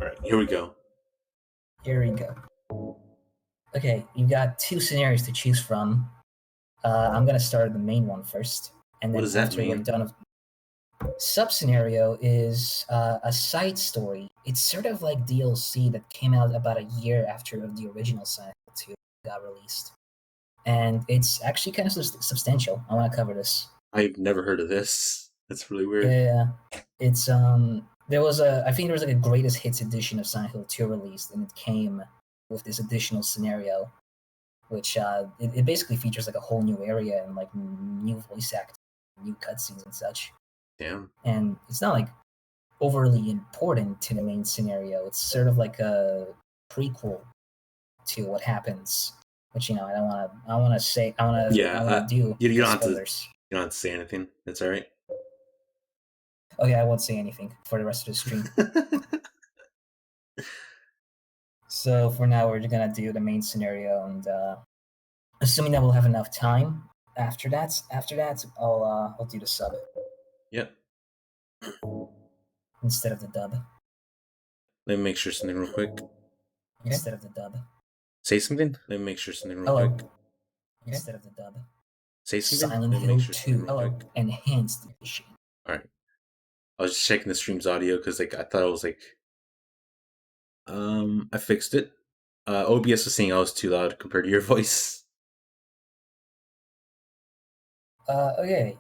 Alright, here we go. Here we go. Okay, you've got two scenarios to choose from. I'm gonna start the main one first, and What then does that after we're mean? done, sub scenario is a side story. It's sort of like DLC that came out about a year after the original Silent Hill 2 got released, and it's actually kind of substantial. I want to cover this. I've never heard of this. That's really weird. Yeah, it's I think there was like a greatest hits edition of Silent Hill 2 released, and it came with this additional scenario, which it basically features like a whole new area and like new voice acting, new cutscenes and such. Damn. And it's not like overly important to the main scenario. It's sort of like a prequel to what happens. Which I don't want to. I want to say. I want to. Yeah, I want to do. you don't have to. Spoilers. You don't have to say anything. That's all right. Okay, I won't say anything for the rest of the stream. So for now, we're gonna do the main scenario, and assuming that we'll have enough time after that, I'll do the sub. Yep. Instead of the dub. Let me make sure something real quick. Instead of the dub. Say something. Let me make sure something real quick. Instead of the dub. Say something. Silent Hill 2 Enhanced Edition. All right. I was just checking the stream's audio because I thought it was I fixed it. OBS was saying I was too loud compared to your voice. Okay.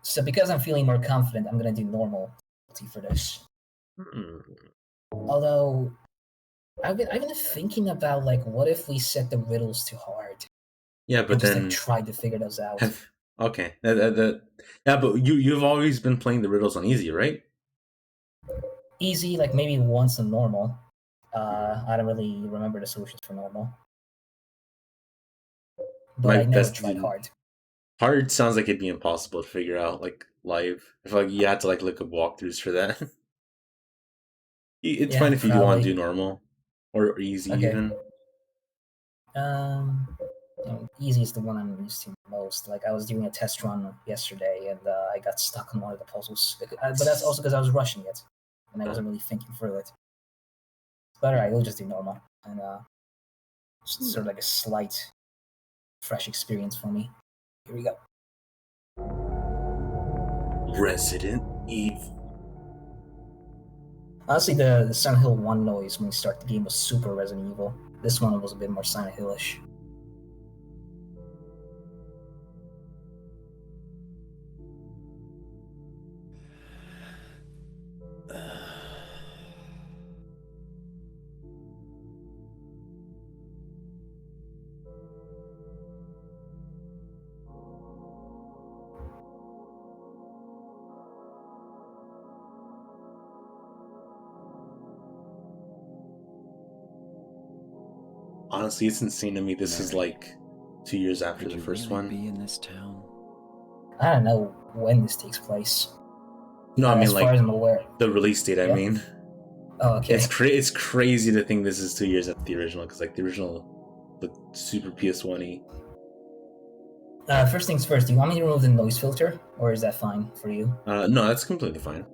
So because I'm feeling more confident, I'm gonna do normal for this. Although I've been thinking about what if we set the riddles too hard? Yeah, but then just try to figure those out. Okay. Yeah, but you've always been playing the riddles on easy, right? Easy, maybe once on normal. I don't really remember the solutions for normal. But I never tried hard. Hard sounds like it'd be impossible to figure out live. I feel like you had to look up walkthroughs for that. It's fine if you want to do normal or easy even. Easy is the one I'm used to most. I was doing a test run yesterday and I got stuck on one of the puzzles. But that's also because I was rushing it and I wasn't really thinking through it. But alright, we'll just do normal. And sort of a slight fresh experience for me. Here we go. Resident Evil. Honestly, the Silent Hill 1 noise when you start the game was super Resident Evil. This one was a bit more Silent Hill-ish. Honestly, it's insane to me. This is 2 years after the first one. Be in this town? I don't know when this takes place. No, I mean as far as I'm aware. The release date. Yeah. I mean, oh, okay. It's crazy to think this is 2 years after the original because the original looked super PS1-y. First things first. Do you want me to remove the noise filter, or is that fine for you? No, that's completely fine.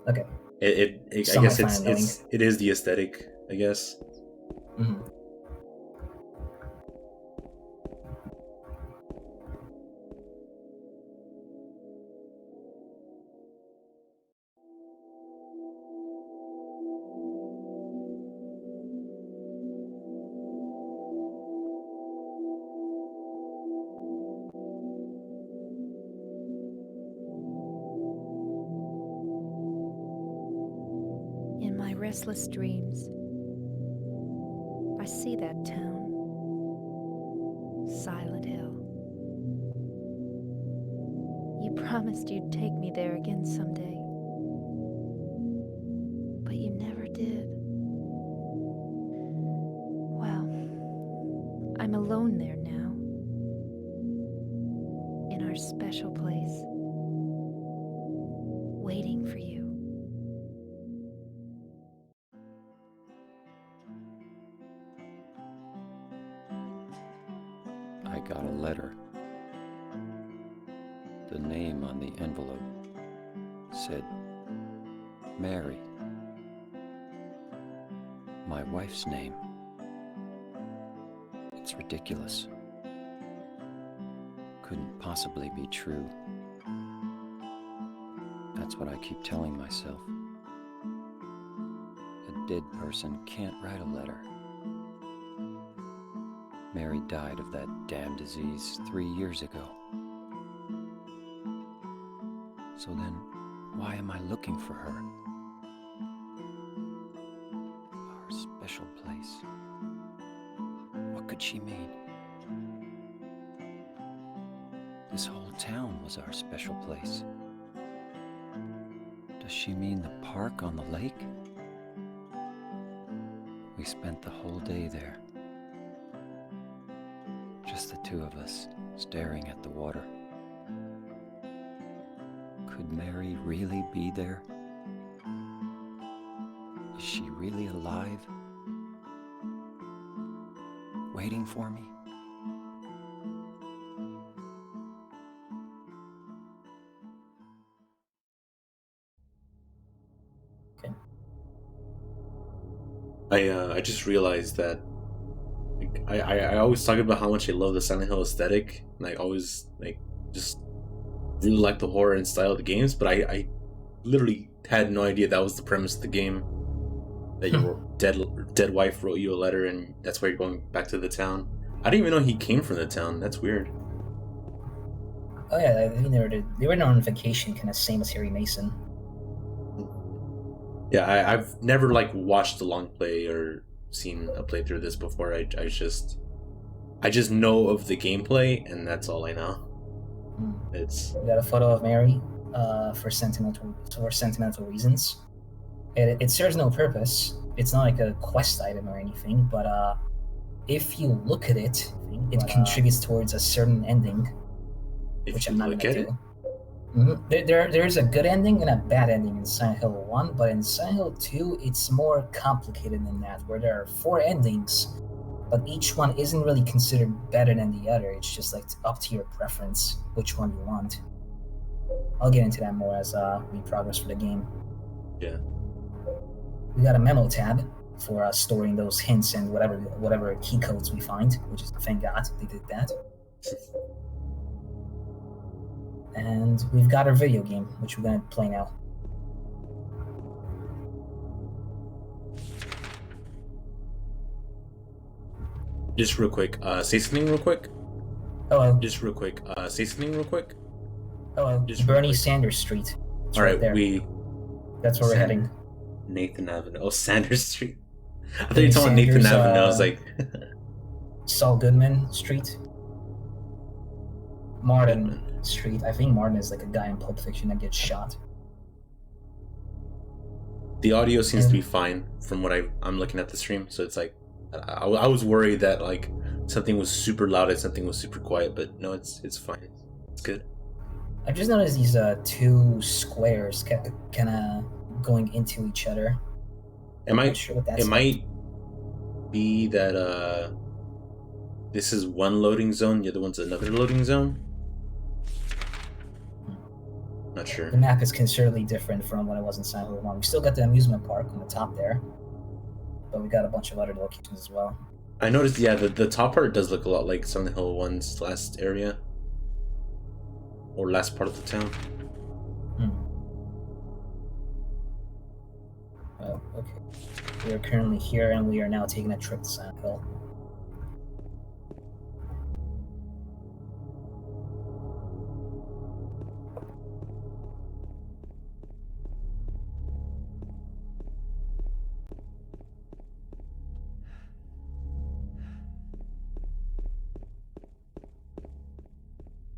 Okay. I guess it is the aesthetic. I guess. Mm-hmm. Restless dreams. I see that town. Silent Hill. You promised you'd take me there again someday. But you never did. Well, I'm alone there now. In our special place. Waiting for you. I got a letter. The name on the envelope said Mary. my wife's name. It's ridiculous. Couldn't possibly be true. That's what I keep telling myself. A dead person can't write a letter. Mary died of that damn disease 3 years ago. So then, why am I looking for her? Our special place. What could she mean? This whole town was our special place. Does she mean the park on the lake? We spent the whole day there. Just the two of us, staring at the water. Could Mary really be there? Is she really alive? Waiting for me? I just realized that I always talk about how much I love the Silent Hill aesthetic, and I always just really like the horror and style of the games, but I literally had no idea that was the premise of the game. That your dead wife wrote you a letter, and that's why you're going back to the town. I didn't even know he came from the town. That's weird. Oh yeah, I mean they were on vacation, kind of same as Harry Mason. Yeah, I've never watched a long play or seen a playthrough of this before. I just know of the gameplay, and that's all I know. It's We got a photo of Mary for sentimental reasons. It serves no purpose. It's not like a quest item or anything, but if you look at it, it contributes towards a certain ending, if which you I'm not look gonna at do. it. There's a good ending and a bad ending in Silent Hill 1, but in Silent Hill 2, it's more complicated than that, where there are 4 endings, but each one isn't really considered better than the other. It's just up to your preference which one you want. I'll get into that more as we progress for the game. Yeah. We got a memo tab for storing those hints and whatever key codes we find, which is, thank God they did that. And we've got our video game, which we're going to play now. Just real quick, say something real quick. Hello. Just real quick, say something real quick. Hello. Just real Bernie quick. Sanders Street. It's All right, there. That's where we're heading. Nathan Avenue. Oh, Sanders Street. I thought you Bernie were talking about Nathan Sanders, Avenue. I was like, Saul Goodman Street. Martin Goodman. Street. I think Martin is like a guy in Pulp Fiction that gets shot. The audio seems to be fine from what I'm looking at the stream. So it's like, I was worried that something was super loud and something was super quiet, but no, it's fine. It's good. I just noticed these 2 squares kind of going into each other. I'm not sure what that's might be that this is one loading zone, the other one's another loading zone. Not sure. The map is considerably different from what it was in Silent Hill 1. We still got the amusement park on the top there, but we got a bunch of other locations as well. I noticed, yeah, the top part does look a lot like Silent Hill 1's last area. Or last part of the town. Oh, okay. We are currently here, and we are now taking a trip to Silent Hill.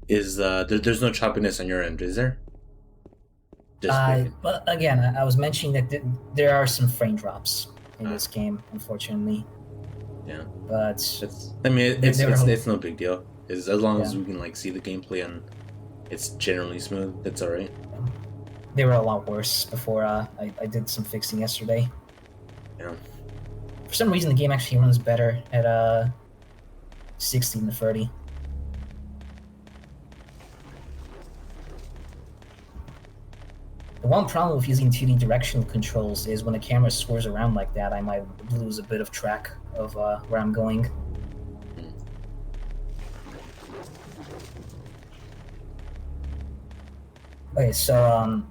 Is there's no choppiness on your end, is there? But again, I was mentioning that there are some frame drops in this game, unfortunately. Yeah. But it's no big deal. As long as we can see the gameplay and it's generally smooth, it's alright. They were a lot worse before I did some fixing yesterday. Yeah. For some reason, the game actually runs better at 60 than 30. The one problem with using 2D directional controls is when the camera swerves around like that, I might lose a bit of track of where I'm going. Okay, so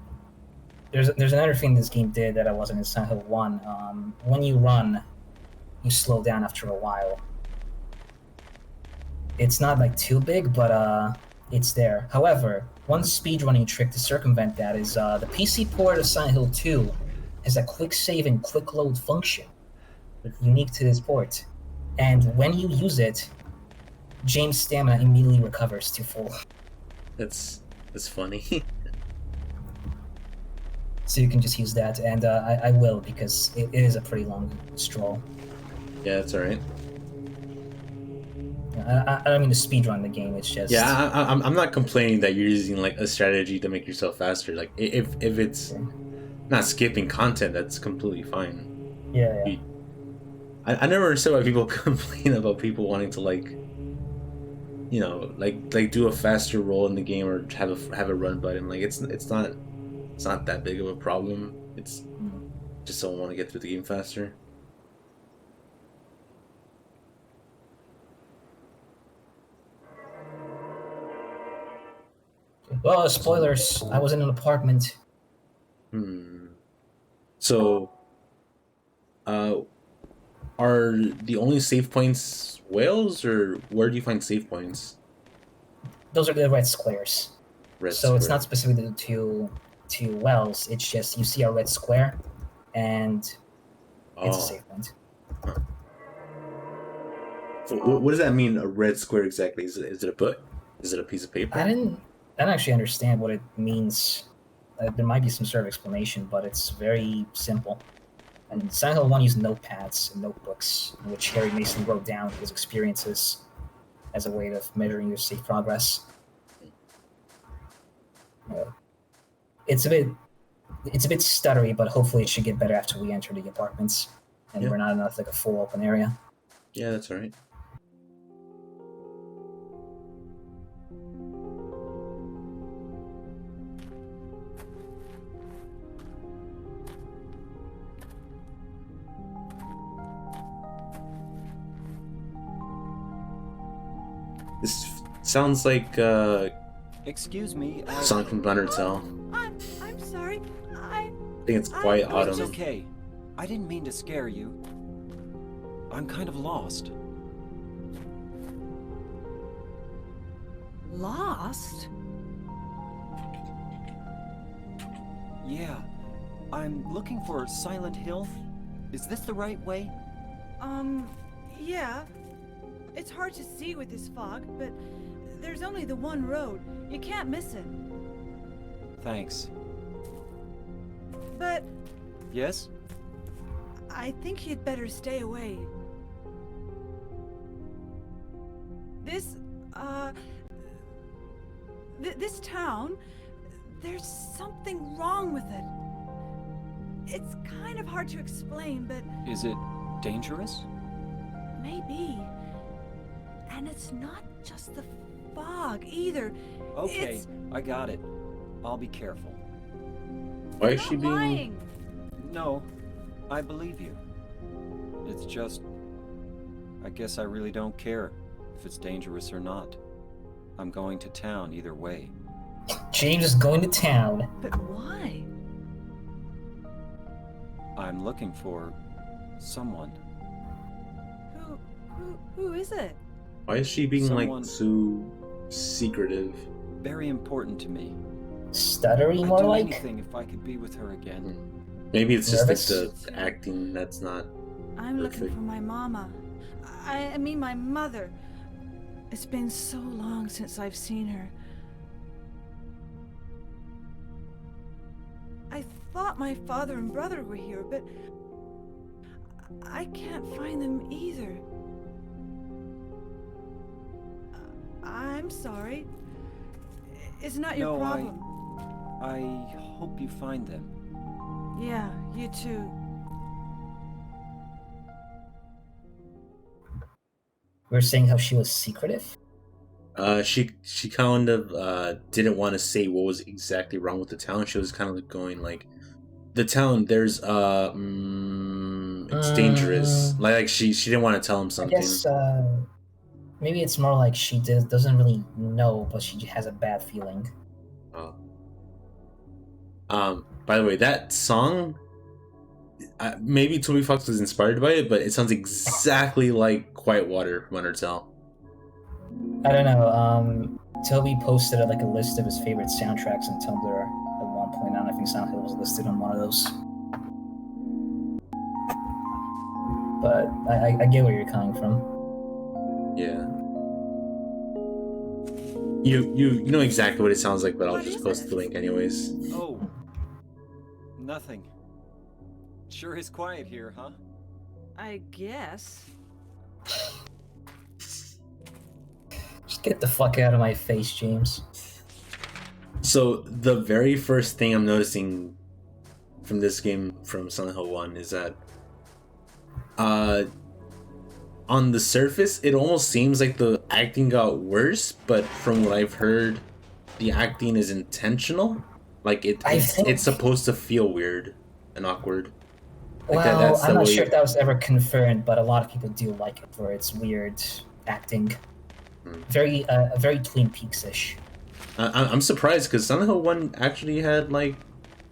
there's another thing this game did that I wasn't in Silent Hill 1. When you run, you slow down after a while. It's not like too big, but it's there. However, one speedrunning trick to circumvent that is the PC port of Silent Hill 2 has a quick save and quick load function unique to this port. And when you use it, James' stamina immediately recovers to full. That's funny. So you can just use that, and I will, because it is a pretty long stroll. Yeah, that's alright. I don't mean to speedrun the game, it's just... Yeah, I'm not complaining that you're using like a strategy to make yourself faster. Like if it's not skipping content, that's completely fine. Yeah. I never understood why people complain about people wanting to like, you know, like do a faster roll in the game or have a run button. Like it's not that big of a problem. It's just someone want to get through the game faster. Well, spoilers. I was in an apartment. So, are the only save points whales, or where do you find save points? Those are the red squares. So it's Square. not specific to wells. It's just you see a red square, and it's a save point. Huh. So what does that mean? A red square exactly? Is it a book? Is it a piece of paper? I don't actually understand what it means. There might be some sort of explanation, but it's very simple. And Silent Hill 1 used notepads and notebooks, in which Harry Mason wrote down his experiences as a way of measuring your safe progress. It's a bit stuttery, but hopefully it should get better after we enter the apartments, and we're not in like a full open area. Yeah, that's all right. This sounds like Excuse me. song from Undertale. I'm sorry. I think it's Quiet Oh, it's Autumn. okay. I didn't mean to scare you. I'm kind of lost. Lost? Yeah. I'm looking for Silent Hill. Is this the right way? Yeah. It's hard to see with this fog, but there's only the one road. You can't miss it. Thanks. But Yes? I think you'd better stay away. This, this town, there's something wrong with it. It's kind of hard to explain, but Is it dangerous? maybe. And it's not just the fog either. Okay, It's... I got it. I'll be careful. Why is Stop she being? lying. No, I believe you. It's just... I guess I really don't care if it's dangerous or not. I'm going to town either way. James is going to town. But why? I'm looking for... someone. Who is it? Why is she being Someone- like so secretive? Very important to me. Stuttery, I'd more do like? anything if I could be with her again. Maybe it's just like Nervous? the acting that's not. I'm looking Perfect. for my mama. I mean my mother. It's been so long since I've seen her. I thought my father and brother were here, but I can't find them either. I'm sorry. It's not your No, problem. I hope you find them. Yeah, you too. We were saying how she was secretive. She kind of didn't want to say what was exactly wrong with the town. She was kind of like going like, the town, there's it's dangerous. Like she didn't want to tell him I something. guess maybe it's more like she doesn't really know, but she has a bad feeling. Oh. By the way, that song, maybe Toby Fox was inspired by it, but it sounds exactly like Quiet Water from Undertale. I don't know. Toby posted like a list of his favorite soundtracks on Tumblr at one point. I don't know if Silent Hill was listed on one of those. But I get where you're coming from. Yeah. You know exactly what it sounds like, but I'll What just is post it? the link anyways. Oh. Nothing. Sure is quiet here, huh? I guess. Just get the fuck out of my face, James. So the very first thing I'm noticing from this game, from Silent Hill 1, is that on the surface it almost seems like the acting got worse, but from what I've heard, the acting is intentional. Like it's supposed to feel weird and awkward. Like Well, that's the I'm not way- sure if that was ever confirmed, but a lot of people do like it for its weird acting. Very Twin Peaks-ish. I'm surprised because Silent Hill 1 actually had like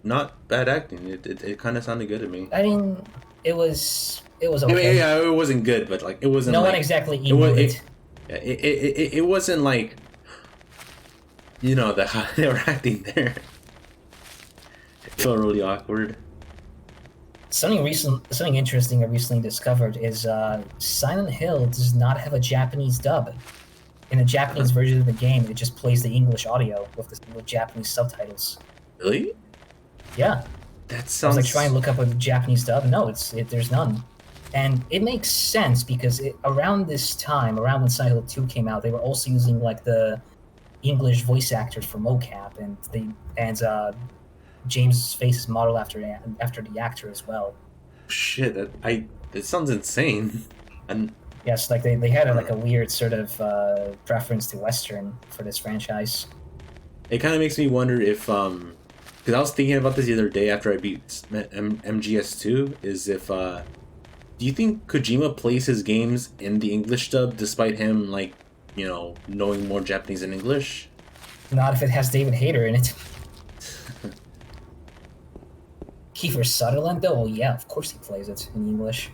not bad acting. It kind of sounded good to me. I mean, it was I mean, okay. yeah, it wasn't good, but like it wasn't. No like, one exactly it, was, emoted. it wasn't like, you know, the how they were acting there. It felt really awkward. Something interesting I recently discovered is Silent Hill does not have a Japanese dub. In the Japanese version of the game, it just plays the English audio with Japanese subtitles. Really? Yeah. That I was sounds like trying to look up a Japanese dub. No, there's none. And it makes sense because around this time, around when Silent Hill 2 came out, they were also using like the English voice actors for mocap, and James' face is modeled after the actor as well. shit. It sounds insane. And Yes, like they had a weird sort of preference to Western for this franchise. it kind of makes me wonder if because I was thinking about this the other day after I beat MGS2, is if do you think Kojima plays his games in the English dub despite him, like, you know, knowing more Japanese than English? Not if it has David Hayter in it. Kiefer Sutherland, though, well, yeah, of course he plays it in English.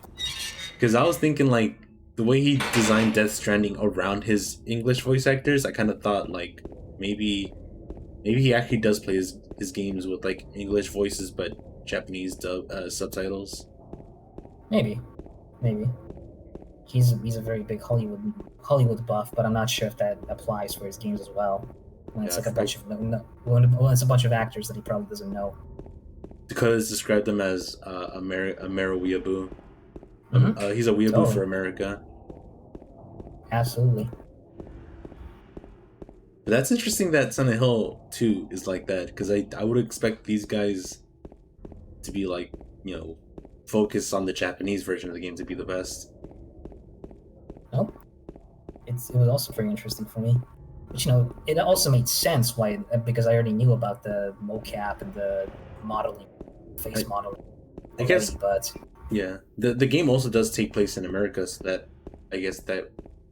Because I was thinking, like, the way he designed Death Stranding around his English voice actors, I kind of thought, like, maybe he actually does play his games with, like, English voices but Japanese subtitles. Maybe. He's a very big Hollywood buff, but I'm not sure if that applies for his games as well. When it's Yeah, like when it's a bunch of actors that he probably doesn't know. Dakota's described him as a Mero weeaboo. Mhm. He's a weeaboo Totally. for America. Absolutely. But that's interesting that Silent Hill 2 is like that, because I would expect these guys to be like, you know, focused on the Japanese version of the game to be the best. Nope. It was also very interesting for me. But you know, it also made sense why, because I already knew about the mocap and the modeling, face modeling. I guess, but yeah. The game also does take place in America, so that I guess that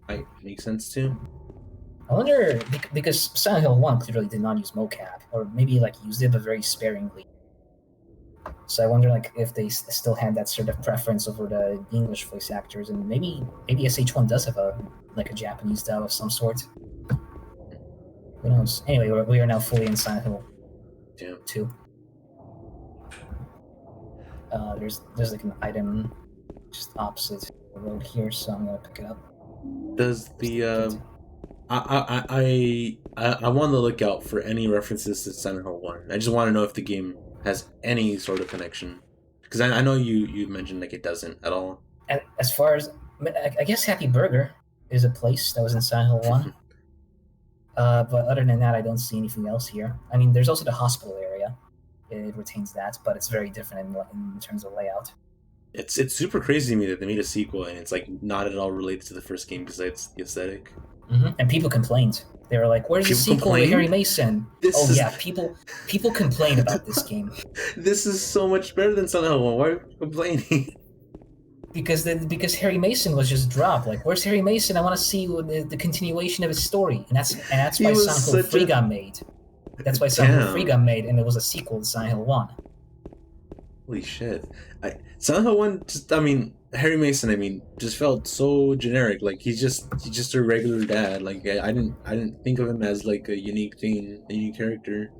might make sense too. I wonder, because Silent Hill 1 clearly did not use mocap, or maybe like used it but very sparingly. So I wonder like if they still had that sort of preference over the English voice actors, and maybe SH1 does have a Japanese dub of some sort. Who knows? Anyway, we are now fully in Silent Hill Yeah. 2. There's like an item just opposite the road here, so I'm gonna pick it up. Does the I want to look out for any references to Silent Hill 1. I just want to know if the game has any sort of connection, because I know you mentioned like it doesn't at all. And as far as I guess Happy Burger is a place that was in Silent Hill 1. But other than that, I don't see anything else here. I mean, there's also the hospital area. It retains that, but it's very different in terms of layout. It's super crazy to me that they made a sequel and it's like not at all related to the first game besides the aesthetic. And people complained. They were like, "Where's the People sequel to complain? Harry Mason?" This Oh is- yeah, people complain about this game This is so much better than Silent Hill 1. Why are you complaining? because Harry Mason was just dropped. Like, where's Harry Mason? I want to see the continuation of his story, and that's He why was Silent Hill such 3 a- got made. That's why Silent Hill Damn. 3 got made, and it was a sequel to Silent Hill 1. Holy shit. Silent Hill 1, just, I mean, Harry Mason, I mean, just felt so generic. Like, he's just a regular dad. Like, I didn't think of him as, like, a unique thing, a unique character.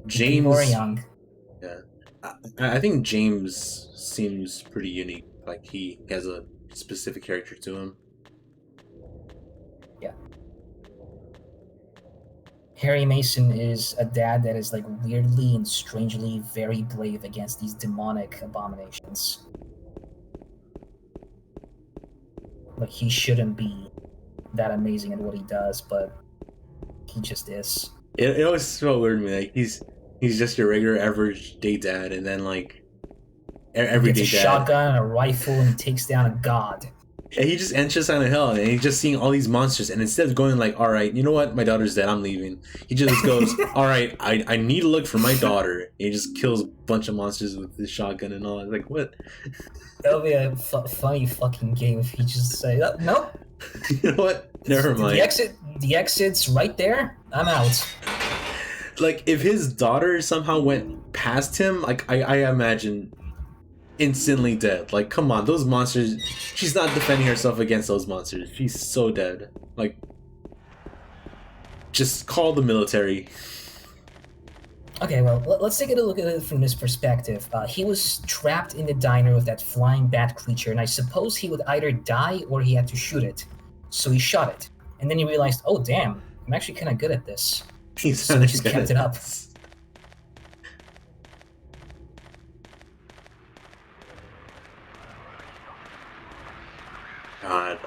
James... People are young. Yeah. I think James seems pretty unique. Like, he has a specific character to him. Yeah. Harry Mason is a dad that is like weirdly and strangely very brave against these demonic abominations. Like, he shouldn't be that amazing at what he does, but he just is. It always felt weird to me. Like, he's just your regular average day dad, and then, like, everyday Gets a dad. shotgun and a rifle, and he takes down a god. And he just enters Silent Hill, and he's just seeing all these monsters, and instead of going like, all right, you know what, my daughter's dead, I'm leaving, he just goes, all right, I need to look for my daughter, and he just kills a bunch of monsters with his shotgun and all. Like, what? That would be a funny fucking game if he just say, oh, nope. You know what? Never mind. The exit's right there. I'm out. Like, if his daughter somehow went past him, like, I imagine instantly dead. Like, come on, those monsters, she's not defending herself against those monsters. She's so dead. Like, just call the military. Okay, well, let's take a look at it from this perspective. He was trapped in the diner with that flying bat creature, and I suppose he would either die or he had to shoot it. So he shot it. And then he realized, oh damn, I'm actually kind of good at this. He's So he just kept it up. God,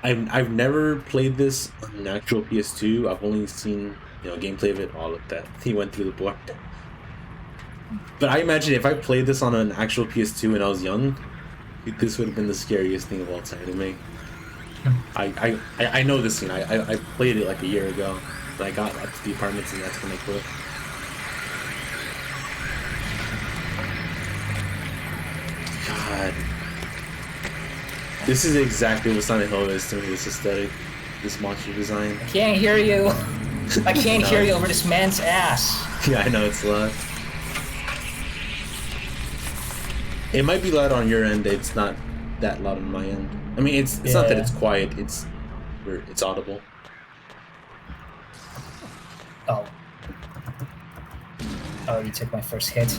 I've never played this on an actual PS2. I've only seen, you know, gameplay of it. All of that he went through the board. But I imagine if I played this on an actual PS2 when I was young, this would have been the scariest thing of all time to me. I know this scene. I played it like a year ago. But I got up to the apartments, and that's when I quit. God. This is exactly what Silent Hill is to me, this aesthetic, this monster design. I can't hear you. I can't hear you over this man's ass. Yeah, I know, it's loud. It might be loud on your end, it's not that loud on my end. I mean, it's not that it's quiet, it's audible. Oh. Oh, you took my first hit.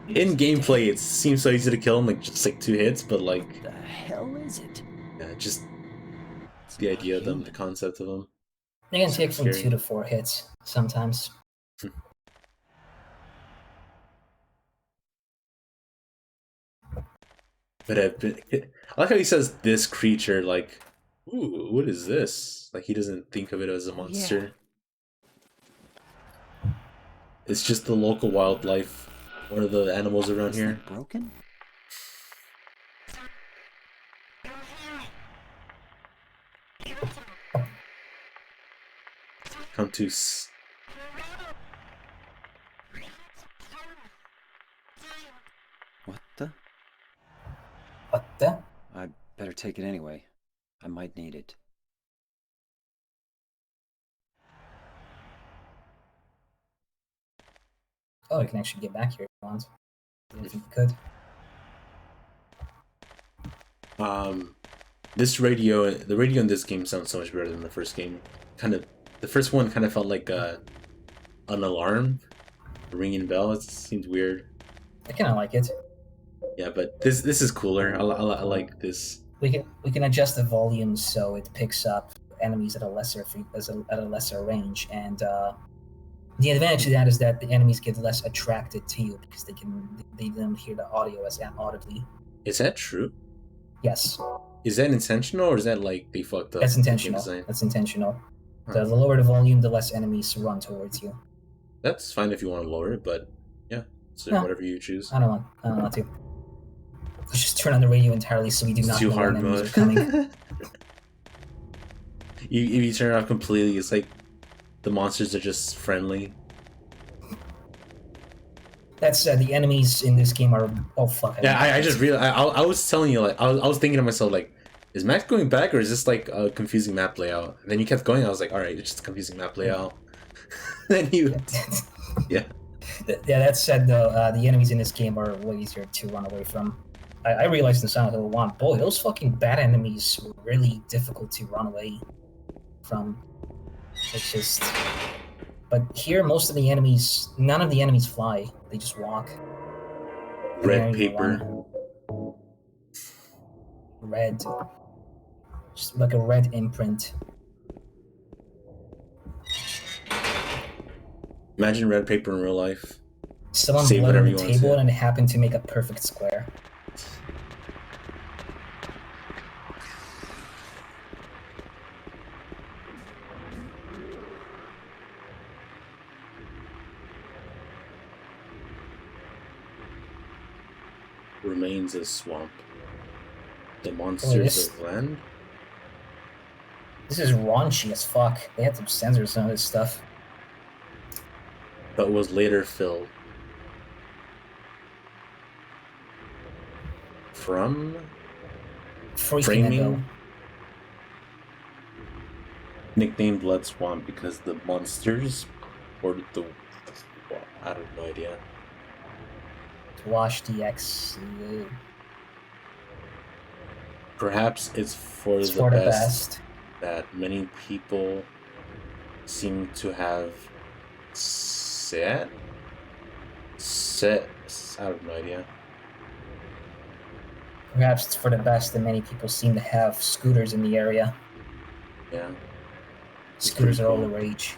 In gameplay, it seems so easy to kill him, like just like 2 hits, but like, The hell is it? yeah, just the idea of them, the concept of them. They can take from Scary. 2 to 4 hits sometimes. But I like how he says this creature, like, ooh, what is this? Like, he doesn't think of it as a monster. It's just the local wildlife. One of the animals around here. Broken? Come to What the? What the? I better take it anyway. I might need it. Oh, I can actually get back here if you want. I didn't think you could. This radio, the radio in this game sounds so much better than the first game. The first one kind of felt like an alarm, a ringing bell. It seems weird. I kind of like it. Yeah, but this is cooler. I like this. We can adjust the volume so it picks up enemies at a lesser range, and the advantage of that is that the enemies get less attracted to you because they don't hear the audio as audibly. Is that true? Yes, Is that intentional, or is that like they fucked up? that's the game intentional. design? That's intentional. Huh. The lower the volume, the less enemies run towards you. That's fine if you want to lower it, but yeah, so No. whatever you choose. I don't want to. Let's just turn on the radio entirely so we do It's not too know hard when enemies mode. are coming. if you turn it off completely, it's like the monsters are just friendly. That said, the enemies in this game are oh fuck. Yeah, I just realized I was telling you, like, I was thinking to myself, like, is Max going back or is this like a confusing map layout? And then you kept going. I was like, all right, it's just a confusing map layout. Then you, yeah. Yeah, that said, though, the enemies in this game are way easier to run away from. I realized in Silent Hill 1, boy, those fucking bad enemies were really difficult to run away from. It's just. But here, most of the enemies, none of the enemies fly, they just walk. And they Red don't even paper. run. Red. Just like a red imprint. Imagine red paper in real life. Someone Save bled on whatever the you want to. table and it happened to make a perfect square. Remains a swamp. The monsters of land. This is raunchy as fuck. They had to censor some of this stuff. But was later filled. From framing. Nicknamed Blood Swamp because the monsters or the I have no idea. To wash the X. Perhaps it's for the best that many people seem to have set. I have no idea. Perhaps it's for the best that many people seem to have scooters in the area. Yeah. Scooters are all the rage.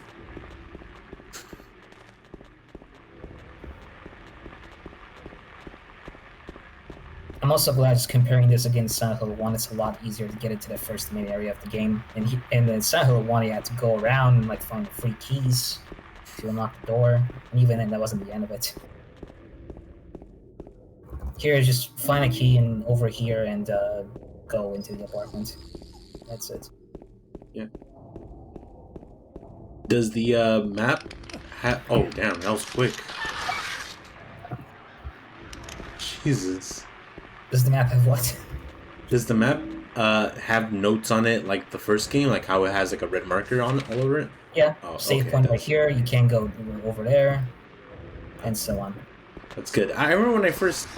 I'm also glad just comparing this against Silent Hill 1, it's a lot easier to get into the first main area of the game. And in Silent Hill 1, you had to go around and like find free keys to unlock the door. And even then, that wasn't the end of it. Here, just find a key and over here and go into the apartment. That's it. Yeah. Does the map have... Oh, damn, that was quick. Jesus. Does the map have what? Does the map have notes on it like the first game? Like how it has like a red marker on all over it? Yeah. Oh, Save okay, point right here, you can't go over there, and so on. That's good. I remember when I first...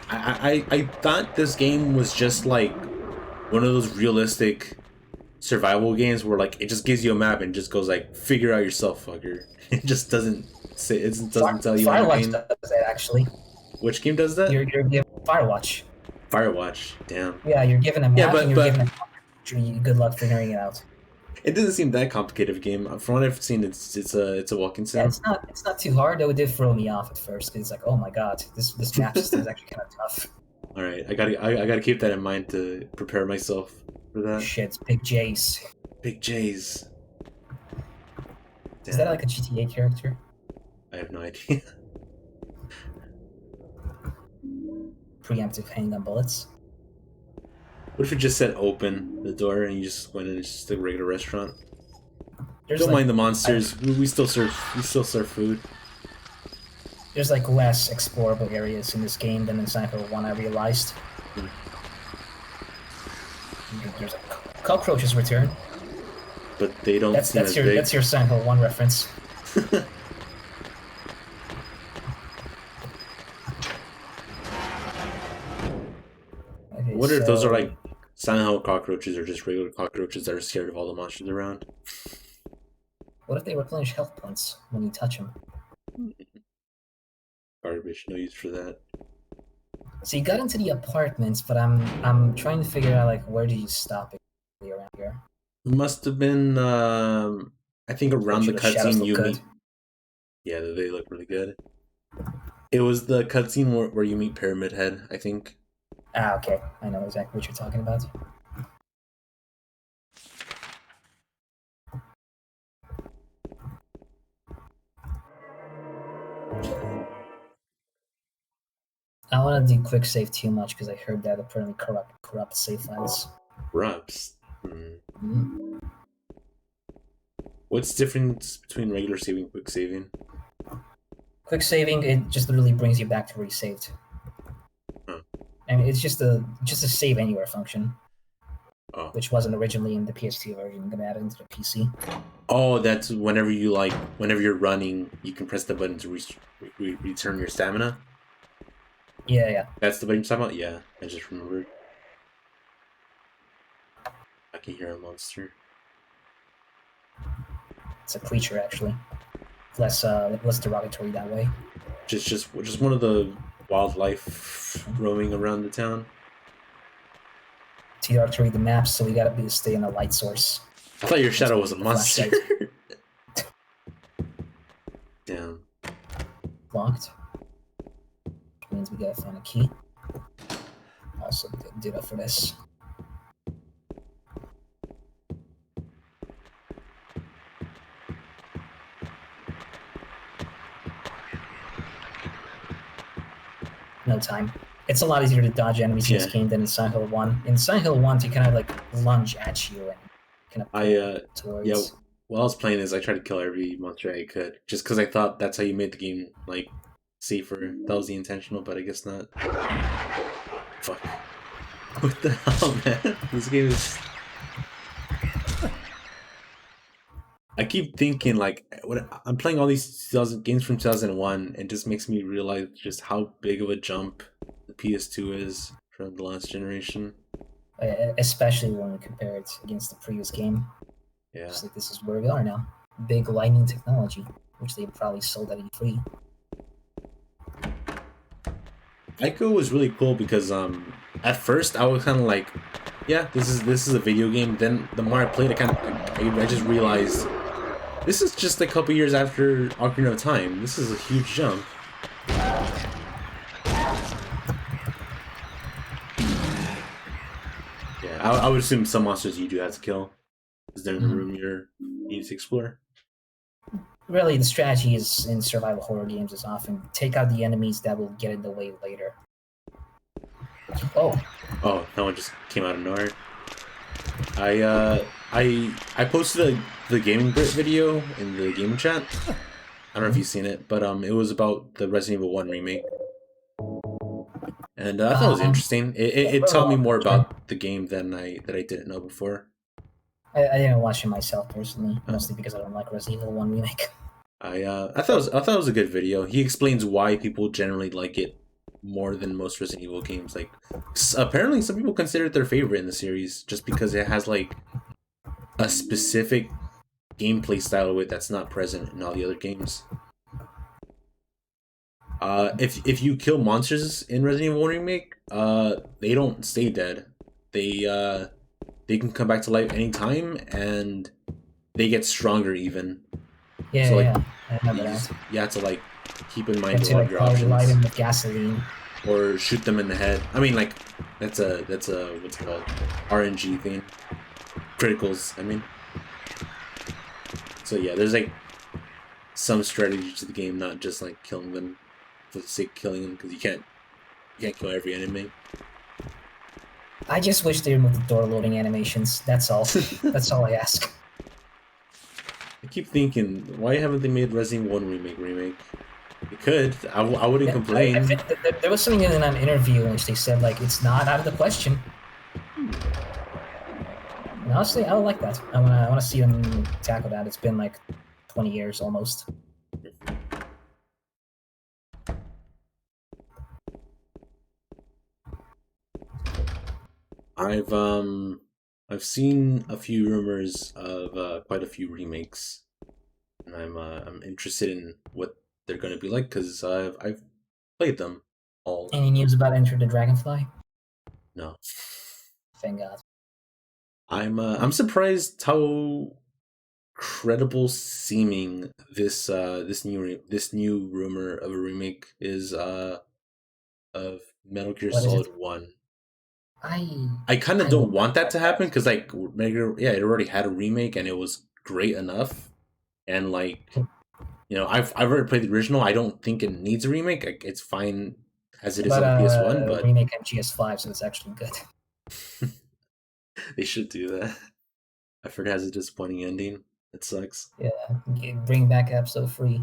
I thought this game was just like one of those realistic survival games where like it just gives you a map and just goes like figure out yourself, fucker. It just doesn't say, it doesn't tell you Firewatch anything. does that actually. Which game does that? You're given Firewatch. Firewatch. Damn. Yeah, you're given a map and you're given a good luck figuring it out. It doesn't seem that complicated of a game. From what I've seen, it's a walking sim. Yeah, it's not too hard. Though it did throw me off at first because it's like, oh my god, this map system is actually kind of tough. All right, I gotta keep that in mind to prepare myself for that. Shit, big J's. Big J's. Is that like a GTA character? I have no idea. Preemptive handgun bullets. What if you just said open the door and you just went in? It's just a regular restaurant. There's Don't like, mind the monsters. We still serve food. There's like less explorable areas in this game than in Silent Hill 1. I realized. There's like cockroaches return. But they don't seem as big. That's your Silent Hill 1 reference. Okay, what if those are like Silent Hill cockroaches or just regular cockroaches that are scared of all the monsters around? What if they replenish health points when you touch them? Garbage, no use for that. So you got into the apartments, but I'm trying to figure out like where did you stop it around here? It must have been I think around the cutscene you meet. Yeah, they look really good. It was the cutscene where you meet Pyramid Head, I think. Ah, okay. I know exactly what you're talking about. I don't want to do quick save too much because I heard that apparently corrupt save files. Corrupts. Mm-hmm. What's the difference between regular saving and quick saving? Quick saving, it just literally brings you back to where you saved. Huh. And it's just a save anywhere function, Oh. which wasn't originally in the PS2 version. I'm gonna add it into the PC. Oh, that's whenever you're running, you can press the button to return your stamina. Yeah. That's the button you're talking about? Yeah, I just remembered. I can hear a monster. It's a creature, actually. Less derogatory that way. Just one of the wildlife roaming around the town. Too dark to read the maps, so we gotta stay in a light source. I thought your shadow was a monster. Damn. Locked. Which means we gotta find a key. Also do that for this. No time. It's a lot easier to dodge enemies in this game than in Silent Hill 1. In Silent Hill 1, they kind of like lunge at you and kind of towards. Yeah, while I was playing this, I tried to kill every monster I could, just because I thought that's how you made the game like safer. That was the intentional, but I guess not. Fuck. What the hell, man? This game is. I keep thinking like I'm playing all these games from 2001, and it just makes me realize just how big of a jump the PS2 is from the last generation. Especially when we compare it against the previous game. Yeah. Just like this is where we are now. Big lightning technology, which they probably sold at E3. Ico was really cool because at first I was kind of like, yeah, this is a video game. Then the more I played it, I just realized this is just a couple years after Ocarina of Time. This is a huge jump. Yeah, I would assume some monsters you do have to kill because they're in the room you need to explore. Really, the strategy is in survival horror games is often take out the enemies that will get in the way later. Oh, that one just came out of nowhere. I posted the gaming Brit video in the gaming chat. I don't know if you've seen it, but it was about the Resident Evil 1 remake. And I thought it was interesting. It taught me more about the game than I didn't know before. I didn't watch it myself personally, mostly because I don't like Resident Evil 1 remake. I thought it was a good video. He explains why people generally like it more than most Resident Evil games. Like, apparently some people consider it their favorite in the series just because it has like a specific gameplay style with that's not present in all the other games. If you kill monsters in Resident Evil 1 remake, they don't stay dead. They can come back to life anytime, and they get stronger even. Yeah, so, like, yeah, I remember that. You have to like keep in mind You have to like light them with gasoline or shoot them in the head. I mean, like that's a what's it called, RNG thing, criticals. I mean, so yeah, there's like some strategy to the game, not just like killing them for the sake of killing them, because you can't kill every enemy. I just wish they removed the door loading animations. That's all. That's all I ask. I keep thinking, why haven't they made Resident Evil 1 remake? They could. I wouldn't complain. I think there was something in an interview in which they said like it's not out of the question. And honestly, I would like that. I want to see them tackle that. It's been like 20 years almost. I've seen a few rumors of quite a few remakes, and I'm interested in what they're going to be like because I've played them all. Any news about Enter the Dragonfly? No. Thank God. I'm surprised how credible seeming this new rumor of a remake is of Metal Gear Solid 1. I kind of don't want that to happen because like it already had a remake and it was great enough, and like, you know, I've already played the original. I don't think it needs a remake. Like, it's fine as it is on PS1, but remake on PS5, so it's actually good. They should do that. I forgot it has a disappointing ending. It sucks. Yeah, bring back episode 3.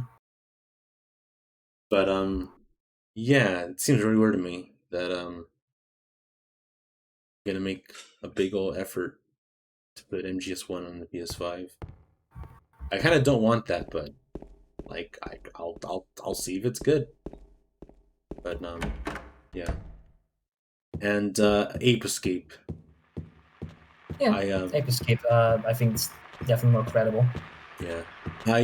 But yeah, it seems really weird to me that gonna make a big old effort to put MGS1 on the PS5. I kind of don't want that, but like I'll see if it's good. But yeah. And Ape Escape. Yeah, I Ape Escape. I think it's definitely more credible. yeah. I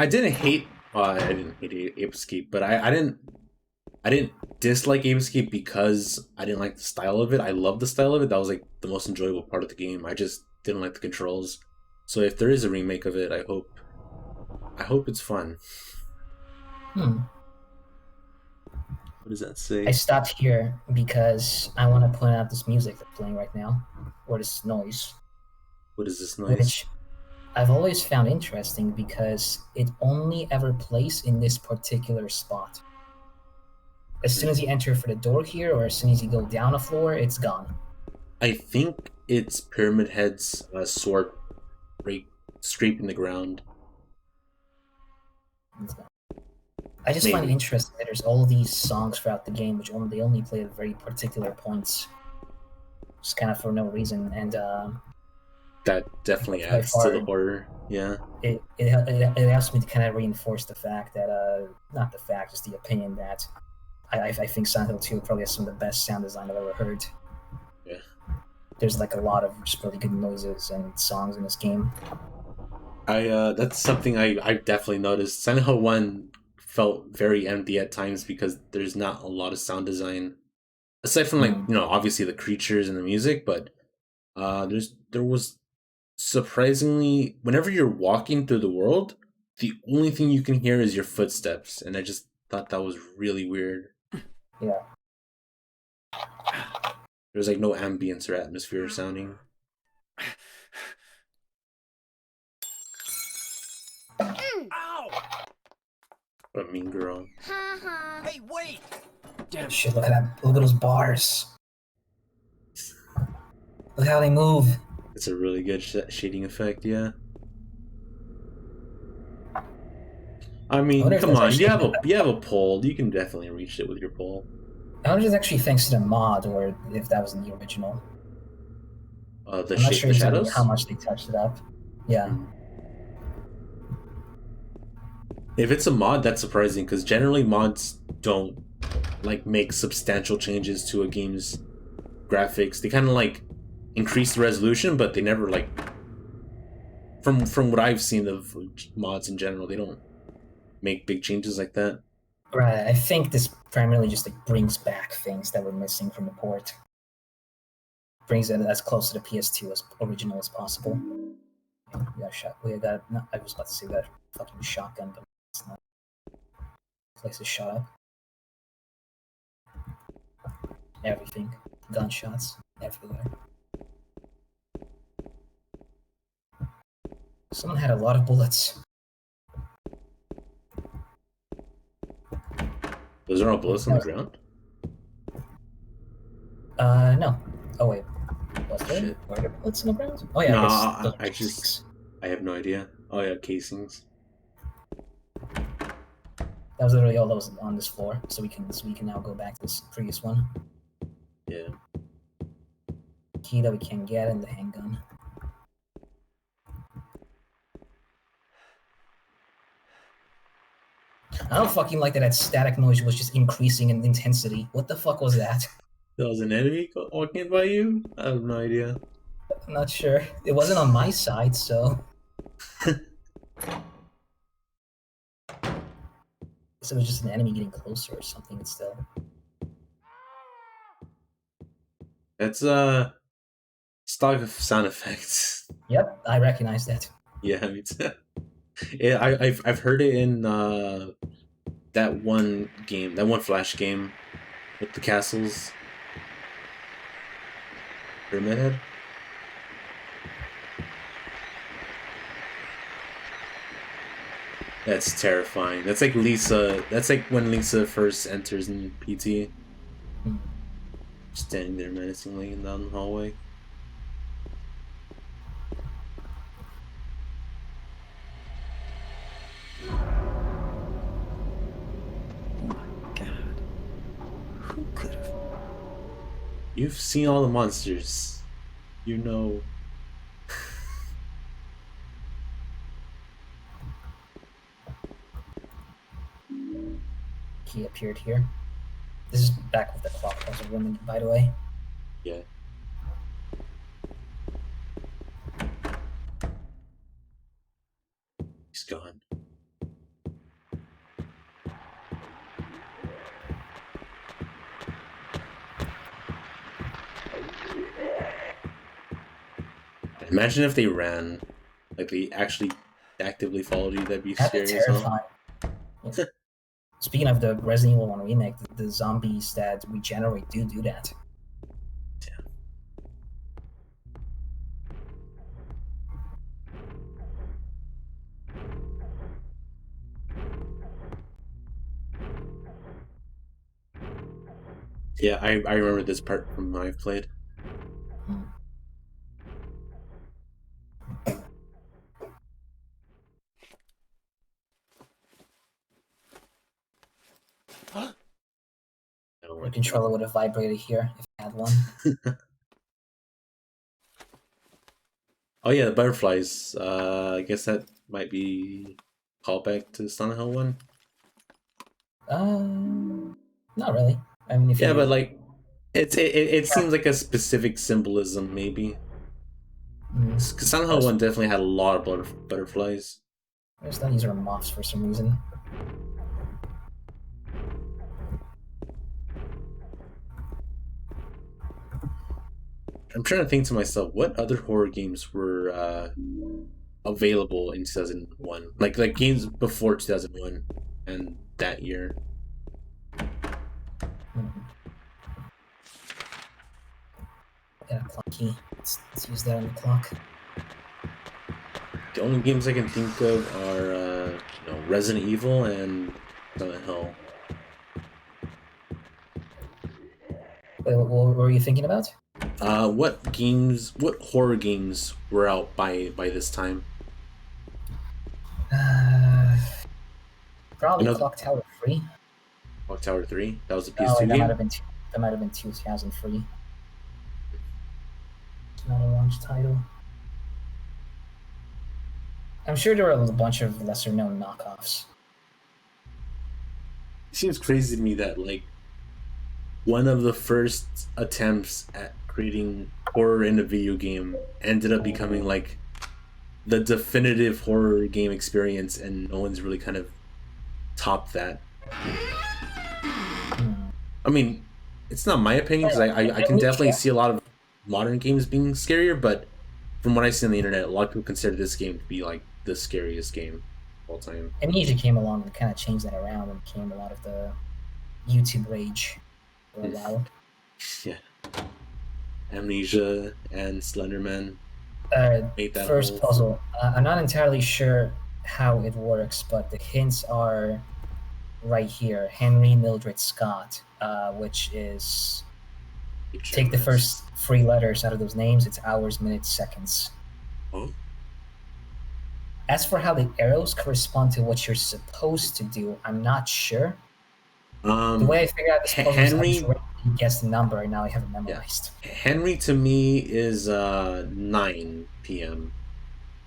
didn't hate I didn't hate Ape Escape, but I didn't dislike Ape Escape because I didn't like the style of it. I love the style of it. That was like the most enjoyable part of the game. I just didn't like the controls. So if there is a remake of it, I hope it's fun. What does that say? I stopped here because I want to point out this music that's playing right now, or this noise, What is this noise? which I've always found interesting because it only ever plays in this particular spot. As soon as you enter for the door here, or as soon as you go down a floor, it's gone. I think it's Pyramid Head's sword scraping the ground. It's gone. I just find it interesting that there's all these songs throughout the game which they only play at very particular points, just kind of for no reason, and that definitely adds to the horror. Yeah, it helps me to kind of reinforce the fact that not the fact, just the opinion that I think Silent Hill 2 probably has some of the best sound design I've ever heard. Yeah, there's like a lot of just really good noises and songs in this game. That's something I definitely noticed. Silent Hill 1 felt very empty at times because there's not a lot of sound design aside from like obviously the creatures and the music, but there was surprisingly, whenever you're walking through the world, the only thing you can hear is your footsteps, and I just thought that was really weird. Yeah, there's like no ambience or atmosphere sounding. Ow! What a mean girl. Hey, wait! damn shit, look at that, look at those bars, look how they move. It's a really good shading effect. Yeah, I mean, come on, you have a pole. You can definitely reach it with your pole. I wonder if it's actually thanks to the mod or if that was in the original. I'm not sure the shadows? how much they touched it up. Yeah. If it's a mod, that's surprising because generally mods don't like make substantial changes to a game's graphics. They kind of like increase the resolution, but they never like. From what I've seen of mods in general, they don't make big changes like that. Right. I think this primarily just like brings back things that were missing from the port. Brings it as close to the PS2 as original as possible. We got shot. We got. No, I was about to say that fucking shotgun, but it's not. Place is shot up. Everything. Gunshots everywhere. Someone had a lot of bullets. Those are all bullets on the ground? No. Oh wait. Was there? Were there bullets on the ground? Oh yeah. No, I have no idea. Oh yeah, casings. That was literally all that was on this floor, so we can now go back to this previous one. Yeah. Key that we can get and the handgun. I don't fucking like that static noise was just increasing in intensity. What the fuck was that? That was an enemy walking by you? I have no idea. I'm not sure. It wasn't on my side, so. So it was just an enemy getting closer or something still. That's stock sound effects. Yep, I recognize that. Yeah, me too. Yeah, I've heard it in that one game, that one Flash game with the castles. Pyramid Head? That's terrifying. That's like Lisa. That's like when Lisa first enters in PT. Standing there menacingly down the hallway. could have? You've seen all the monsters. You know. He appeared here. This is back with the clock puzzle woman, by the way. Yeah. He's gone. Imagine if they ran, like they actually actively followed you. That'd be That'd be scary as hell. terrifying. Speaking of the Resident Evil 1 remake, the zombies that regenerate do that. Yeah, I remember this part from when I've played. Hmm. Your controller would have vibrated here if I had one. Oh yeah, the butterflies. I guess that might be callback to the Silent Hill one. Not really. I mean, if Yeah, you but like, it seems like a specific symbolism, maybe. Because Silent Hill one definitely had a lot of butterflies. I just thought these are moths for some reason. I'm trying to think to myself, what other horror games were available in 2001? Like games before 2001 and that year. Got a clock key. Let's use that on the clock. The only games I can think of are Resident Evil and Silent Hill. Wait, what were you thinking about? What horror games were out by this time? Probably Clock Tower 3. Clock Tower 3? That was a Oh, PS2 wait, game? that might have been 2003. It's not a launch title. I'm sure there were a bunch of lesser known knockoffs. It seems crazy to me that like one of the first attempts at creating horror in a video game ended up becoming like the definitive horror game experience, and no one's really kind of topped that. I mean, it's not my opinion because I can definitely see a lot of modern games being scarier, but from what I see on the internet, a lot of people consider this game to be like the scariest game of all time. Amnesia came along and kind of changed that around and became a lot of the YouTube rage for a while. Yeah. Amnesia and Slenderman. First puzzle. I'm not entirely sure how it works, but the hints are right here. Henry Mildred Scott, which is take the first 3 letters out of those names. It's hours, minutes, seconds. Oh. As for how the arrows correspond to what you're supposed to do, I'm not sure. The way I figured out this puzzle is I just guessed the number, and now I have it memorized. Yeah. Henry to me is 9 p.m.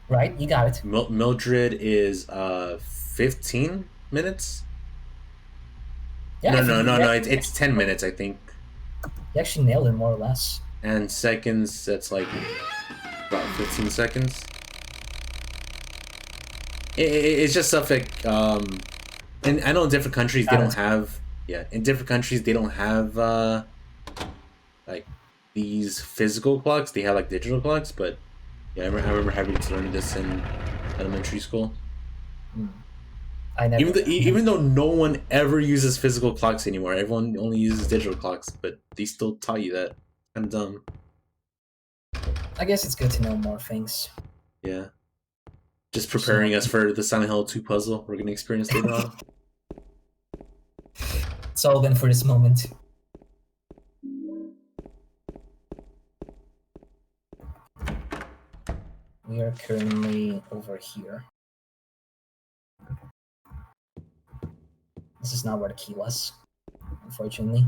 Right, you got it. Mildred is 15 minutes. Yeah, no. It's 10 minutes, I think. You actually nailed it more or less. And seconds, that's like about 15 seconds. It's just stuff like and I know in different countries they don't have in different countries they don't have like these physical clocks. They have like digital clocks, but yeah, I remember having to learn this in elementary school. I never. Even though no one ever uses physical clocks anymore, everyone only uses digital clocks, but they still taught you that. I'm dumb. I guess it's good to know more things. Yeah. Just preparing us for the Silent Hill 2 puzzle we're going to experience later on. It's all been for this moment. We are currently over here. This is not where the key was, unfortunately.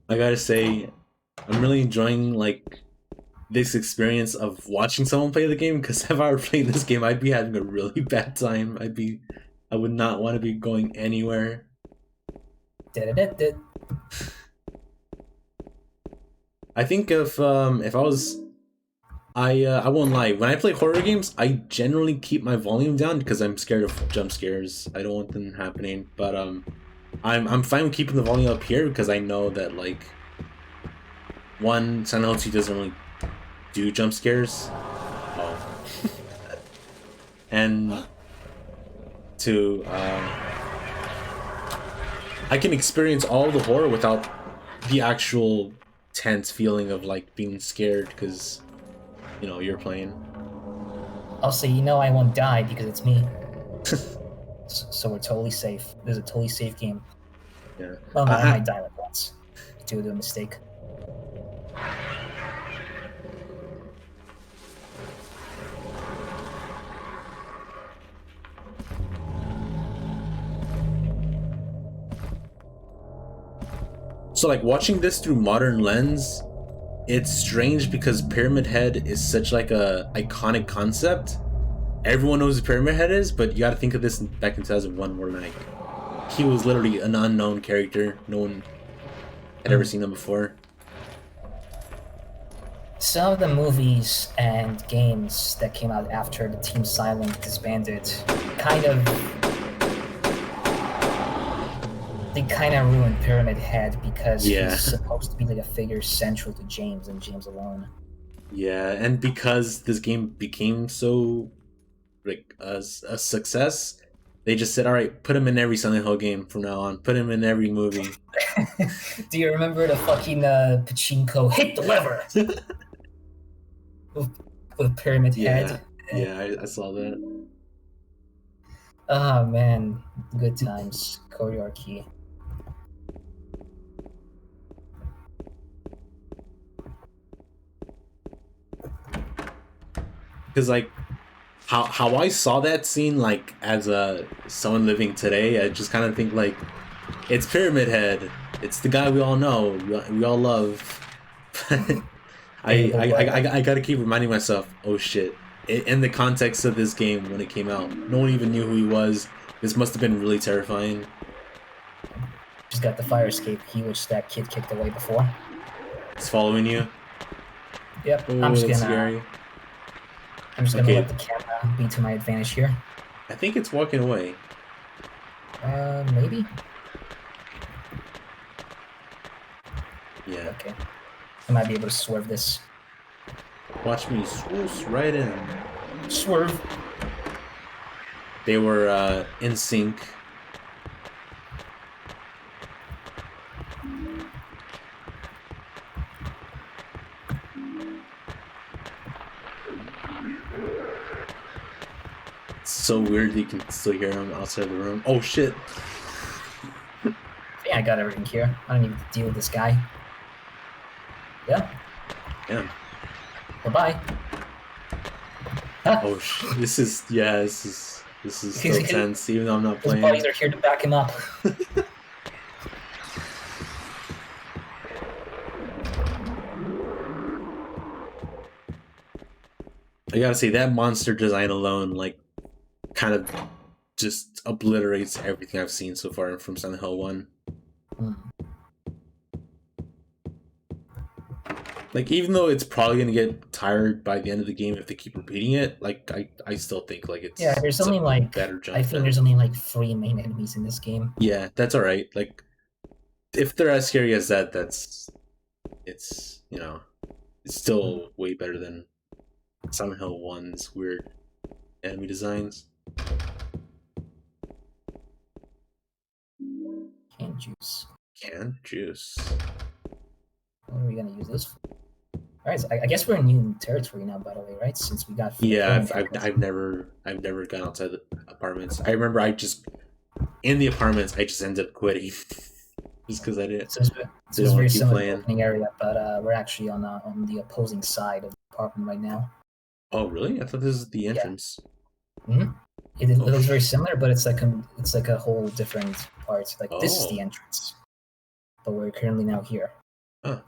I gotta say, I'm really enjoying like this experience of watching someone play the game, because if I were playing this game, I'd be having a really bad time. I would not want to be going anywhere. Did. I think if I was, I won't lie. When I play horror games, I generally keep my volume down because I'm scared of jump scares. I don't want them happening. But I'm fine with keeping the volume up here because I know that like one, Silent Hill 2 doesn't really do jump scares. Oh. And two, I can experience all the horror without the actual tense feeling of like being scared because, you know, you're playing. Also, you know I won't die because it's me. So we're totally safe. This is a totally safe game. Yeah. Well, no, I might die like once due to a mistake. So like watching this through modern lens, it's strange because Pyramid Head is such like a iconic concept. Everyone knows who Pyramid Head is, but you gotta think of this back in 2001 where like he was literally an unknown character. No one had ever seen him before. Some of the movies and games that came out after the Team Silent disbanded kind of ruined Pyramid Head because he's supposed to be like a figure central to James and James alone. Yeah, and because this game became so like a success, they just said, all right, put him in every Silent Hill game from now on. Put him in every movie. Do you remember the fucking pachinko hit the lever with Pyramid Head? Yeah, I saw that. Oh man, good times. Corridor key. Because like how I saw that scene like as someone living today, I just kind of think like it's Pyramid Head. It's the guy we all know, we all love. I gotta keep reminding myself, oh shit, in the context of this game when it came out, no one even knew who he was. This must have been really terrifying. Just got the fire escape key, which that kid kicked away before. It's following you. Yep, Ooh, I'm just that's gonna scary. let the camera be to my advantage here. I think it's walking away. Maybe? Yeah. Okay. I might be able to swerve this. Watch me swoosh right in. Swerve! They were in sync. It's so weird that you can still hear him outside of the room. Oh shit! Yeah, I got everything here. I don't need to deal with this guy. Yeah. Yeah. Bye-bye. Oh this is so tense. Even though I'm not His playing. buddies are here to back him up. I gotta say that monster design alone, like, kind of just obliterates everything I've seen so far from Silent Hill 1. Like, even though it's probably gonna get tired by the end of the game if they keep repeating it, like, I still think, like, it's... there's only, like... better jump I think there's only, like, 3 main enemies in this game. Yeah, that's alright. Like, if they're as scary as that, it's, you know... It's still way better than Silent Hill 1's weird enemy designs. Canned juice. Canned juice. What are we gonna use this for? Alright, so I guess we're in new territory now, by the way, right? Since we got... Yeah, I've never gone outside the apartments. I remember in the apartments, I just ended up quitting. Just because I didn't. This is very similar to the opening area, but we're actually on the opposing side of the apartment right now. Oh really? I thought this was the entrance. Yeah. Mm-hmm. It looks very similar, but it's like a whole different part. Like this is the entrance, but we're currently now here. Huh.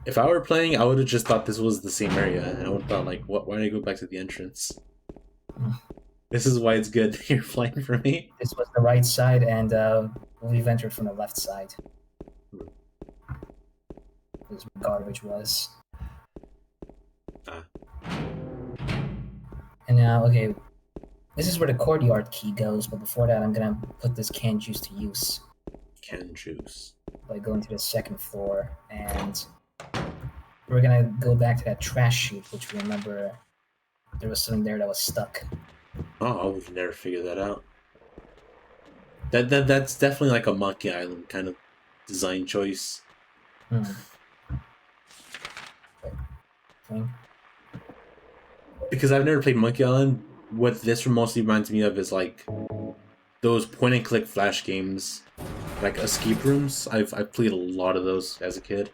If I were playing, I would have just thought this was the same area, and I would have thought, like, what? Why did I go back to the entrance? This is why it's good that you're playing for me. This was the right side, and we've entered from the left side. This garbage was. Ah. And now, okay, this is where the courtyard key goes, but before that, I'm gonna put this canned juice to use Can juice. by going to the second floor, and we're gonna go back to that trash chute, which we remember there was something there that was stuck. Oh, I would never figure that out. That's definitely like a Monkey Island kind of design choice. Thing. Because I've never played Monkey Island. What this mostly reminds me of is like those point and click flash games, like escape rooms. I've played a lot of those as a kid.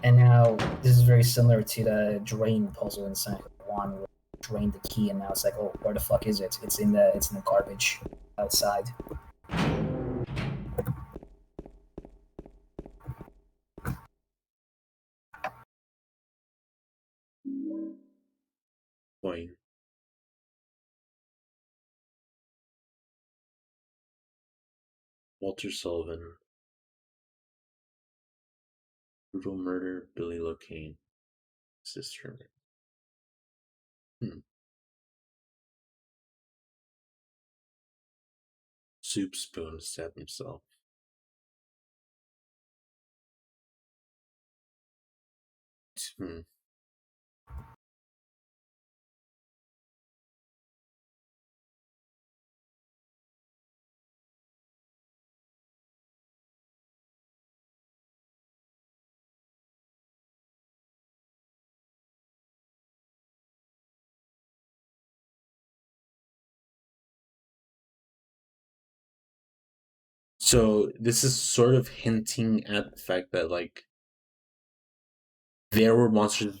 And now this is very similar to the drain puzzle in Silent Hill 1, where you drain the key, and now it's like, oh, where the fuck is it? It's in the garbage outside. Coin. Walter Sullivan. Brutal murder, Billy Locane. Sister. Soup spoon stabbed himself. So this is sort of hinting at the fact that like there were monsters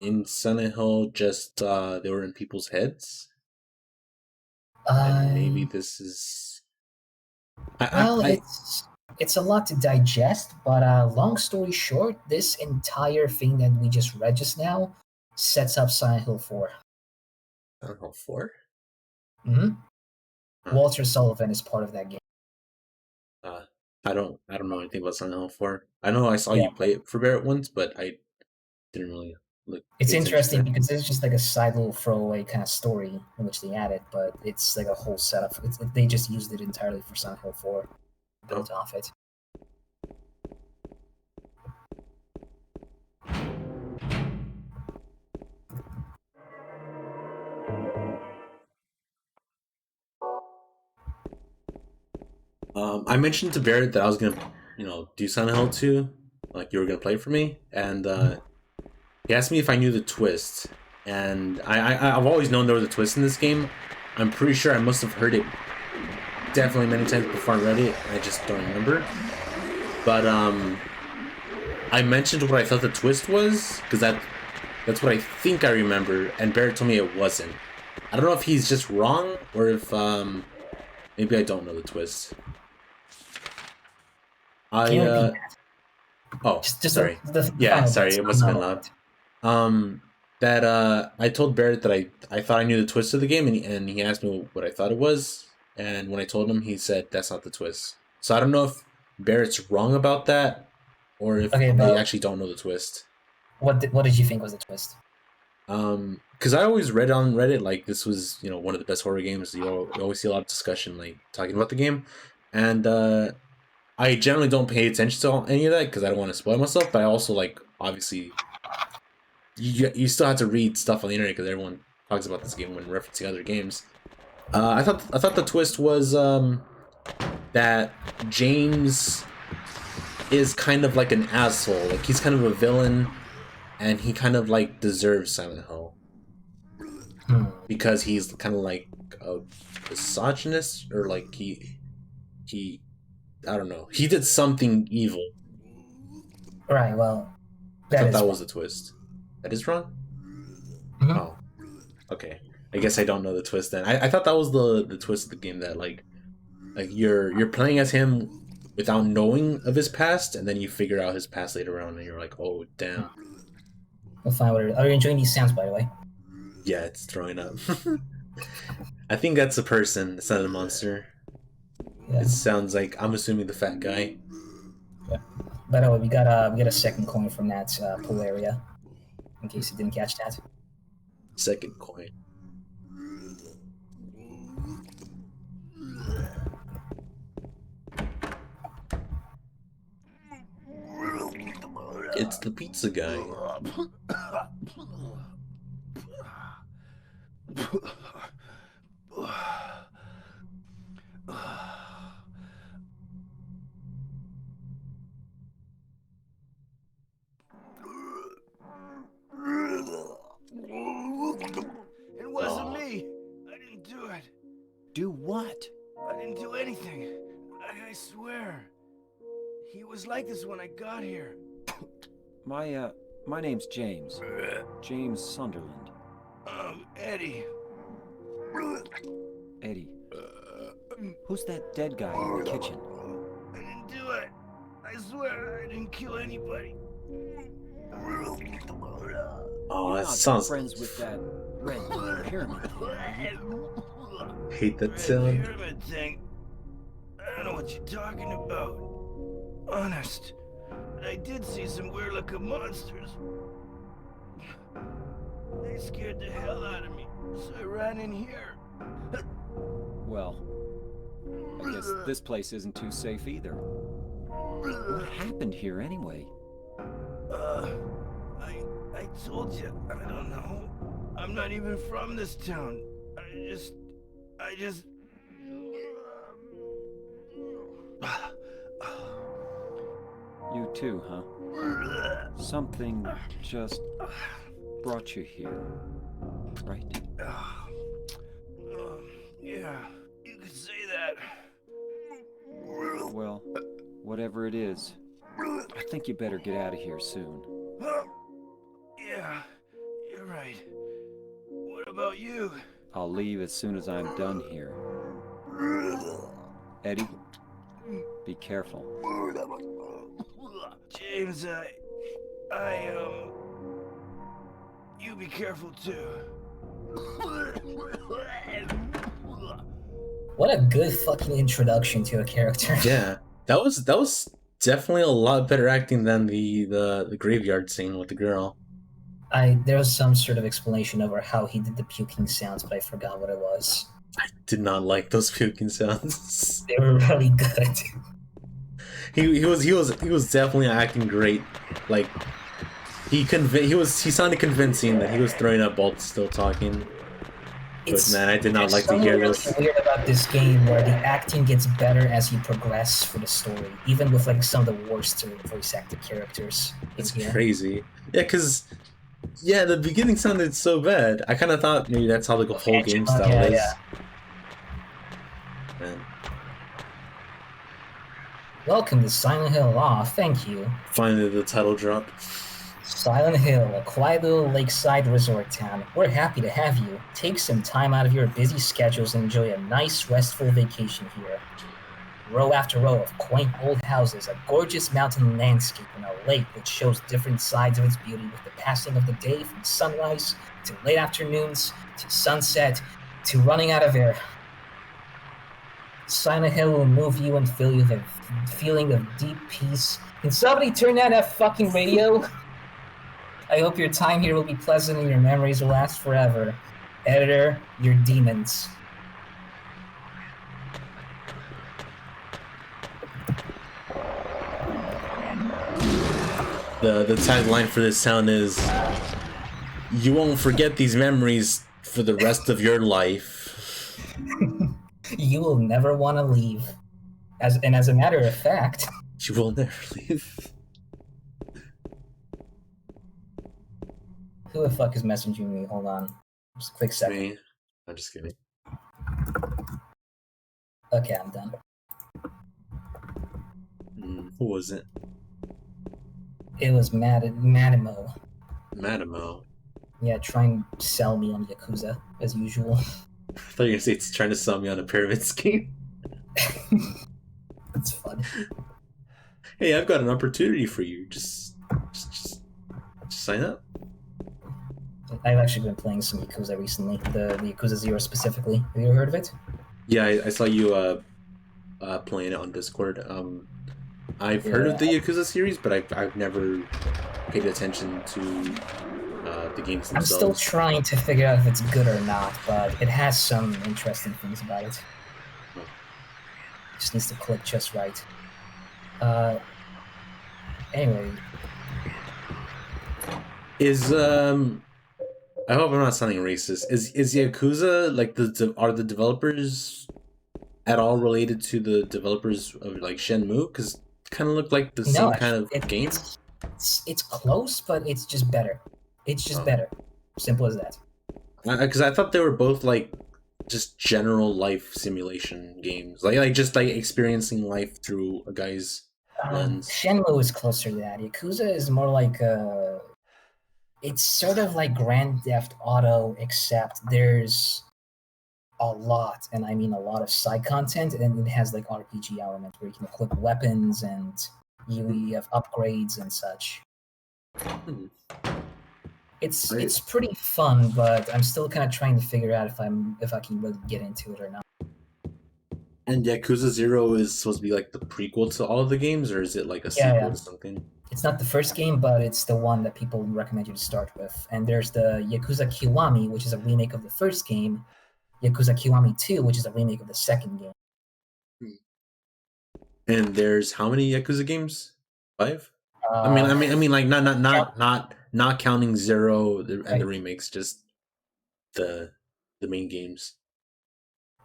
in Silent Hill, just they were in people's heads. And maybe this is. It's a lot to digest, but long story short, this entire thing that we just read just now sets up Silent Hill 4. Silent Hill 4? Mm-hmm. Huh. Walter Sullivan is part of that game. I don't know anything about Silent Hill 4. I know I saw you play it for Barrett once, but I didn't really look. It's interesting because it's just like a side little throwaway kind of story in which they add it, but it's like a whole setup. They just used it entirely for Silent Hill 4, built off it. I mentioned to Barrett that I was gonna, do Silent Hill 2, like you were gonna play for me, and he asked me if I knew the twist, and I've always known there was a twist in this game. I'm pretty sure I must have heard it definitely many times before I read it. I just don't remember. But I mentioned what I thought the twist was because that's what I think I remember, and Barrett told me it wasn't. I don't know if he's just wrong or if maybe I don't know the twist. Oh, sorry. Sorry, it must have been loud. I told Barrett that I thought I knew the twist of the game, and he asked me what I thought it was, and when I told him, he said that's not the twist. So I don't know if Barrett's wrong about that, or if they actually don't know the twist. What did you think was the twist? Because I always read on Reddit like this was one of the best horror games. You always see a lot of discussion like talking about the game, and I generally don't pay attention to any of that because I don't want to spoil myself. But I also like obviously you still have to read stuff on the internet because everyone talks about this game when referencing other games. I thought the twist was that James is kind of like an asshole. Like he's kind of a villain, and he kind of like deserves Silent Hill because he's kind of like a misogynist, or like he I don't know. He did something evil. Right. Well, I thought that was a twist. That is wrong. Mm-hmm. Oh, okay. I guess I don't know the twist then. I thought that was the twist of the game that like Like you're playing as him without knowing of his past, and then you figure out his past later on, and you're like, oh damn. We'll find what. Are you enjoying these sounds, by the way? Yeah, it's throwing up. I think that's a person. It's not a monster. Yeah. It sounds like, I'm assuming, the fat guy. By the way, we got a second coin from that pool area. In case you didn't catch that. Second coin. It's the pizza guy. It wasn't me. I didn't do it. Do what? I didn't do anything. I swear. He was like this when I got here. My name's James. James Sunderland. Eddie. Eddie. Who's that dead guy in the kitchen? I didn't do it. I swear I didn't kill anybody. Oh, You're that not sounds. friends with that red pyramid thing, are you? Hate that Red sound. pyramid thing. I don't know what you're talking about. Honest. But I did see some weird looking monsters. They scared the hell out of me, so I ran in here. Well, I guess this place isn't too safe either. What happened here anyway? I told you, I don't know. I'm not even from this town. I just... You too, huh? Something just brought you here, right? Yeah, you could say that. Well, whatever it is, I think you better get out of here soon. Yeah, you're right. What about you? I'll leave as soon as I'm done here. Eddie, be careful. James, you be careful too. What a good fucking introduction to a character. Yeah, that was definitely a lot better acting than the graveyard scene with the girl. There was some sort of explanation over how he did the puking sounds, but I forgot what it was. I did not like those puking sounds. They were really good. He was definitely acting great. Like he sounded convincing that he was throwing up while still talking. But man, I did not like to hear really this. Weird about this game where the acting gets better as you progress for the story, even with like some of the worst voice acted characters. It's crazy. Yeah, the beginning sounded so bad. I kind of thought maybe that's how the whole game style is. Yeah. Man. Welcome to Silent Hill. Aw, thank you. Finally, the title drop. Silent Hill, a quiet little lakeside resort town. We're happy to have you. Take some time out of your busy schedules and enjoy a nice, restful vacation here. Row after row of quaint old houses, a gorgeous mountain landscape, and a lake which shows different sides of its beauty with the passing of the day from sunrise to late afternoons to sunset to running out of air. Silent Hill will move you and fill you with a feeling of deep peace. Can somebody turn down that fucking radio? I hope your time here will be pleasant and your memories will last forever. Editor, your demons. The tagline for this sound is, "You won't forget these memories for the rest of your life." You will never want to leave. As a matter of fact, You will never leave. who the fuck is messaging me? Hold on. Just a quick second. Me. I'm just kidding. Okay, I'm done. Who was it? It was Madamo. Madamo. Yeah, trying to sell me on Yakuza, as usual. I thought you were gonna say it's trying to sell me on a pyramid scheme. It's fun. Hey, I've got an opportunity for you. Just sign up. I've actually been playing some Yakuza recently. The Yakuza 0 specifically. Have you ever heard of it? Yeah, I saw you playing it on Discord. I've heard of Yeah. the Yakuza series, but I've never paid attention to the games I'm still themselves. trying to figure out if it's good or not, but it has some interesting things about it. Oh. Just needs to click just right. Anyway, Is I hope I'm not sounding racist. Is Yakuza like are the developers at all related to the developers of like Shenmue? Because kind of look like the no, same kind actually, of game. it's close, but it's just better. It's just Oh. better. Simple as that. Because I thought they were both like just general life simulation games, like just like experiencing life through a guy's lens. Shenmue is closer to that. Yakuza is more like it's sort of like Grand Theft Auto, except there's a lot, and I mean a lot of side content, and it has like RPG elements where you can equip weapons and you have upgrades and such. Hmm. It's pretty fun, but I'm still kind of trying to figure out if I can really get into it or not. And Yakuza 0 is supposed to be like the prequel to all of the games, or is it like a sequel to something? It's not the first game, but it's the one that people recommend you to start with. And there's the Yakuza Kiwami, which is a remake of the first game. Yakuza Kiwami 2, which is a remake of the second game. And there's how many Yakuza games? 5? Uh, I mean, like not counting 0 and the remakes, just the main games.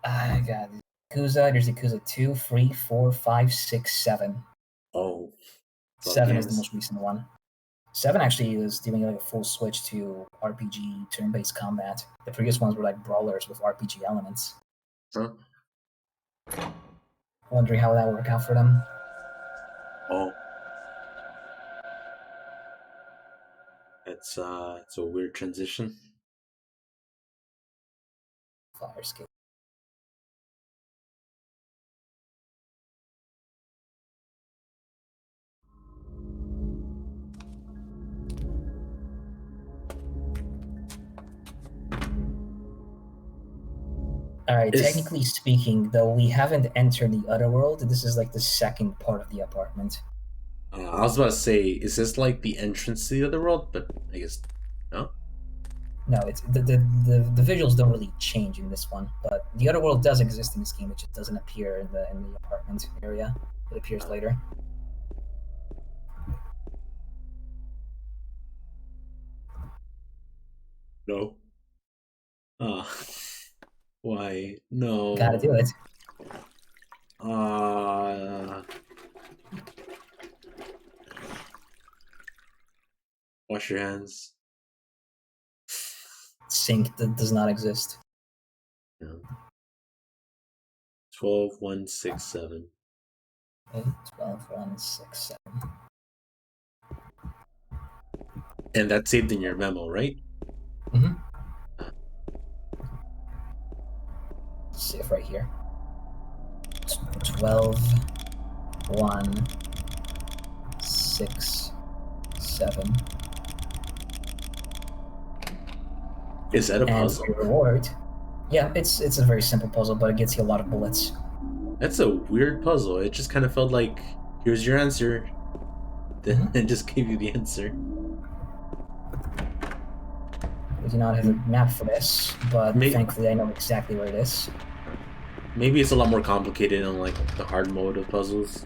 I got Yakuza. There's Yakuza 2, 3, 4, 5, 6, 7. Oh, 7 is the most recent one. 7 actually is doing like a full switch to RPG turn-based combat. The previous ones were like brawlers with RPG elements. Huh? Wondering how that would work out for them. Oh, it's a weird transition. Fire escape. Alright, technically speaking, though we haven't entered the other world, this is like the second part of the apartment. I was about to say, is this like the entrance to the other world? But I guess no. No, it's the visuals don't really change in this one, but the other world does exist in this game. It just doesn't appear in the apartment area. It appears later. No. Why? No. Gotta do it. Wash your hands. Sync does not exist. No. 12, 1, 6, 7. 12, 1, 6, 7. And that's saved in your memo, right? Mm-hmm. Save right here. 12, 1, 6, 7. Is that a puzzle? And for your reward, yeah, it's a very simple puzzle, but it gets you a lot of bullets. That's a weird puzzle. It just kind of felt like, here's your answer. Then it just gave you the answer. We do not have a map for this, but thankfully I know exactly where it is. Maybe it's a lot more complicated on like the hard mode of puzzles.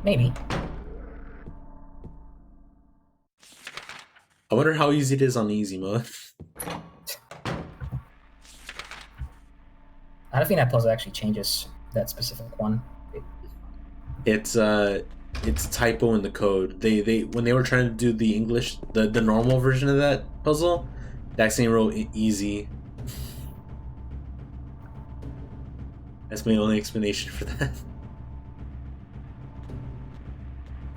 Maybe. I wonder how easy it is on the easy mode. I don't think that puzzle actually changes that specific one. It's a typo in the code. They when they were trying to do the English, the normal version of that puzzle, they accidentally wrote easy. That's my only explanation for that.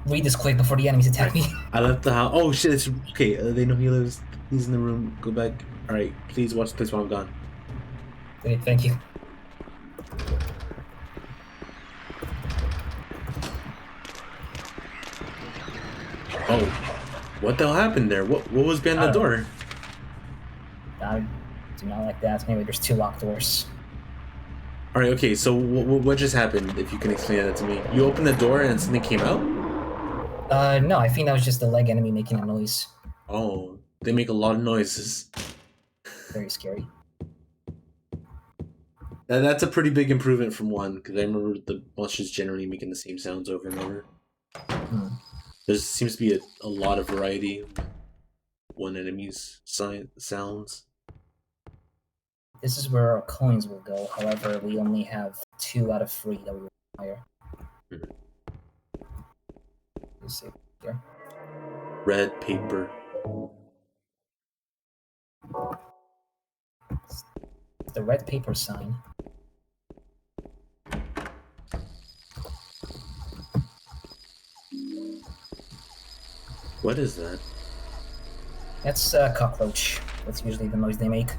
Read this quick before the enemies attack me. I left the house. Oh shit! It's okay. They know he lives. He's in the room. Go back. All right. Please watch the place while I'm gone. Okay, thank you. Oh, what the hell happened there? What was behind the I don't know. door? I do not like that. Maybe there's 2 locked doors. All right, okay. So what just happened? If you can explain that to me. You opened the door and something came out. No, I think that was just the leg enemy making a noise. Oh, they make a lot of noises. Very scary. That's a pretty big improvement from 1, because I remember the monsters generally making the same sounds over and over. Hmm. There seems to be a lot of variety. 1 enemy's sounds. This is where our coins will go. However, we only have 2 out of 3 that we require. Mhm. Let's see here. Red paper. The red paper sign. What is that? That's a cockroach. That's usually the noise they make.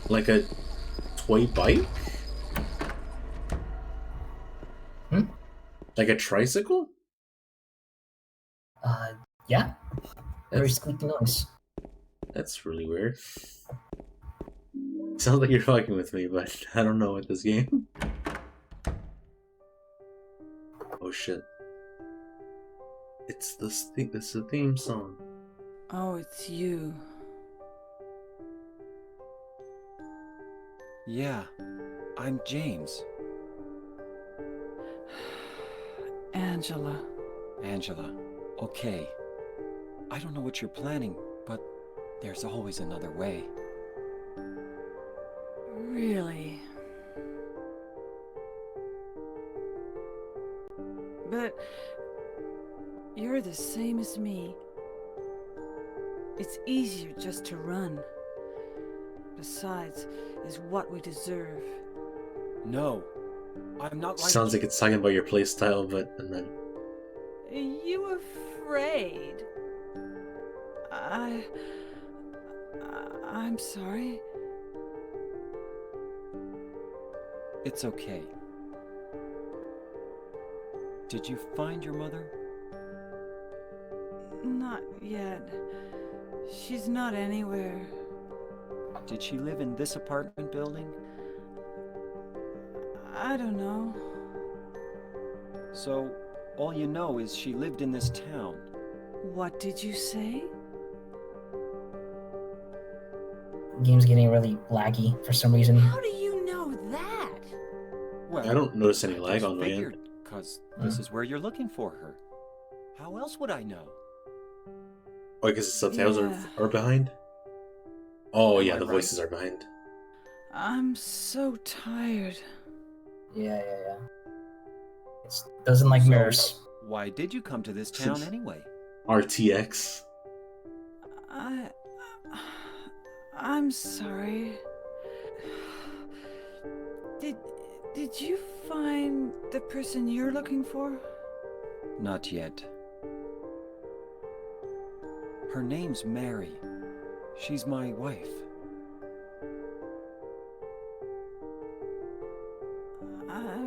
Like a toy bike? Hmm? Like a tricycle? Yeah. Very That's squeaky noise. that's really weird. Sounds like you're fucking with me, but I don't know with this game. Oh shit. It's it's the theme song. Oh, it's you. Yeah, I'm James. Angela. Angela. Okay. I don't know what you're planning, but there's always another way. Really? But you're the same as me. It's easier just to run. Besides, is what we deserve. No, I'm not like Sounds like it's talking about your playstyle, but and then You afraid? I'm sorry. It's okay. Did you find your mother? Not yet. She's not anywhere. Did she live in this apartment building? I don't know. So, all you know is she lived in this town. What did you say? Game's getting really laggy for some reason. How do you know that? Well, I don't notice any lag just on my end. figured, because this is where you're looking for her. How else would I know? Oh, I guess the subtitles Yeah. are behind? Oh Am yeah, I the right? voices are behind. I'm so tired. Yeah. It doesn't like So- mirrors. Why did you come to this town anyway? RTX. I'm sorry. Did you find the person you're looking for? Not yet. Her name's Mary. She's my wife.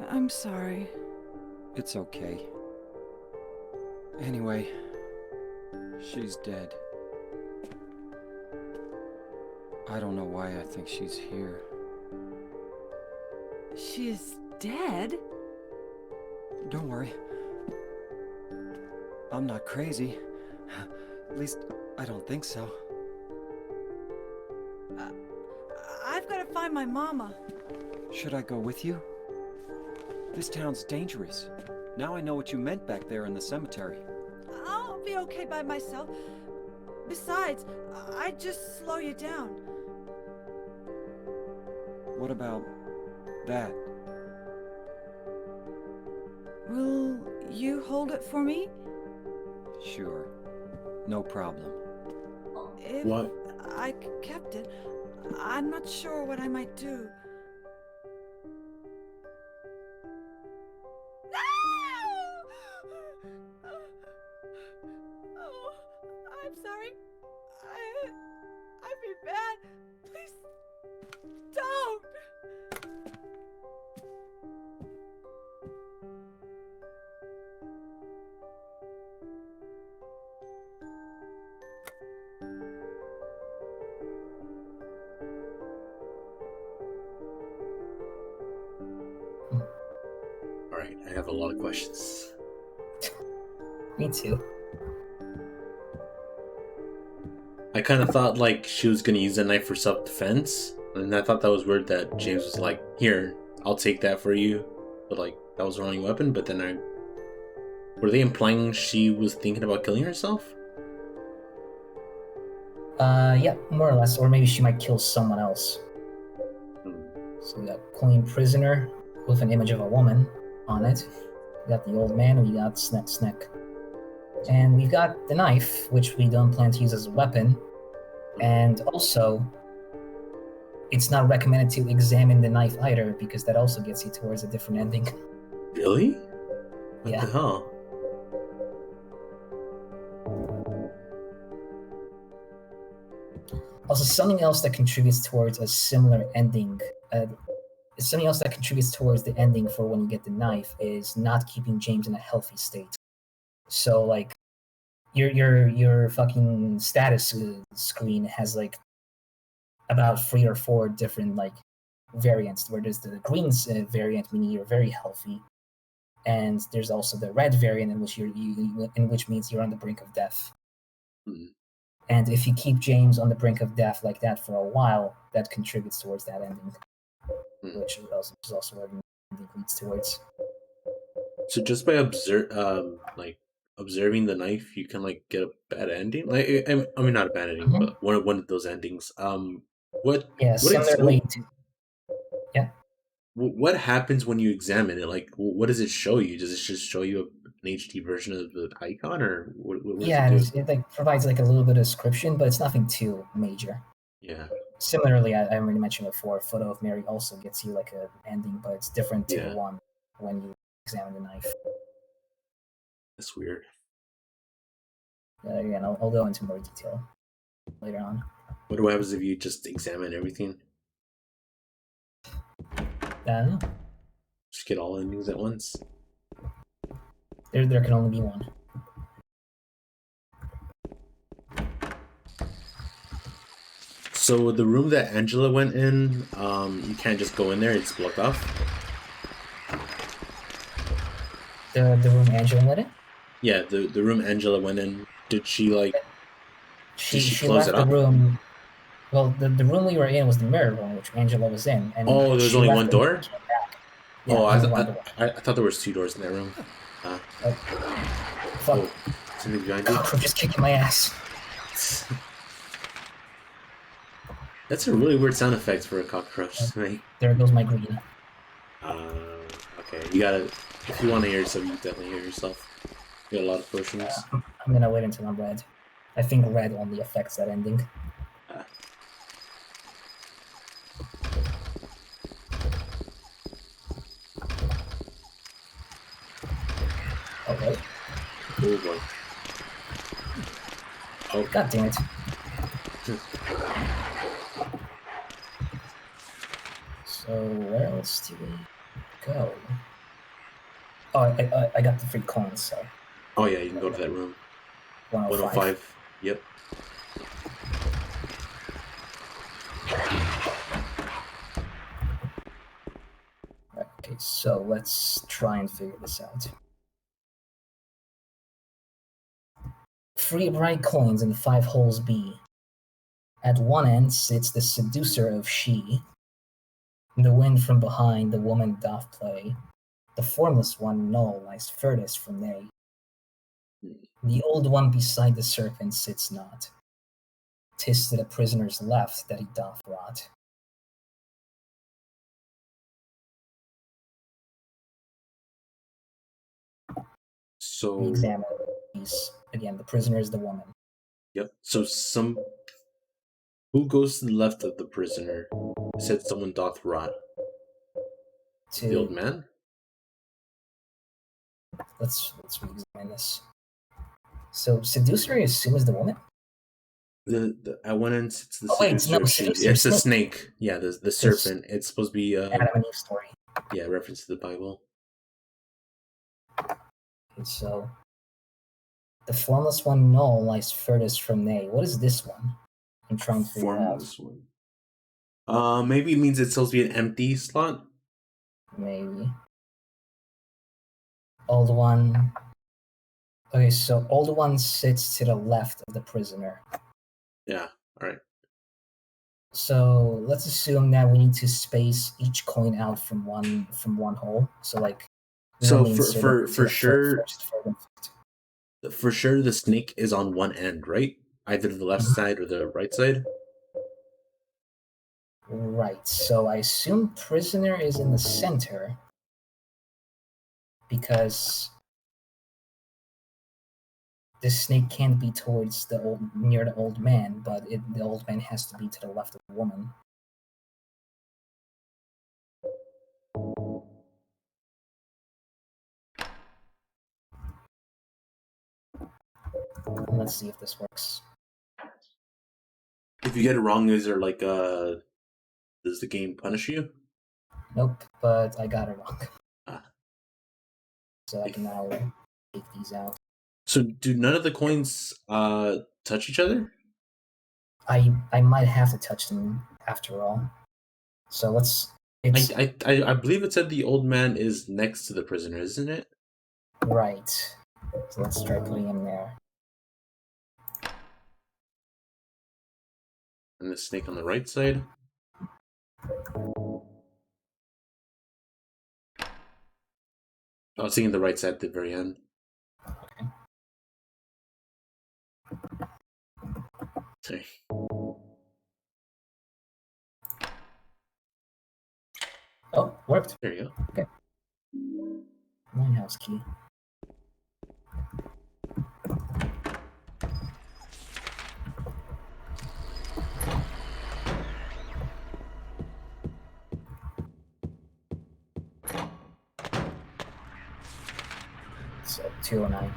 I'm sorry. It's okay. Anyway, she's dead. I don't know why I think she's here. She is dead? Don't worry. I'm not crazy. At least, I don't think so. I've got to find my mama. Should I go with you? This town's dangerous. Now I know what you meant back there in the cemetery. I'll be okay by myself. Besides, I'd just slow you down. What about that? Will you hold it for me? Sure. No problem. If What? I kept it, I'm not sure what I might do. Oh, I'm sorry. I feel bad. Please don't. I have a lot of questions. Me too. I kind of thought like she was gonna use that knife for self-defense, and I thought that was weird that James was like, "Here, I'll take that for you," but like that was the wrong weapon. But then were they implying she was thinking about killing herself? Yeah, more or less. Or maybe she might kill someone else. Hmm. So we got Queen Prisoner with an image of a woman on it. We got the old man, we got Snack. And we've got the knife, which we don't plan to use as a weapon. And also, it's not recommended to examine the knife either, because that also gets you towards a different ending. Really? What Yeah. the hell? Also, something else that contributes towards a similar ending, something else that contributes towards the ending for when you get the knife is not keeping James in a healthy state. So, like, your fucking status screen has like about 3 or 4 different like variants. Where there's the green variant, meaning you're very healthy, and there's also the red variant in which in which means you're on the brink of death. Hmm. And if you keep James on the brink of death like that for a while, that contributes towards that ending, which is also what the ending leads towards. So just by observing the knife, you can like get a bad ending. Like I mean, not a bad ending, but one of those endings. What Yeah, what ex- what similarly to yeah. what happens when you examine it? Like, what does it show you? Does it just show you an HD version of the icon, or what does it Yeah, do? it like provides like a little bit of description, but it's nothing too major. Yeah, Similarly, I already mentioned before, Photo of Mary also gets you like an ending, but it's different to the yeah, one when you examine the knife. that's weird. Again, I'll go into more detail later on. What happens if you just examine everything? I don't know. Just get all the news at once. There can only be one. So the room that Angela went in, you can't just go in there; it's blocked off. The room Angela went in? Yeah, the room Angela went in. Did she She close it left the up? room. Well, the room we were in was the mirror room, which Angela was in, and Oh, there's she only left one the room and door. came back. Yeah, Oh, only one door. I thought there was 2 doors in that room. Oh, fuck! Oh, something behind you. Cockroach just kicking my ass. That's a really weird sound effect for a cockroach. Like, There goes my green. okay, you gotta. If you want to hear yourself, you definitely hear yourself. You got a lot of potions. I'm gonna wait until I'm red. I think red only affects that ending. Uh, Okay. oh boy. Oh, God damn it. So where else do we go? Oh, I got the free coins, so oh yeah, you can go to that room. 105. 105. Yep. Okay, so let's try and figure this out. 3 bright coins in 5 holes B. At one end sits the seducer of she. The wind from behind the woman doth play. The formless one null lies furthest from they. The old one beside the serpent sits not. 'Tis to the prisoner's left that he doth rot. We So, examine these. Again, the prisoner is the woman. yep. So who goes to the left of the prisoner? Said someone doth rot. The old To man. let's re-examine this. So seducer, I assume, is the woman. The at one end sits the Oh wait, seducer no, of she. seducer It's the snake. snake. Yeah, the serpent. It's supposed to be Adam and Eve story. yeah, reference to the Bible. Okay, so the formless one null lies furthest from they. What is this one? I'm trying to figure out. Formless one. Maybe it means it's supposed to be an empty slot. Maybe. Old one. Okay, so old one sits to the left of the prisoner. Yeah. All right. So let's assume that we need to space each coin out from one hole. So like, we So only for insert for it to for the sure, first, third, and fifth. for sure, the snake is on one end, right? Either the left side or the right side. Right. So I assume prisoner is in the center because the snake can't be towards near the old man, but the old man has to be to the left of the woman. Let's see if this works. If you get it wrong, is there like does the game punish you? Nope, but I got it wrong. Ah. So I can now take these out. So do none of the coins touch each other? I might have to touch them after all. So it's I believe it said the old man is next to the prisoner, isn't it? right. So let's try putting him there. And the snake on the right side. I was thinking the right side at the very end. Okay. Sorry. Oh, worked. There you go. Okay. Minehouse key. So 209.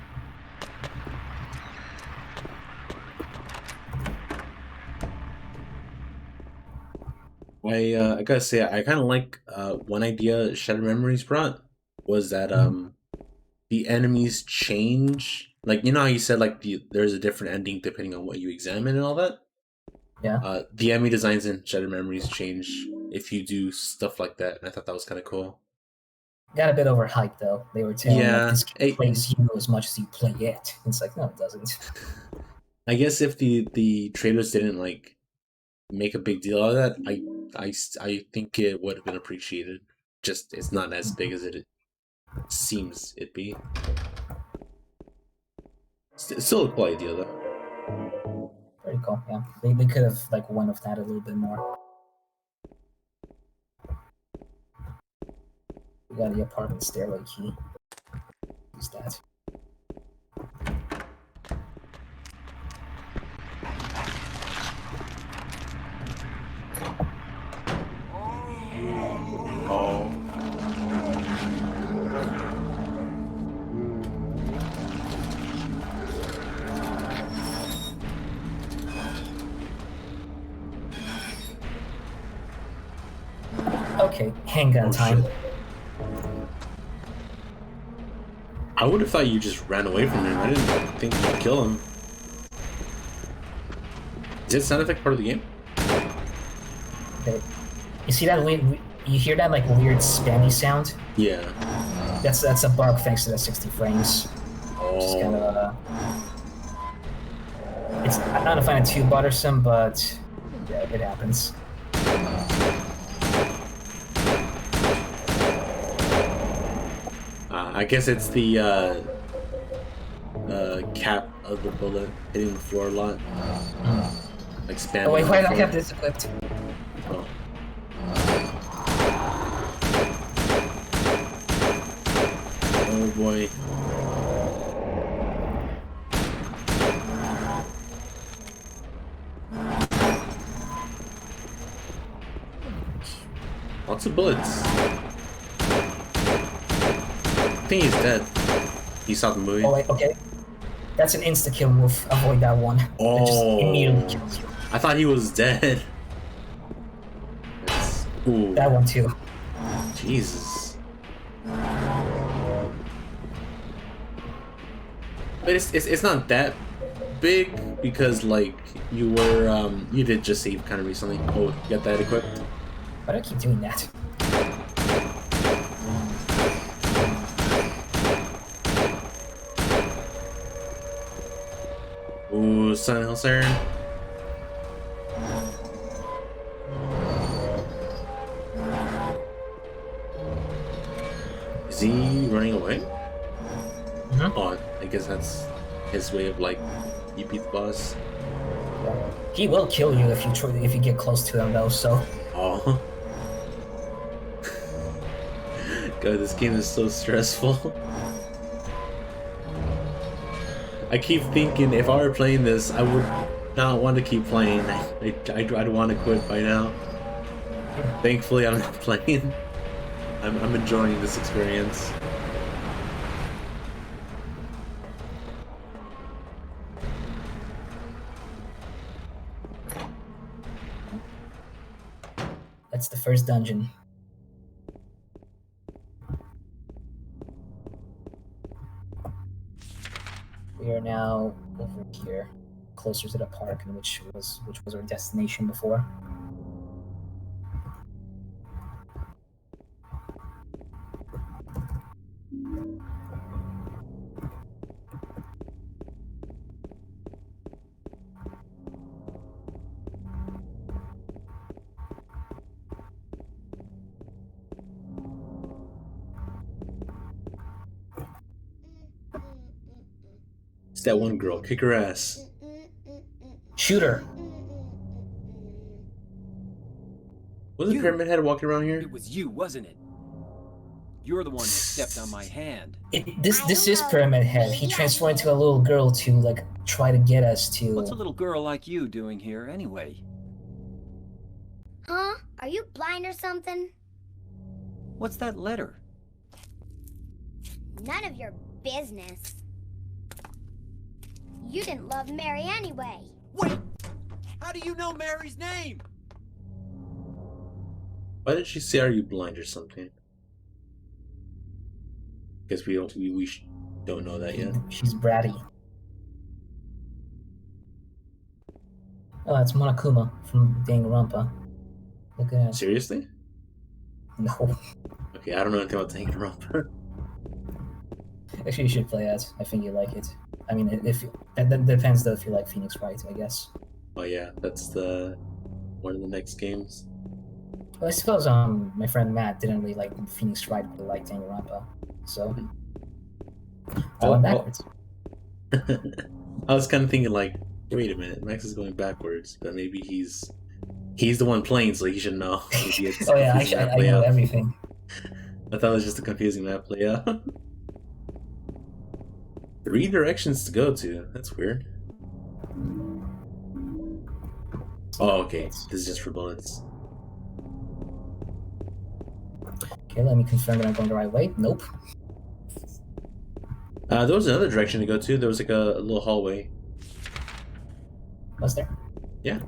I gotta say I kind of like one idea Shattered Memories brought was that the enemies change. Like, you know how you said like there's a different ending depending on what you examine and all that. Yeah. The enemy designs in Shattered Memories change if you do stuff like that, and I thought that was kind of cool. Got a bit overhyped though. They were telling Yeah, like this game hey. plays you as much as you play it. It's like, no, it doesn't. I guess if the trailers didn't like make a big deal out of that, I think it would have been appreciated. Just it's not as big as it seems it be. It's still a cool idea though. Very cool. Yeah, they could have like went with that a little bit more. We got the apartment stairway key. Use that. Oh. Okay, handgun time. Shit. I would have thought you just ran away from him. I didn't think you'd kill him. Is that sound effect part of the game? Okay. You see that you hear that like weird spammy sound? Yeah. That's a bug thanks to the 60 frames. Just kind of it's I don't find it too bothersome, but yeah, it happens. I guess it's the cap of the bullet hitting the floor a lot. Like spamming. Oh wait, on why the do I floor. have this equipped? Oh. Oh boy. Lots of bullets. I think he's dead. You saw the movie? Oh wait, okay. That's an insta-kill move. Avoid that one. It just immediately kills you. I thought he was dead. Ooh, That one too. Jesus. But it's not that big because like you were you did just save kind of recently. Oh, you got that equipped? Why do I keep doing that? Silent Hill siren. Is he running away? Mhm. Oh, I guess that's his way of like, you beat the boss. He will kill you if you get close to him though. So Oh. God, this game is so stressful. I keep thinking if I were playing this, I would not want to keep playing. I'd want to quit by now. Thankfully, I'm not playing. I'm enjoying this experience. that's the first dungeon. We are now over here, closer to the park, in which was our destination before. It's that one girl. Kick her ass. Shoot her. Wasn't You. Pyramid Head walking around here? It was you, wasn't it? You're the one who stepped on my hand. This is Pyramid Head. He transformed into a little girl to like try to get us to. What's a little girl like you doing here anyway? Huh? Are you blind or something? What's that letter? None of your business. You didn't love Mary anyway. Wait! How do you know Mary's name? Why did she say, "Are you blind" or something? Guess we don't know that yet. She's bratty. Oh, that's Monokuma from Danganronpa. Look at that. Seriously? No. Okay, I don't know anything about Danganronpa. Actually, you should play it. I think you like it. I mean, that depends though if you like Phoenix Wright, I guess. Oh yeah, that's one of the next games. Well, I suppose my friend Matt didn't really like Phoenix Wright, but liked Danganronpa. So I went backwards. I was kind of thinking like, wait a minute, Max is going backwards, but maybe he's the one playing, so he should know. Maybe it's Oh yeah, confusing I map know layout. everything. I thought it was just a confusing map layout. 3 directions to go to. That's weird. Oh, okay. This is just for bullets. Okay, let me confirm that I'm going the right way. Nope. There was another direction to go to. There was like a little hallway. Was there? Yeah,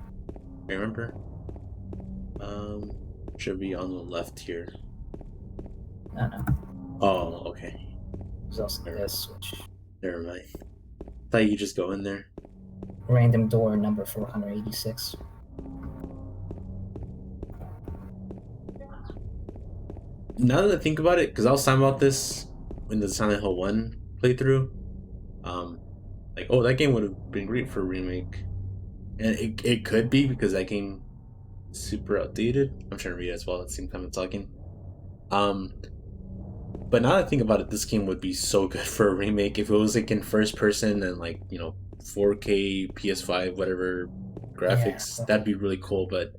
I remember. Should be on the left here. I don't know. Oh, okay. There's also this, which Never mind. Thought you could just go in there. random door number 486. Now that I think about it, because I was talking about this in the Silent Hill 1 playthrough, like, oh, that game would have been great for a remake. And it could be, because that game is super outdated. I'm trying to read it as well at the same time I'm talking. But now that I think about it, this game would be so good for a remake if it was like in first person and like, 4K, PS5, whatever graphics. Yeah. That'd be really cool, but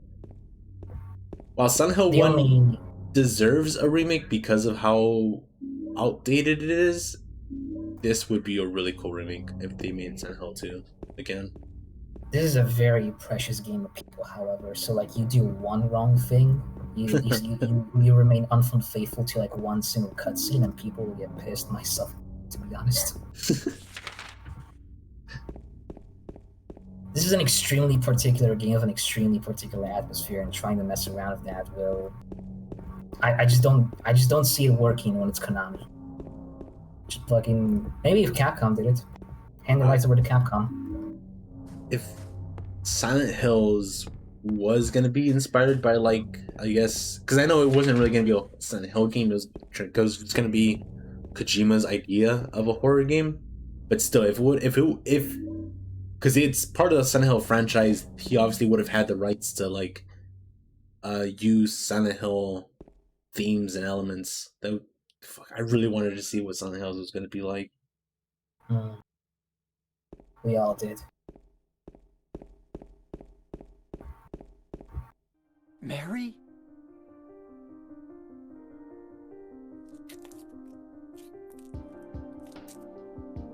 while Silent Hill The 1 only deserves a remake because of how outdated it is, this would be a really cool remake if they made Silent Hill 2 again. This is a very precious game of people, however. So like you do one wrong thing, you remain unfaithful to like one single cutscene, and people will get pissed. Myself, to be honest. This is an extremely particular game of an extremely particular atmosphere, and trying to mess around with that will. I just don't see it working when it's Konami. Just fucking maybe if Capcom did it, hand the rights over to Capcom. If Silent Hills was gonna be inspired by, like, I guess, because I know it wasn't really gonna be a Silent Hill game, because it's gonna be Kojima's idea of a horror game, but still, if because it's part of the Silent Hill franchise. He obviously would have had the rights to like use Silent Hill themes and elements. Fuck, I really wanted to see what Silent Hills was going to be like. We all did. Mary?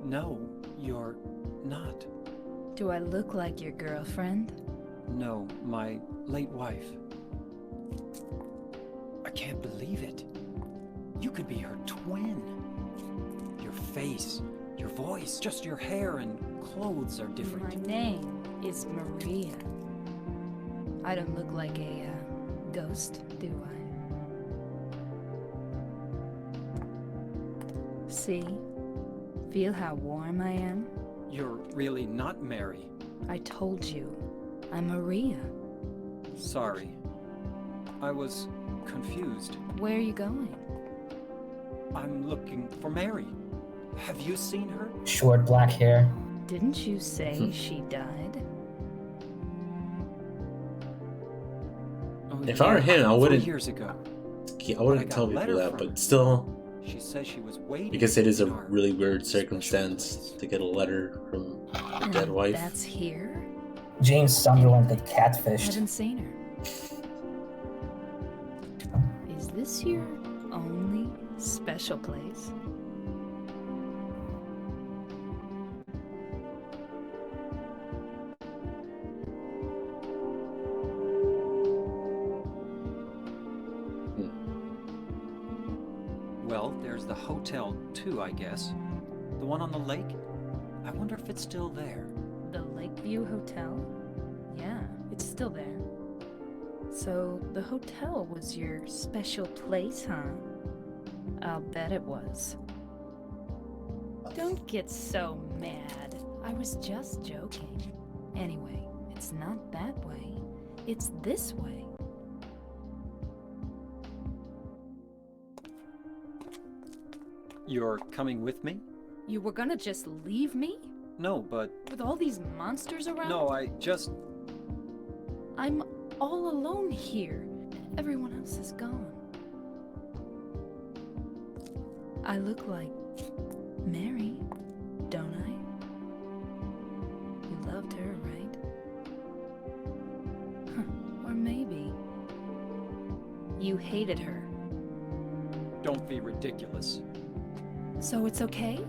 No, you're not. Do I look like your girlfriend? No, my late wife. I can't believe it. You could be her twin. Your face, your voice, just your hair and clothes are different. My name is Maria. I don't look like a ghost, do I? See? Feel how warm I am? You're really not Mary. I told you. I'm Maria. Sorry. I was confused. Where are you going? I'm looking for Mary. Have you seen her? Short black hair. Didn't you say she died? Oh, If I were him, I wouldn't. 4 years ago. I wouldn't got tell a people letter that, from but her. still, She says she was waiting. because it is a in our really weird special circumstance place. to get a letter from a And dead wife. That's here? James Sunderland got I catfished. haven't seen her. Is this your only special place? Well, there's the hotel too, I guess. The one on the lake? I wonder if it's still there. The Lakeview Hotel? Yeah, it's still there. So, the hotel was your special place, huh? I'll bet it was. Don't get so mad. I was just joking. Anyway, it's not that way. It's this way. You're coming with me? You were gonna just leave me? No, but With all these monsters around? no, I just. I'm all alone here. Everyone else is gone. I look like Mary, don't I? You loved her, right? Huh. Or maybe you hated her. Don't be ridiculous. So it's okay?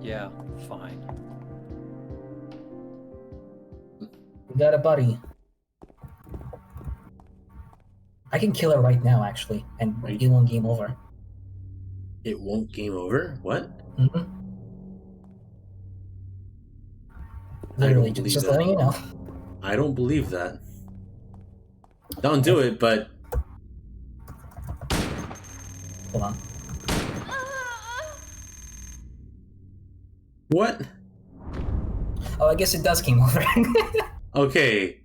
Yeah, fine. We got a buddy. I can kill her right now, actually, and Right. it won't game over. It won't game over? What? Mm-hmm. Literally, believe just that. letting you know. I don't believe that. Don't do it, but Hold on. what? Oh, I guess it does game over. Okay.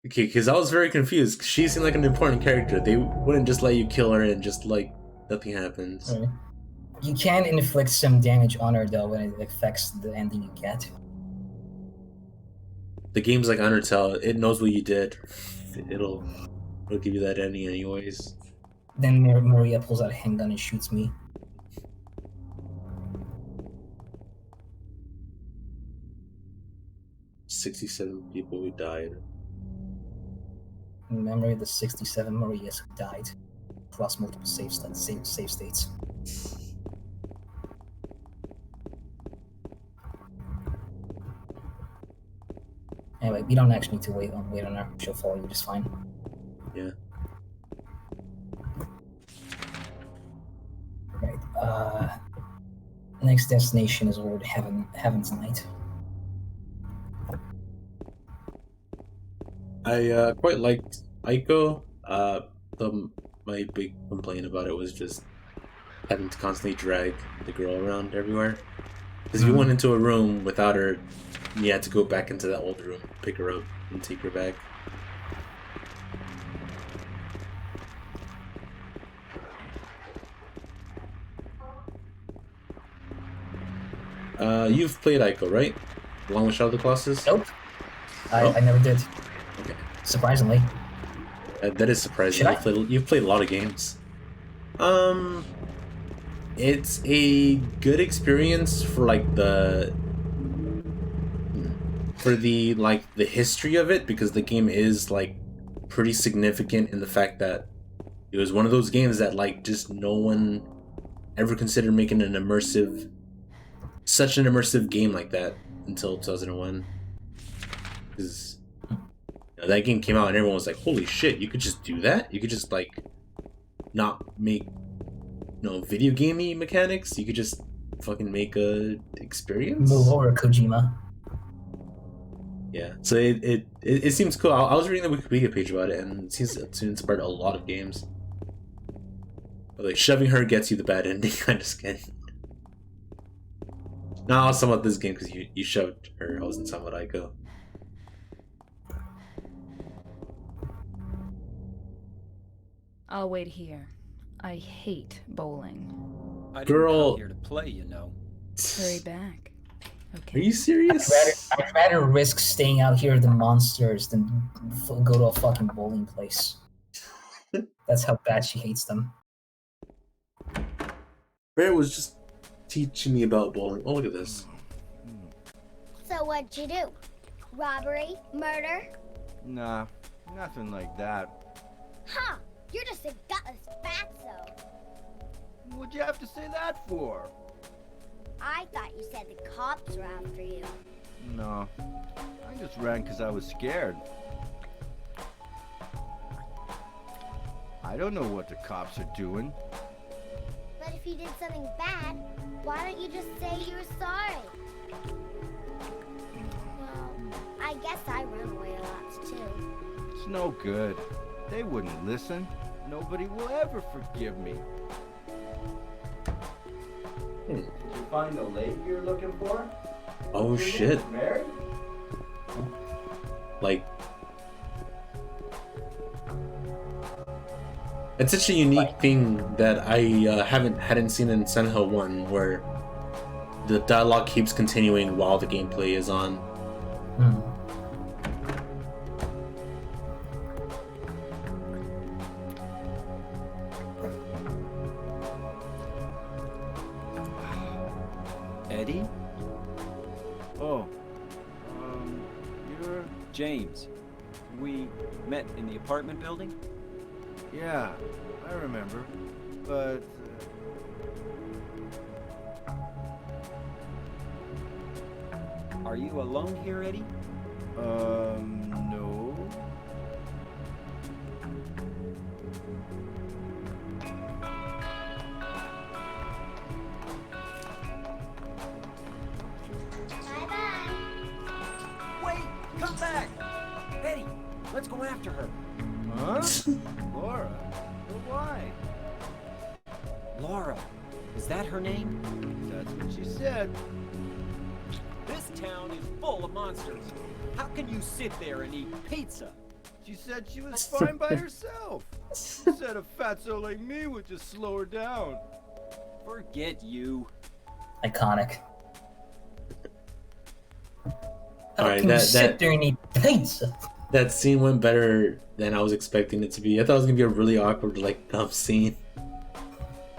Okay, because I was very confused. She seemed like an important character. They wouldn't just let you kill her and just like nothing happens. Right. You can inflict some damage on her though when it affects the ending you get. The game's like Undertale. It knows what you did. It'll give you that ending anyways. Then Maria pulls out a handgun and shoots me. $67 people who died. In memory of the 67 Marias who died across multiple save states. Anyway, we don't actually need to wait on her. She'll follow you just fine. Yeah. Right. Next destination is Lord Heaven's Night. I quite liked Aiko. My big complaint about it was just having to constantly drag the girl around everywhere. Because if you went into a room without her, you had to go back into that old room, pick her up, and take her back. You've played Aiko, right? along with Shadow of the Colossus? Nope. Oh. I never did. Okay. Surprisingly. That is surprising. Should I? You've played a lot of games. It's a good experience for like the history of it, because the game is like pretty significant in the fact that it was one of those games that like just no one ever considered making such an immersive game like that until 2001. Because that game came out and everyone was like, "Holy shit! You could just do that. You could just like not make video gamey mechanics. You could just fucking make a experience." Move over, Kojima. Yeah, so it seems cool. I was reading the Wikipedia page about it, and it seems to inspired a lot of games. But like, shoving her gets you the bad ending. I'm just kidding. No, I was talking about this game because you shoved her. I wasn't talking about Aiko. I'll wait here. I hate bowling. I didn't Girl. come here to play, you know. Hurry back. Are Okay. you serious? I'd rather risk staying out here with the monsters than go to a fucking bowling place. That's how bad she hates them. Bear was just teaching me about bowling. Oh, look at this. So what'd you do? Robbery? Murder? Nah, nothing like that. Huh! You're just a gutless fatso. What'd you have to say that for? I thought you said the cops were after you. No, I just ran because I was scared. I don't know what the cops are doing. But if you did something bad, why don't you just say you were sorry? Well, I guess I run away a lot too. It's no good. They wouldn't listen. Nobody will ever forgive me. Hmm. Did you find the lady you're looking for? Oh shit! Mary? Like, it's such a unique thing that I hadn't seen in Silent Hill 1, where the dialogue keeps continuing while the gameplay is on. Hmm. Eddie? Oh, you're... James. We met in the apartment building? Yeah, I remember. But... Are you alone here, Eddie? no. Bye-bye. Wait! Come back! Eddie, let's go after her. Huh? Laura? But why? Laura. Is that her name? That's what she said. This town is full of monsters. How can you sit there and eat pizza? She said she was fine by herself. She said a fatso like me would just slow her down. Forget you. Iconic. How Alright, can you that- sit that- there and eat pizza? That scene went better than I was expecting it to be. I thought it was gonna be a really awkward, like, dumb scene.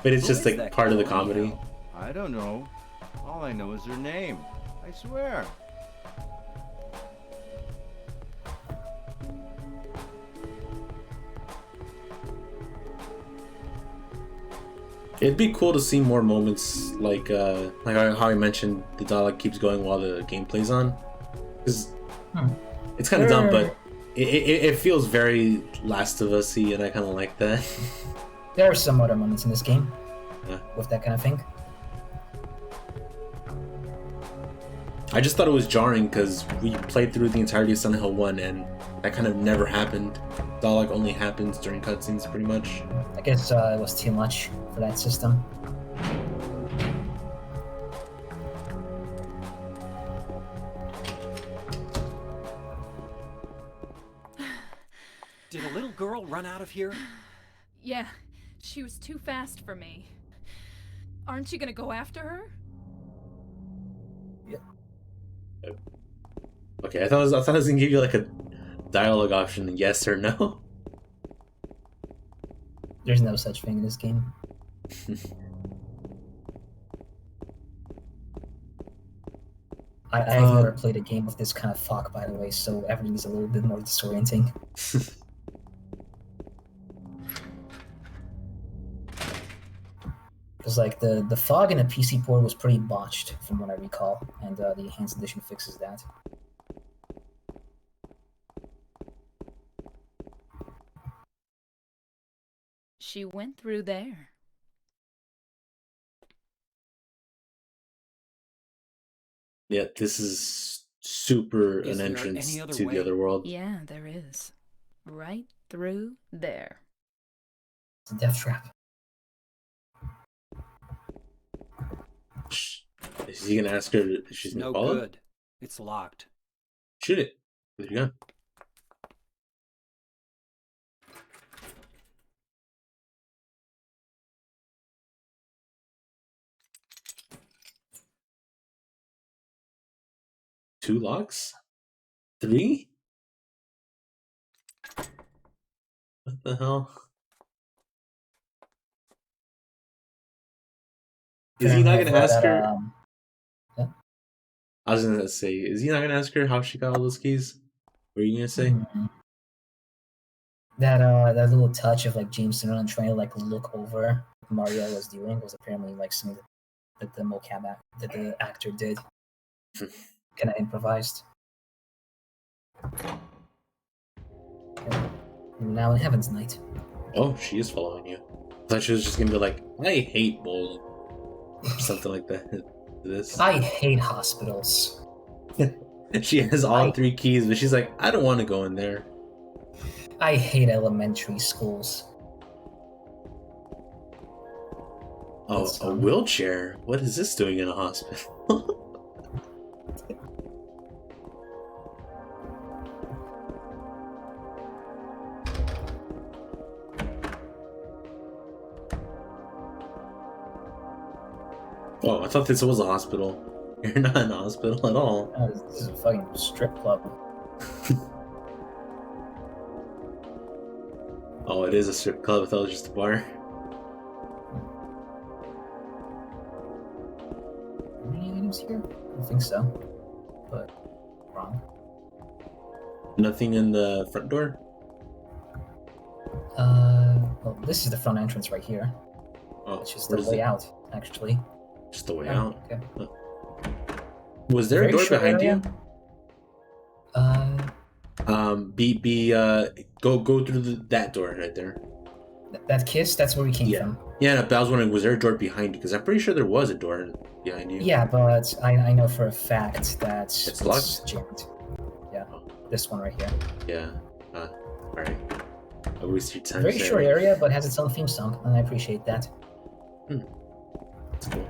But it's Who just is like that part of the girl comedy. anyhow? I don't know. All I know is her name. I swear. It'd be cool to see more moments like how I mentioned the dialogue keeps going while the gameplay's on. Because it's kind of dumb, but it feels very Last of Us-y, and I kind of like that. There are some other moments in this game Yeah. with that kind of thing. I just thought it was jarring because we played through the entirety of Silent Hill 1, and that kind of never happened. Dialogue only happens during cutscenes, pretty much. I guess it was too much for that system. Did a little girl run out of here? Yeah, she was too fast for me. Aren't you gonna go after her? Okay, I thought I was gonna give you like a dialogue option, yes or no. There's no such thing in this game. I've never played a game of this kind of fuck, by the way, so everything's a little bit more disorienting. Because like the fog in a PC port was pretty botched from what I recall, and the enhanced edition fixes that. She went through there. Yeah, this is super Is an there entrance any other to way? the other world. Yeah, there is. Right through there. It's a death trap. Is he gonna ask her if she's It's gonna no follow? good. It's locked. Shoot it with your gun. Two locks? 3? What the hell? Is he not Apparently gonna I've read ask that, her? yeah. I was gonna say, is he not gonna ask her how she got all those keys? What are you gonna say? That little touch of like James Gunn trying to like look over what Mario was doing was apparently like something that the mocap that the actor did. Kind of improvised. Now in Heaven's Night. Oh, she is following you. I thought she was just gonna be like, I hate bowling. Or something like that. This. I hate hospitals. She has all 3 keys, but she's like, I don't want to go in there. I hate elementary schools. Oh, a wheelchair? What is this doing in a hospital? Oh, I thought this was a hospital. You're not in a hospital at all. Oh, this is a fucking strip club. Oh, it is a strip club. I thought it was just a bar. Are there any items here? I don't think so. But wrong. Nothing in the front door? Well, this is the front entrance right here. Oh, It's just the way out, actually. Just the way Oh, out? okay. Huh. Was there a Very door short behind area. you? Go through that door right there. That kiss, that's where we came from. Yeah, no, but I was wondering, was there a door behind you? Because I'm pretty sure there was a door behind you. Yeah, but I know for a fact that It's locked? jammed. Yeah, Oh. this one right here. Yeah. Alright. I waste your time. Very short area, but has its own theme song, and I appreciate that. That's cool.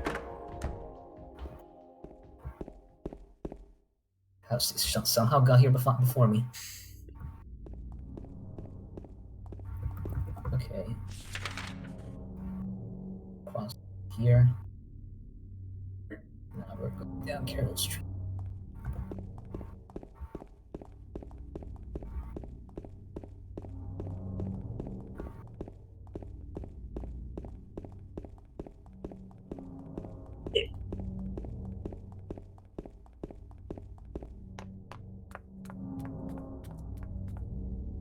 Somehow got here before me. Okay. Cross here. Now we're going down Carroll Street.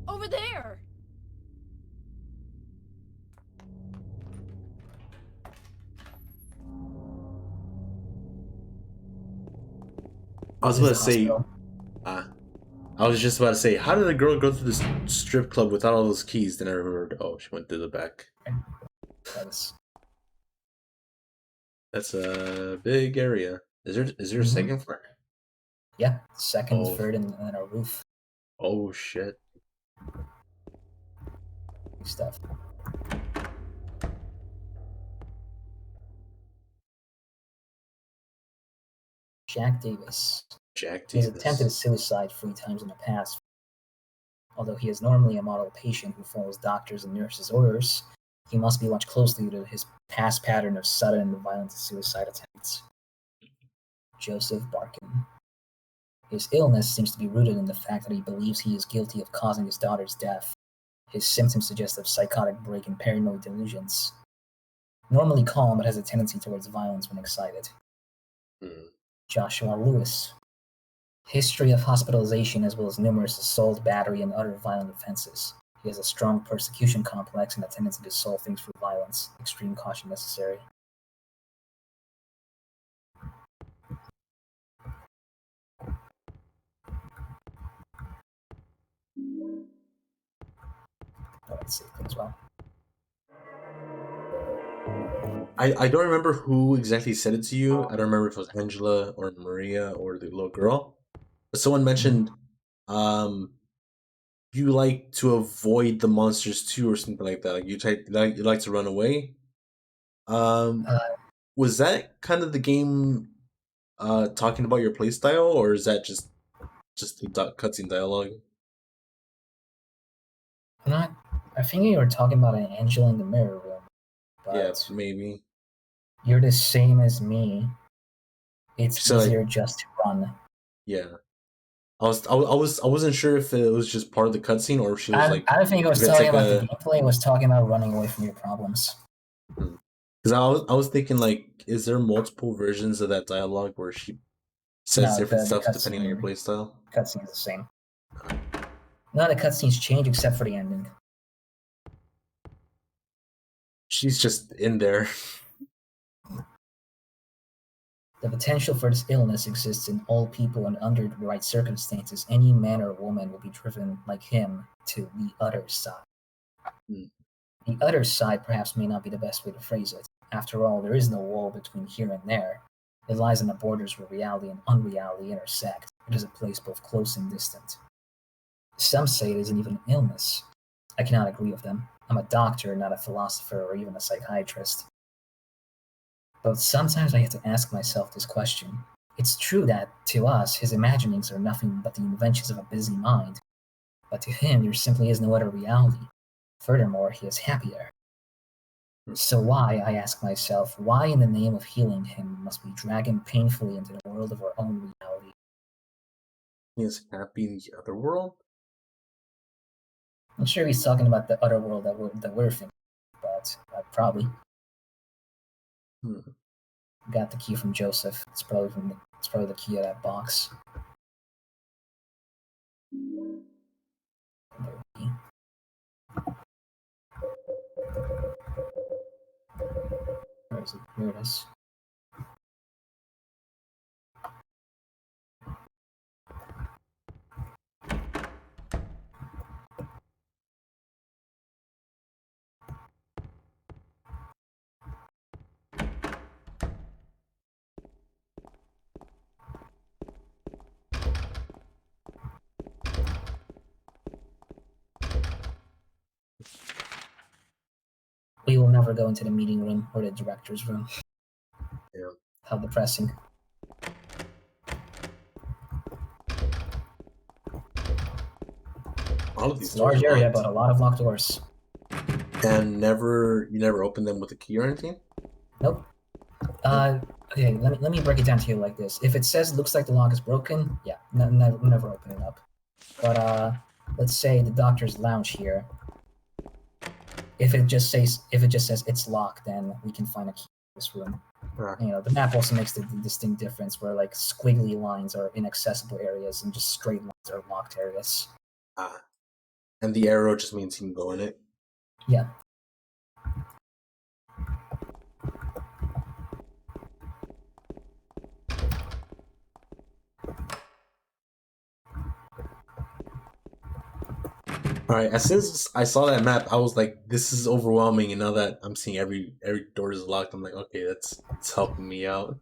Over there! I was about to say, I was just about to say, how did a girl go through this strip club without all those keys? Then I remembered, oh, she went through the back. That's a big area. Is there a second floor? Yeah, second, Oh. third, and then a roof. Oh shit. Stuff. Jack Davis. Jack He's Davis. attempted suicide 3 times in the past. Although he is normally a model patient who follows doctors' and nurses' orders, he must be watched closely due to his past pattern of sudden and violent suicide attempts. Joseph Barkin. His illness seems to be rooted in the fact that he believes he is guilty of causing his daughter's death. His symptoms suggest a psychotic break and paranoid delusions. Normally calm, but has a tendency towards violence when excited. Joshua Lewis. History of hospitalization as well as numerous assault, battery, and other violent offenses. He has a strong persecution complex and a tendency to solve things through violence. Extreme caution necessary. Let's see as well. I don't remember who exactly said it to you. I don't remember if it was Angela or Maria or the little girl. But someone mentioned you like to avoid the monsters too or something like that. Like you like to run away. Was that kind of the game talking about your playstyle, or is that just the cutscene dialogue? I think you were talking about an angel in the mirror room. But Yeah, maybe. You're the same as me. It's So, easier just to run. Yeah. I wasn't sure if it was just part of the cutscene or if she was like. I don't think it was it's talking like about the gameplay. It was talking about running away from your problems. Because I was thinking, like, is there multiple versions of that dialogue where she says different stuff depending on your playstyle? Cutscene is the same. None of the cutscenes change except for the ending. She's just in there. The potential for this illness exists in all people, and under the right circumstances, any man or woman will be driven, like him, to the other side. The other side perhaps may not be the best way to phrase it. After all, there is no wall between here and there. It lies on the borders where reality and unreality intersect. It is a place both close and distant. Some say it isn't even an illness. I cannot agree with them. I'm a doctor, not a philosopher or even a psychiatrist. But sometimes I have to ask myself this question. It's true that, to us, his imaginings are nothing but the inventions of a busy mind. But to him, there simply is no other reality. Furthermore, he is happier. So why, I ask myself, why in the name of healing him must we drag him painfully into the world of our own reality? He is happy in the other world? I'm sure he's talking about the other world that we're thinking, but probably. Got the key from Joseph. It's probably the key of that box. Where is it? Here it is. We will never go into the meeting room or the director's room. Yeah. How depressing. All of these it's a large area, but a lot of locked doors. And you never open them with a key or anything? Nope. Okay, let me break it down to you like this. If it says looks like the lock is broken, yeah, never open it up. But let's say the doctor's lounge here. If it just says it's locked, then we can find a key in this room. You know, the map also makes the distinct difference where like squiggly lines are inaccessible areas and just straight lines are locked areas. And the arrow just means you can go in it? Yeah. Alright, as soon as I saw that map, I was like, this is overwhelming, and now that I'm seeing every door is locked, I'm like, okay, it's helping me out.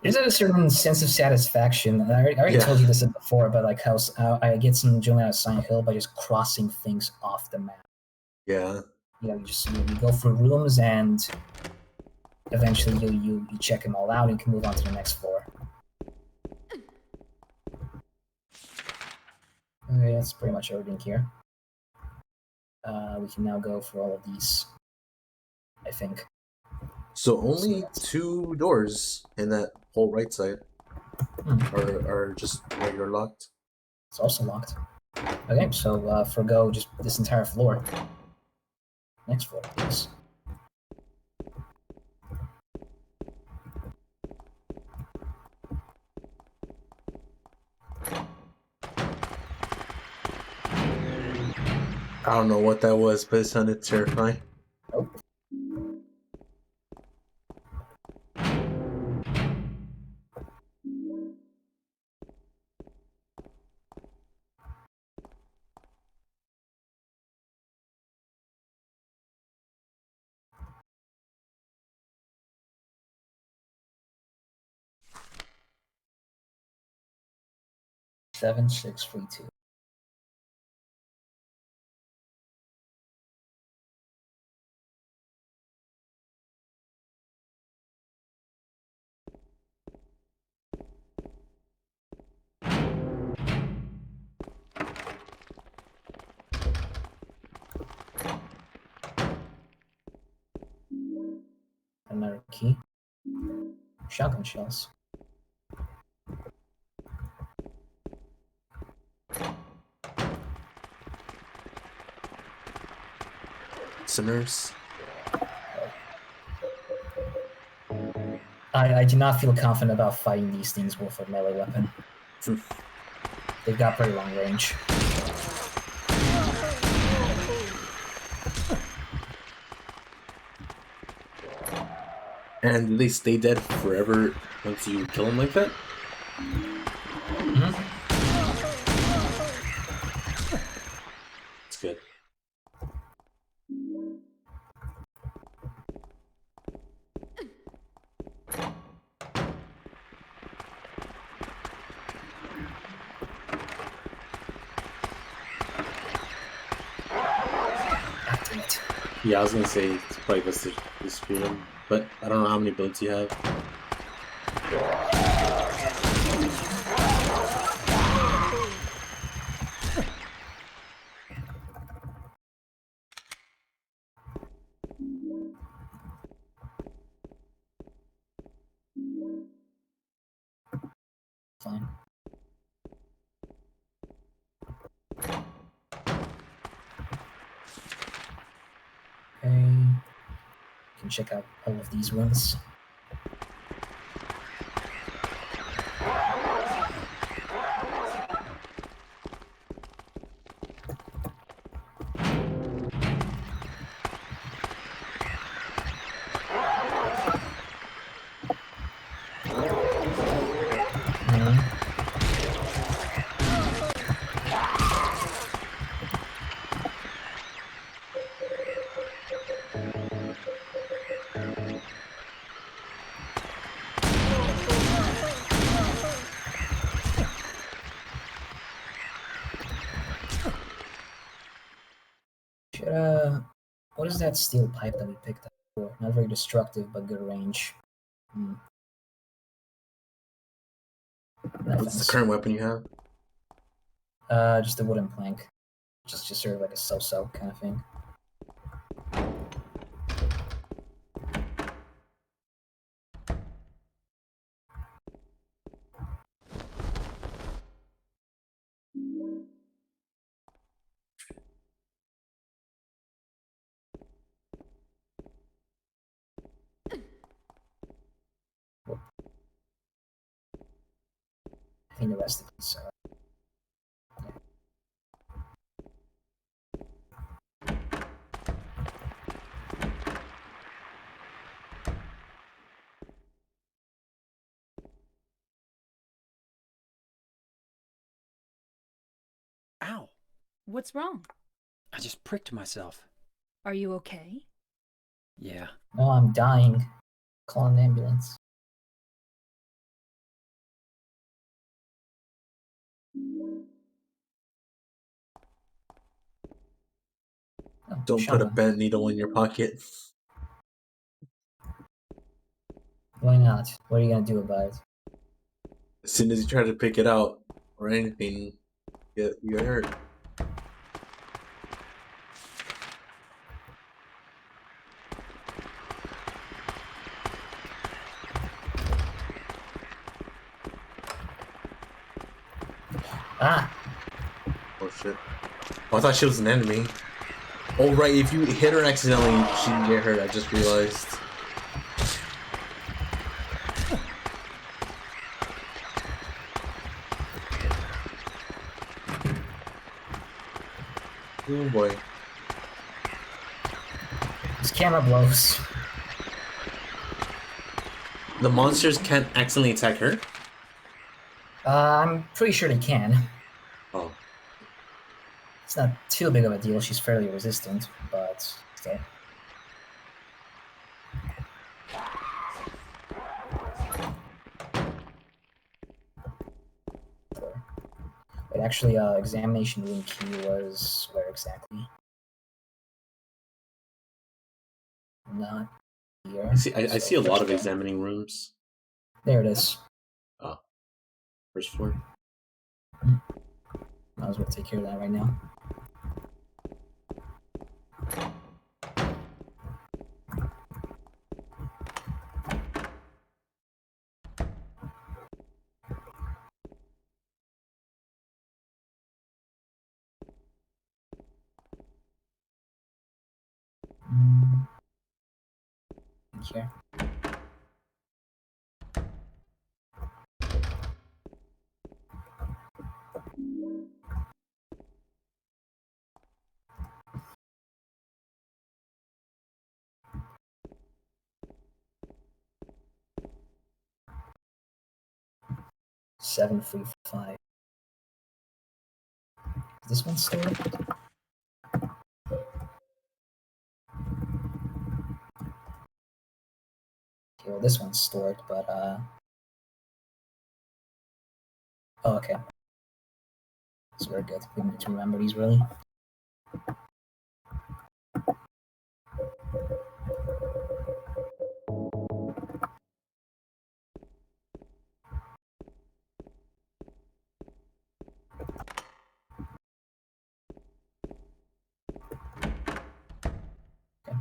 There's a certain sense of satisfaction. I already told you this before, but like how I get some enjoyment out of Silent Hill by just crossing things off the map. Yeah. You know, you go through rooms and eventually you check them all out and you can move on to the next floor. Okay, that's pretty much everything here. We can now go for all of these, I think. So only 2 doors in that whole right side. or just regular locked? It's also locked. Okay, so forgo just this entire floor. Next floor, please. I don't know what that was, but it sounded terrifying. Nope. Seven, 6, 3, 2. Another key. Shotgun shells. Sinners. I do not feel confident about fighting these things with a melee weapon. They've got pretty long range. And they stay dead forever once you kill them like that? Mm-hmm. It's good. Yeah, I was gonna say it's probably best to dispute them, but I don't know how many bullets you have. Fine. Okay. You can check out all of these ones. What is that steel pipe that we picked up for? Not very destructive, but good range. What's the current weapon you have? Just a wooden plank. Just sort of like a so-so kind of thing. I think the rest of these are. Ow! What's wrong? I just pricked myself. Are you okay? Yeah. No, I'm dying. Call an ambulance. Oh, Don't put a shotgun. bent needle in your pocket. Why not? What are you gonna do about it? As soon as you try to pick it out or anything, you get hurt. Ah! Oh shit. Oh, I thought she was an enemy. Oh right, if you hit her accidentally, she can get hurt, I just realized. Oh boy. This camera blows. The monsters can't accidentally attack her? I'm pretty sure they can. Oh. It's not too big of a deal. She's fairly resistant, but still. But actually, examination room key was where exactly? Not here. I see a lot of examining rooms. There it is. Oh. First floor. Might as well take care of that right now. Here. Seven free 5. Is this one still? Okay, well, this one's stored, but oh, okay. So we're good. We need to remember these really. Okay.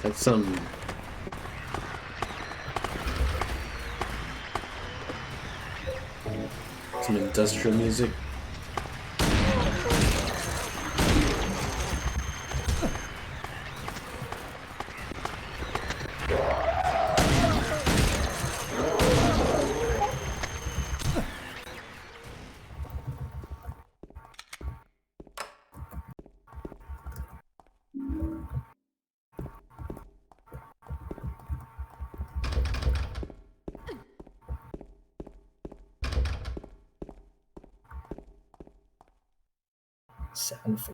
That's some industrial music. Seven free.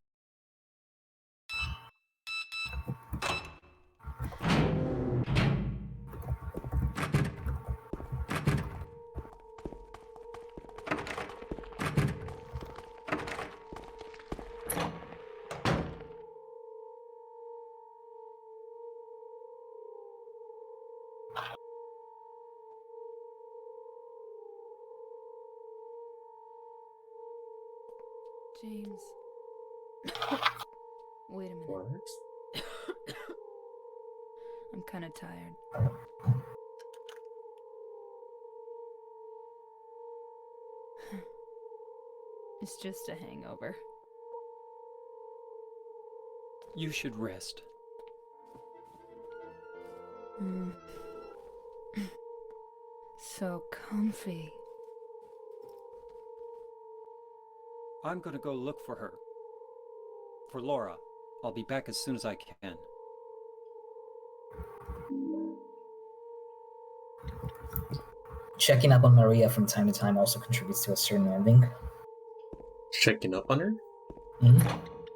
James. Wait a minute. What? I'm kind of tired. It's just a hangover. You should rest. So comfy. I'm gonna go look for her. For Laura. I'll be back as soon as I can. Checking up on Maria from time to time also contributes to a certain ending. Checking up on her?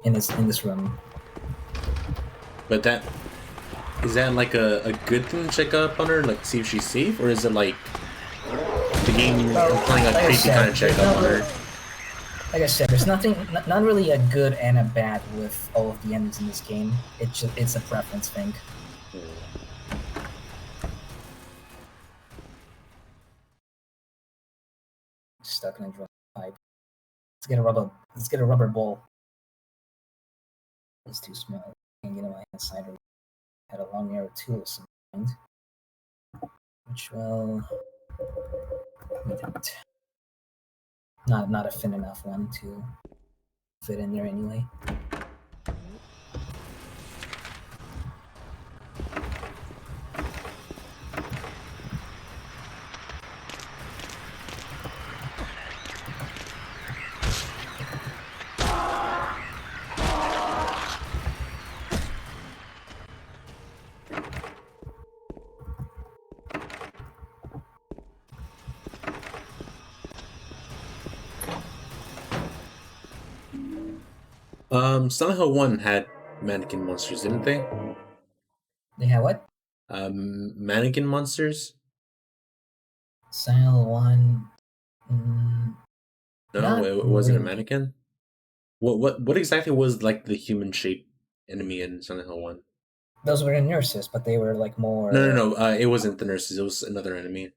In this room. But that is that like a good thing to check up on her, like see if she's safe, or is it like the game playing a like creepy kind of check up on her? Like I said, there's not really a good and a bad with all of the endings in this game. It's a preference thing. stuck in a drum pipe. Let's get a rubber ball. It's too small. Can't get in my inside. I had a long arrow tool of some kind. Which we don't. Not a thin enough one to fit in there anyway. Silent Hill 1 had mannequin monsters, didn't they? They have what? Mannequin monsters? Silent One. No, Not it wasn't a really. mannequin. What exactly was like the human shaped enemy in Silent Hill 1? Those were the nurses, but they were like more. No. It wasn't the nurses. It was another enemy.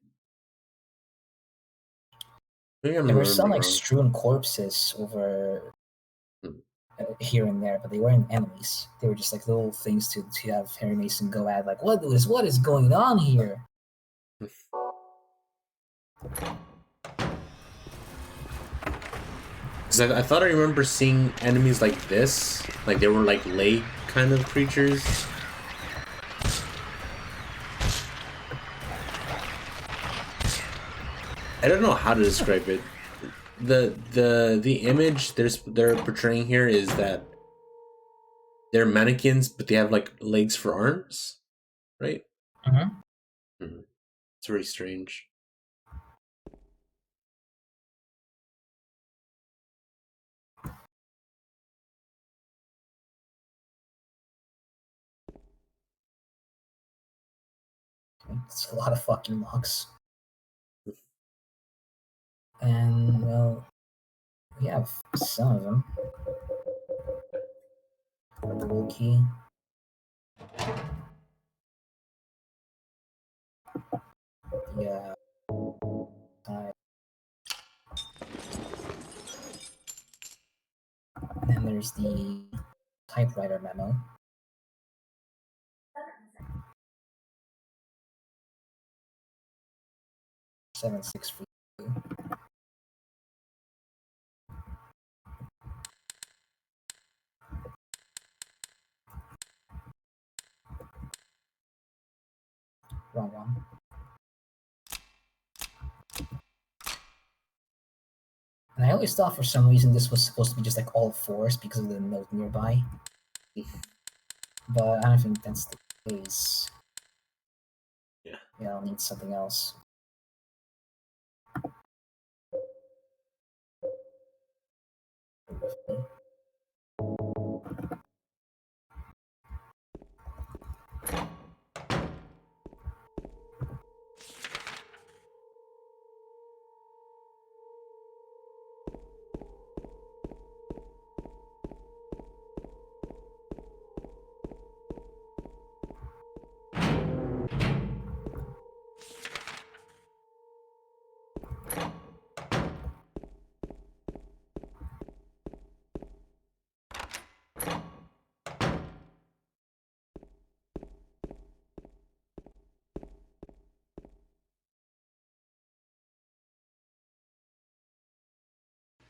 Maybe I'm There were some remembering like wrong. strewn corpses over Hmm. here and there, but they weren't enemies. They were just like little things to have Harry Mason go at, like what is going on here? Because I thought I remember seeing enemies like this, like they were like leg kind of creatures. I don't know how to describe it. The image they're portraying here is that they're mannequins, but they have like legs for arms, right? Mm-hmm. It's very strange. It's a lot of fucking logs. And well, we have some of them. The wool key. Yeah. And then there's the typewriter memo. Seven six for you. Wrong one. And I always thought for some reason this was supposed to be just like all fours because of the note nearby. But I don't think that's the case. Yeah. Yeah, I'll need something else.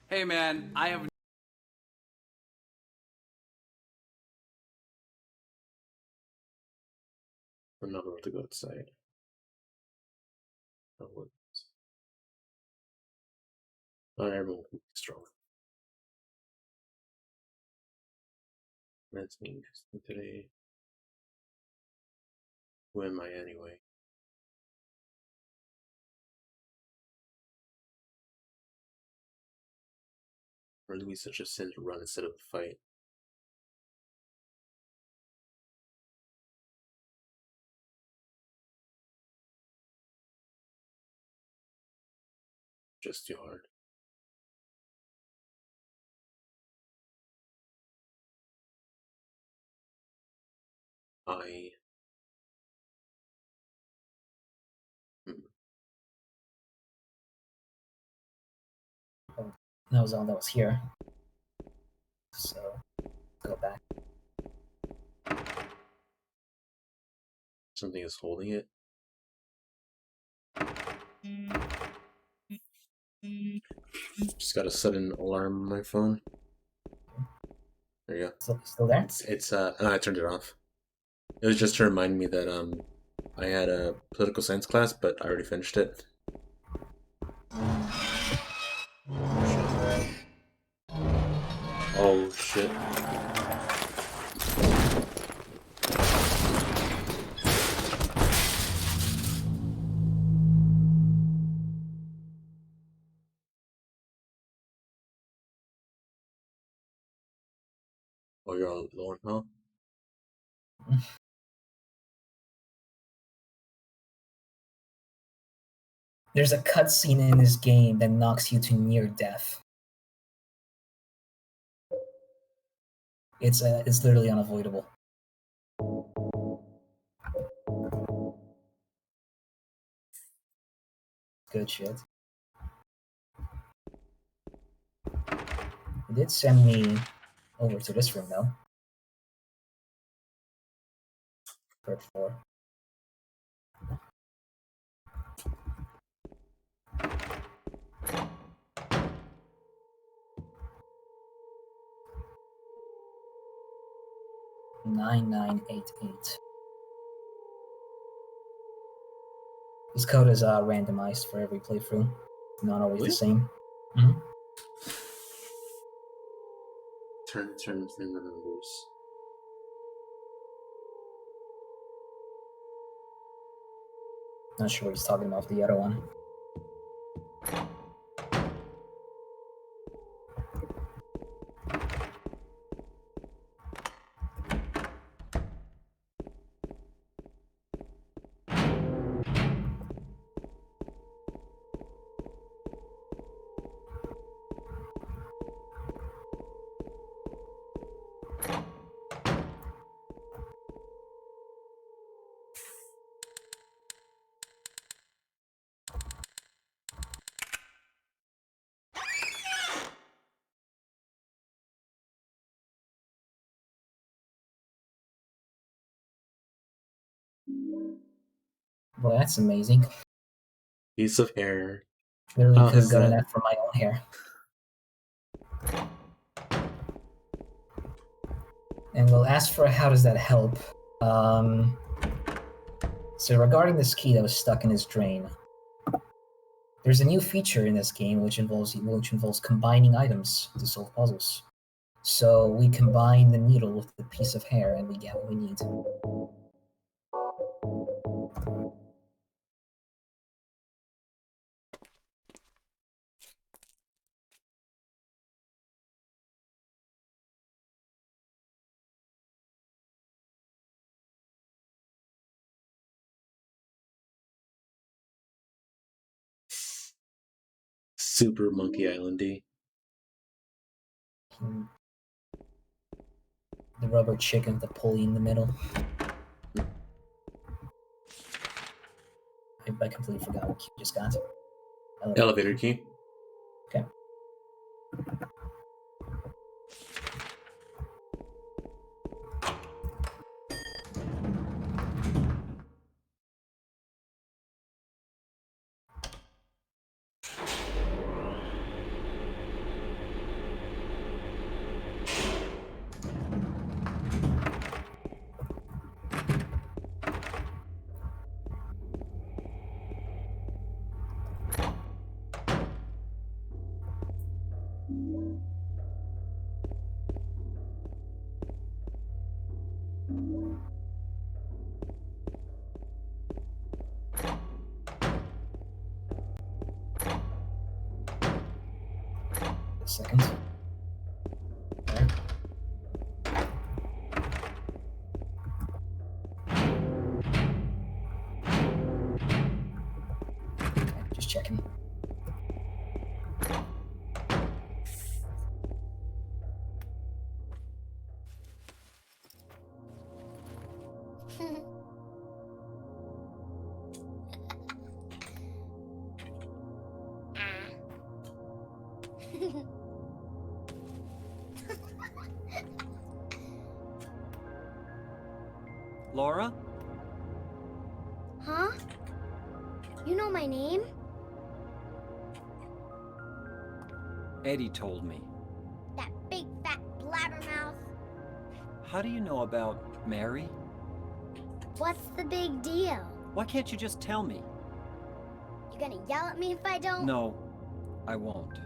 Hey man, I have I'm not about to go outside. Not everyone can be strong. That's me today. Who am I anyway? Really such a sin to run instead of fight. Just too hard. I That was all that was here. So, go back. Something is holding it. Just got a sudden alarm on my phone. There you go. Still there? It's I turned it off. It was just to remind me that I had a political science class, but I already finished it. Oh shit. Oh, you're all low on health? There's a cutscene in this game that knocks you to near death. It's literally unavoidable. Good shit. It did send me over to this room though. Third floor. $9988. This code is randomized for every playthrough. Not always the same. Mm-hmm. Turn the numbers. Not sure what he's talking about the other one. Well, that's amazing. Piece of hair. Literally How could have is gotten that? that from my own hair. And we'll ask for how does that help. So regarding this key that was stuck in his drain, there's a new feature in this game which involves combining items to solve puzzles. So we combine the needle with the piece of hair and we get what we need. Super Monkey Islandy. The rubber chicken with the pulley in the middle. I completely forgot what you just got. Elevator key. Okay. A second. There. Okay, just checking. Laura? Huh? You know my name? Eddie told me. That big fat blabbermouth. How do you know about Mary? What's the big deal? Why can't you just tell me? You gonna yell at me if I don't? No, I won't.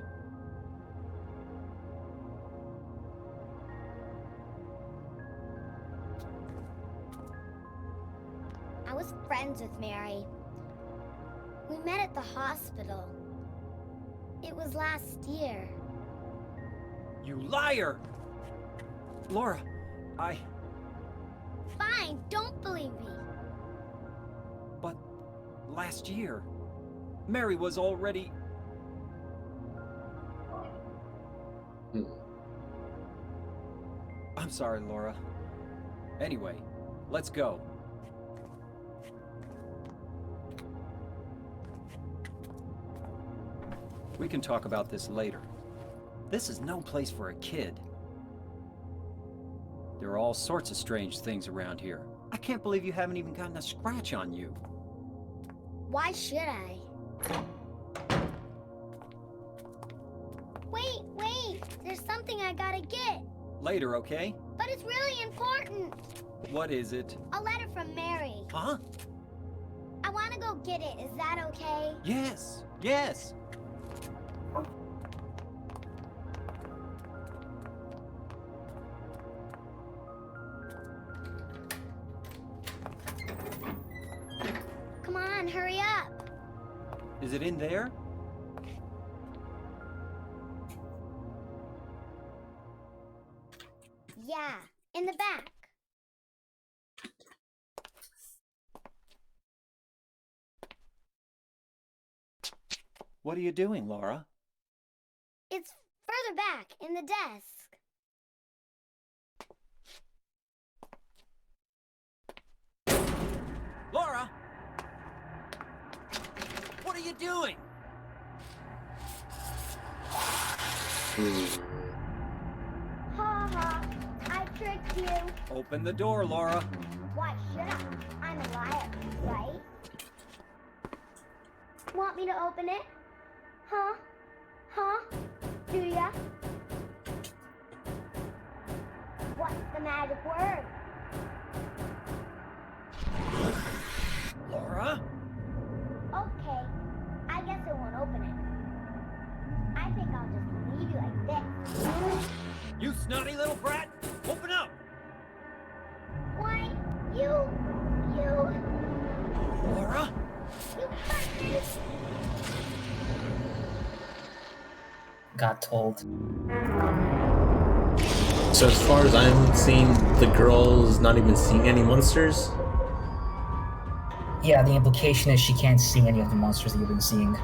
I was friends with Mary. We met at the hospital. It was last year. You liar! Laura, Fine, don't believe me. But last year, Mary was already... I'm sorry, Laura. Anyway, let's go. We can talk about this later. This is no place for a kid. There are all sorts of strange things around here. I can't believe you haven't even gotten a scratch on you. Why should I? Wait! There's something I gotta get. Later, okay? But it's really important. What is it? A letter from Mary. Huh? I wanna go get it. Is that okay? Yes, yes. Come on, hurry up. Is it in there? Yeah, in the back. What are you doing, Laura? It's further back in the desk. Laura! What are you doing? Ha ha, I tricked you. Open the door, Laura. Why should I? I'm a liar, right? Want me to open it? Huh? Do ya? What's the magic word? Laura? Okay, I guess it won't open it. I think I'll just leave you like this. You snotty little brat! Open up! Why, you... Laura? You hurt me! Got told. So as far as I'm seeing, the girl's not even seeing any monsters? Yeah, the implication is she can't see any of the monsters that you've been seeing.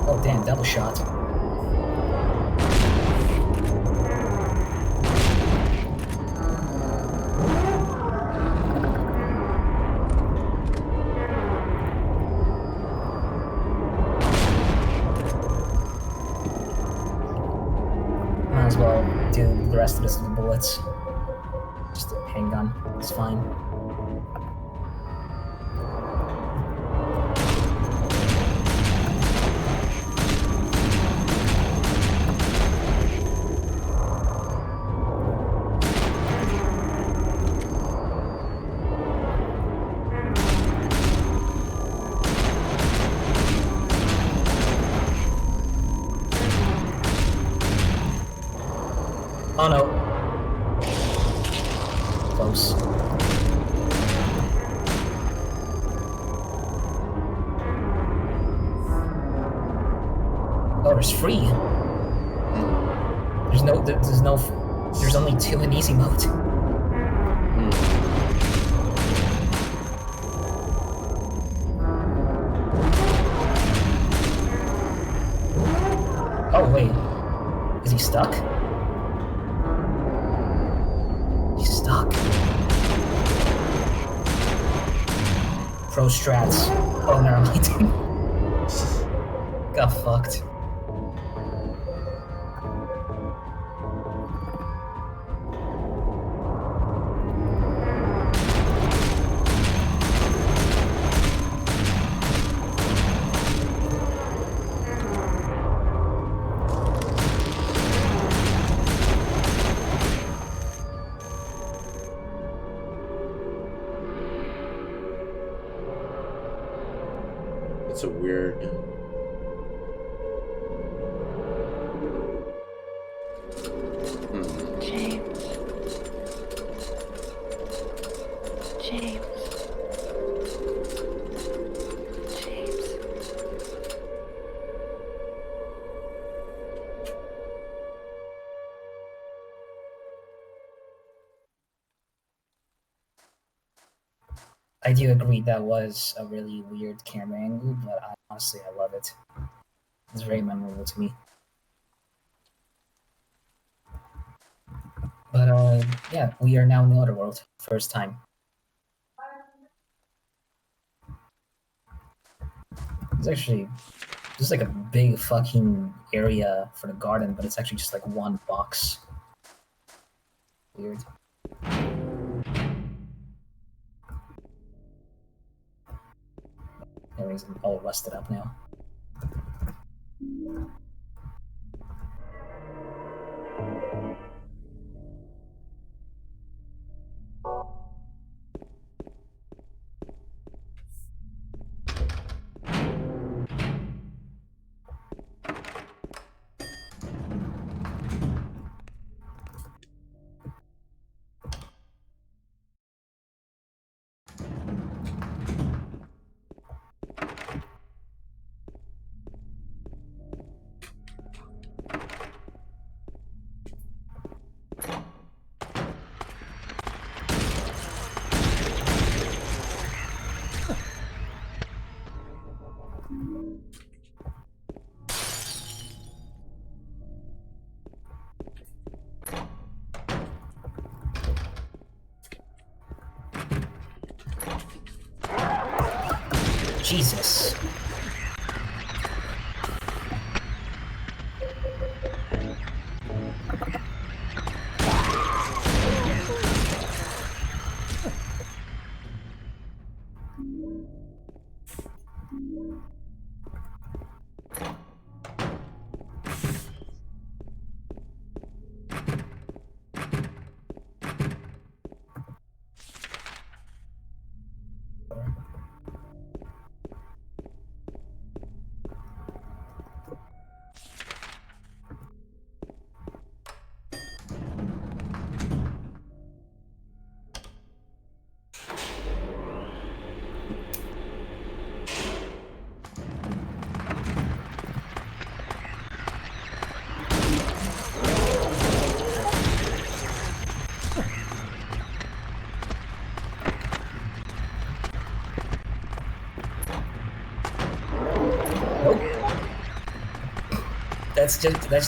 Oh damn, double shot. Might as well do the rest of this with bullets. Just a handgun. It's fine. Oh no. Close. Oh, there's free. There's only 2 in easy mode. Oh wait, is he stuck? He's stuck. Pro strats. Oh, never mind. Got fucked. It's a weird. James. James. James. I do agree that was a really weird camera angle, but honestly, I love it. It's very memorable to me. But yeah, we are now in the other world. First time. It's actually just like a big fucking area for the garden, but it's actually just like one box. Weird. Everything's all rusted up now. Jesus.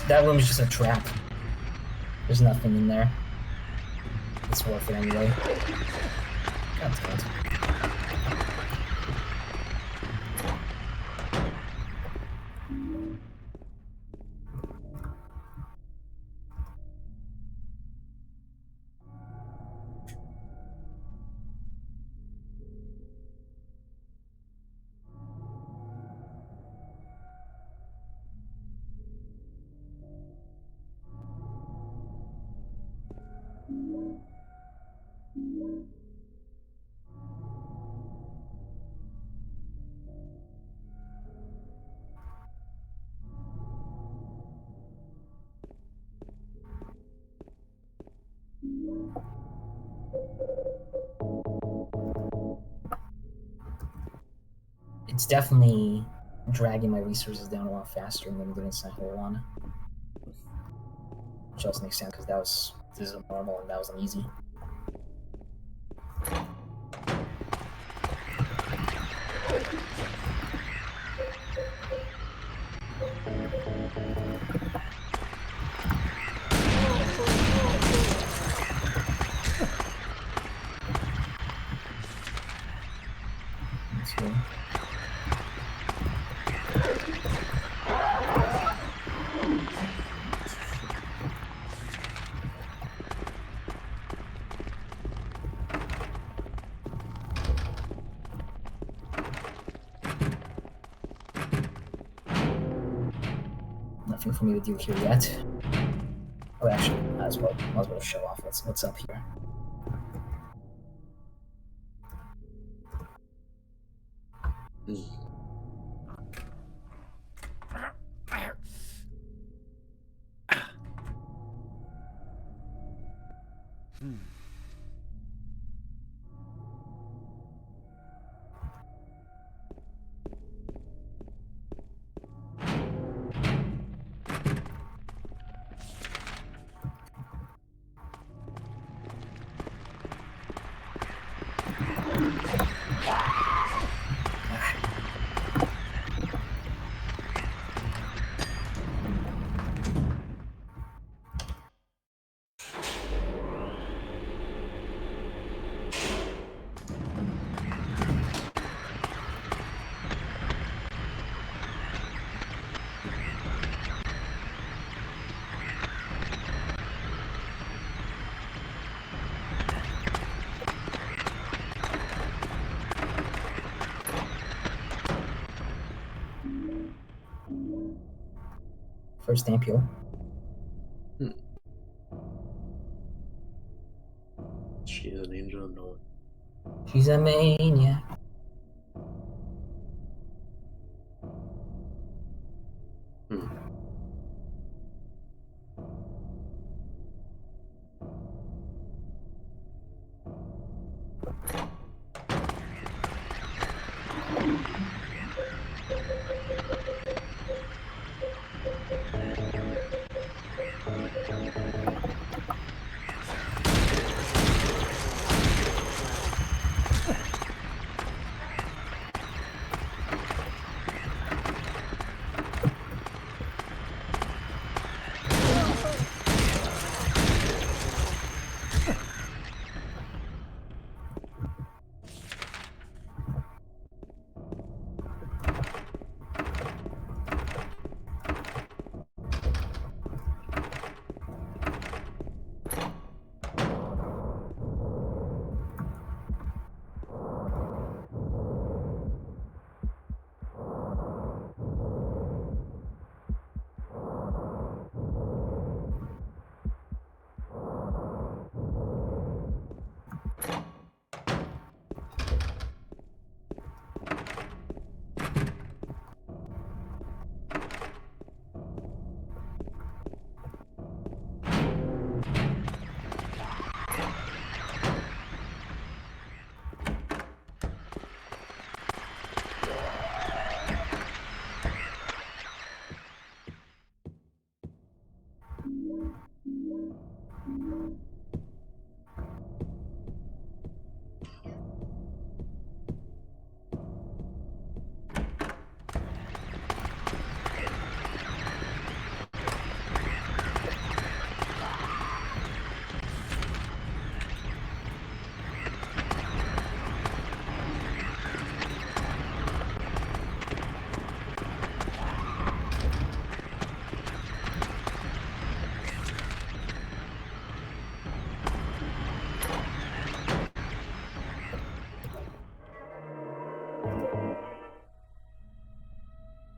That room is just a trap. There's nothing in there. It's worth it anyway. God damn it. It's definitely dragging my resources down a lot faster than doing Silent 1. Which also makes sense because this is a normal and that was an easy. nothing for me to do here yet. Oh, actually, might as well show off what's up here. First ampule. She's an angel, no. She's a maniac.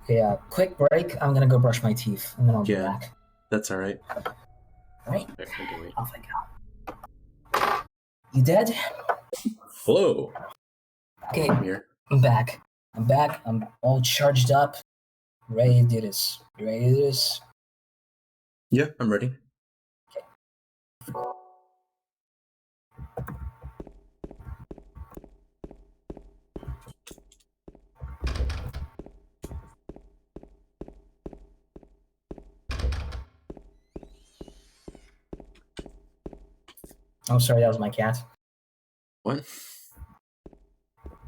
Okay, quick break. I'm gonna go brush my teeth, and then I'll be back. That's all right. All right. I can wait. Off I go. You dead? Hello. Okay, I'm here. I'm back. I'm all charged up. Ready to do this. You ready to do this? Yeah, I'm ready. Oh, sorry, that was my cat. What?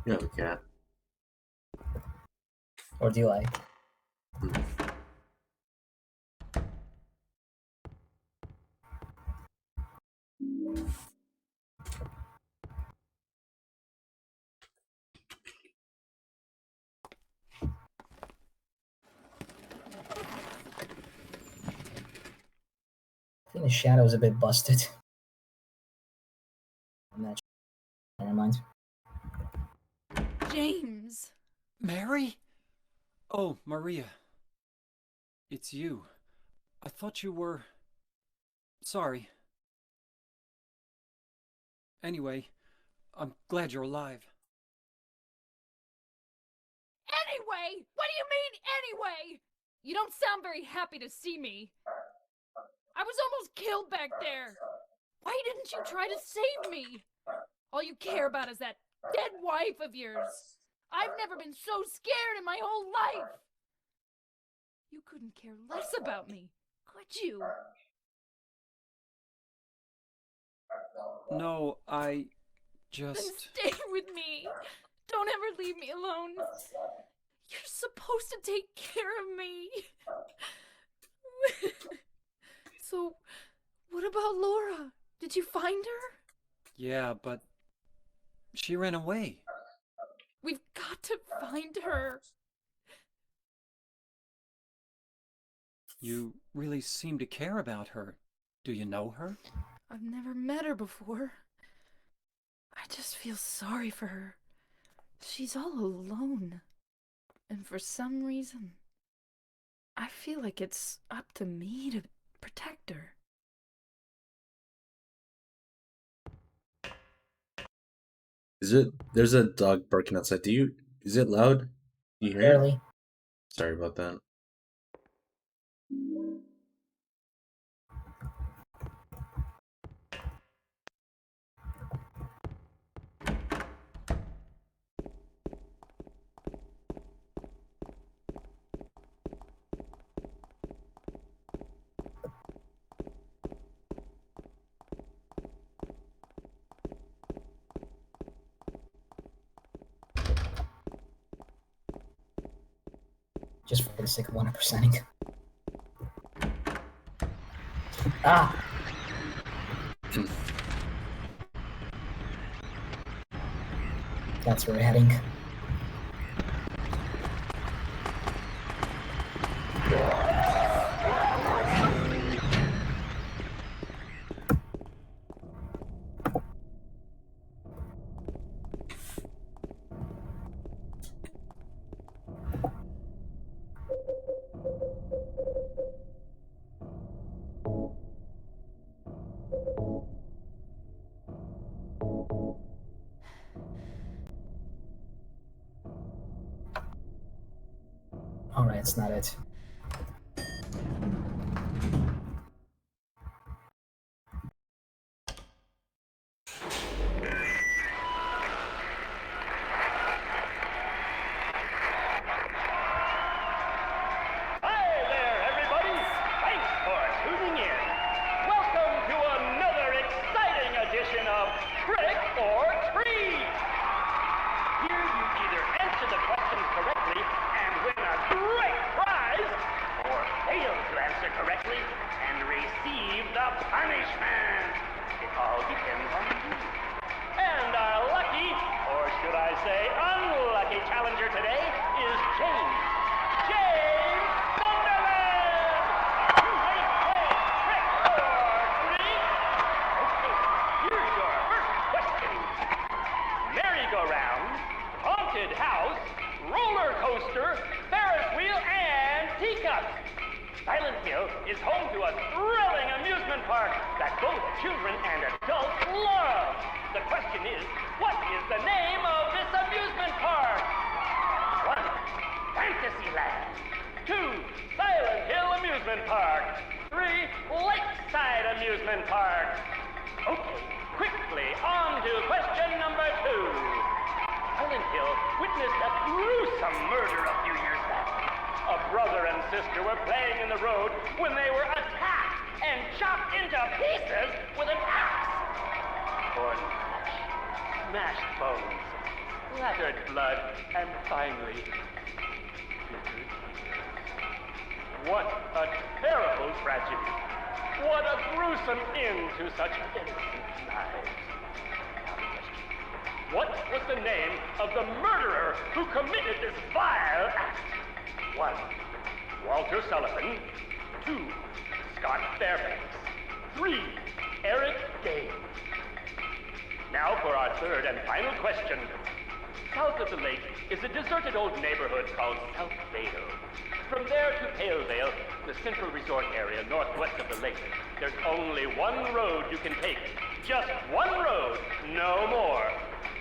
You have a cat. Or do I? I think the shadow's a bit busted. Never mind. James. Mary? Oh, Maria. It's you. I thought you were... Sorry. Anyway, I'm glad you're alive. Anyway? What do you mean, anyway? You don't sound very happy to see me. I was almost killed back there. Why didn't you try to save me? All you care about is that dead wife of yours. I've never been so scared in my whole life. You couldn't care less about me, could you? No, I just... Then stay with me. Don't ever leave me alone. You're supposed to take care of me. So, what about Laura? Did you find her? Yeah, but... she ran away. We've got to find her. You really seem to care about her. Do you know her? I've never met her before. I just feel sorry for her. She's all alone. And for some reason, I feel like it's up to me to protect her. There's a dog barking outside. Is it loud? Do you hear it? Barely. Sorry about that. Just for the sake of 100%ing. Ah! That's where we're heading. Alright, it's not it. Hi there, everybody! Thanks for tuning in. Welcome to another exciting edition of Trick or Treat! Here you either answer the questions correctly and win a great prize, or fail to answer correctly and receive the punishment. It all depends on you. And our lucky, or should I say unlucky challenger today is James. James Sunderland! You ready to play Trick or Treat? Okay, here's your first question. Merry-go-round, haunted house, roller coaster, Ferris wheel, and teacups. Silent Hill is home to a thrilling amusement park that both children and adults love. The question is, what is the name of this amusement park? 1. Fantasyland. 2. Silent Hill Amusement Park. 3. Lakeside Amusement Park. Okay, quickly on to question number 2. Silent Hill witnessed a gruesome murder a few years back. A brother and sister were playing in the road when they were attacked and chopped into pieces with an axe. Torn flesh, smashed bones, splattered blood, and finally, flickered tears. What a terrible tragedy. What a gruesome end to such innocent lives. What was the name of the murderer who committed this vile act? 1. Walter Sullivan. 2. Scott Fairbanks. 3. Eric Dane. Now for our third and final question. south of the lake is a deserted old neighborhood called South Vale. From there to Pale Vale, the central resort area northwest of the lake, there's only one road you can take. Just one road, no more.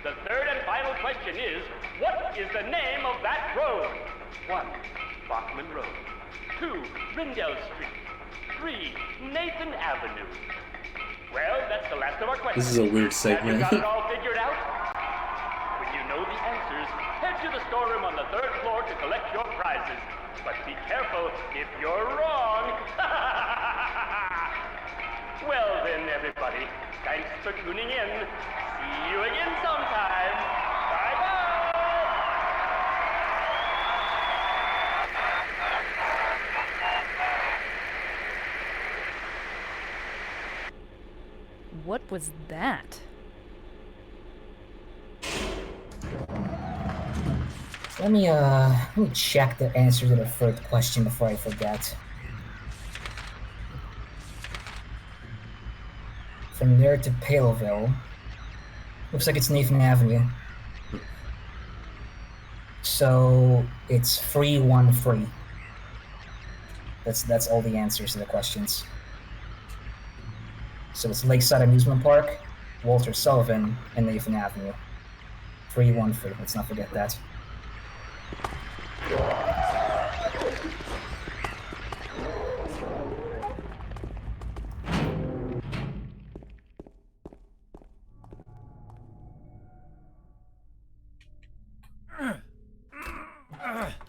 The third and final question is, what is the name of that road? 1. Bachman Road. 2. Rindell Street. 3. Nathan Avenue. Well, that's the last of our questions. This is a weird Have you segment. got it all figured out? When you know the answers, head to the storeroom on the 3rd floor to collect your prizes. But be careful if you're wrong. Well then, everybody, thanks for tuning in. See you again sometime. Bye-bye. What was that? Let me check the answer to the third question before I forget. From there to Paleville. Looks like it's Nathan Avenue. So it's 313. That's all the answers to the questions. So it's Lakeside Amusement Park, Walter Sullivan, and Nathan Avenue. 313. Let's not forget that.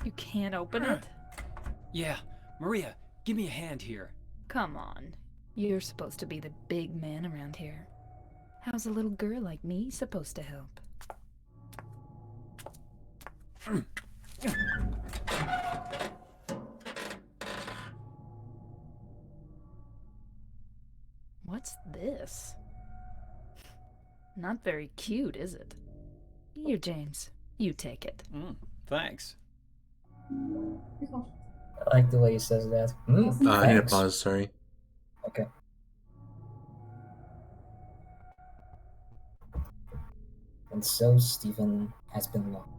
You can't open it? Yeah, Maria, give me a hand here. Come on. You're supposed to be the big man around here. How's a little girl like me supposed to help? What's this? Not very cute, is it? Here, James. You take it. Thanks. I like the way he says that. I need to Thanks. pause, sorry. Okay. And so Stephen has been lost.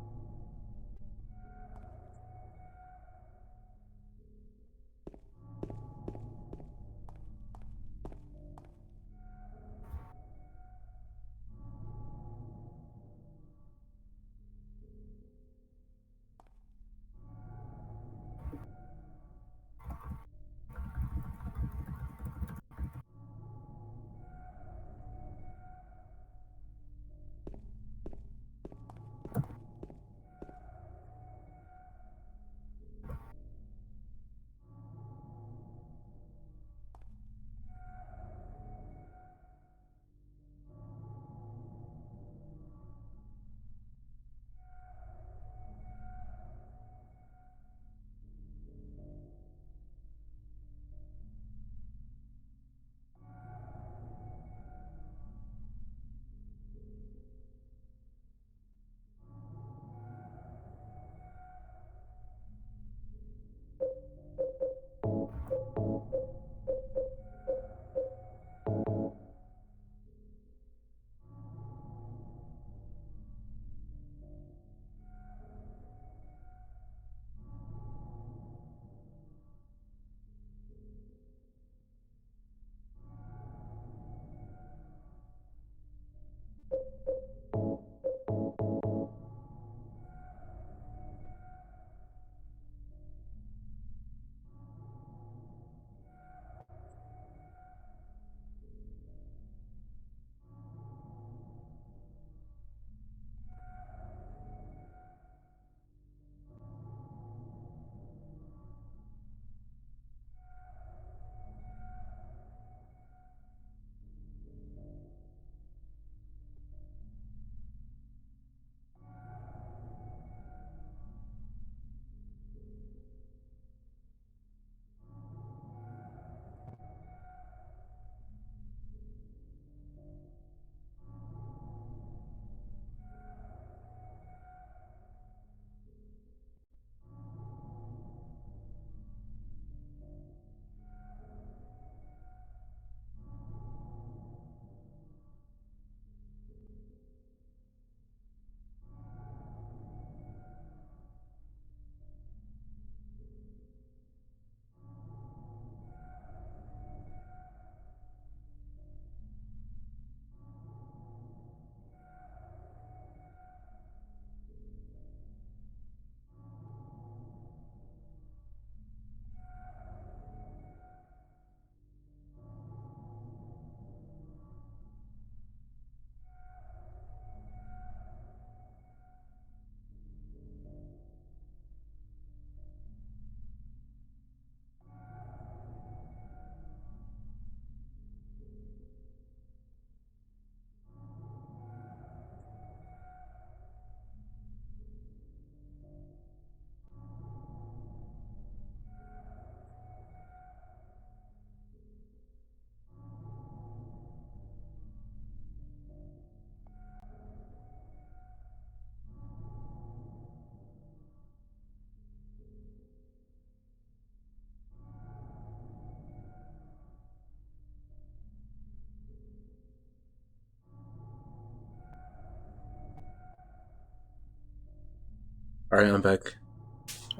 All right, I'm back.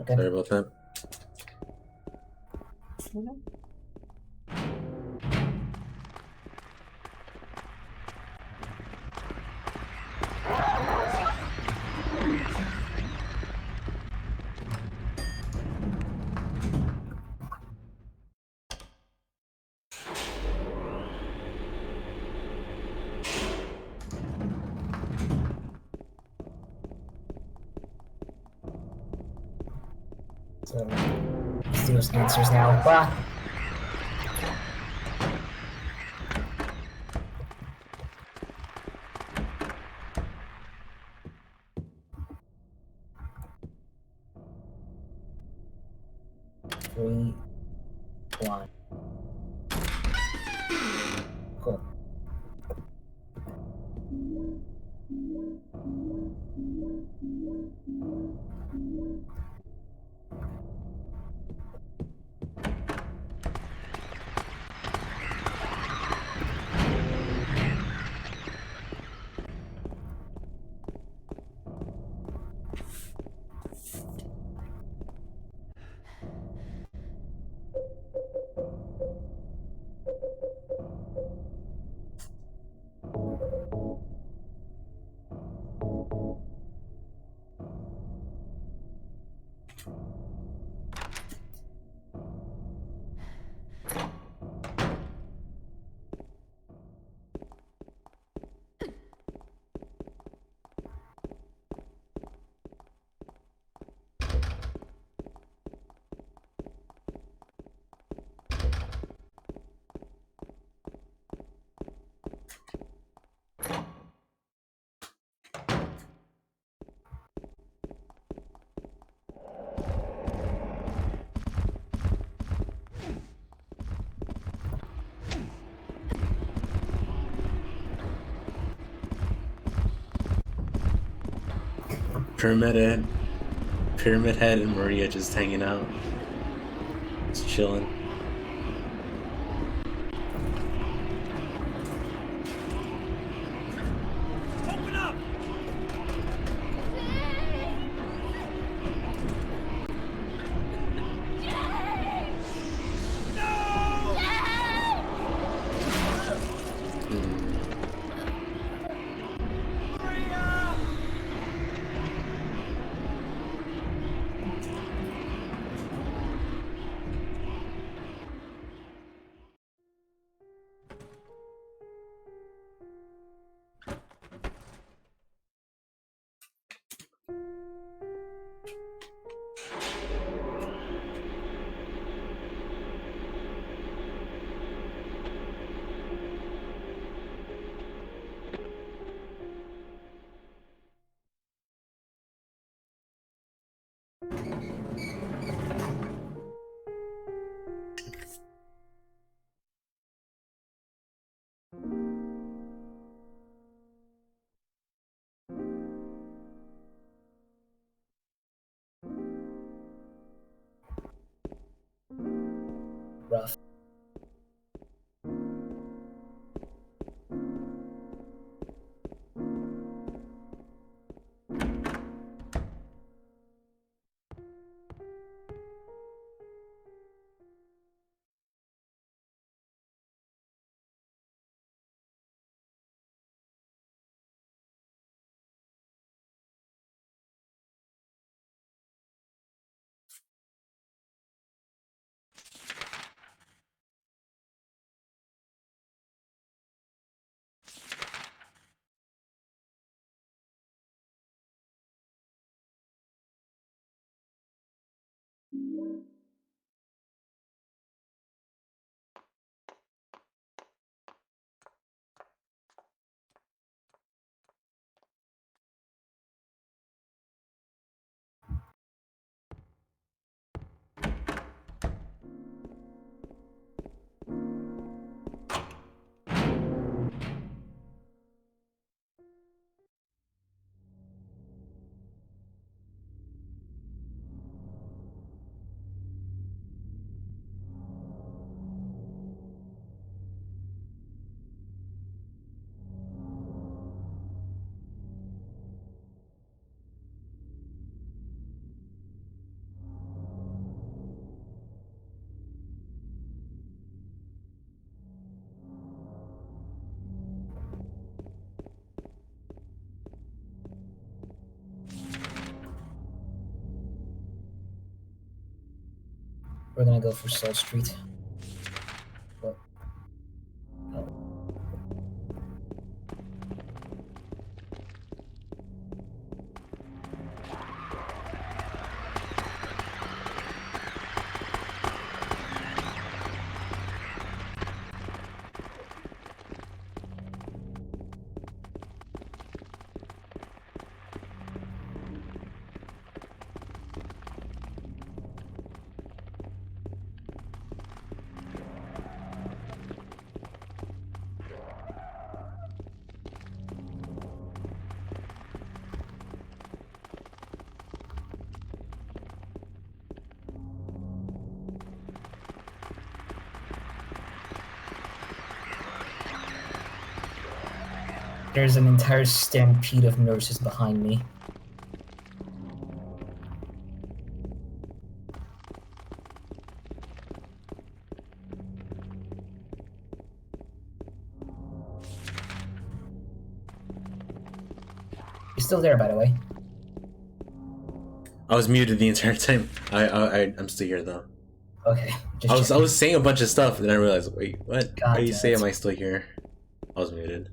Okay. Sorry about that. So let's do those answers now. Bah. Three, one. Cool. Pyramid Head and Maria just hanging out, just chilling. Open up! Rough. We're gonna go for Soul Street. What? Oh. There's an entire stampede of nurses behind me. You're still there, by the way. I was muted the entire time. I'm still here though. Okay. I was saying a bunch of stuff, and then I realized, wait, what? God Why do you say damn it. am I still here? I was muted.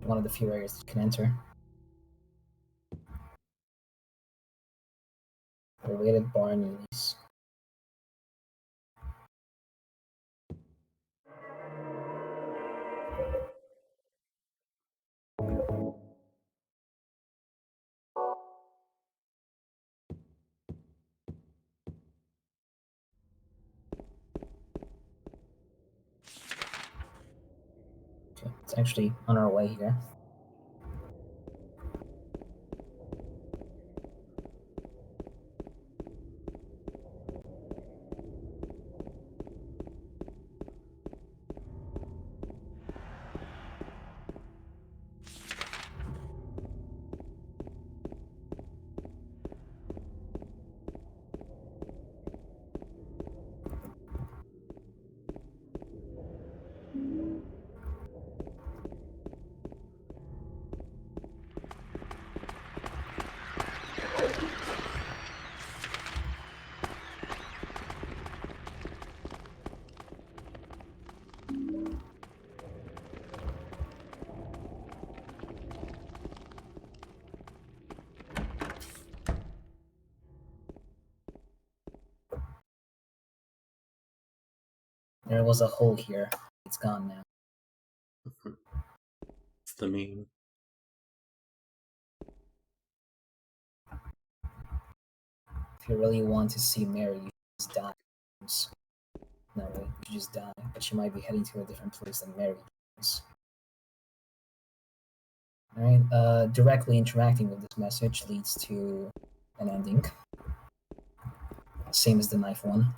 One of the few areas you can enter. Related barn units. Okay, it's actually on our way here. There was a hole here. It's gone now. It's the main. If you really want to see Mary, you should just die. No, wait, you should just die. But you might be heading to a different place than Mary is. Alright, directly interacting with this message leads to an ending. Same as the knife one.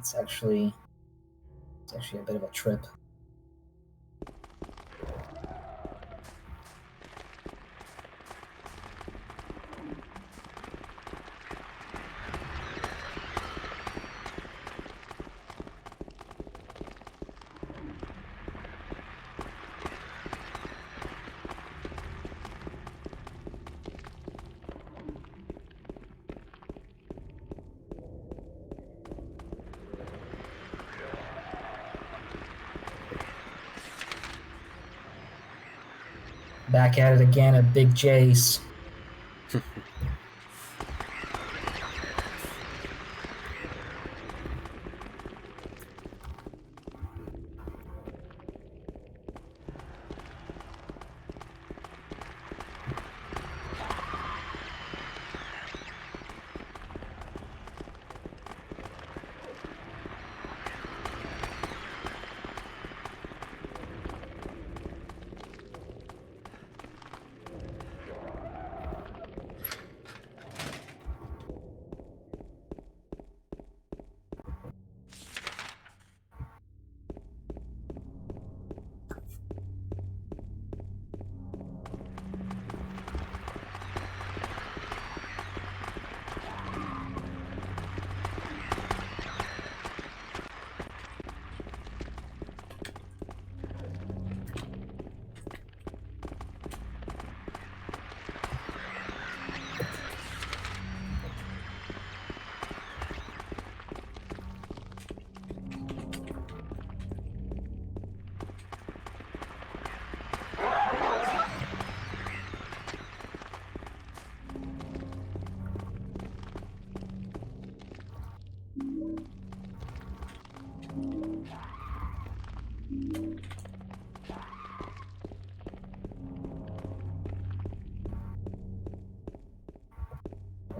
It's actually a bit of a trip. Back at it again at Big J's.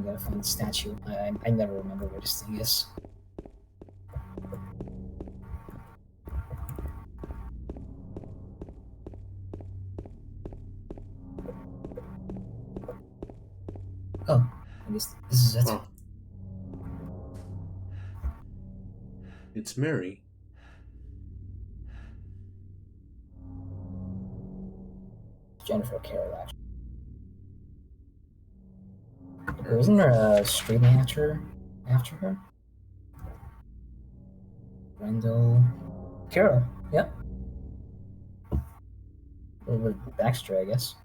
I gotta find the statue. I never remember where this thing is. Oh, I guess this is it. Huh. It's Mary. Jennifer Carroll, actually. Wasn't there a street actor after her? Randall Carroll, yep. A little bit of backstory, I guess.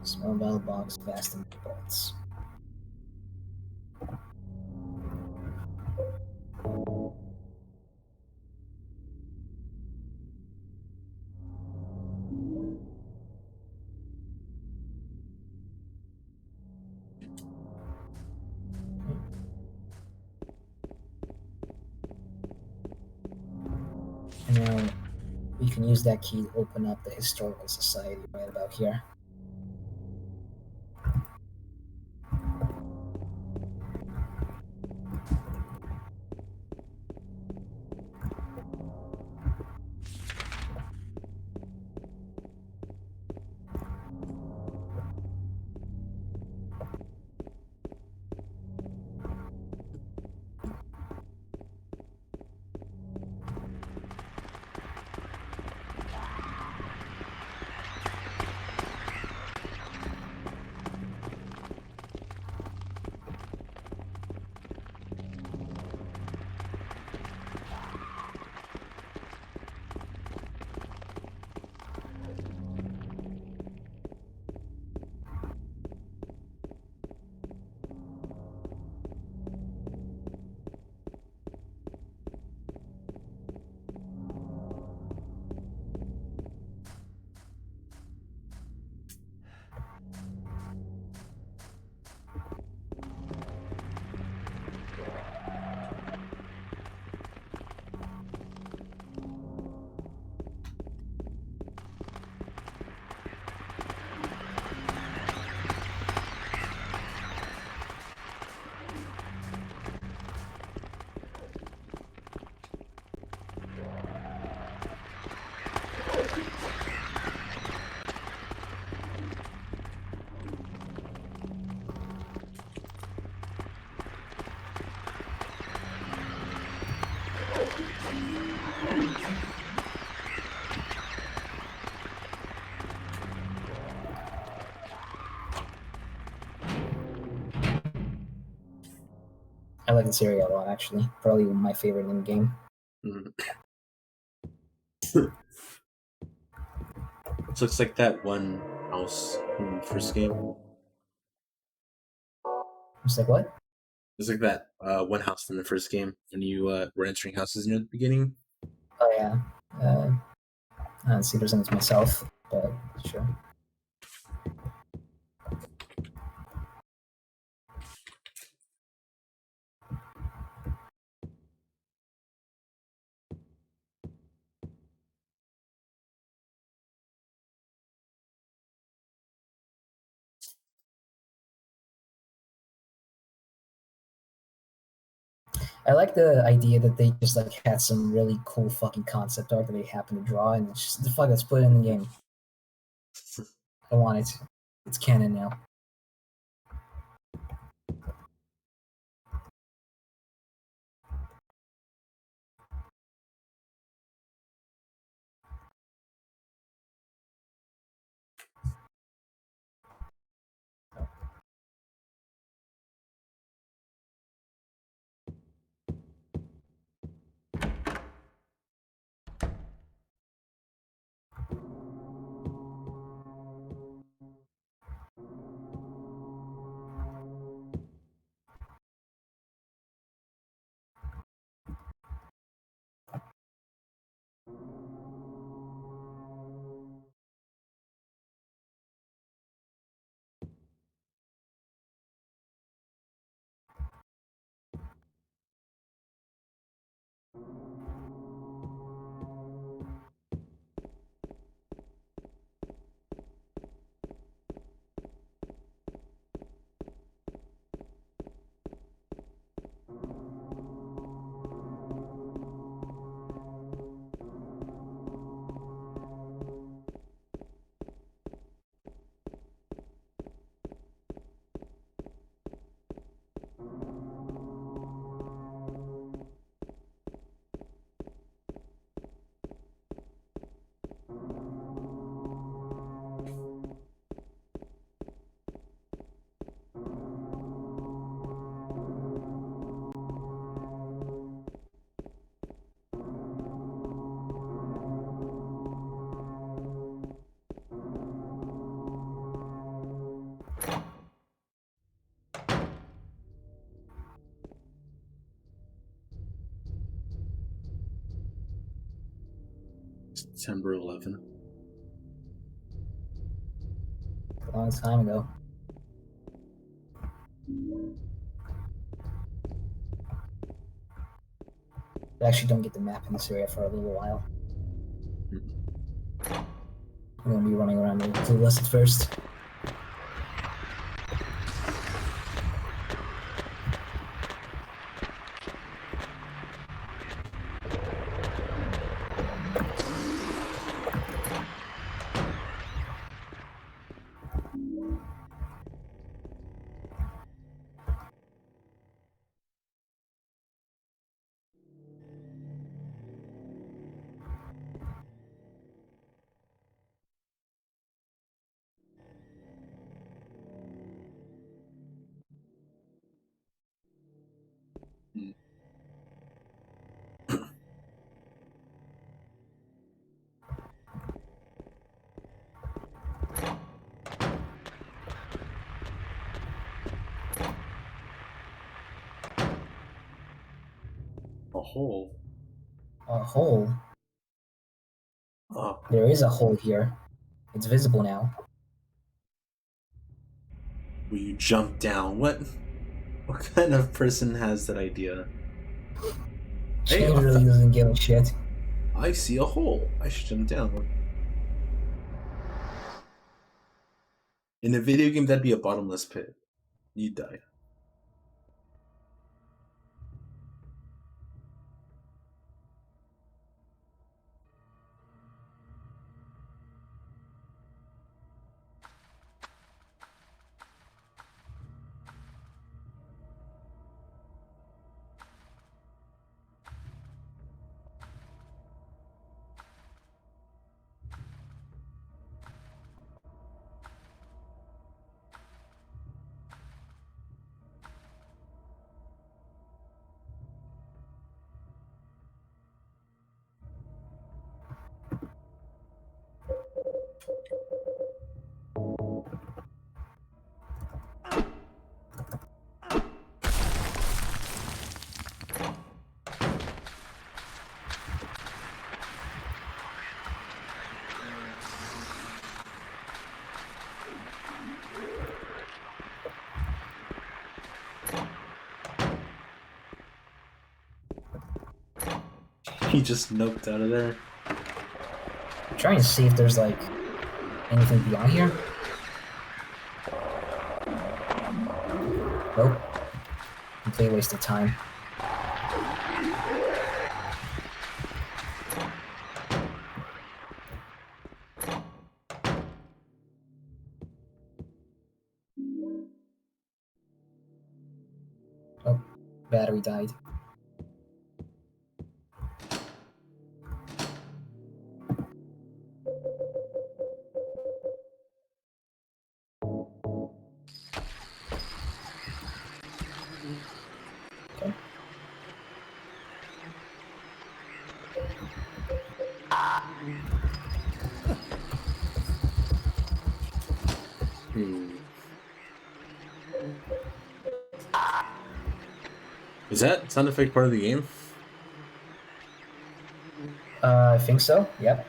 Small bell box, fast and bolts. And now we can use that key to open up the Historical Society right about here. I like this area a lot, actually. Probably my favorite in the game. Mm. So it's like that one house from the first game. It's like, what? It's like that one house from the first game when you were entering houses near the beginning. Oh, yeah. I don't see there's anything myself, but sure. I like the idea that they just like had some really cool fucking concept art that they happen to draw, and it's just the fuck, let's put it in the game. I want it. It's canon now. September 11th. A long time ago. I actually don't get the map in this area for a little while. I'm gonna be running around the list at first. A hole. A hole? Oh, There is a hole here. It's visible now. will you jump down? What kind of person has that idea? Hey, Shane really doesn't give a shit. I see a hole. I should jump down. In a video game, that'd be a bottomless pit. You'd die. He just noped out of there. I'm trying to see if there's like anything beyond here. Nope. Complete waste of time. Oh, battery died. Okay. Is that sound effect part of the game? I think so. Yep.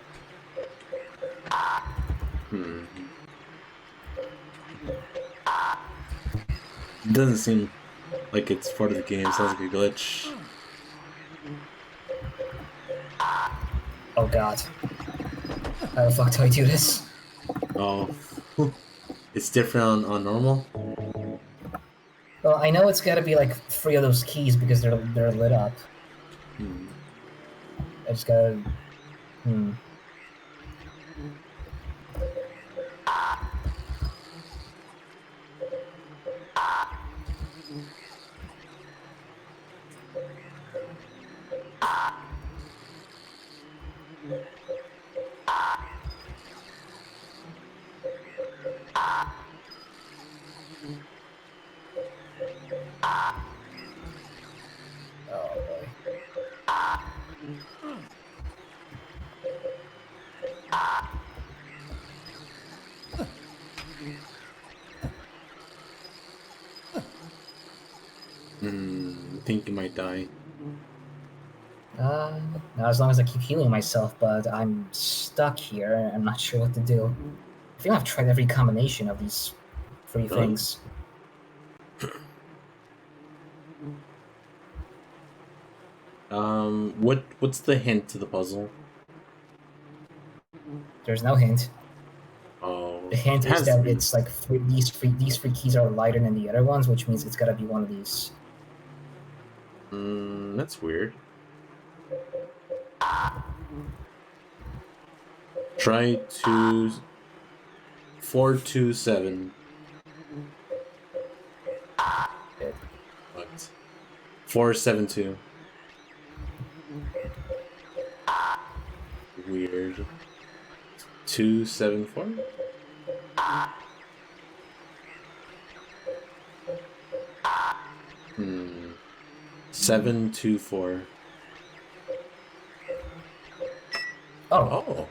It doesn't seem like it's part of the game. It sounds like a glitch. Oh god. How the fuck do I do this? Oh. It's different on normal? Well, I know it's gotta be like 3 of those keys because they're lit up. I just gotta... Oh boy. I think you might die. Not as long as I keep healing myself, but I'm stuck here and I'm not sure what to do. I think I've tried every combination of these 3 things. What's the hint to the puzzle? There's no hint. Oh. The hint is that it's like these three keys are lighter than the other ones, which means it's gotta be one of these. That's weird. Try 427. What? 472. Weird. 274? Hmm. 724. Oh.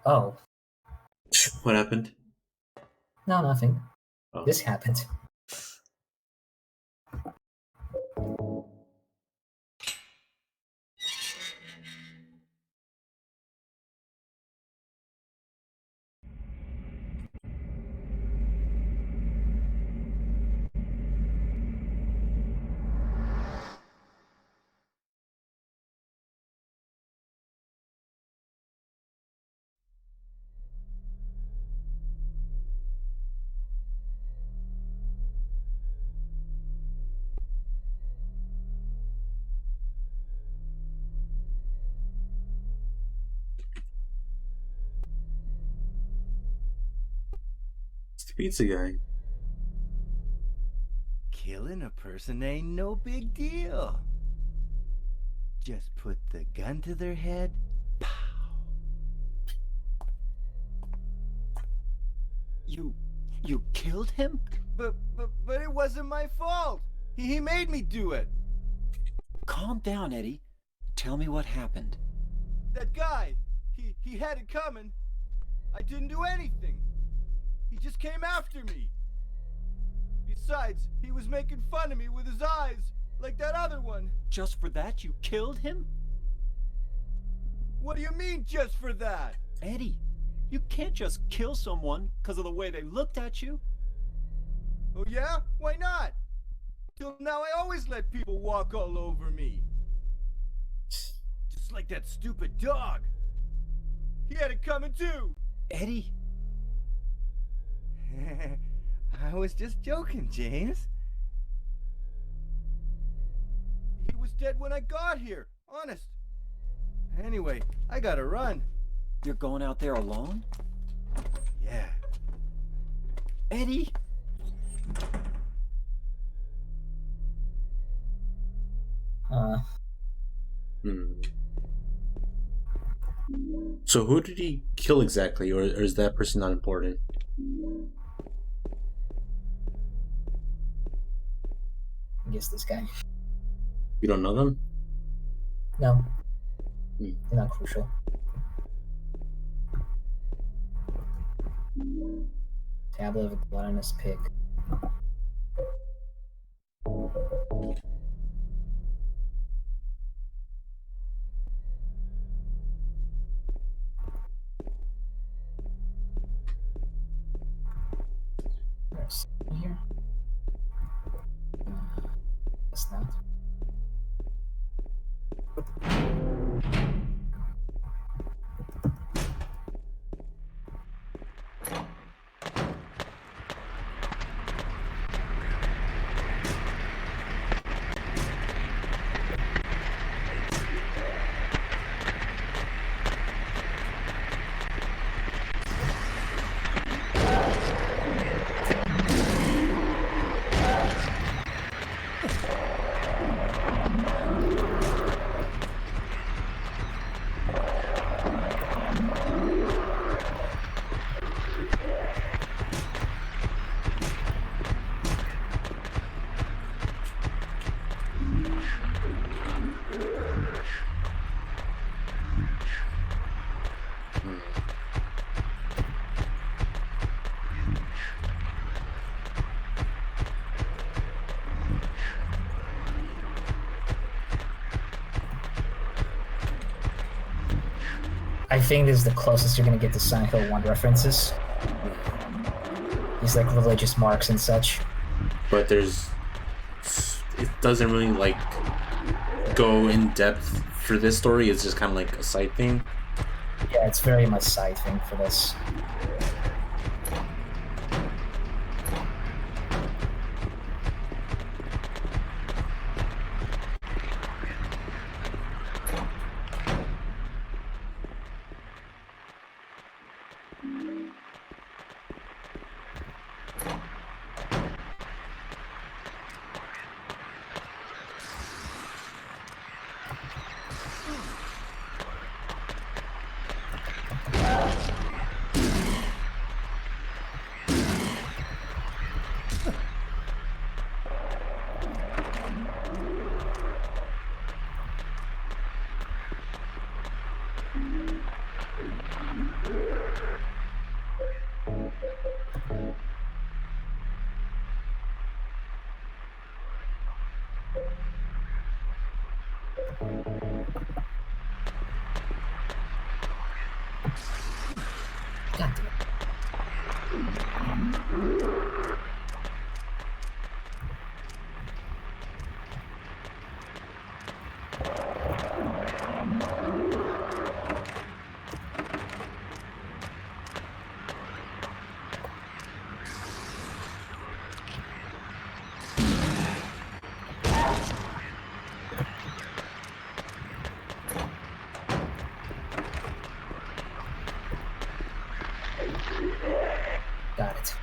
Oh. What happened? No, nothing. Oh. This happened. It's the pizza guy. Killing a person ain't no big deal. Just put the gun to their head. Pow. You killed him? But it wasn't my fault. He made me do it. Calm down, Eddie. Tell me what happened. That guy, he had it coming. I didn't do anything. He just came after me. Besides, he was making fun of me with his eyes, like that other one. Just for that, you killed him? What do you mean, just for that? Eddie, you can't just kill someone because of the way they looked at you. Oh yeah? Why not? Till now, I always let people walk all over me. Just like that stupid dog. He had it coming too. Eddie? I was just joking, James. He was dead when I got here, honest. Anyway, I gotta run. You're going out there alone? Yeah. Eddie? Hmm. So who did he kill exactly, or is that person not important? I guess this guy. You don't know them? No. Hmm. They're not crucial. Tablet of a gluttonous pig. There's here. Guess not. I think this is the closest you're gonna get to Silent Hill 1 references. These like religious marks and such. But it doesn't really like go in depth for this story. It's just kind of like a side thing. Yeah, it's very much side thing for this. God damn it. Got it.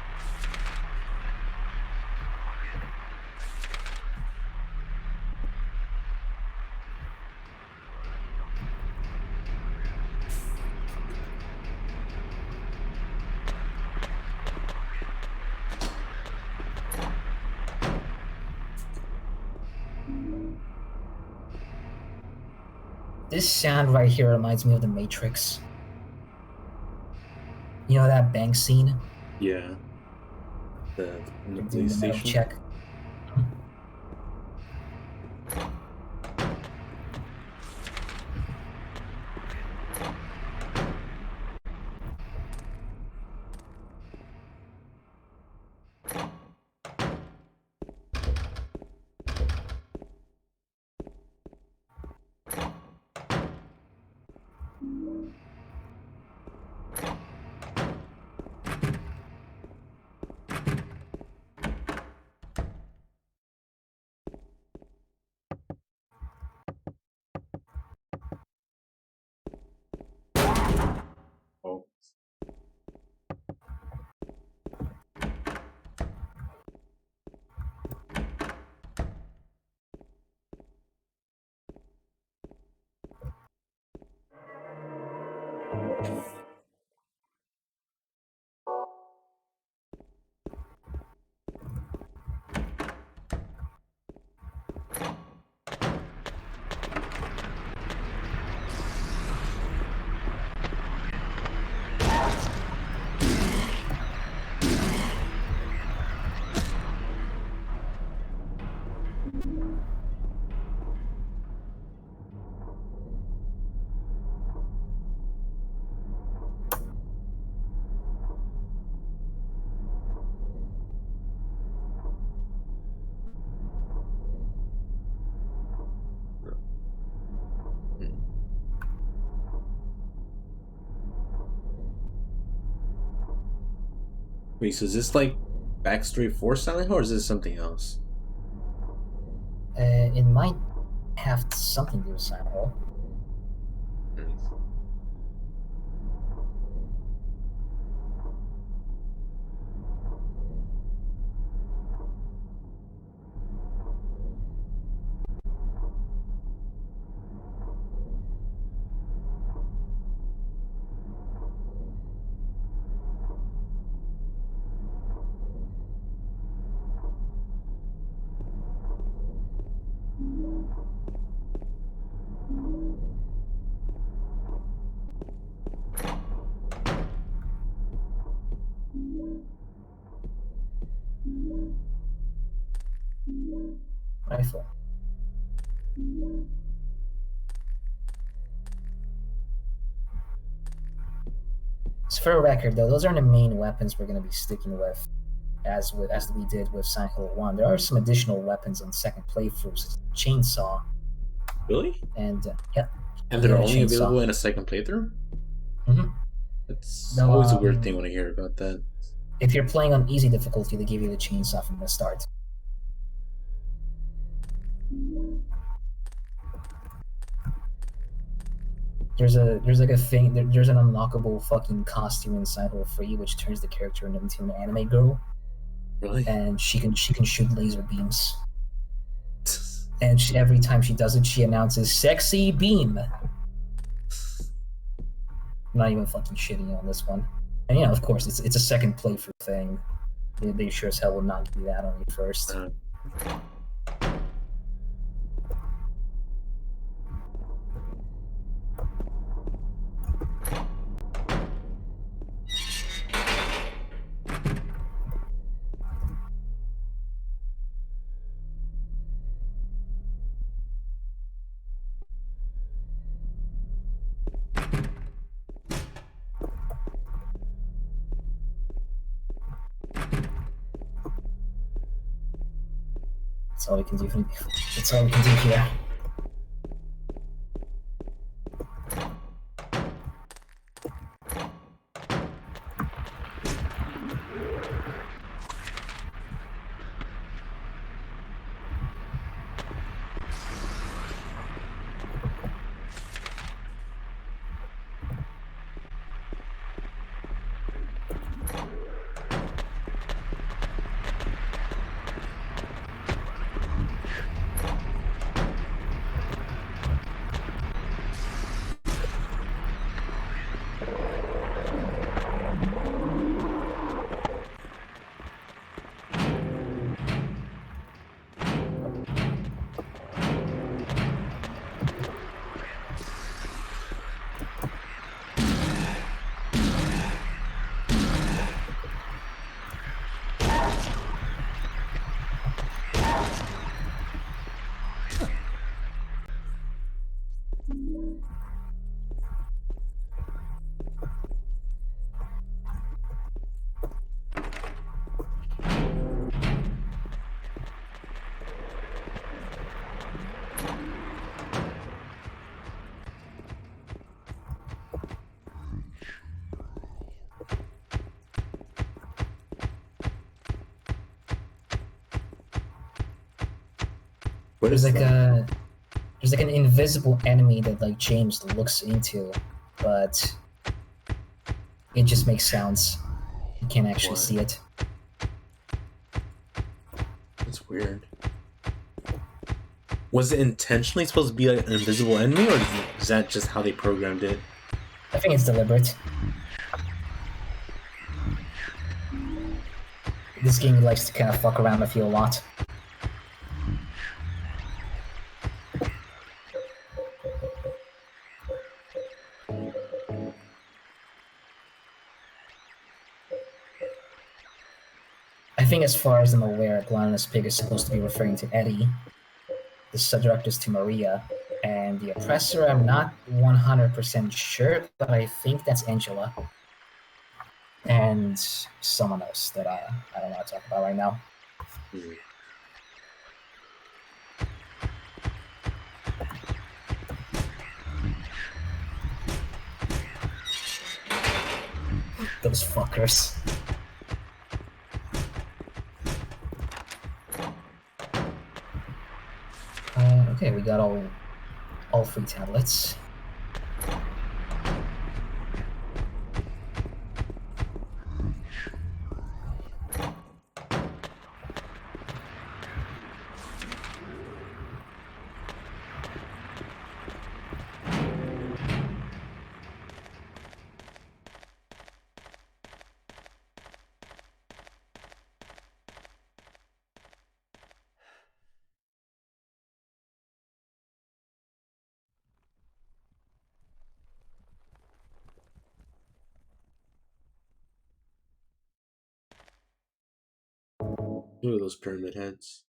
This sound right here reminds me of The Matrix. You know that bank scene? Yeah. In the Doing police the metal station. check. Wait, so is this like backstory for Silent Hill, or is this something else? It might have something to do with Silent Hill. Rifle. So for a record, though, those aren't the main weapons we're going to be sticking with, as we did with Silent Hill 1. There are some additional weapons on second playthrough, such as chainsaw. Really? And yeah. And they're Yeah, only chainsaw. available in a second playthrough? Mm-hmm. It's No, always a weird thing when I hear about that. If you're playing on easy difficulty, they give you the chainsaw from the start. There's like a thing. There's an unlockable fucking costume in Silent Hill 3, which turns the character into an anime girl. Really? And she can shoot laser beams. And every time she does it, she announces "sexy beam." I'm not even fucking shitting on this one. And of course, it's a second playthrough thing. They sure as hell will not do that on you first. That's all we can do. That's all we can do here. There's like an invisible enemy that like James looks into, but it just makes sounds. You can't actually see it. That's weird. Was it intentionally supposed to be like an invisible enemy, or is that just how they programmed it? I think it's deliberate. This game likes to kind of fuck around with you a lot. I think as far as I'm aware, Glorious Pig is supposed to be referring to Eddie. The subject is to Maria, and the oppressor, I'm not 100% sure, but I think that's Angela. And someone else that I don't want to talk about right now. Those fuckers. Okay, we got all 3 tablets. Look at those pyramid heads.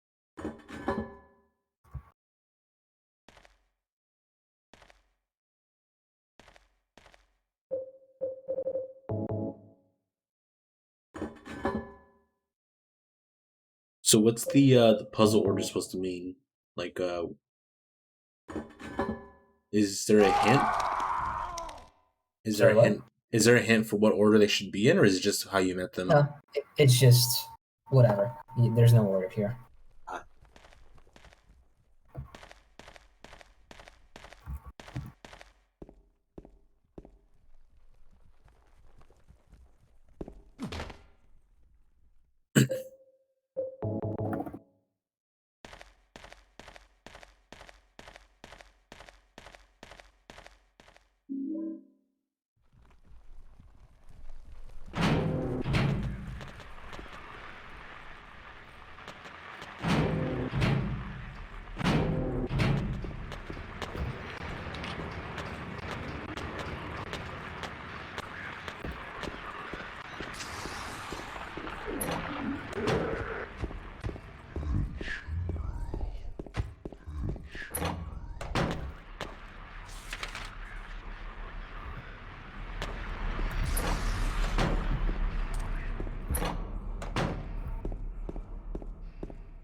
So what's the puzzle order supposed to mean? Like, is there a hint? Is there Sorry, a what? hint? Is there a hint for what order they should be in, or is it just how you met them? No, it's just whatever. There's no order here. Ah.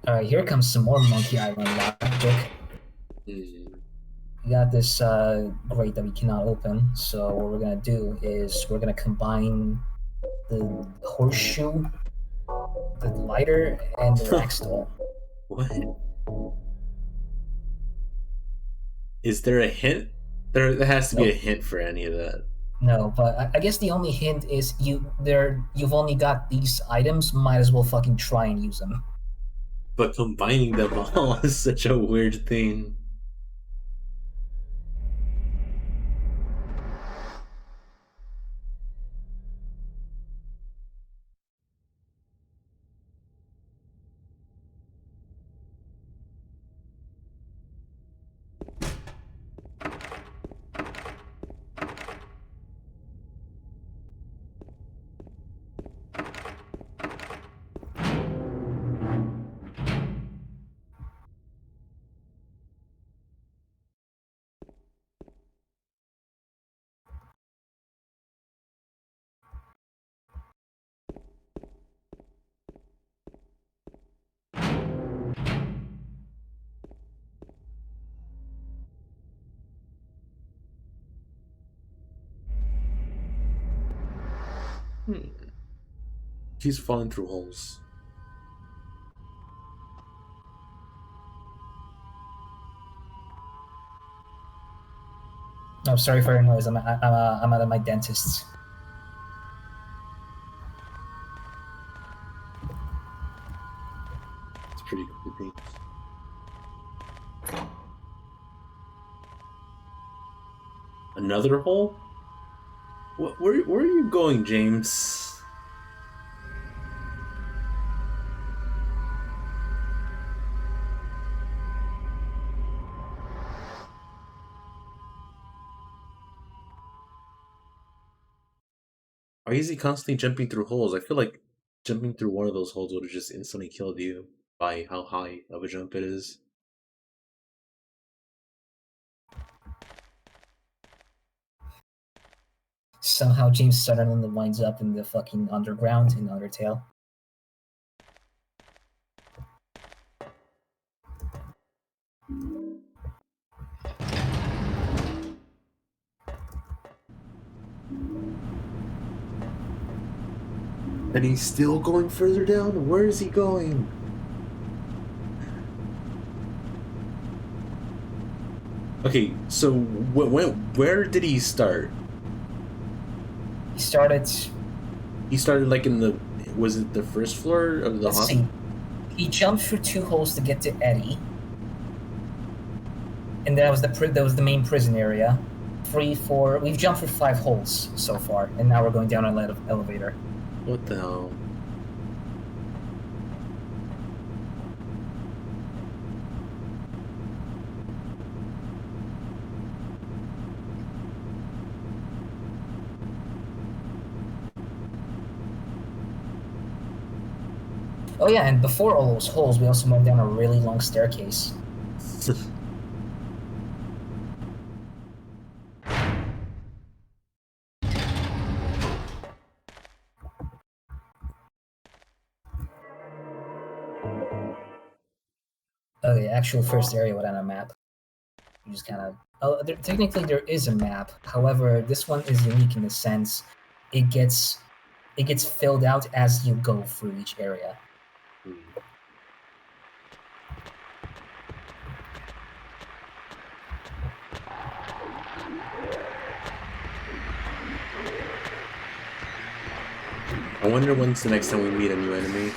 Alright, here comes some more Monkey Island logic. We got this grate that we cannot open, so what we're gonna do is we're gonna combine the horseshoe, the lighter, and the rack stool. What? Is there a hint? There has to be a hint for any of that. No, but I guess the only hint is you've only got these items, might as well fucking try and use them. But combining them all is such a weird thing. He's falling through holes. No, sorry for your noise. I'm at my dentist's. It's pretty creepy. Another hole? Where are you going, James? Why is he constantly jumping through holes? I feel like jumping through one of those holes would have just instantly killed you by how high of a jump it is. Somehow James Sutherland winds up in the fucking underground in Undertale. And he's still going further down? Where is he going? Okay, so where did he start? He started. He started like in the. Was it the first floor of the Let's hospital? see. He jumped through 2 holes to get to Eddie, and that was the main prison area. 3, 4. We've jumped through 5 holes so far, and now we're going down an elevator. What the hell? Oh yeah, and before all those holes, we also went down a really long staircase. Okay, actual first area without a map. You just kind of. Technically, there is a map. However, this one is unique in the sense it gets filled out as you go through each area. I wonder when's the next time we meet a new enemy.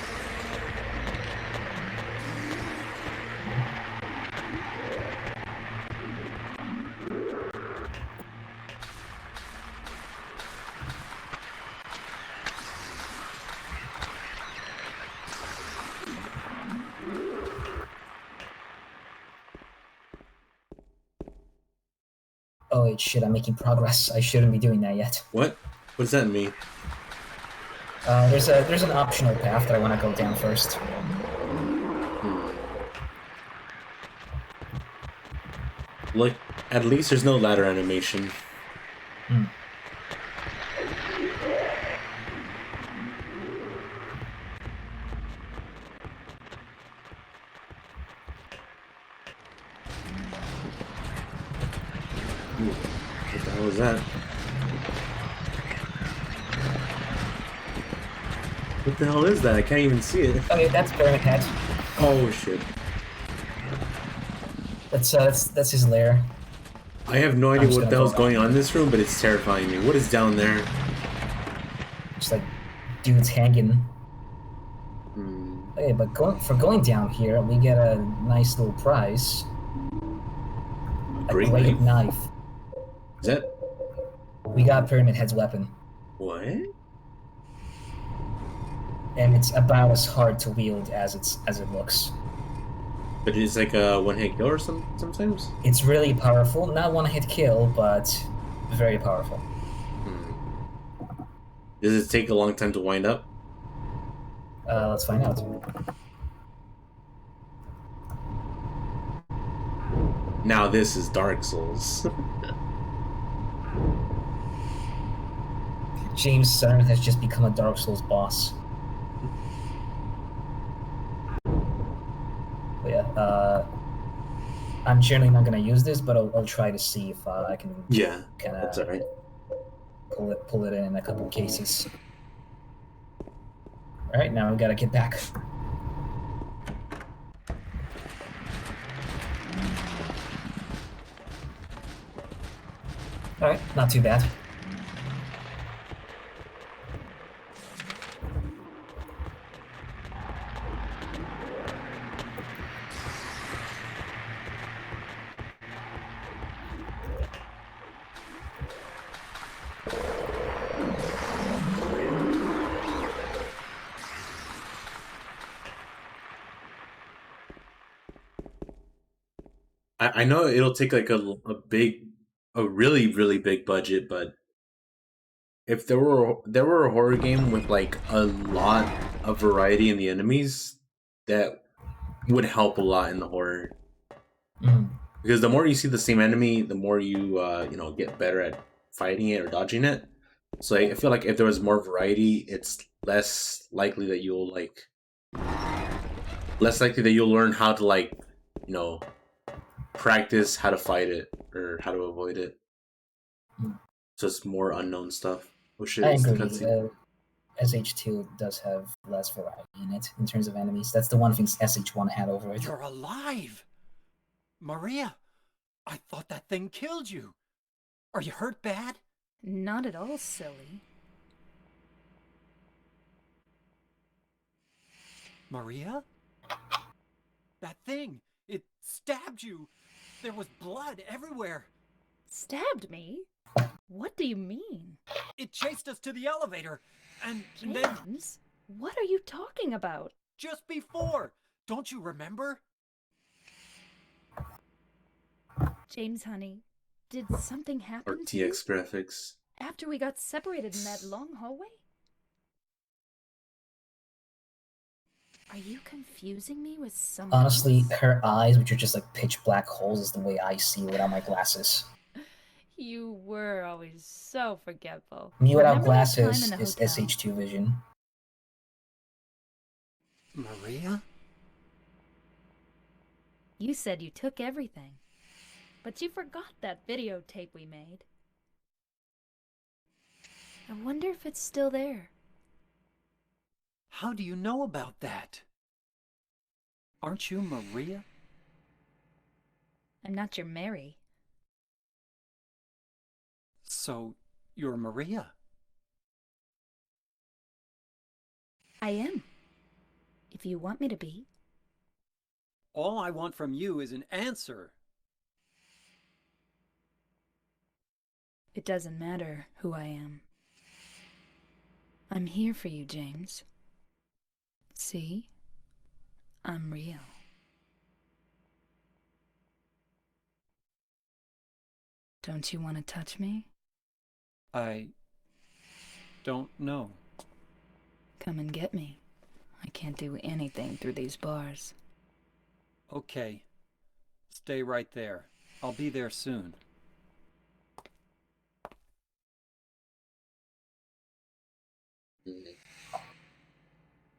Oh wait, shit! I'm making progress. I shouldn't be doing that yet. What? What does that mean? There's an optional path that I want to go down first. Look, at least there's no ladder animation. What the hell is that? What the hell is that? I can't even see it. Okay, that's Pyramid Head. Oh shit. That's his lair. I have no idea what the hell's going on in this room, but it's terrifying me. What is down there? Just like dudes hanging. Okay, but going down here, we get a nice little prize. A great knife. Is that? We got Pyramid Head's weapon. What? And it's about as hard to wield as it looks. But it's like a one-hit kill or sometimes? It's really powerful. Not one-hit kill, but very powerful. Does it take a long time to wind up? Let's find out. Now this is Dark Souls. James Stern has just become a Dark Souls boss. But yeah, I'm generally not gonna use this, but I'll try to see if I can. Yeah, kind of. that's alright. Pull it in a couple cases. All right, now we gotta get back. All right, not too bad. I know it'll take like a really, really big budget, but if there were a horror game with like a lot of variety in the enemies, that would help a lot in the horror. Because the more you see the same enemy, the more you get better at fighting it or dodging it. So I feel like if there was more variety, it's less likely that you'll learn how to practice how to fight it or how to avoid it. So it's more unknown stuff. Oh shit! I It's the agree. cutscene. SH2 does have less variety in it in terms of enemies. That's the one thing SH1 had over it. You're alive! Maria, I thought that thing killed you. Are you hurt bad? Not at all, silly. Maria? That thing, it stabbed you. There was blood everywhere. Stabbed me? What do you mean? It chased us to the elevator, and then James, what are you talking about? just before. Don't you remember? James, honey, did something happen to you RTX graphics. after we got separated in that long hallway? Are you confusing me with someone Honestly, else? her eyes, which are just like pitch black holes, is the way I see without my glasses. You were always so forgetful. Me without Remember that time glasses in the is hotel? SH2 vision. Maria? You said you took everything, but you forgot that videotape we made. I wonder if it's still there. How do you know about that? Aren't you Maria? I'm not your Mary. So, you're Maria? I am. If you want me to be. All I want from you is an answer. It doesn't matter who I am. I'm here for you, James. See? I'm real. Don't you want to touch me? I don't know. Come and get me. I can't do anything through these bars. Okay. Stay right there. I'll be there soon.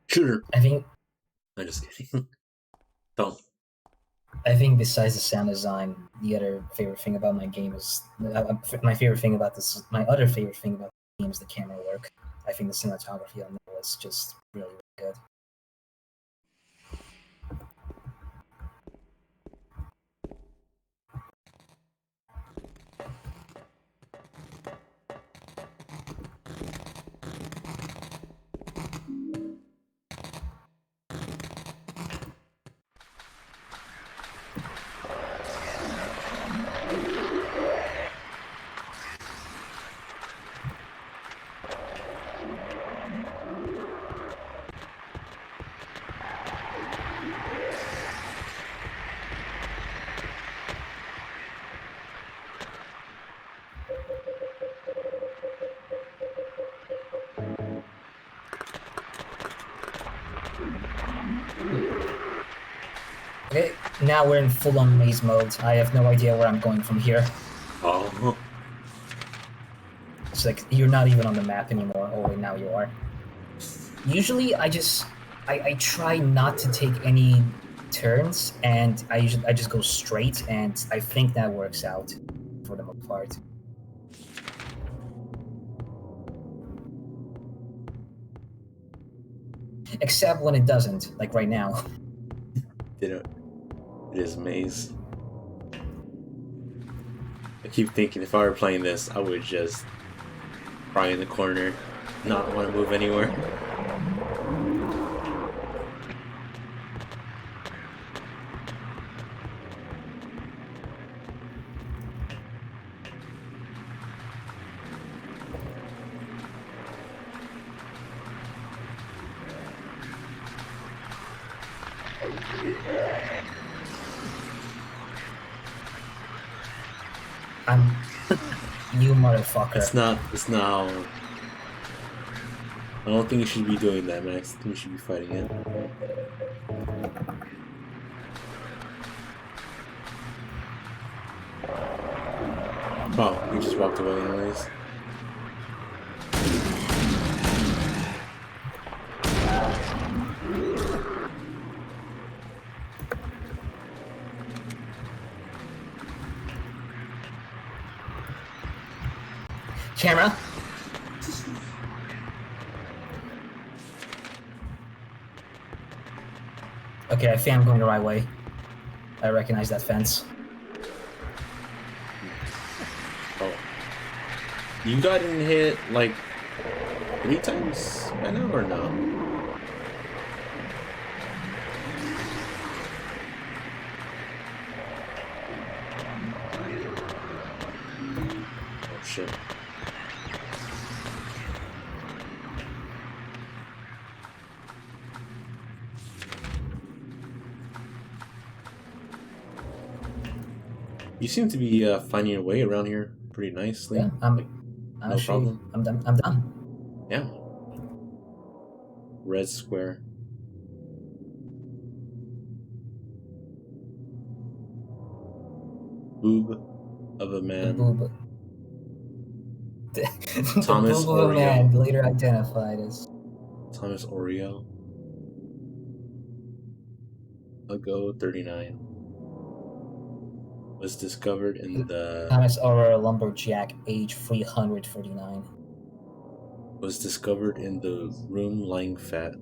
Shooter. I think I'm just kidding. Don't. I think besides the sound design, the other favorite thing about my game is my favorite thing about this. My other favorite thing about the game is the camera work. I think the cinematography on it was just really, really good. Okay, now we're in full-on maze mode. I have no idea where I'm going from here. Oh. It's like you're not even on the map anymore. Oh wait, now you are. Usually, I try not to take any turns, and I just go straight, and I think that works out for the most part. Except when it doesn't, like right now. It is maze. I keep thinking if I were playing this, I would just cry in the corner, not want to move anywhere. You motherfucker. It's not how... I don't think you should be doing that, Max. I think you should be fighting it. Oh, you just walked away anyways. Camera. Okay, I think I'm going the right way. I recognize that fence. You gotten hit like 3 times by now or no? Oh shit. You seem to be finding your way around here pretty nicely. Yeah, no actually, problem. I'm done. I'm done. Yeah. Red square. Boob of a The man. boob. The Thomas boob of a Oreo. man, later identified as Thomas Oreo. Ago 39. Was discovered in the Thomas Oreo Lumberjack, age 349. was discovered in the room lying fat.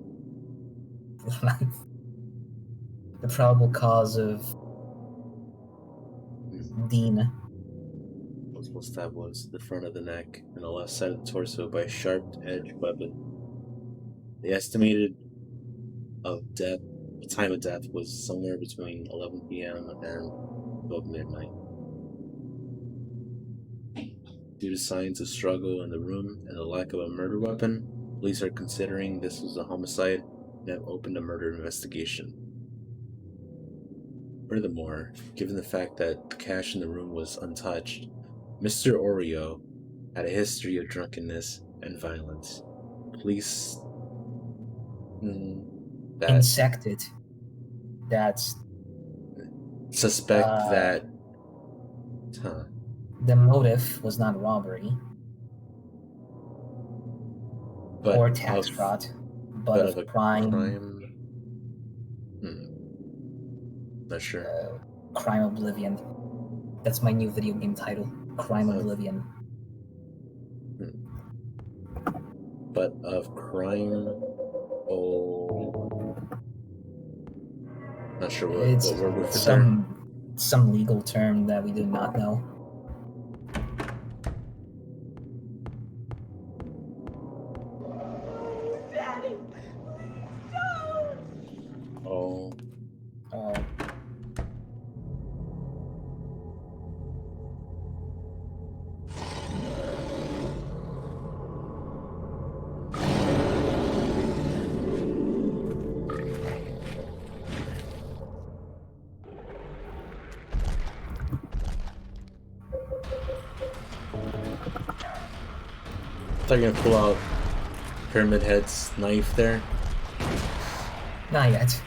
The probable cause of Dean. Multiple stab wounds to the front of the neck and the left side of the torso by a sharp-edged weapon. The estimated time of death was somewhere between 11 p.m. and 12 midnight. Due to signs of struggle in the room and the lack of a murder weapon, police are considering this was a homicide and have opened a murder investigation. Furthermore, given the fact that the cash in the room was untouched, Mr. Oreo had a history of drunkenness and violence. Police Insected. That's suspect that the motive was not robbery or tax fraud, but of crime. Not sure. Crime Oblivion. That's my new video game title. Crime Oblivion. But of crime. Not sure what word we're for some legal term that we do not know. Daddy, no. I thought you were gonna pull out Pyramid Head's knife there. Not yet.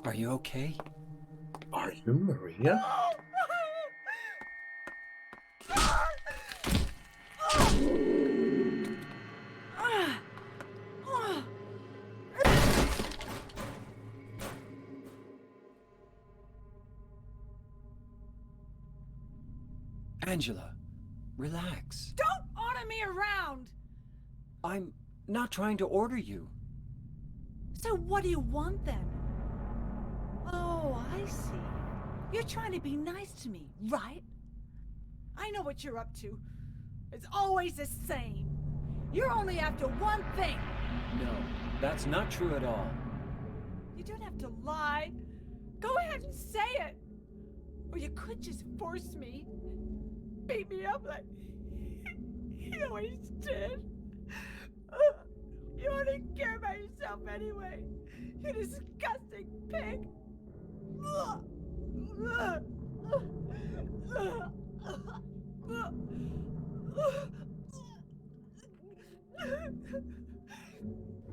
Are you okay? Are you Maria? Angela, relax. don't order me around! I'm not trying to order you. So what do you want then? Oh, I see. You're trying to be nice to me, right? I know what you're up to. It's always the same. You're only after one thing. No, that's not true at all. You don't have to lie. Go ahead and say it. Or you could just force me. Beat me up like you always did. You only care about yourself anyway. You disgusting pig!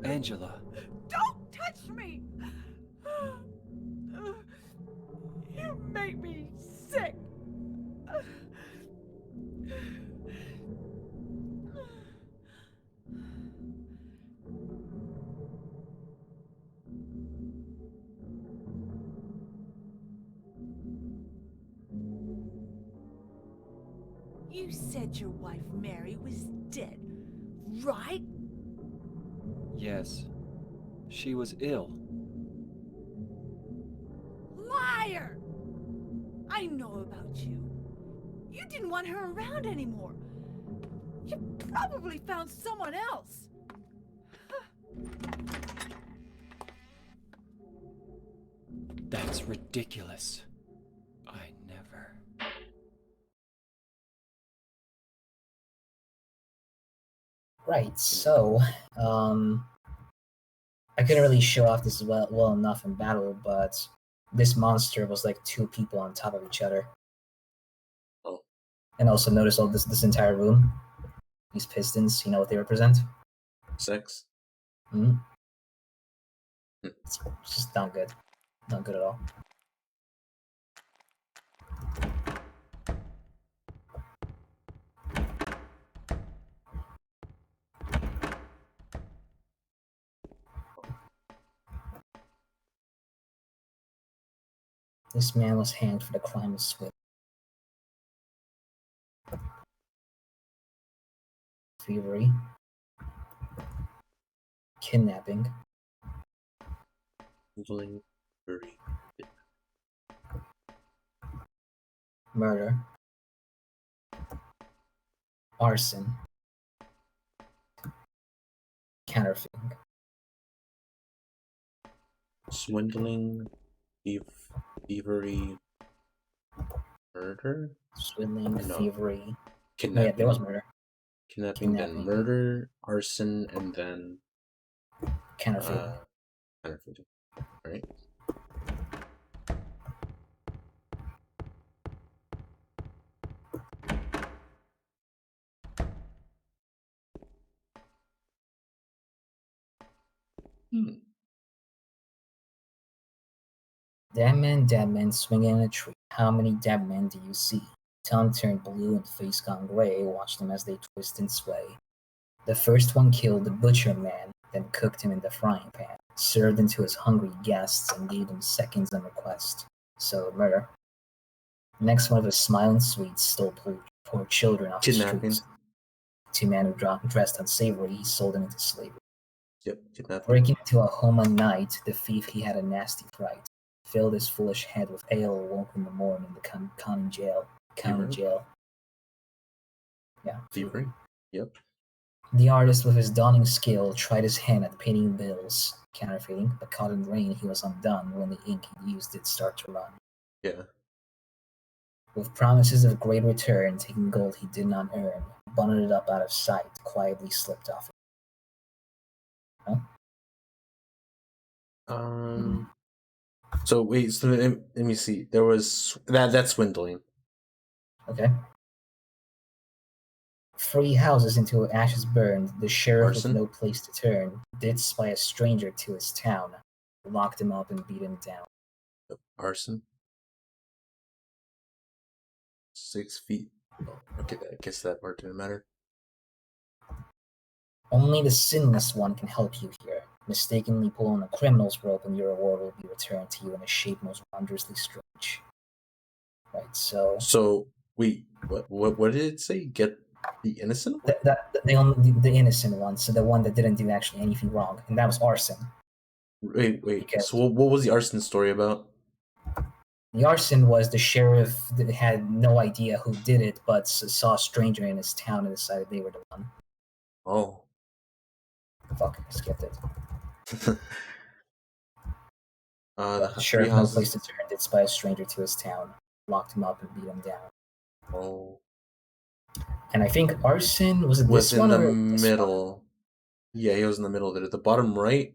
Angela. Don't touch me! You make me sick! You said your wife Mary was dead, right? Yes. She was ill. Liar! I know about you. You didn't want her around anymore. You probably found someone else. That's ridiculous. I never. Right, so, I couldn't really show off this well enough in battle, but this monster was like two people on top of each other. Oh. And also notice all this entire room. These pistons, you know what they represent? Sex. Hmm? It's just not good. Not good at all. This man was hanged for the crime of swindling. Thievery. Kidnapping. Swindling. Fury. Murder. Arson. Counterfeiting. Swindling. Thievery. Murder. Swindling, No. thievery. Oh, Kidnapping. yeah, there was murder. Kidnapping, then murder, arson, and then counterfeiting. Counterfeiting. All right. Dead man swinging in a tree. How many dead men do you see? Tongue turned blue and face gone gray. Watch them as they twist and sway. The first one killed the butcher man, then cooked him in the frying pan, served him to his hungry guests, and gave them seconds on request. So, murder. Next one of his smiling sweets stole poor children off the Kidnapping. streets. Two men who dressed unsavory, he sold them into slavery. Yep, kidnapping. Breaking into a home at night, the thief he had a nasty fright. Filled his foolish head with ale, woke in the morning, the county jail. County jail. Yeah. Thievery. Yep. The artist, with his dawning skill, tried his hand at painting bills, counterfeiting, but caught in rain he was undone when the ink he used did start to run. Yeah. With promises of great return, taking gold he did not earn, bundled it up out of sight, quietly slipped off. Huh? So wait, so let me see. There was that's swindling. Okay. Three houses into ashes burned, the sheriff Arson? with no place to turn, did spy a stranger to his town, locked him up and beat him down. Arson? 6 feet. Oh, okay, I guess that part didn't matter. Only the sinless one can help you here. Mistakenly pull on a criminal's rope and your reward will be returned to you in a shape most wondrously strange. Right, so... So, wait, what did it say? Get the innocent one? The innocent one, so the one that didn't do actually anything wrong, and that was arson. Wait, so what was the arson story about? The arson was the sheriff that had no idea who did it, but saw a stranger in his town and decided they were the one. Oh. Fuck, I skipped it. The sheriff, no place to turn, did spy a stranger to his town, locked him up and beat him down. Oh. And I think arson was in the middle. Yeah, he was in the middle. At the bottom right.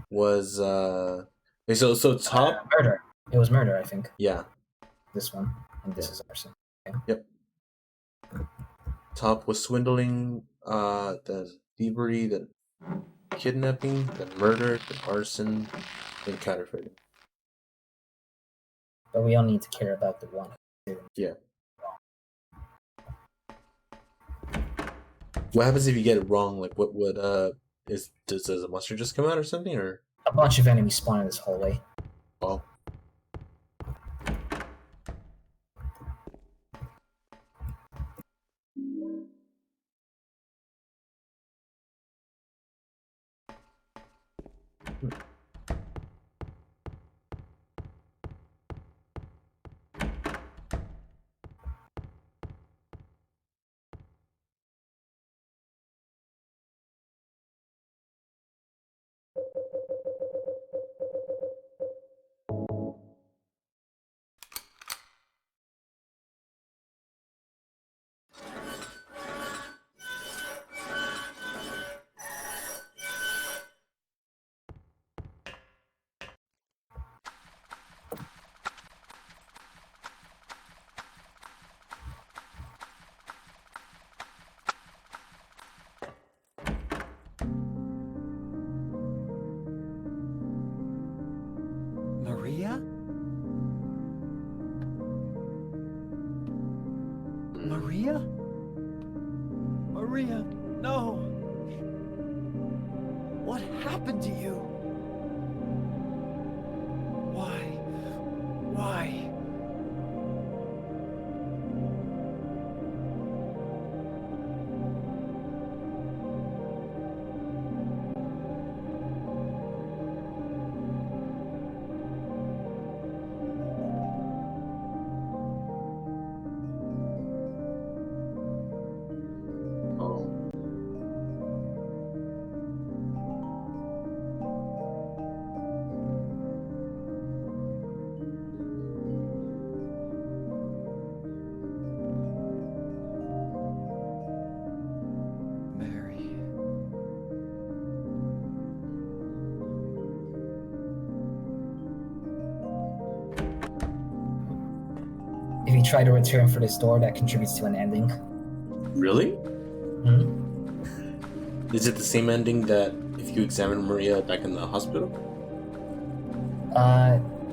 was so top. Murder. It was murder, I think. Yeah. This one, and this Yeah. is arson. Yep. Top was swindling, the thievery, the kidnapping, the murder, the arson, and counterfeiting. But we don't need to care about the one. Yeah. What happens if you get it wrong? Like, what would does a monster just come out or something, or? A bunch of enemies spawn in this hallway. Oh. Maria? Maria? Maria, no! What happened to you? Why? Why? Oh. Mary. If you try to return for this door, that contributes to an ending. Really? Hmm? Is it the same ending that if you examine Maria back in the hospital?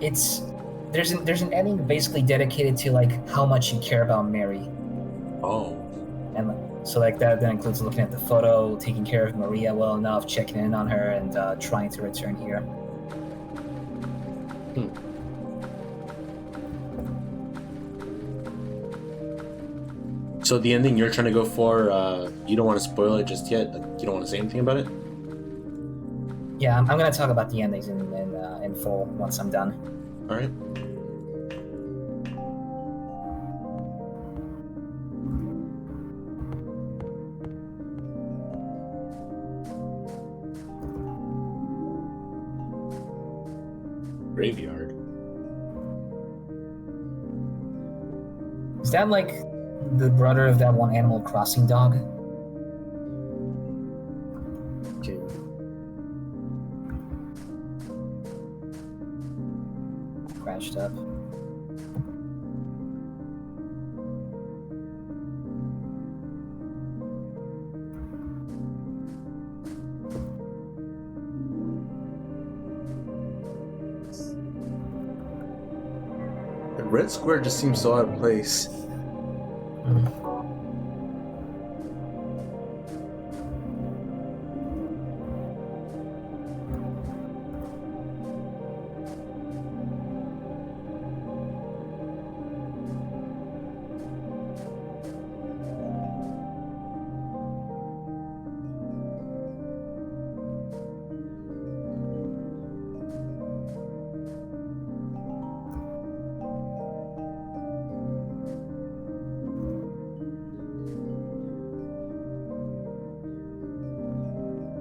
It's there's an ending basically dedicated to like how much you care about Mary, Oh. and so like that includes looking at the photo, taking care of Maria well enough, checking in on her, and trying to return here. So the ending you're trying to go for, you don't want to spoil it just yet? Like, you don't want to say anything about it? Yeah, I'm gonna talk about the endings in full once I'm done. Alright. Graveyard. Is that like the brother of that one Animal Crossing dog? Okay. Crashed up. The red square just seems so out of place.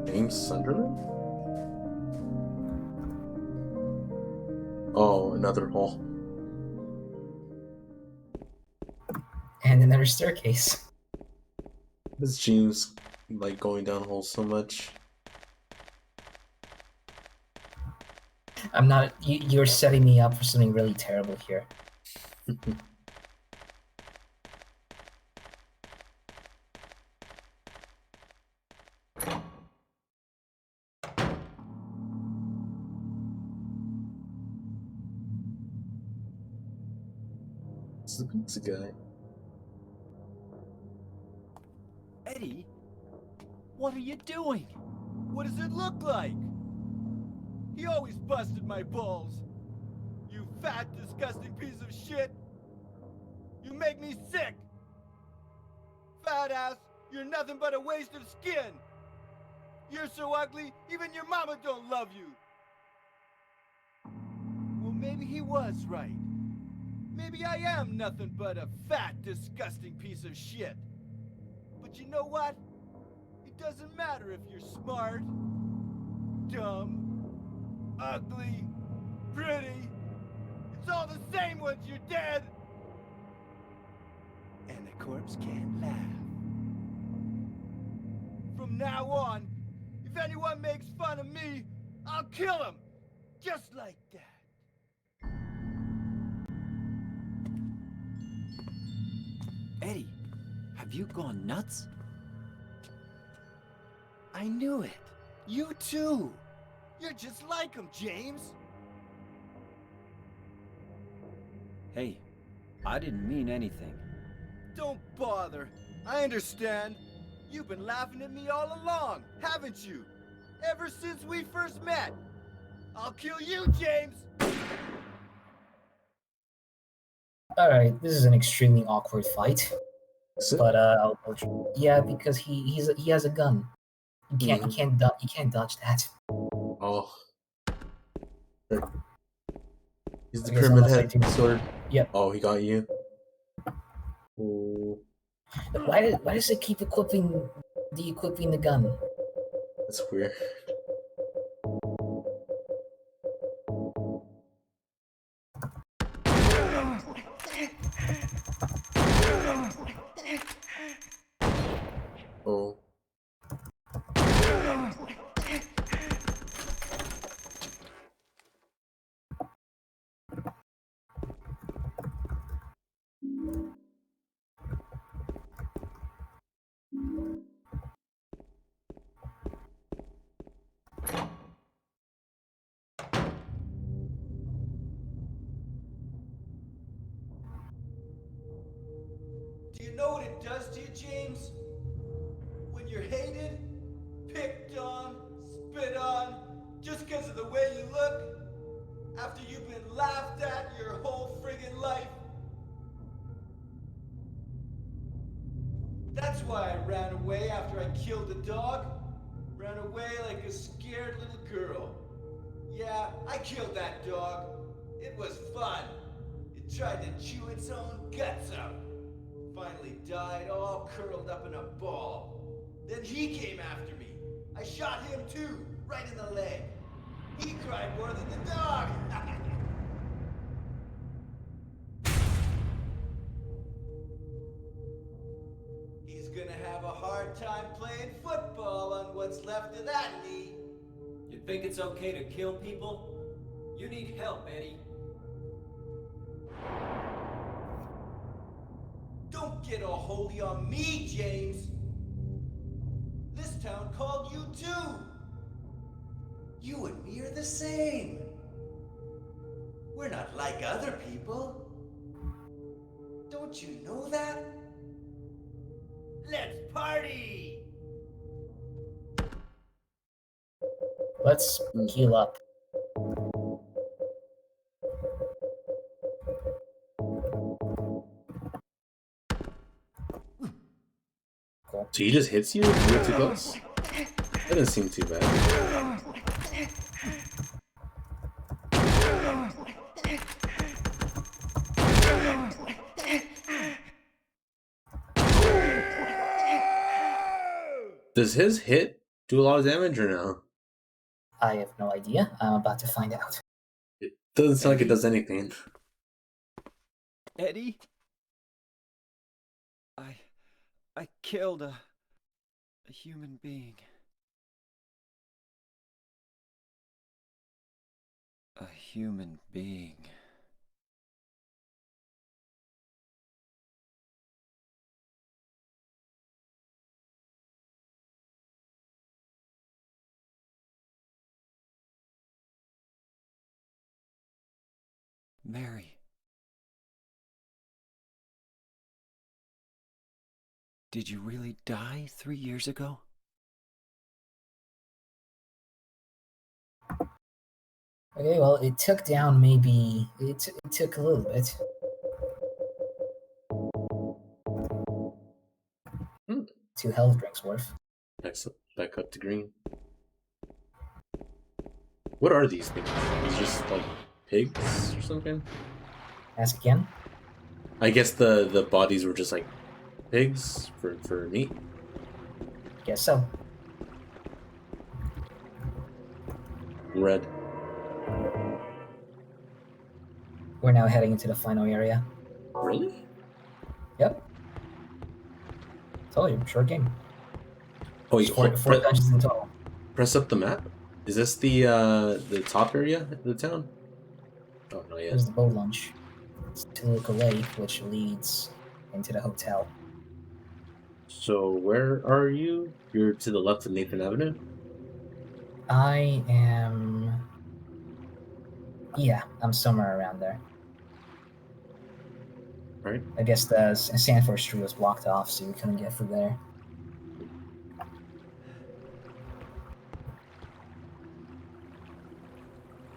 James Sunderland? Oh, another hole. And another staircase. This James like going down holes so much. I'm not. You're setting me up for something really terrible here. It's the pizza guy. Eddie, what are you doing? What does it look like? He always busted my balls. You fat, disgusting piece of shit. You make me sick. Fat ass, you're nothing but a waste of skin. You're so ugly, even your mama don't love you. Well, maybe he was right. Maybe I am nothing but a fat, disgusting piece of shit. But you know what? It doesn't matter if you're smart, dumb, ugly, pretty. It's all the same once you're dead. And the corpse can't laugh. From now on, if anyone makes fun of me, I'll kill him. Just like that. Eddie, have you gone nuts? I knew it. You too. You're just like him, James. Hey, I didn't mean anything. Don't bother. I understand. You've been laughing at me all along, haven't you? Ever since we first met. I'll kill you, James! Alright, this is an extremely awkward fight. Is it? But yeah, because he has a gun. You can't dodge that. Oh. He's the I guess pyramid unless I head do- sword. Yep. Oh, he got you. Oh, Why does it keep equipping the gun? that's weird. Oh. Do you know what it does to you, James? When you're hated, picked on, spit on, just because of the way you look, after you've been laughed at your whole friggin' life. That's why I ran away after I killed the dog. Ran away like a scared little girl. Yeah, I killed that dog. It was fun. It tried to chew its own guts out. Finally died all curled up in a ball. Then he came after me. I shot him too, right in the leg. He cried more than the dog. He's gonna have a hard time playing football on what's left of that knee. You think it's okay to kill people? You need help, Eddie. Don't get all holy on me, James. This town called you too. You and me are the same. We're not like other people. Don't you know that? Let's party! Let's heal up. Cool. So he just hits you if you get too close? That doesn't seem too bad. Does his hit do a lot of damage or no? I have no idea. I'm about to find out. It doesn't sound like it does anything. Eddie? I killed a human being. A human being. Mary. Did you really die 3 years ago? Okay, well, it took down maybe... It took a little bit. Hmm. 2 health drinks worth. Back up to green. What are these things? These just like pigs or something? Ask again? I guess the bodies were just like pigs for meat. Guess so. Red. We're now heading into the final area. Really? Yep. Told you, short game. Oh, wait, Four dungeons in total. press up the map. Is this the top area of the town? Oh no, yeah. There's the boat launch. It's Toluca Lake, which leads into the hotel. So where are you? You're to the left of Nathan Avenue? I am... Yeah, I'm somewhere around there. Right. I guess the Sanford Street was blocked off, so you couldn't get through there.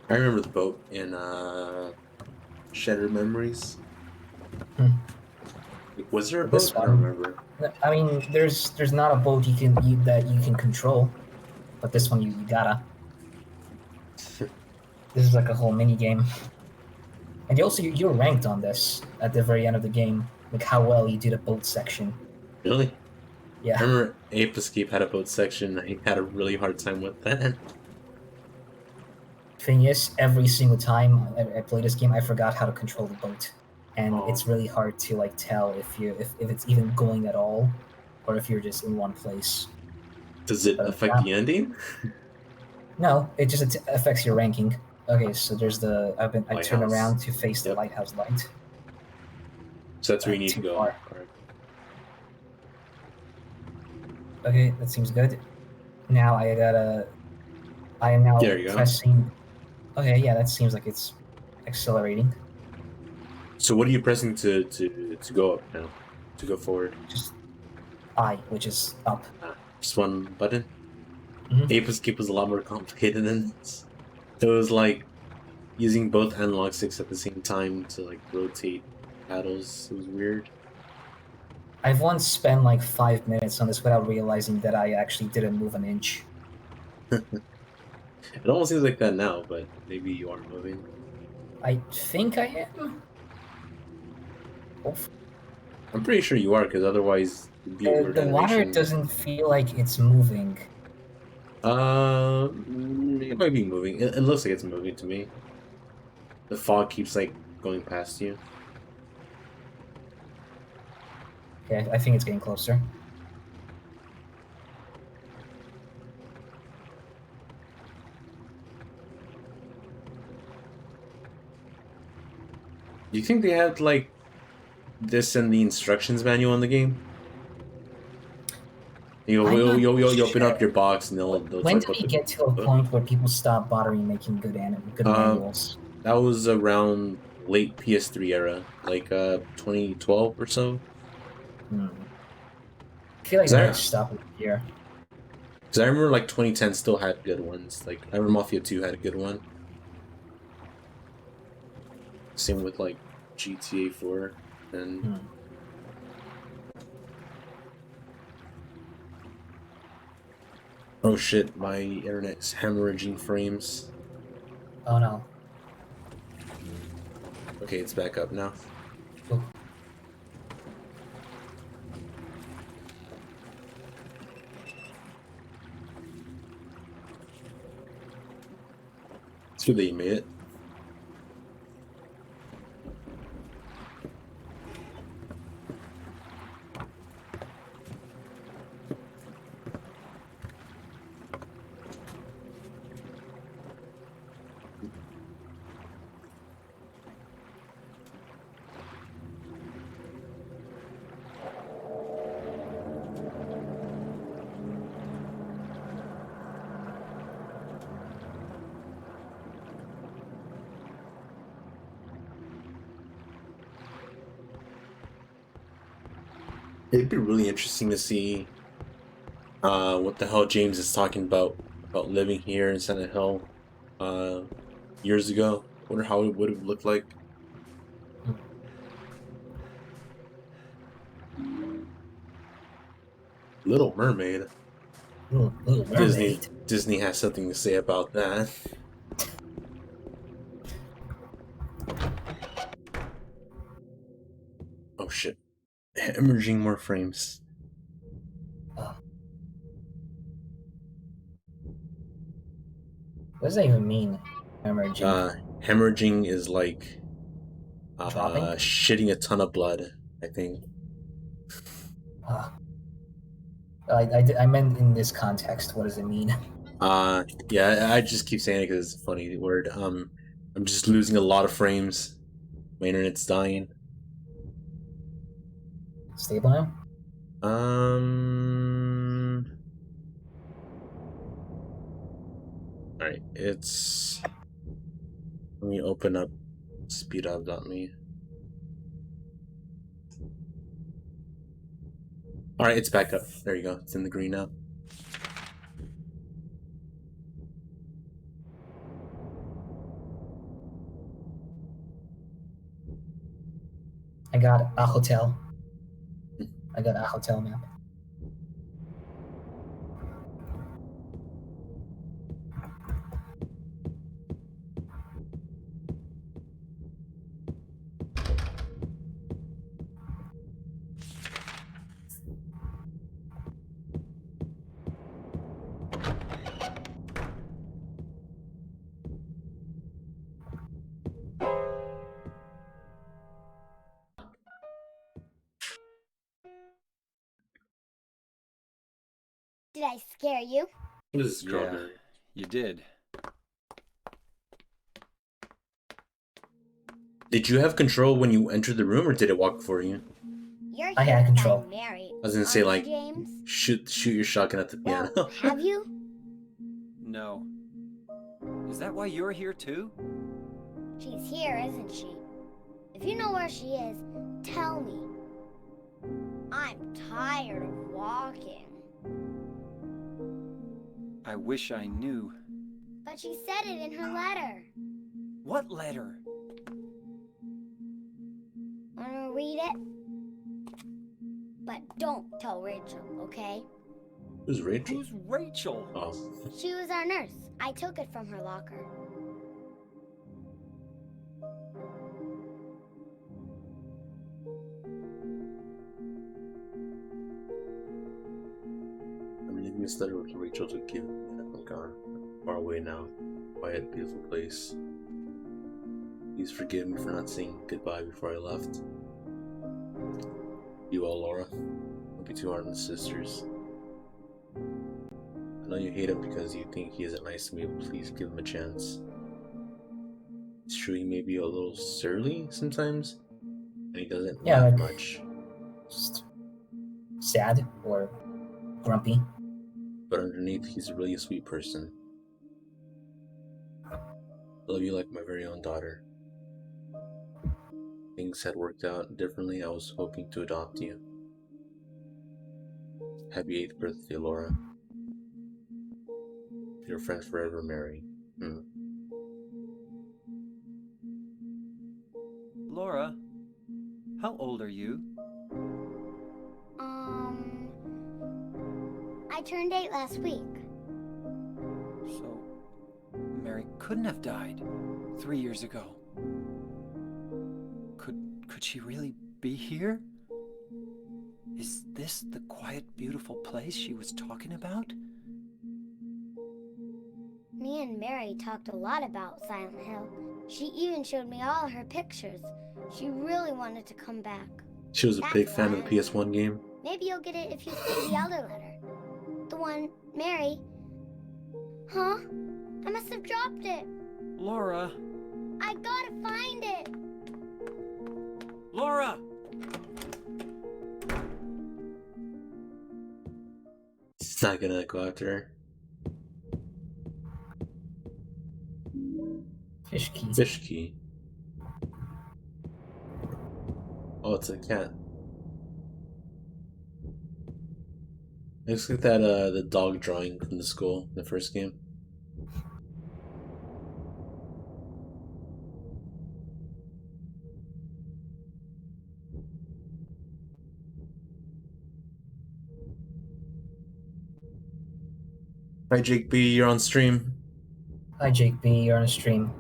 I remember the boat in Shattered Memories. Was there a This boat? I don't one, remember. I mean, there's not a boat that you can control, but this one you gotta. This is like a whole mini game, and you're ranked on this at the very end of the game, like how well you do the boat section. Really? Yeah. I remember Ape Escape had a boat section. I had a really hard time with that. Thing is, every single time I play this game, I forgot how to control the boat, and Oh. it's really hard to like tell if it's even going at all, or if you're just in one place. Does it affect the ending? No, it just affects your ranking. Okay, so there's the I turn Lighthouse. around to face the Yep. lighthouse light. So that's where you need to Too go. far. Alright. Okay, that seems good. Now I am now There you go. pressing. Okay, yeah, that seems like it's accelerating. So what are you pressing to go up now? To go forward? Just I, which is up. Just one button? Mhm. Ape Escape was a lot more complicated than this. It was like using both analog sticks at the same time to like rotate paddles. It was weird. I've once spent like 5 minutes on this without realizing that I actually didn't move an inch. It almost seems like that now, but maybe you are moving. I think I am. Oof. I'm pretty sure you are, because otherwise it'd be a weird The water animation. doesn't feel like it's moving. It might be moving. It looks like it's moving to me. The fog keeps like going past you. Okay, I think it's getting closer. Do you think they had like this in the instructions manual in the game? You know, you open up your box and they'll When talk did we about get to a point where people stop bothering making good manuals? That was around late PS3 era, like 2012 or so. I feel like they stopped here. Because I remember like 2010 still had good ones. Like I remember Mafia 2 had a good one. Same with like GTA 4 and. Oh shit, my internet's hemorrhaging frames. Oh no. Okay, it's back up now. Oh. It's good that you made it. It'd be really interesting to see what the hell James is talking about living here in Silent Hill years ago. Wonder how it would have looked like. Little Mermaid. Little Mermaid. Disney has something to say about that. Oh shit. Hemorrhaging more frames. What does that even mean? Hemorrhaging. Hemorrhaging is like Dropping? shitting a ton of blood, I think. I meant in this context. What does it mean? Yeah, I just keep saying it because it's a funny word. I'm just losing a lot of frames. My internet's dying. Stable now? Alright, it's... Let me open up speedup.me. Alright, it's back up. There you go. It's in the green now. I got a hotel. I got a hotel map. Did I scare you? What is this Yeah, you did. Did you have control when you entered the room, or did it walk for you? You're I here had to control. find Mary, I was gonna say, aren't like, you, James? shoot your shotgun at the piano. Well, have you? No. Is that why you're here too? She's here, isn't she? If you know where she is, tell me. I'm tired of walking. I wish I knew. But she said it in her letter. What letter? Wanna read it? But don't tell Rachel, okay? Who's Rachel? Who's Rachel? Oh. She was our nurse. I took it from her locker. I'm leaving this letter with Rachel to give. I'm gone. Far away now. Quiet, beautiful place. Please forgive me for not saying goodbye before I left. You all, Laura. Don't be too hard on the sisters. I know you hate him because you think he isn't nice to me, but please give him a chance. It's true he may be a little surly sometimes, and he doesn't laugh like, much. Just sad or grumpy. But underneath, he's really a sweet person. I love you like my very own daughter. Things had worked out differently. I was hoping to adopt you. Happy 8th birthday, Laura. Your friend forever, Mary. Laura, how old are you? I turned 8 last week. So, Mary couldn't have died 3 years ago. Could she really be here? Is this the quiet, beautiful place she was talking about? Me and Mary talked a lot about Silent Hill. She even showed me all her pictures. She really wanted to come back. She was a big fan of the PS1 game. Maybe you'll get it if you see the elder letter. The one, Mary. Huh? I must have dropped it. Laura! I gotta find it. Laura! She's not gonna go after her. Fish key. Fish key. Oh, it's a cat. I just like that the dog drawing from the school, the first game. Hi Jake B, you're on stream. Hi, Jake B. You're on a stream.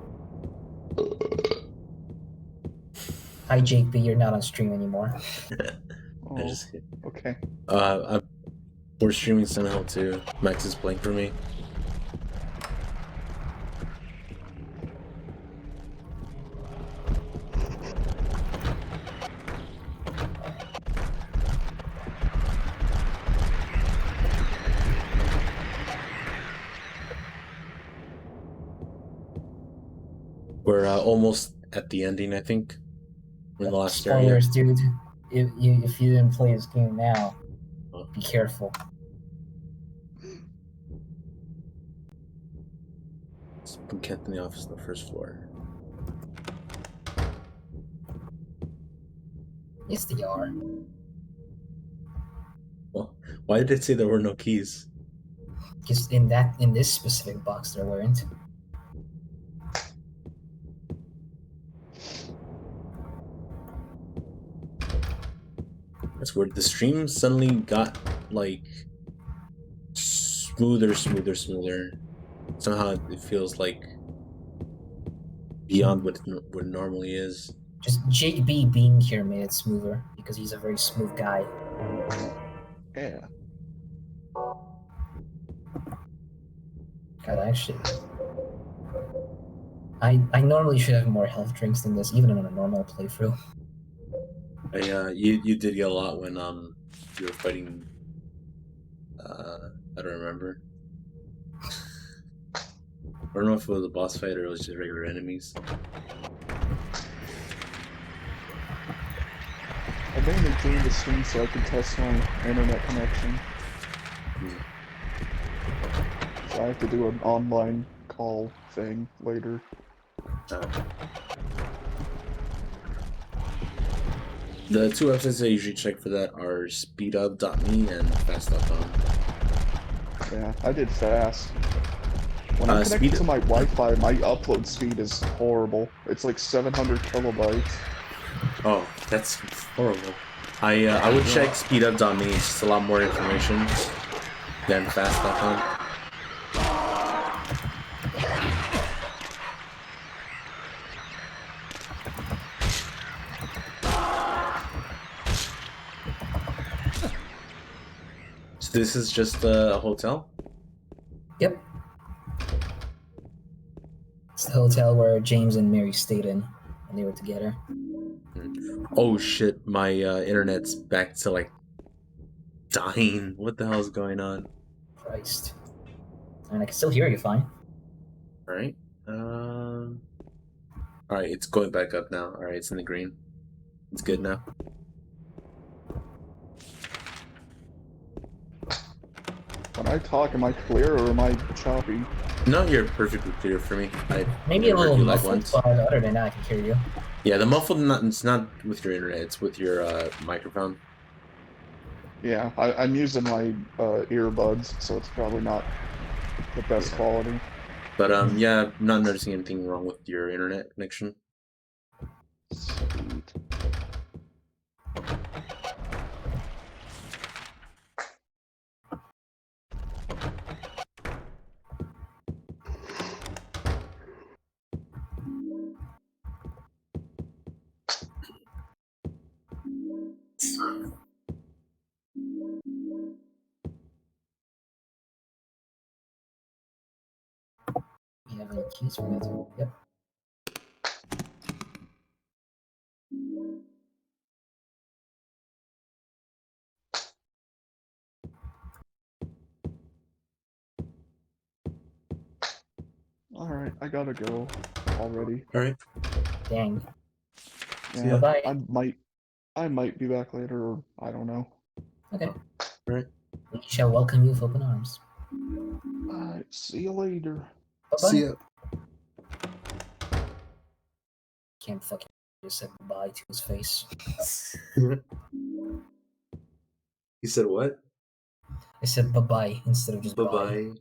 Hi, Jake B. You're not on stream anymore. I just hit. Okay. We're streaming Silent Hill 2. Max is playing for me. We're almost at the ending, I think. We're in the last area. Spoilers, dude. If you didn't play this game now, be careful. It's been kept in the office on the first floor. Yes, they are. Well, why did it say there were no keys? Because in this specific box there weren't. That's weird. The stream suddenly got like smoother. Somehow it feels like beyond what it normally is. Just Jake B being here made it smoother because he's a very smooth guy. Yeah. God, actually, I normally should have more health drinks than this, even on a normal playthrough. You did get a lot when you were fighting. I don't remember. I don't know if it was a boss fight or it was just regular enemies. I mainly joined the stream so I could test my internet connection. So I have to do an online call thing later. The two websites I usually check for that are speedup.me and fast.com. Yeah, I did fast. When I connect to my Wi-Fi, my upload speed is horrible. It's like 700 kilobytes. Oh, that's horrible. I would check speedup.me. It's just a lot more information than fast.com. So this is just a hotel? Yep. It's the hotel where James and Mary stayed in when they were together. Oh shit, my internet's back to like dying. What the hell is going on? Christ. And I can still hear you fine. Alright. Alright, it's going back up now. Alright, it's in the green. It's good now. When I talk, am I clear or am I choppy? No, you're perfectly clear for me. Maybe a little muffled, but other than that, I can hear you. Yeah, the muffled, it's not with your internet, it's with your microphone. Yeah, I'm using my earbuds, so it's probably not the best quality. But yeah, I'm not noticing anything wrong with your internet connection. Sweet. You have any keys for it? Yep. Alright, I gotta go already. Alright. Dang. Yeah, bye-bye. I might be back later, or I don't know. Okay. Alright. We shall welcome you with open arms. Alright, see you later. Bye-bye. See ya. Can't fucking just say goodbye to his face. You said what? I said bye-bye instead of just bye. Bye-bye.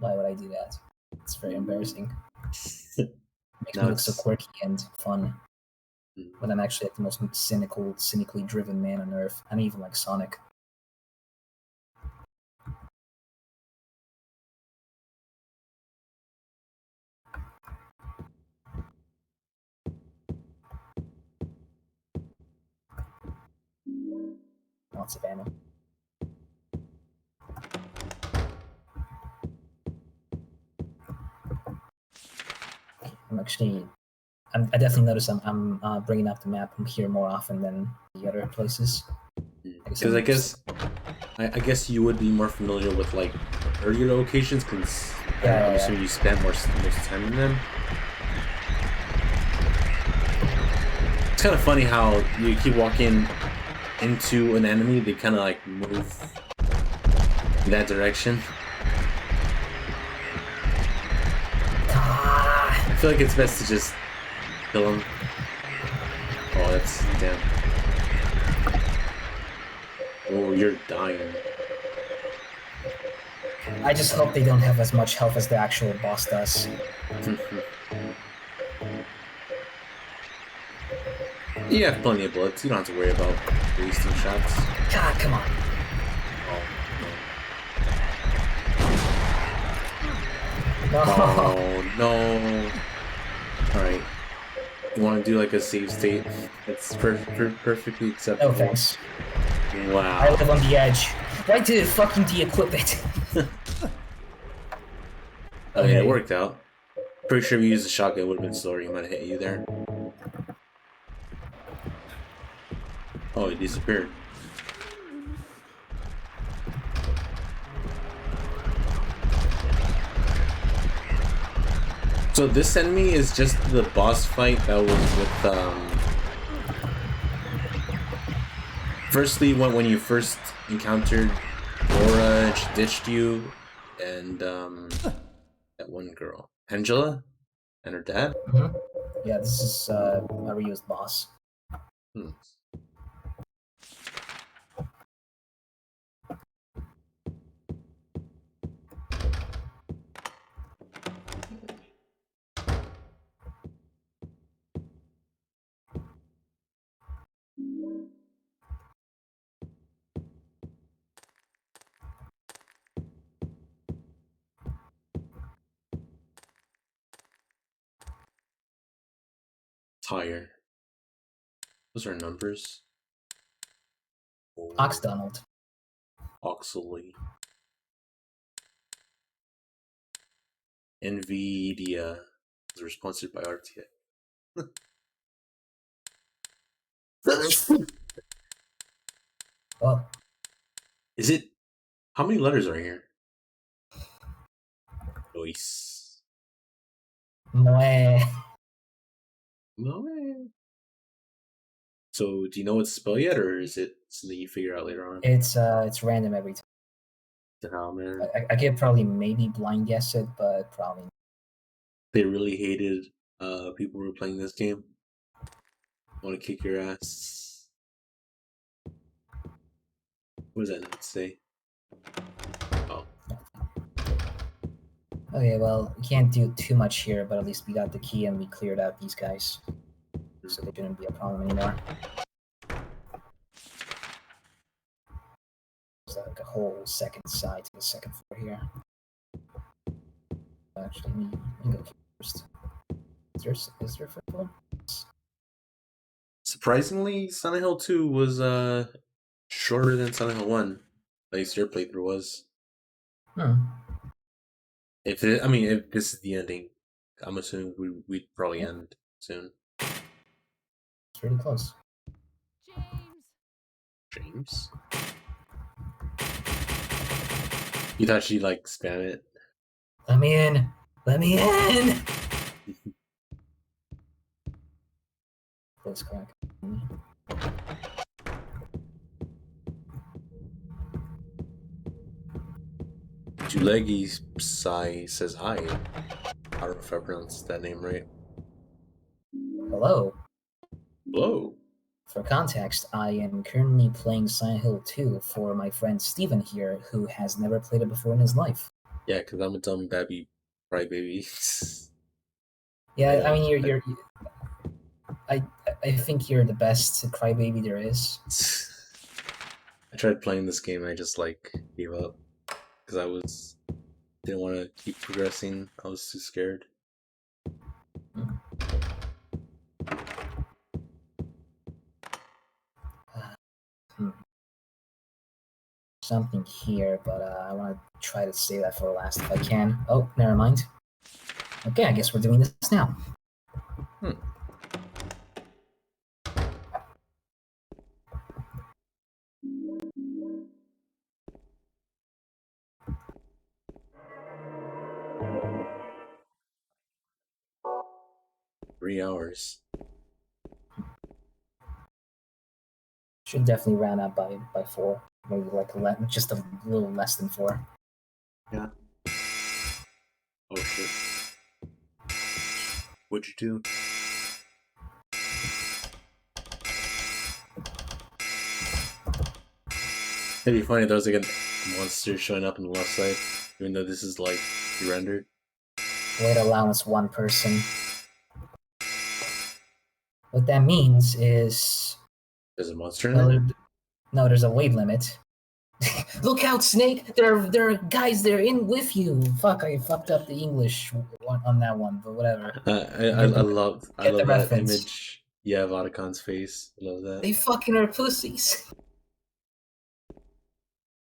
Why would I do that? It's very embarrassing. Makes Now me look so it's- quirky and fun. Mm. When I'm actually like the most cynically driven man on earth. I'm even like Sonic. Lots of ammo. I definitely notice I'm bringing up the map here more often than the other places. Because I guess you would be more familiar with like earlier locations, because I'm assuming you spend most time in them. It's kind of funny how you keep walking into an enemy, they kind of like move in that direction. I feel like it's best to just kill him. Oh, that's damn. Oh, you're dying. I just hope they don't have as much health as the actual boss does. You have plenty of bullets. You don't have to worry about wasting shots. God, come on. Oh, no. Alright. You want to do like a save state? It's perfectly acceptable. No thanks. Wow. I live on the edge. Why did it fucking de-equip it? Okay, it worked out. Pretty sure if you used a shotgun, it would have been slower. He might have hit you there. Oh, he disappeared. So this enemy is just the boss fight that was with firstly when you first encountered Laura, she ditched you, and that one girl, Angela, and her dad. Mm-hmm. Yeah, this is Mario's boss. Hmm. Tire. Those are numbers. Ox Donald. Oxley. NVIDIA is sponsored by RTA. Oh. Is it? How many letters are here? Nice. Moe. Moe. So, do you know what to spell yet, or is it something you figure out later on? It's random every time. Oh man. I could probably maybe blind guess it, but probably not. They really hated people who were playing this game. Want to kick your ass. What does that note say? Oh. Okay, well, we can't do too much here, but at least we got the key and we cleared out these guys. So they shouldn't be a problem anymore. There's like a whole second side to the second floor here. Actually, let me go first. Is there a fifth floor? Surprisingly, Silent Hill 2 was shorter than Silent Hill 1. At least your playthrough was. If this is the ending, I'm assuming we'd probably end soon. It's pretty close. James? You thought she'd like spam it? Let me in! Let me in! Close crack. Julegi Sai says hi. I don't know if I pronounced that name right. Hello. Hello. for context, I am currently playing Silent Hill 2 for my friend Steven here, who has never played it before in his life. Yeah, because I'm a dumb babby crybaby. Yeah, I mean, you're I think you're the best crybaby there is. I tried playing this game and I just like gave up because I didn't want to keep progressing. I was too scared. Something here, but I want to try to save that for last if I can. Oh, never mind. Okay, I guess we're doing this now. 3 hours. Should definitely round up by 4. Maybe like just a little less than 4. Yeah. Oh shit. What'd you do? It'd be funny if there was like a monster showing up on the left side, even though this is like rendered. Weight allowance 1 person. What that means is there's a monster in it? No, there's a weight limit. Look out, Snake! There are guys there in with you. Fuck, I fucked up the English on that one, but whatever. I love that image. Yeah, of Otacon's face. I love that. They fucking are pussies.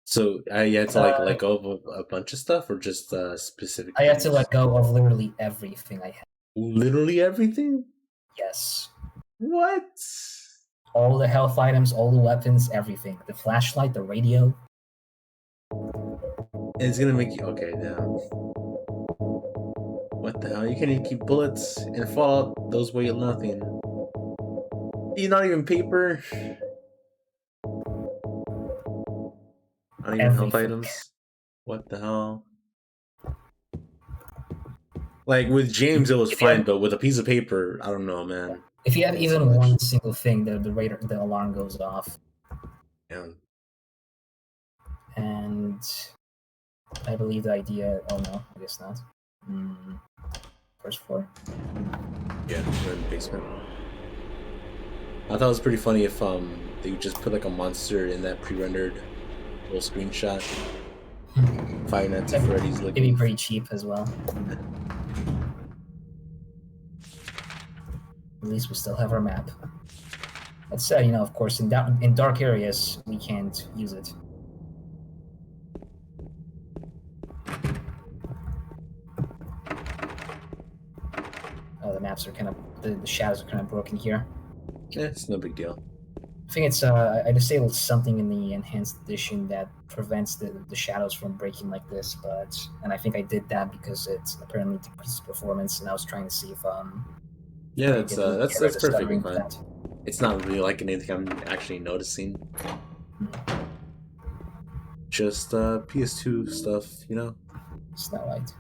So you had to like let go of a bunch of stuff, or just specific? I had to let go of literally everything I had. Literally everything? Yes. What? All the health items, all the weapons, everything. The flashlight, the radio. It's gonna make you okay now. What the hell? You can't even keep bullets in Fallout. Those weigh nothing. You're not even paper. Not even health items. What the hell? Like with James, it was fine, but with a piece of paper, I don't know, man. If you have even one single thing, the alarm goes off. Yeah. And I believe the idea. Oh no, I guess not. First floor. Yeah, we're in the basement. I thought it was pretty funny if they would just put like a monster in that pre-rendered little screenshot. Five Nights at Freddy's looking. It'd be pretty cheap as well. At least we still have our map. That's of course, in dark areas we can't use it. Oh, the maps are kind of the shadows are kind of broken here. Yeah, it's no big deal. I think it's I disabled something in the enhanced edition that prevents the shadows from breaking like this, and I think I did that because it apparently decreases performance, and I was trying to see if yeah, that's perfectly fine. It's not really like anything I'm actually noticing. Just PS2 stuff, It's not right.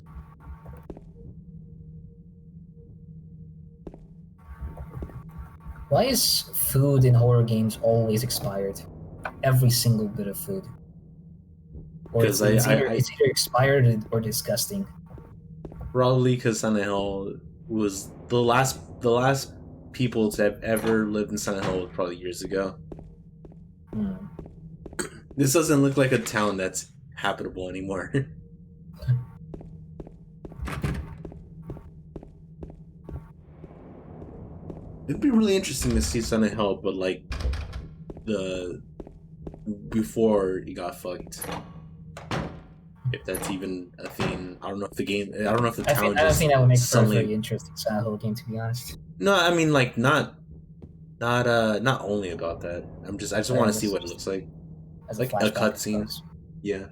Why is food in horror games always expired? Every single bit of food. Or it's either expired or disgusting. Probably because Silent Hill was the last people to have ever lived in Silent Hill was probably years ago. This doesn't look like a town that's habitable anymore. It'd be really interesting to see Silent Hill, but like before he got fucked. If that's even a thing, I don't know if the town. I don't think that would make for a very interesting Silent Hill game, to be honest. No, I mean like not only about that. I just want to see what it looks like. Like a cutscene. Yeah.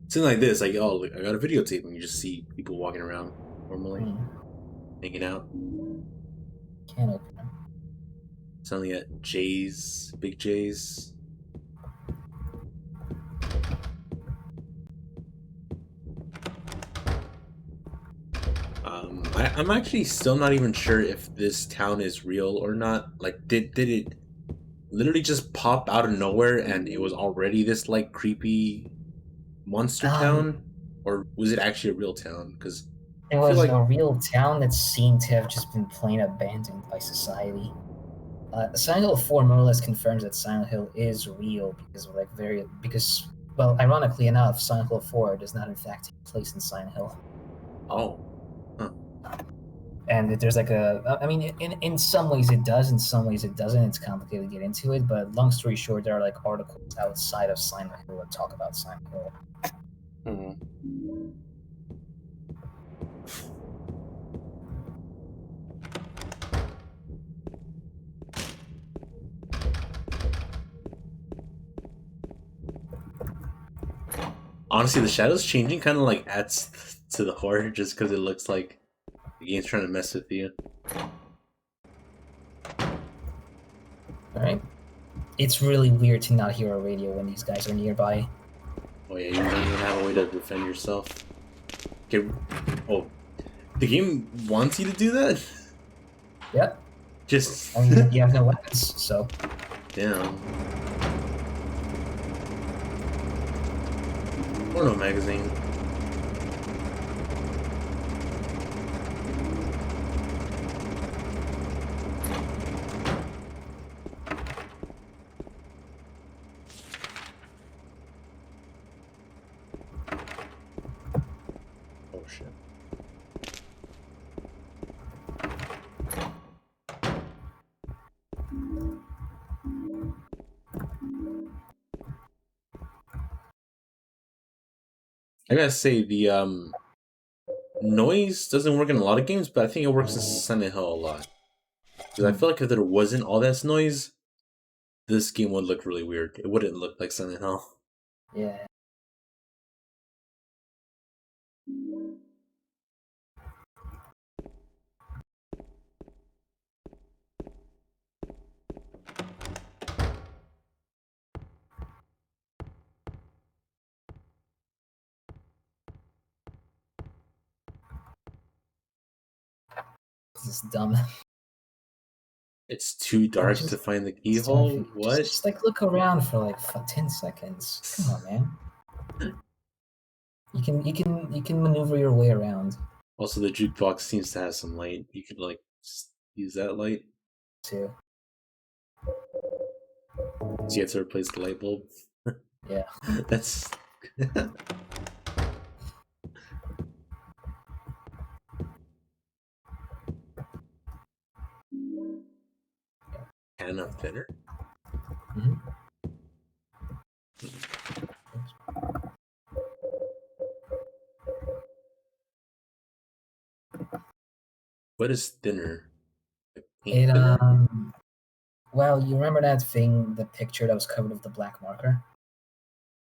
Something like this, like, oh, I got a videotape, and you just see people walking around normally, hanging out. Can't open them. Something at J's, Big J's. I'm actually still not even sure if this town is real or not. Like, did it literally just pop out of nowhere and it was already this like creepy monster town, or was it actually a real town? Because it was a real town that seemed to have just been plain abandoned by society. Silent Hill 4 more or less confirms that Silent Hill is real because of well, ironically enough, Silent Hill 4 does not in fact take place in Silent Hill. Oh. Huh. And there's like I mean, in some ways it does, in some ways it doesn't. It's complicated to get into it, but long story short, there are like articles outside of Silent Hill that talk about Silent Hill. Honestly, the shadows changing kind of like adds to the horror just because it looks like the game's trying to mess with you. Alright. It's really weird to not hear a radio when these guys are nearby. Oh yeah, you don't even have a way to defend yourself. Okay. Oh, the game wants you to do that? Yep. Just... I mean, you have no weapons, so... Damn. Porno magazine. Oh shit. I gotta say, the noise doesn't work in a lot of games, but I think it works in Silent Hill a lot. Because I feel like if there wasn't all that noise, this game would look really weird. It wouldn't look like Silent Hill. Yeah. This is dumb. It's too dark to find the keyhole? What? Just like look around for like 10 seconds. Come on, man. You can maneuver your way around. Also, the jukebox seems to have some light. You could like just use that light too. So you have to replace the light bulb. Yeah. That's. Can of thinner. What is thinner? It well, you remember that thing, the picture that was covered with the black marker?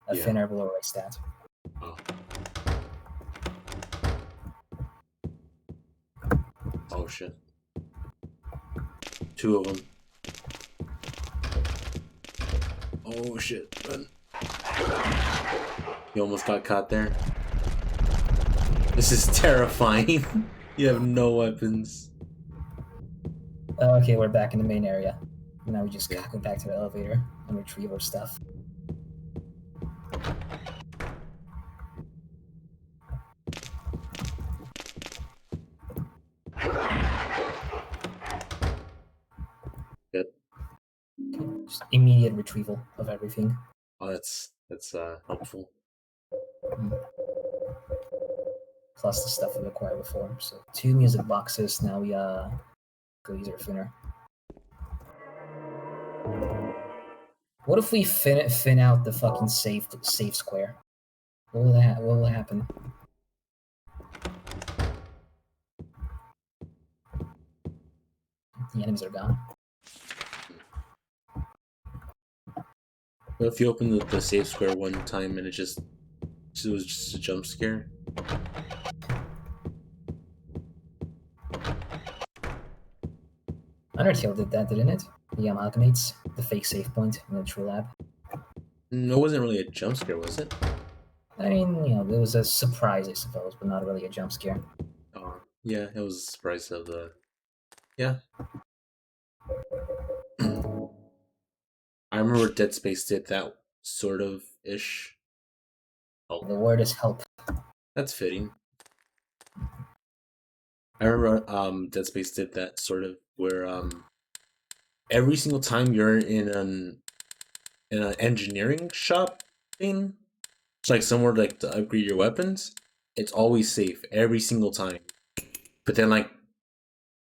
A thinner will erase that. Oh. Oh shit. 2 of them. Oh shit. Run. You almost got caught there. This is terrifying. You have no weapons. Okay, we're back in the main area. Now we just gotta go back to the elevator and retrieve our stuff. Good. Just immediate retrieval of everything. Oh, that's helpful. Plus the stuff we acquired before. So 2 music boxes. Now we go use our thinner. What if we thin out the fucking safe square? What will happen? The enemies are gone. What if you open the safe square one time and it was just a jump scare? Undertale did that, didn't it? The amalgamates the fake save point in the True Lab. No, it wasn't really a jump scare, was it? I mean, you know, it was a surprise, I suppose, but not really a jump scare. Oh, Yeah, it was a surprise of the. Yeah. I remember Dead Space did that sort of ish. Oh, The word is help. that's fitting. I remember Dead Space did that sort of where every single time you're in an engineering shop thing, it's like somewhere like to upgrade your weapons, it's always safe every single time. But then like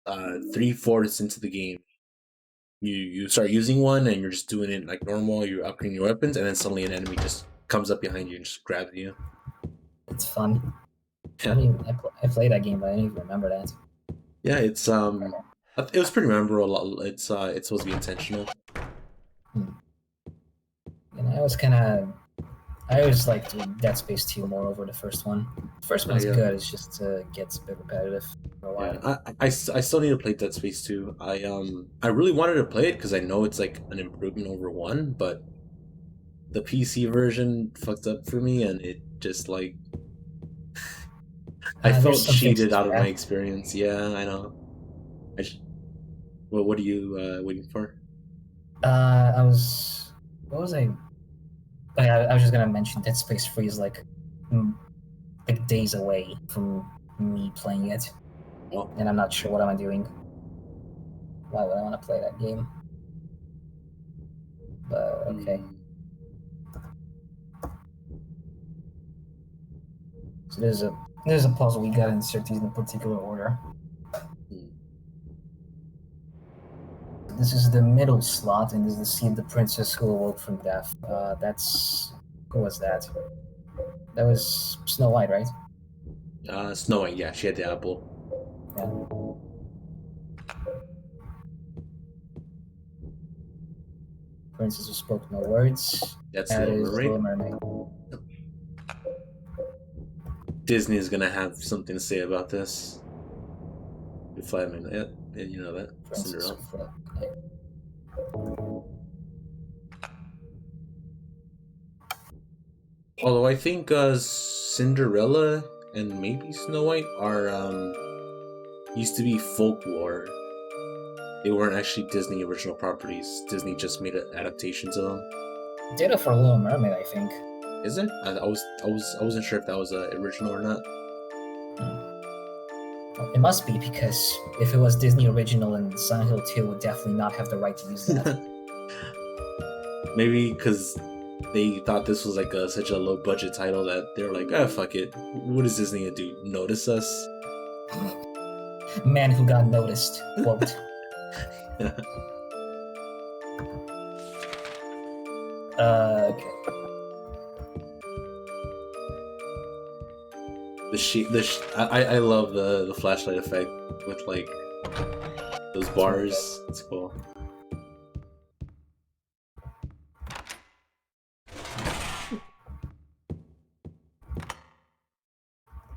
3/4 into the game, you start using one and you're just doing it like normal, you're upgrading your weapons, and then suddenly an enemy just comes up behind you and just grabs you. It's fun. Yeah. I mean, I played that game, but I didn't even remember that. Yeah, it was pretty memorable. It's supposed to be intentional. And I always liked Dead Space 2 more over the first one. The first one's good, it's just gets a bit repetitive for a while. Yeah, I still need to play Dead Space 2. I really wanted to play it because I know it's like an improvement over 1, but the PC version fucked up for me, and it just like I felt cheated out of my experience. Yeah, I know. What are you waiting for? What was I? I was just gonna mention Dead Space 3 is like days away from me playing it, and I'm not sure what I'm doing. Why would I want to play that game? But okay. So there's a puzzle we gotta insert these in a particular order. This is the middle slot, and this is the Sea of the Princess who awoke from death. Who was that? That was Snow White, right? Snow White, yeah, she had the apple. Yeah. Princess who spoke no words. That's that Little is Mermaid. Little Mermaid. Disney is gonna have something to say about this. Flatman, yeah, you know that. Cinderella. Although I think Cinderella and maybe Snow White are used to be folklore. They weren't actually Disney original properties. Disney just made an adaptation to them. Did it for Little Mermaid, I think. Is it? I wasn't sure if that was original or not. It must be, because if it was Disney original, and Silent Hill 2 would definitely not have the right to use that. Maybe because they thought this was like such a low budget title that they were like, oh fuck it. What is Disney gonna do? Notice us? Man who got noticed. Quote. Okay. I love the flashlight effect with like those bars. It's cool.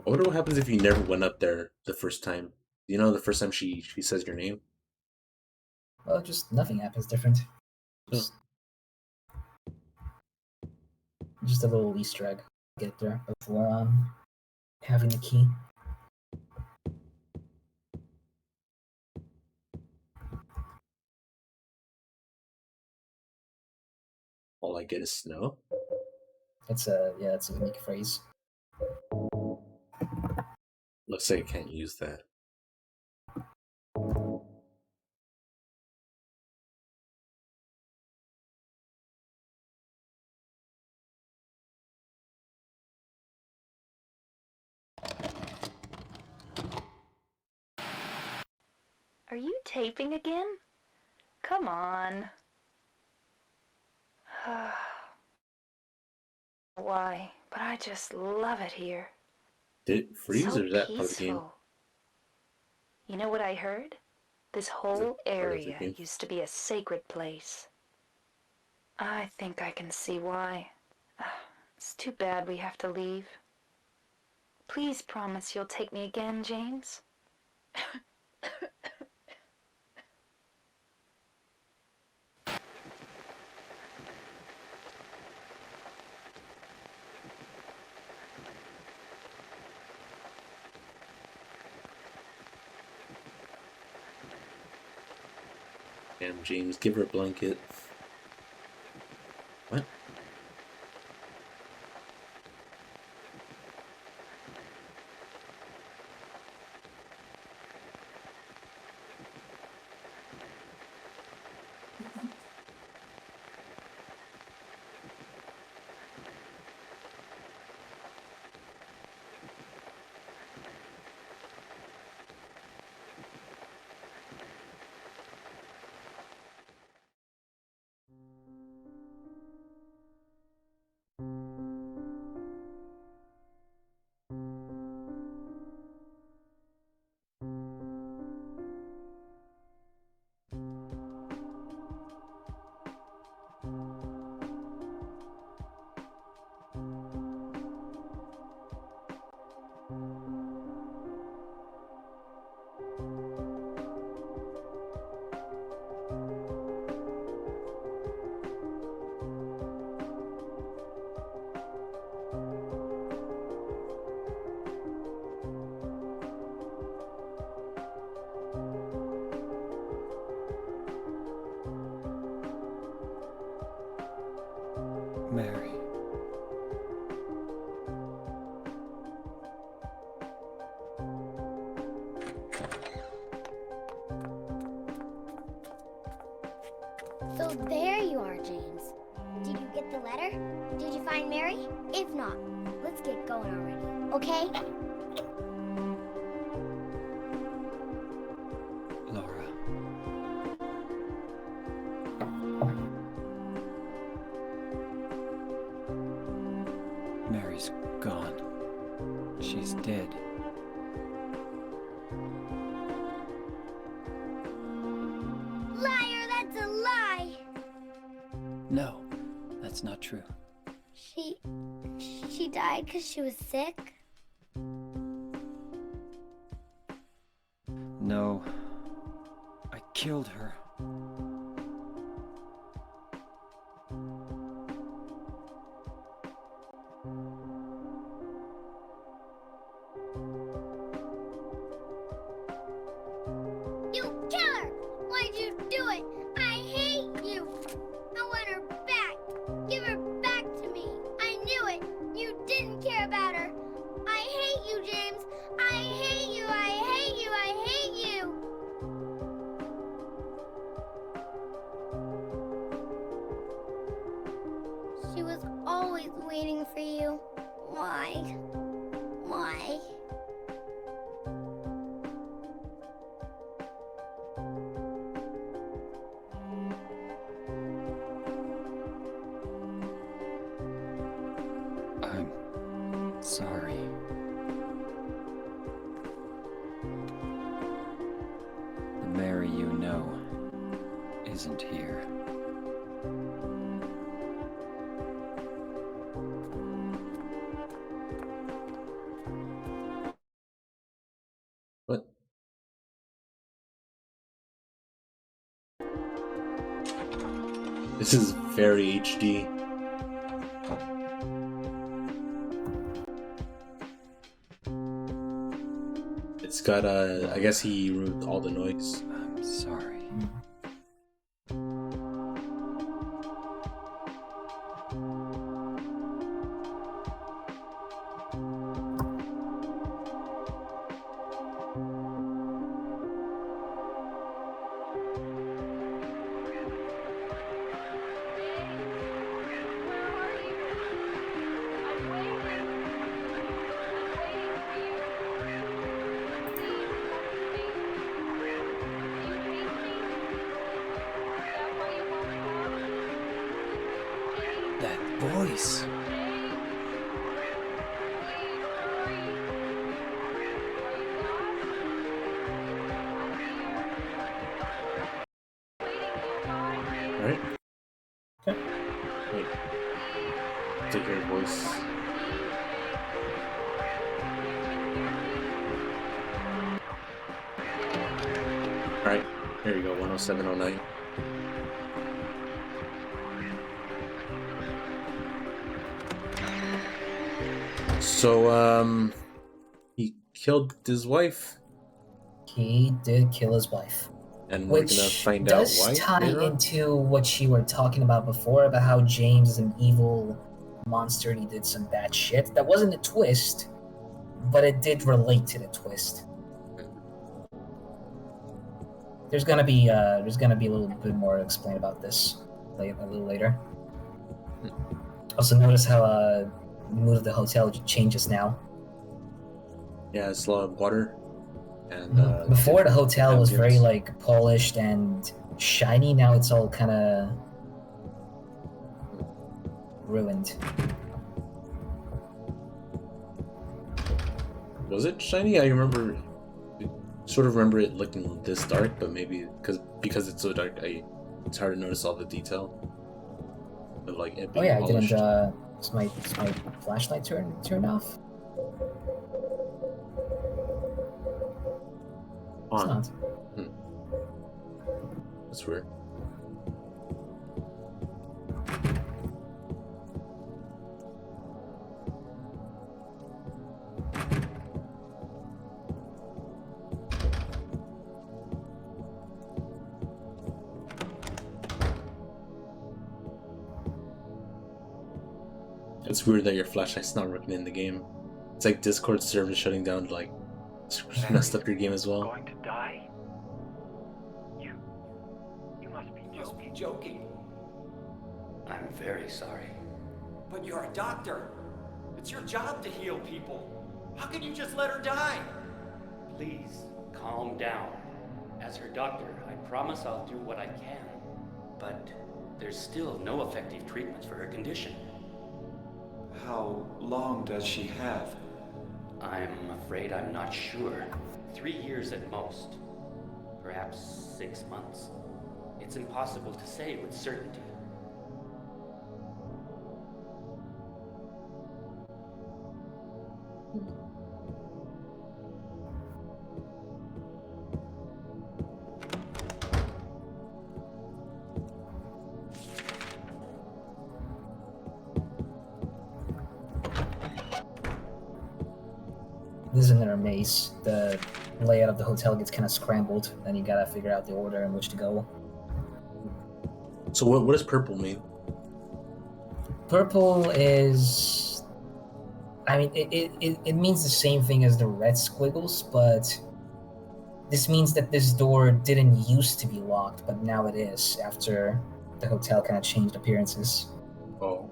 I wonder what happens if you never went up there the first time. You know, the first time she says your name. Well, just nothing happens different. Just a little Easter egg. Get there before having the key. All I get is snow. It's a unique phrase. Looks like I can't use that. Are you taping again? Come on. Why? But I just love it here. Did it freeze so or is that peaceful. part of the game? You know what I heard? This whole area used to be a sacred place. I think I can see why. It's too bad we have to leave. Please promise you'll take me again, James. Damn, James, give her a blanket. What? Mary. So there you are, James. Did you get the letter? Did you find Mary? If not, let's get going already, okay? Laura. Mary's gone. She's dead. Liar, that's a lie! No, that's not true. She died because she was sick? No, I killed her. You killer! Why'd you do it? I hate you! I want her back! Give her back to me! I knew it! You didn't care about her! I hate you, James! I hate you! I hate you! I hate you! She was always waiting for you. Why? Why? I'm sorry. The Mary you know isn't here. What? This is very HD. It's got I guess he removed all the noise. I'm sorry. That voice. Alright. Okay. Wait. Take your voice. Alright, there you go, 10709. So, he killed his wife? He did kill his wife. and we're gonna Which find out does why tie later on. into what you were talking about before, about how James is an evil monster and he did some bad shit. That wasn't a twist, but it did relate to the twist. There's gonna be a little bit more to explain about this a little later. Also, notice how the mood of the hotel changes now. Yeah, it's a lot of water. And before the hotel was very napkins. like polished and shiny. Now it's all kind of ruined. Was it shiny? I sort of remember it looking this dark, but maybe because it's so dark, it's hard to notice all the detail of like it being polished. Is my flashlight turned off? On. It's not. That's weird. It's weird that your flashlight's not working in the game. It's like Discord server shutting down, like messed up your game as well. Going to die? You must be joking. I'm very sorry. But you're a doctor. It's your job to heal people. How can you just let her die? Please, calm down. As her doctor, I promise I'll do what I can. But there's still no effective treatments for her condition. How long does she have? I'm afraid I'm not sure. 3 years at most. Perhaps 6 months. It's impossible to say with certainty. This is another maze. The layout of the hotel gets kind of scrambled, then you gotta figure out the order in which to go. So what does purple mean? Purple is... I mean, it means the same thing as the red squiggles, but this means that this door didn't used to be locked, but now it is, after the hotel kind of changed appearances. Oh.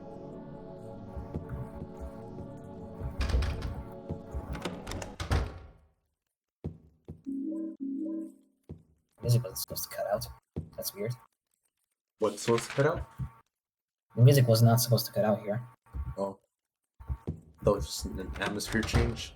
Music was supposed to cut out. That's weird. What's supposed to cut out? The music was not supposed to cut out here. Oh. That was just an atmosphere change.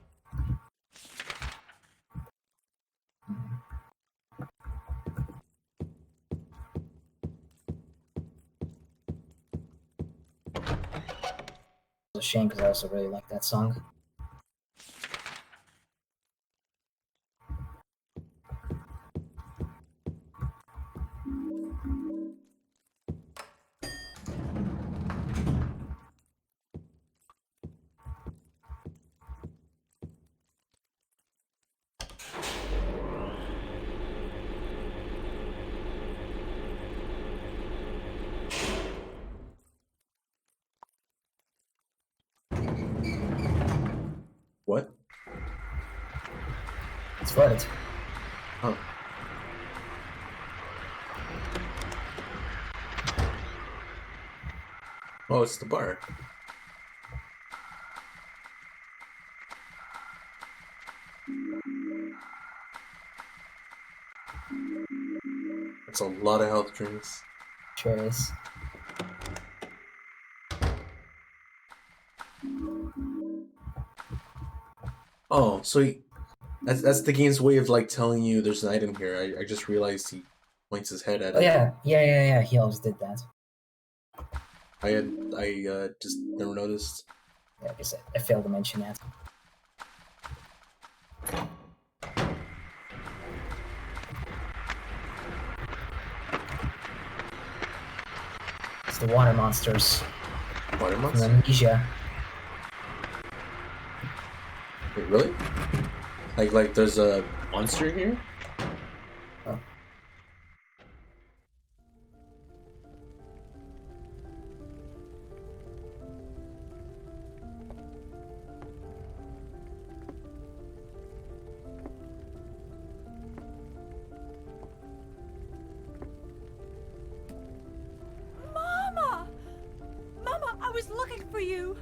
It's a shame because I also really like that song. What? It's flooded. Huh. Oh, it's the bar. That's a lot of health drinks. Sure is. Oh, so that's the game's way of like telling you there's an item here. I just realized he points his head at it. Oh yeah. He always did that. I just never noticed. Yeah, I guess I failed to mention that. It's the water monsters. Water From monsters? Amnesia. Wait, really? Like there's a monster here? Oh. you.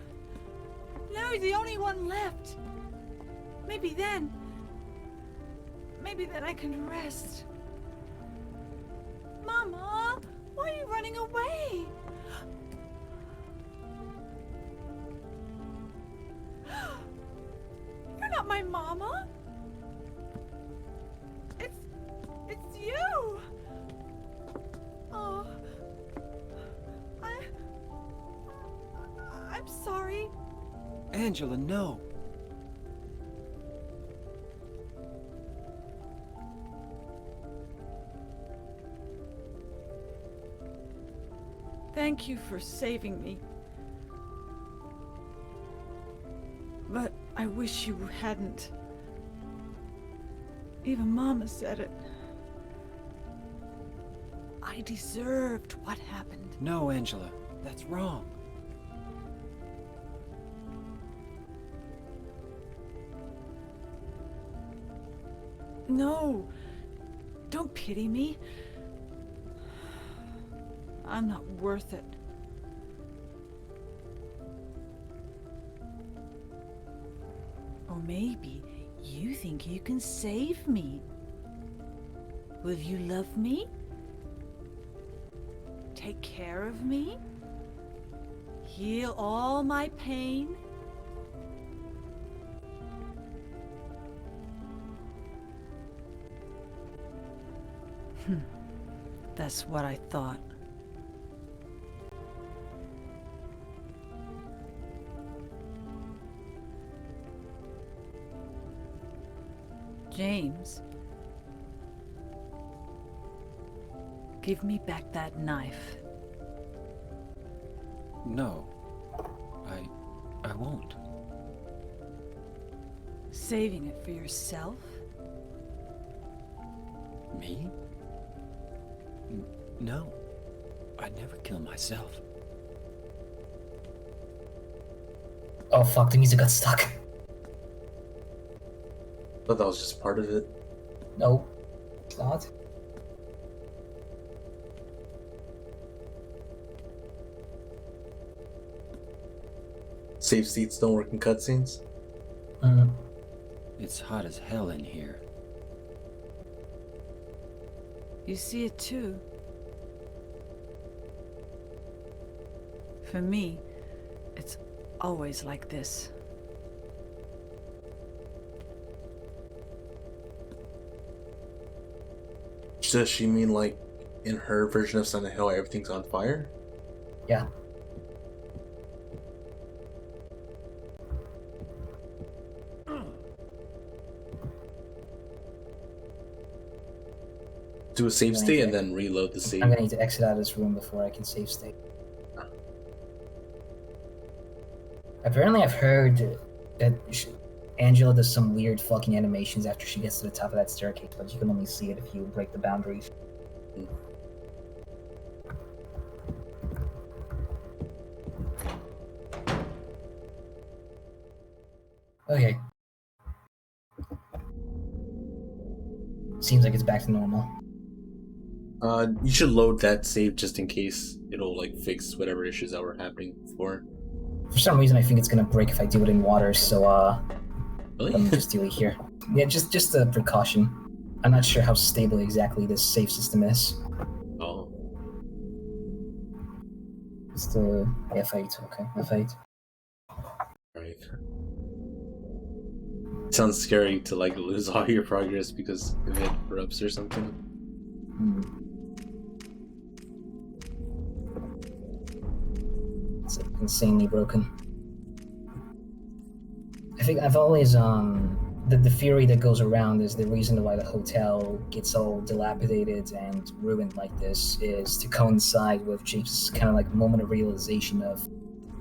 Now you're the only one left. Maybe then I can rest. Mama, why are you running away? You're not my mama. It's you. Oh, I'm sorry. Angela, no. Thank you for saving me. But I wish you hadn't. Even Mama said it. I deserved what happened. No, Angela, that's wrong. No, don't pity me. I'm not worth it. Or maybe you think you can save me. Will you love me? Take care of me? Heal all my pain? That's what I thought. James, give me back that knife. No, I won't. Saving it for yourself? Me? No, I'd never kill myself. Oh fuck, the music got stuck. Thought that was just part of it. No, it's not. Save seats don't work in cutscenes? It's hot as hell in here. You see it too. For me, it's always like this. Does she mean like in her version of Silent Hill everything's on fire? Yeah. Do a save state and then reload the save. I'm gonna need to exit out of this room before I can save state. Apparently I've heard that Angela does some weird fucking animations after she gets to the top of that staircase, but you can only see it if you break the boundaries. Okay. Seems like it's back to normal. You should load that save just in case it'll like fix whatever issues that were happening before. For some reason I think it's gonna break if I do it in water, so Really? let me just do it here. Yeah, just a precaution. I'm not sure how stable exactly this save system is. Oh. It's the F8, okay, F8. Right. Sounds scary to like lose all your progress because if it erupts or something. It's insanely broken. I think I've always the theory that goes around is the reason why the hotel gets all dilapidated and ruined like this is to coincide with James' kind of like moment of realization of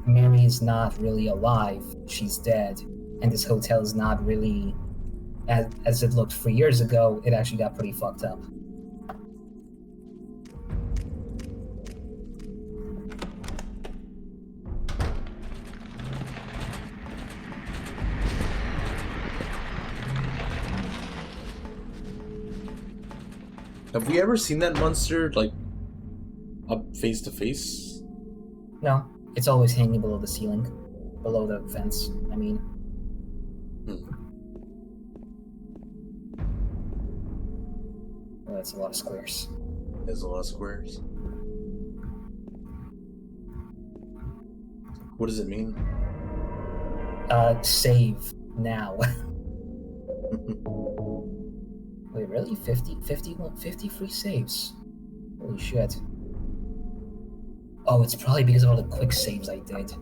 Mary is not really alive, she's dead, and this hotel is not really as it looked 3 years ago. It actually got pretty fucked up. Have we ever seen that monster like up face to face? No, It's always hanging below the ceiling, below the fence. I mean. Oh, that's a lot of squares. There's a lot of squares. What does it mean? Save now. Wait, really? 50 free saves? Holy shit. Oh, it's probably because of all the quick saves I did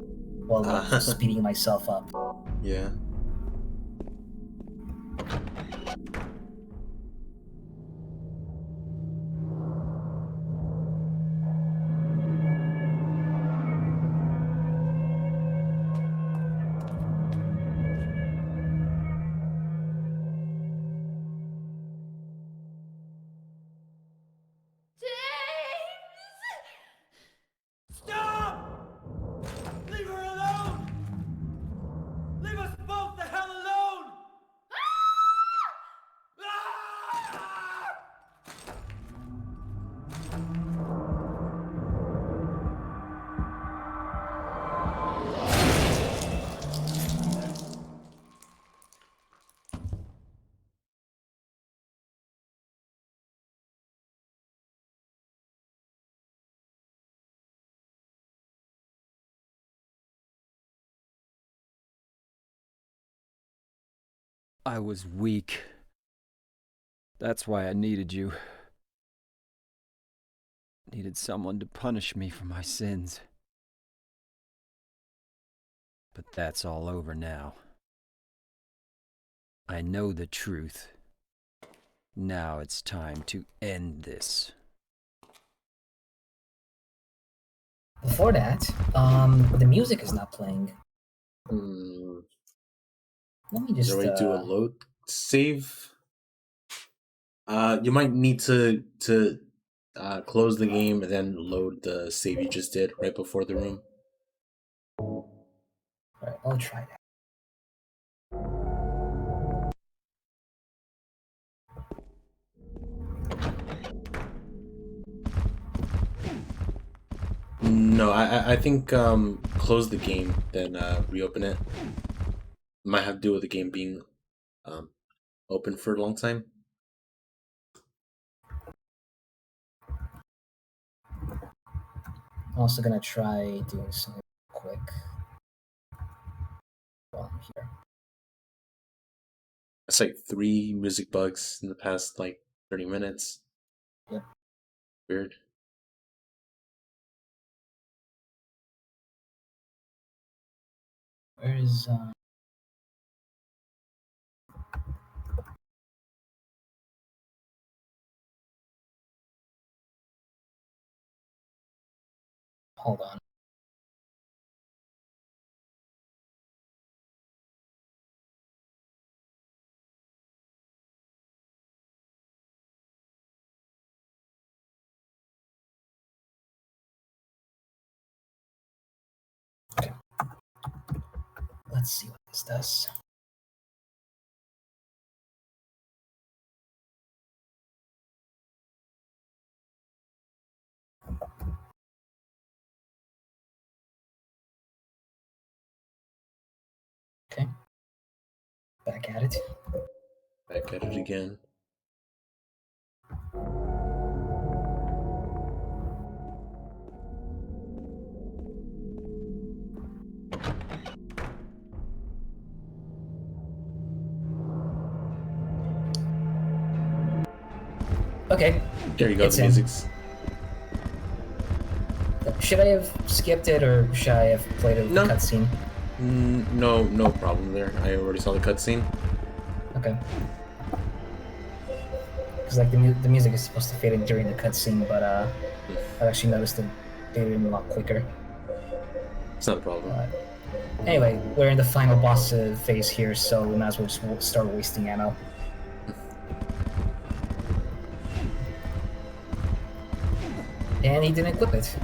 while speeding myself up. Yeah. Stop! Leave her alone! Leave us both the hell alone! I was weak. That's why I needed you. Needed someone to punish me for my sins. But that's all over now. I know the truth. Now it's time to end this. Before that, the music is not playing. Let me just do a load save. You might need to close the game and then load the save you just did right before the room. Alright, I'll try that. No, I think close the game, then reopen it. Might have to do with the game being open for a long time. I'm also gonna try doing something quick while I'm here. It's like 3 music bugs in the past like 30 minutes. Yep. Weird. Where is hold on. Okay. Let's see what this does. Okay. Back at it. Back at it again. Okay. There you go, the music's. Should I have skipped it or should I have played it with the cutscene? No problem there. I already saw the cutscene. Okay. Because like the music is supposed to fade in during the cutscene, but I've actually noticed it faded in a lot quicker. It's not a problem. Anyway, we're in the final boss phase here, so we might as well just start wasting ammo. And he didn't equip it.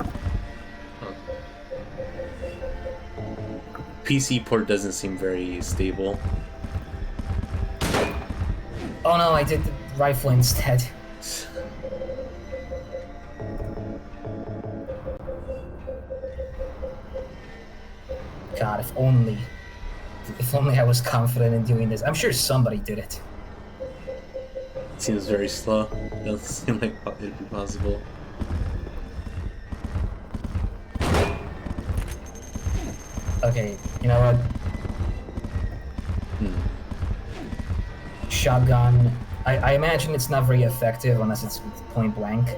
PC port doesn't seem very stable. Oh no, I did the rifle instead. God, if only I was confident in doing this. I'm sure somebody did it. It seems very slow. It doesn't seem like it'd be possible. Okay, you know what? Shotgun. I imagine it's not very effective unless it's point blank.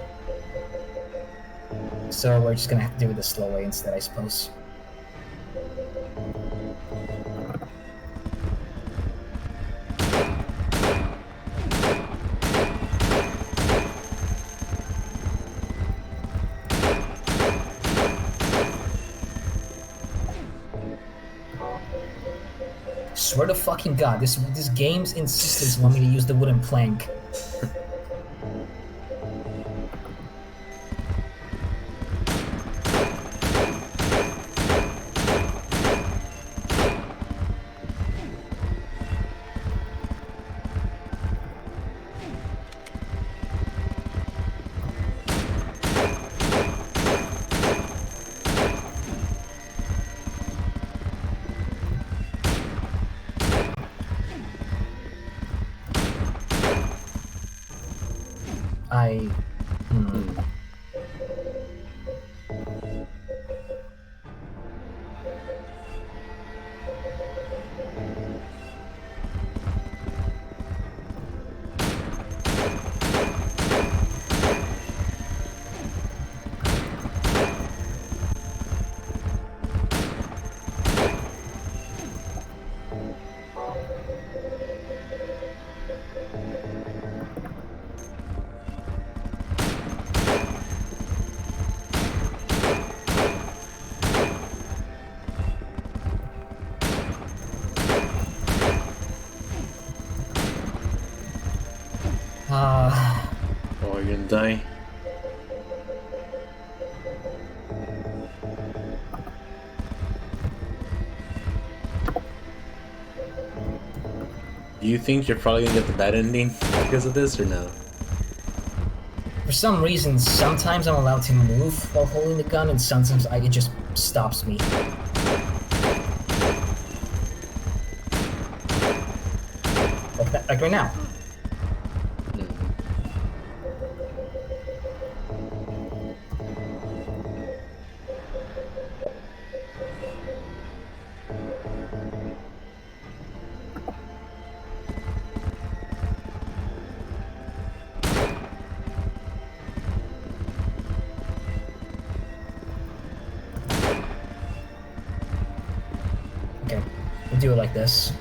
So we're just gonna have to do it the slow way instead, I suppose. Swear to fucking God, this game's insistence want me to use the wooden plank. Oh, you're gonna die. Do you think you're probably gonna get the bad ending because of this, or no? For some reason, sometimes I'm allowed to move while holding the gun, and sometimes it just stops me. Like right now. Okay, we'll do it like this.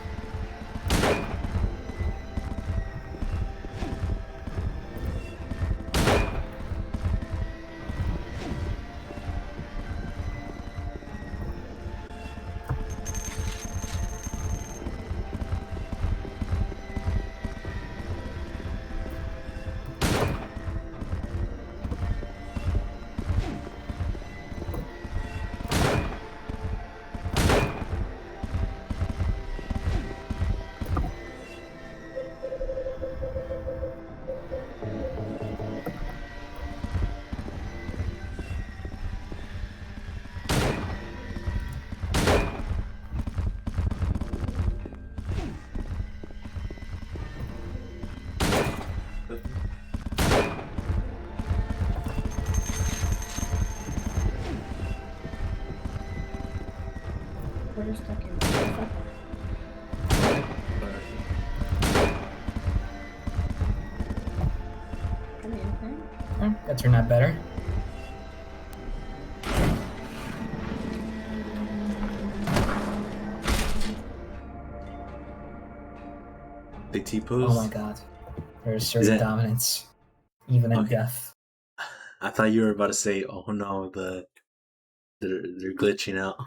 We're stuck in. That turned out better. The T-pose? Oh my god. There's certain dominance. Even in death. I thought you were about to say, oh no, they're glitching out.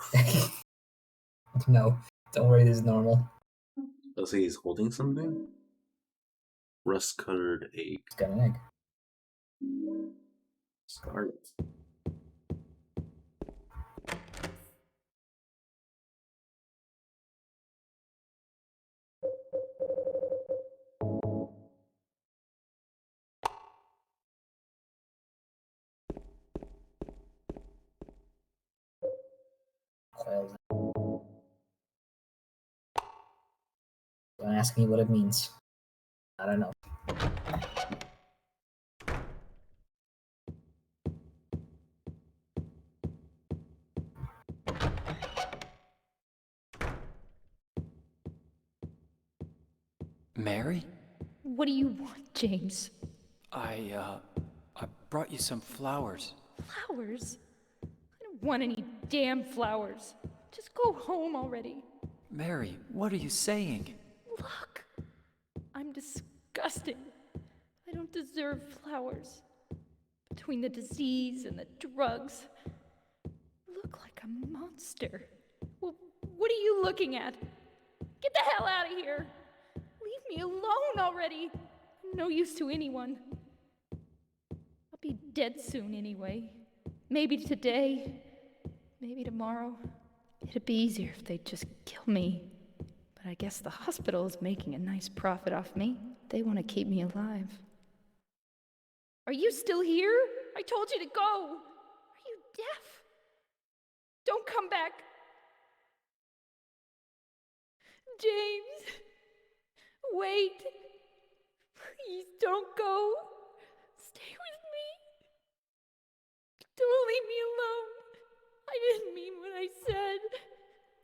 No, don't worry, this is normal. Let's say he's holding something? Rust-colored egg. It's got an egg. Start. Coils. ask me what it means. I don't know. Mary? What do you want, James? I brought you some flowers. Flowers? I don't want any damn flowers. Just go home already. Mary, what are you saying? Look, I'm disgusting. I don't deserve flowers. Between the disease and the drugs, I look like a monster. Well, what are you looking at? Get the hell out of here! Leave me alone already! I'm no use to anyone. I'll be dead soon anyway. Maybe today, maybe tomorrow. It'd be easier if they'd just kill me. But I guess the hospital is making a nice profit off me. They want to keep me alive. Are you still here? I told you to go. Are you deaf? Don't come back. James, wait. Please don't go. Stay with me. Don't leave me alone. I didn't mean what I said.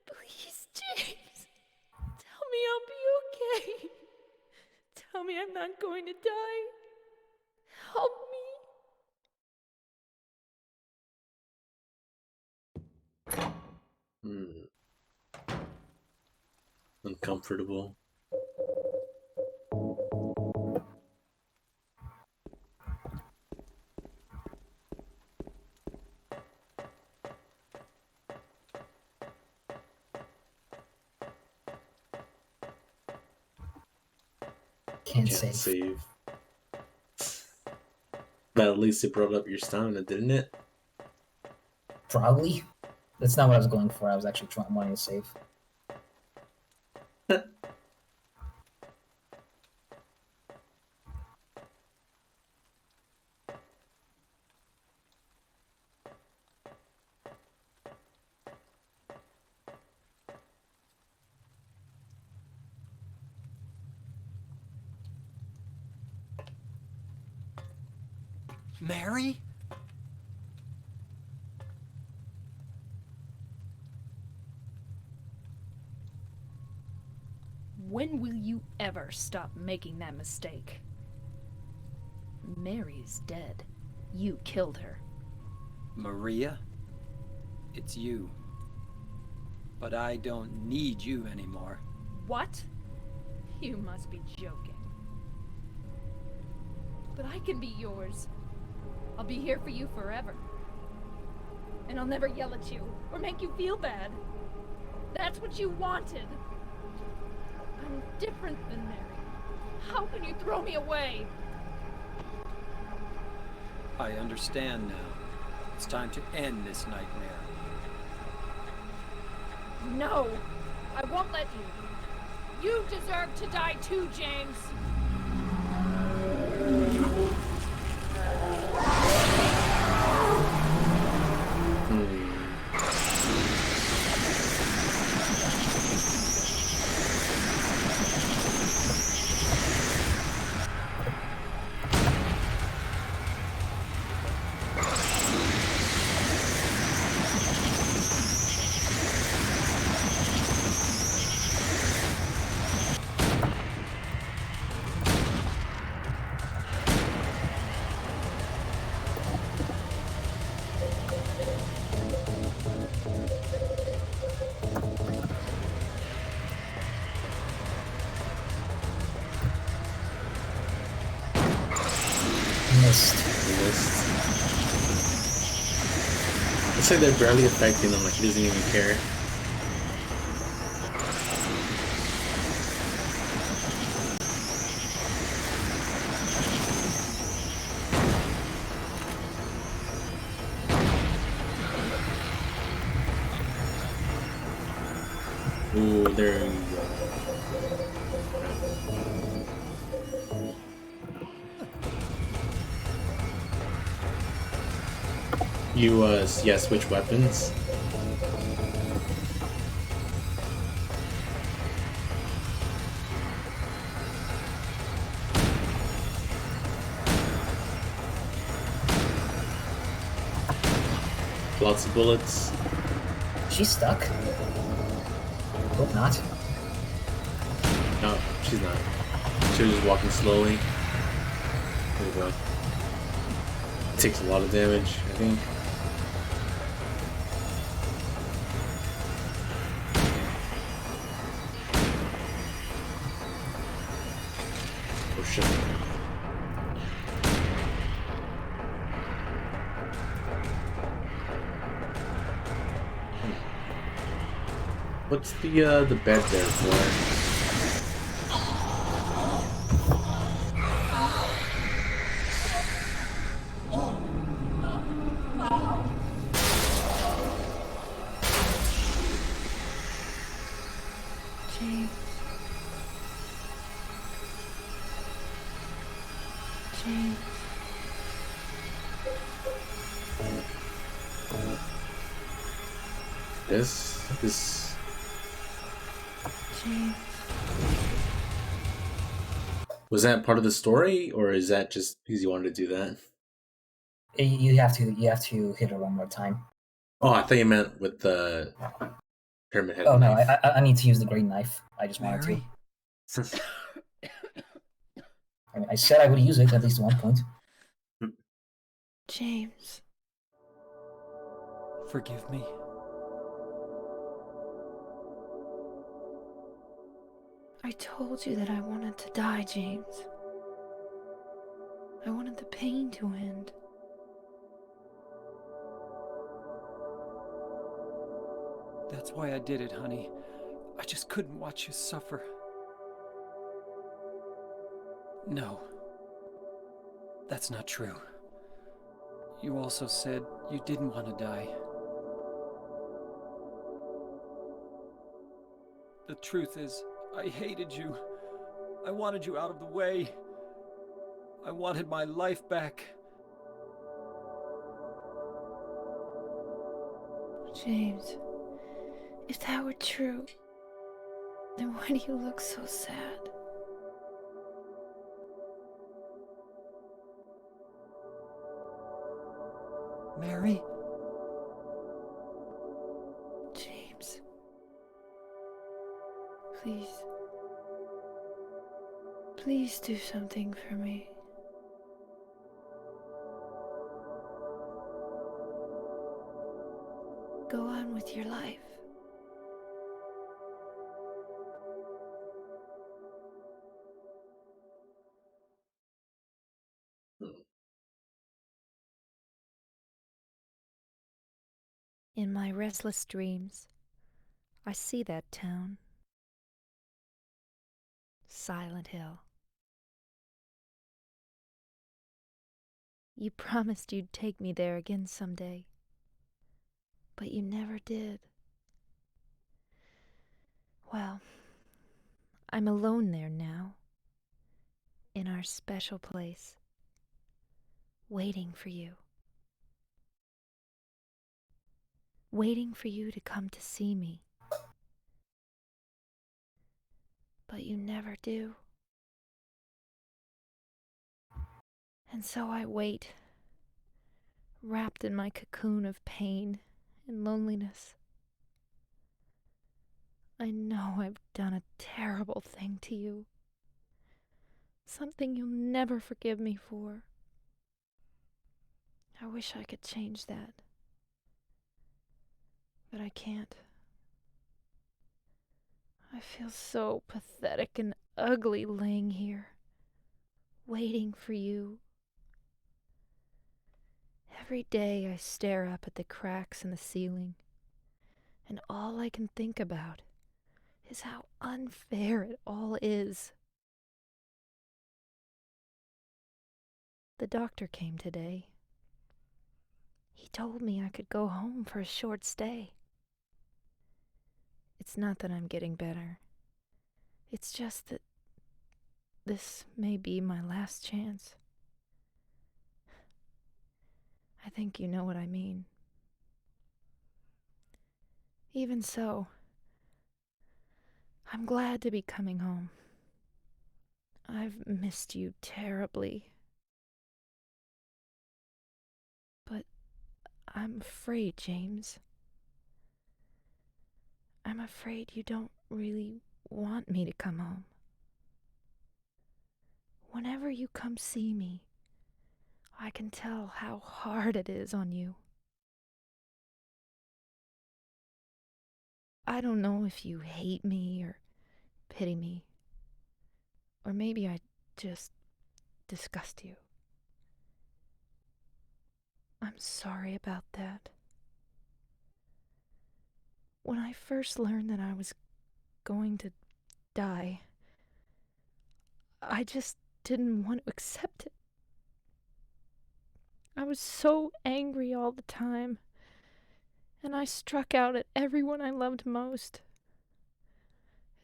Please, James. Tell me I'll be okay. Tell me I'm not going to die. Help me. Uncomfortable. Can't save. But at least it brought up your stamina, didn't it? Probably. That's not what I was going for. I was actually wanting to save. Mary? When will you ever stop making that mistake? Mary's dead. You killed her. Maria? It's you. But I don't need you anymore. What? You must be joking. But I can be yours. I'll be here for you forever. And I'll never yell at you or make you feel bad. That's what you wanted. I'm different than Mary. How can you throw me away? I understand now. It's time to end this nightmare. No, I won't let you. You deserve to die too, James. It's like they're barely affecting him, like he doesn't even care. Ooh, there you go. You, yeah, switch weapons. Lots of bullets. She's stuck. Hope not. No, she's not. She was just walking slowly. There we go. It takes a lot of damage, I think. Oh shit. What's the bed there for? This. Was that part of the story, or is that just because you wanted to do that? You have to hit her one more time. Oh, I thought you meant with the pyramid head. Oh no, knife. I need to use the green knife. I just wanted to. I mean, I said I would use it at least at one point. James. Forgive me. I told you that I wanted to die, James. I wanted the pain to end. That's why I did it, honey. I just couldn't watch you suffer. No. That's not true. You also said you didn't want to die. The truth is, I hated you. I wanted you out of the way. I wanted my life back. James, if that were true, then why do you look so sad? Mary? James. Please. Please do something for me. Go on with your life. In my restless dreams, I see that town. Silent Hill. You promised you'd take me there again someday, but you never did. Well, I'm alone there now, in our special place, waiting for you. Waiting for you to come to see me. But you never do. And so I wait, wrapped in my cocoon of pain and loneliness. I know I've done a terrible thing to you. Something you'll never forgive me for. I wish I could change that. But I can't. I feel so pathetic and ugly laying here, waiting for you. Every day I stare up at the cracks in the ceiling, and all I can think about is how unfair it all is. The doctor came today. He told me I could go home for a short stay. It's not that I'm getting better. It's just that this may be my last chance. I think you know what I mean. Even so, I'm glad to be coming home. I've missed you terribly. But I'm afraid, James. I'm afraid you don't really want me to come home. Whenever you come see me, I can tell how hard it is on you. I don't know if you hate me or pity me, or maybe I just disgust you. I'm sorry about that. When I first learned that I was going to die, I just didn't want to accept it. I was so angry all the time, and I struck out at everyone I loved most.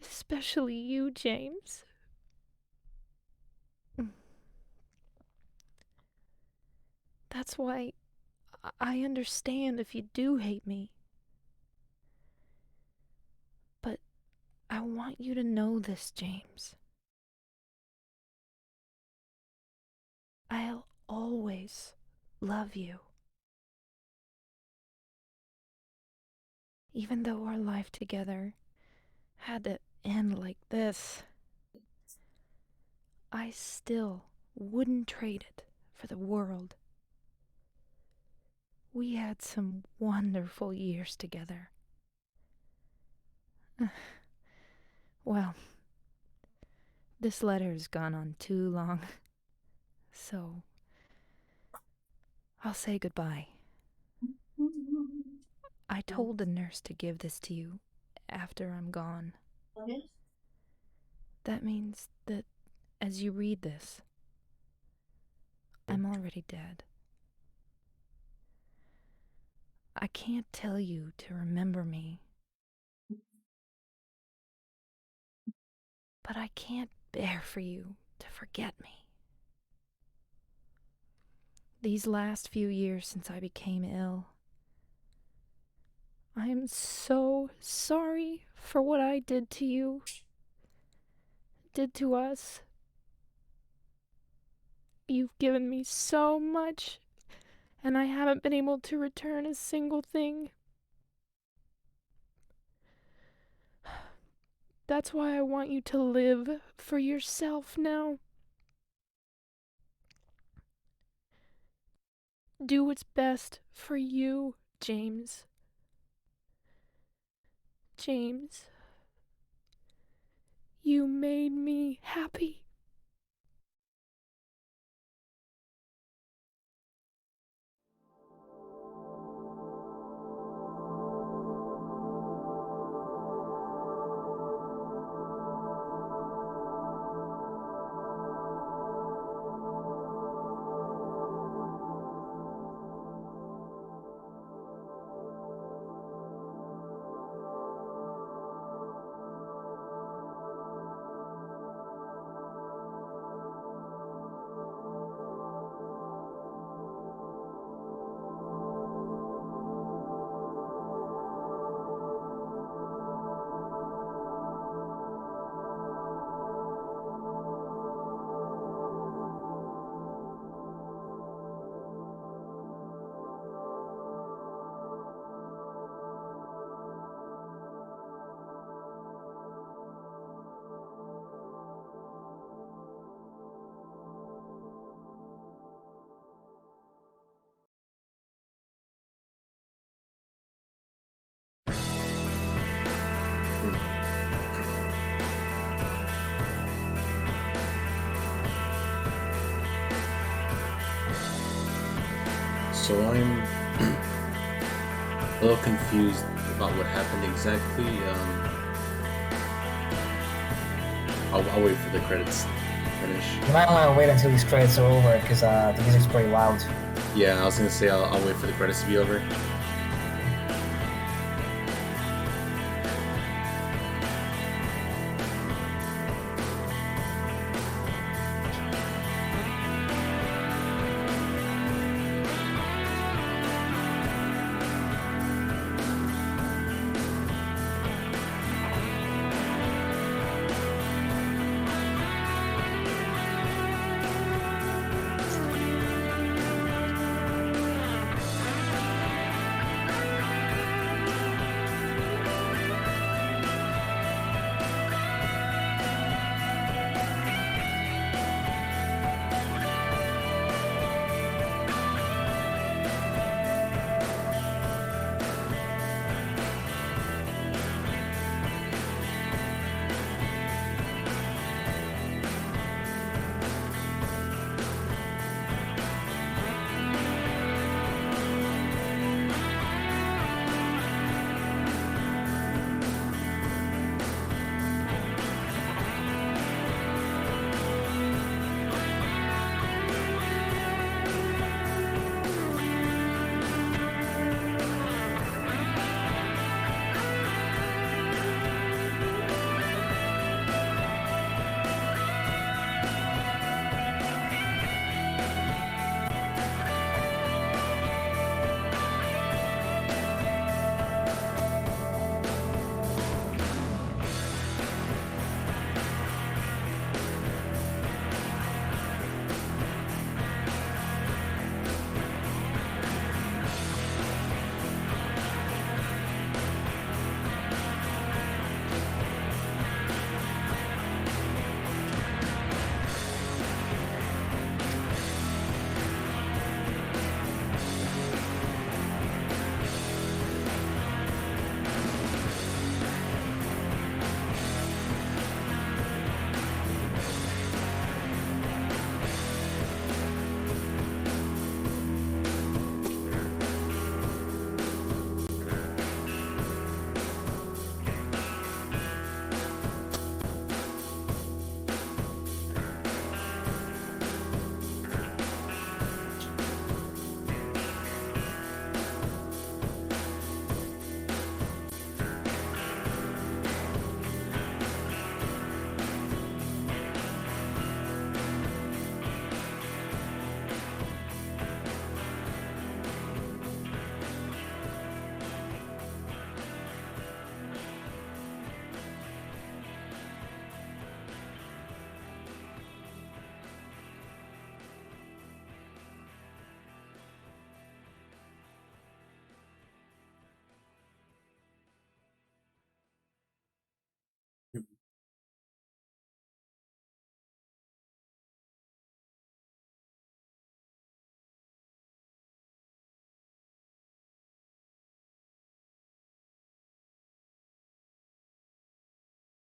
Especially you, James. That's why I understand if you do hate me. But I want you to know this, James. I'll always love you. Even though our life together had to end like this, I still wouldn't trade it for the world. We had some wonderful years together. Well, this letter has gone on too long, so I'll say goodbye. I told the nurse to give this to you after I'm gone. That means that as you read this, I'm already dead. I can't tell you to remember me, but I can't bear for you to forget me. These last few years since I became ill, I am so sorry for what I did to you, did to us. You've given me so much, and I haven't been able to return a single thing. That's why I want you to live for yourself now. Do what's best for you, James. James, you made me happy. So I'm a little confused about what happened exactly. I'll wait for the credits to finish. You might want to wait until these credits are over because the music's pretty loud. Yeah, I was gonna say I'll wait for the credits to be over.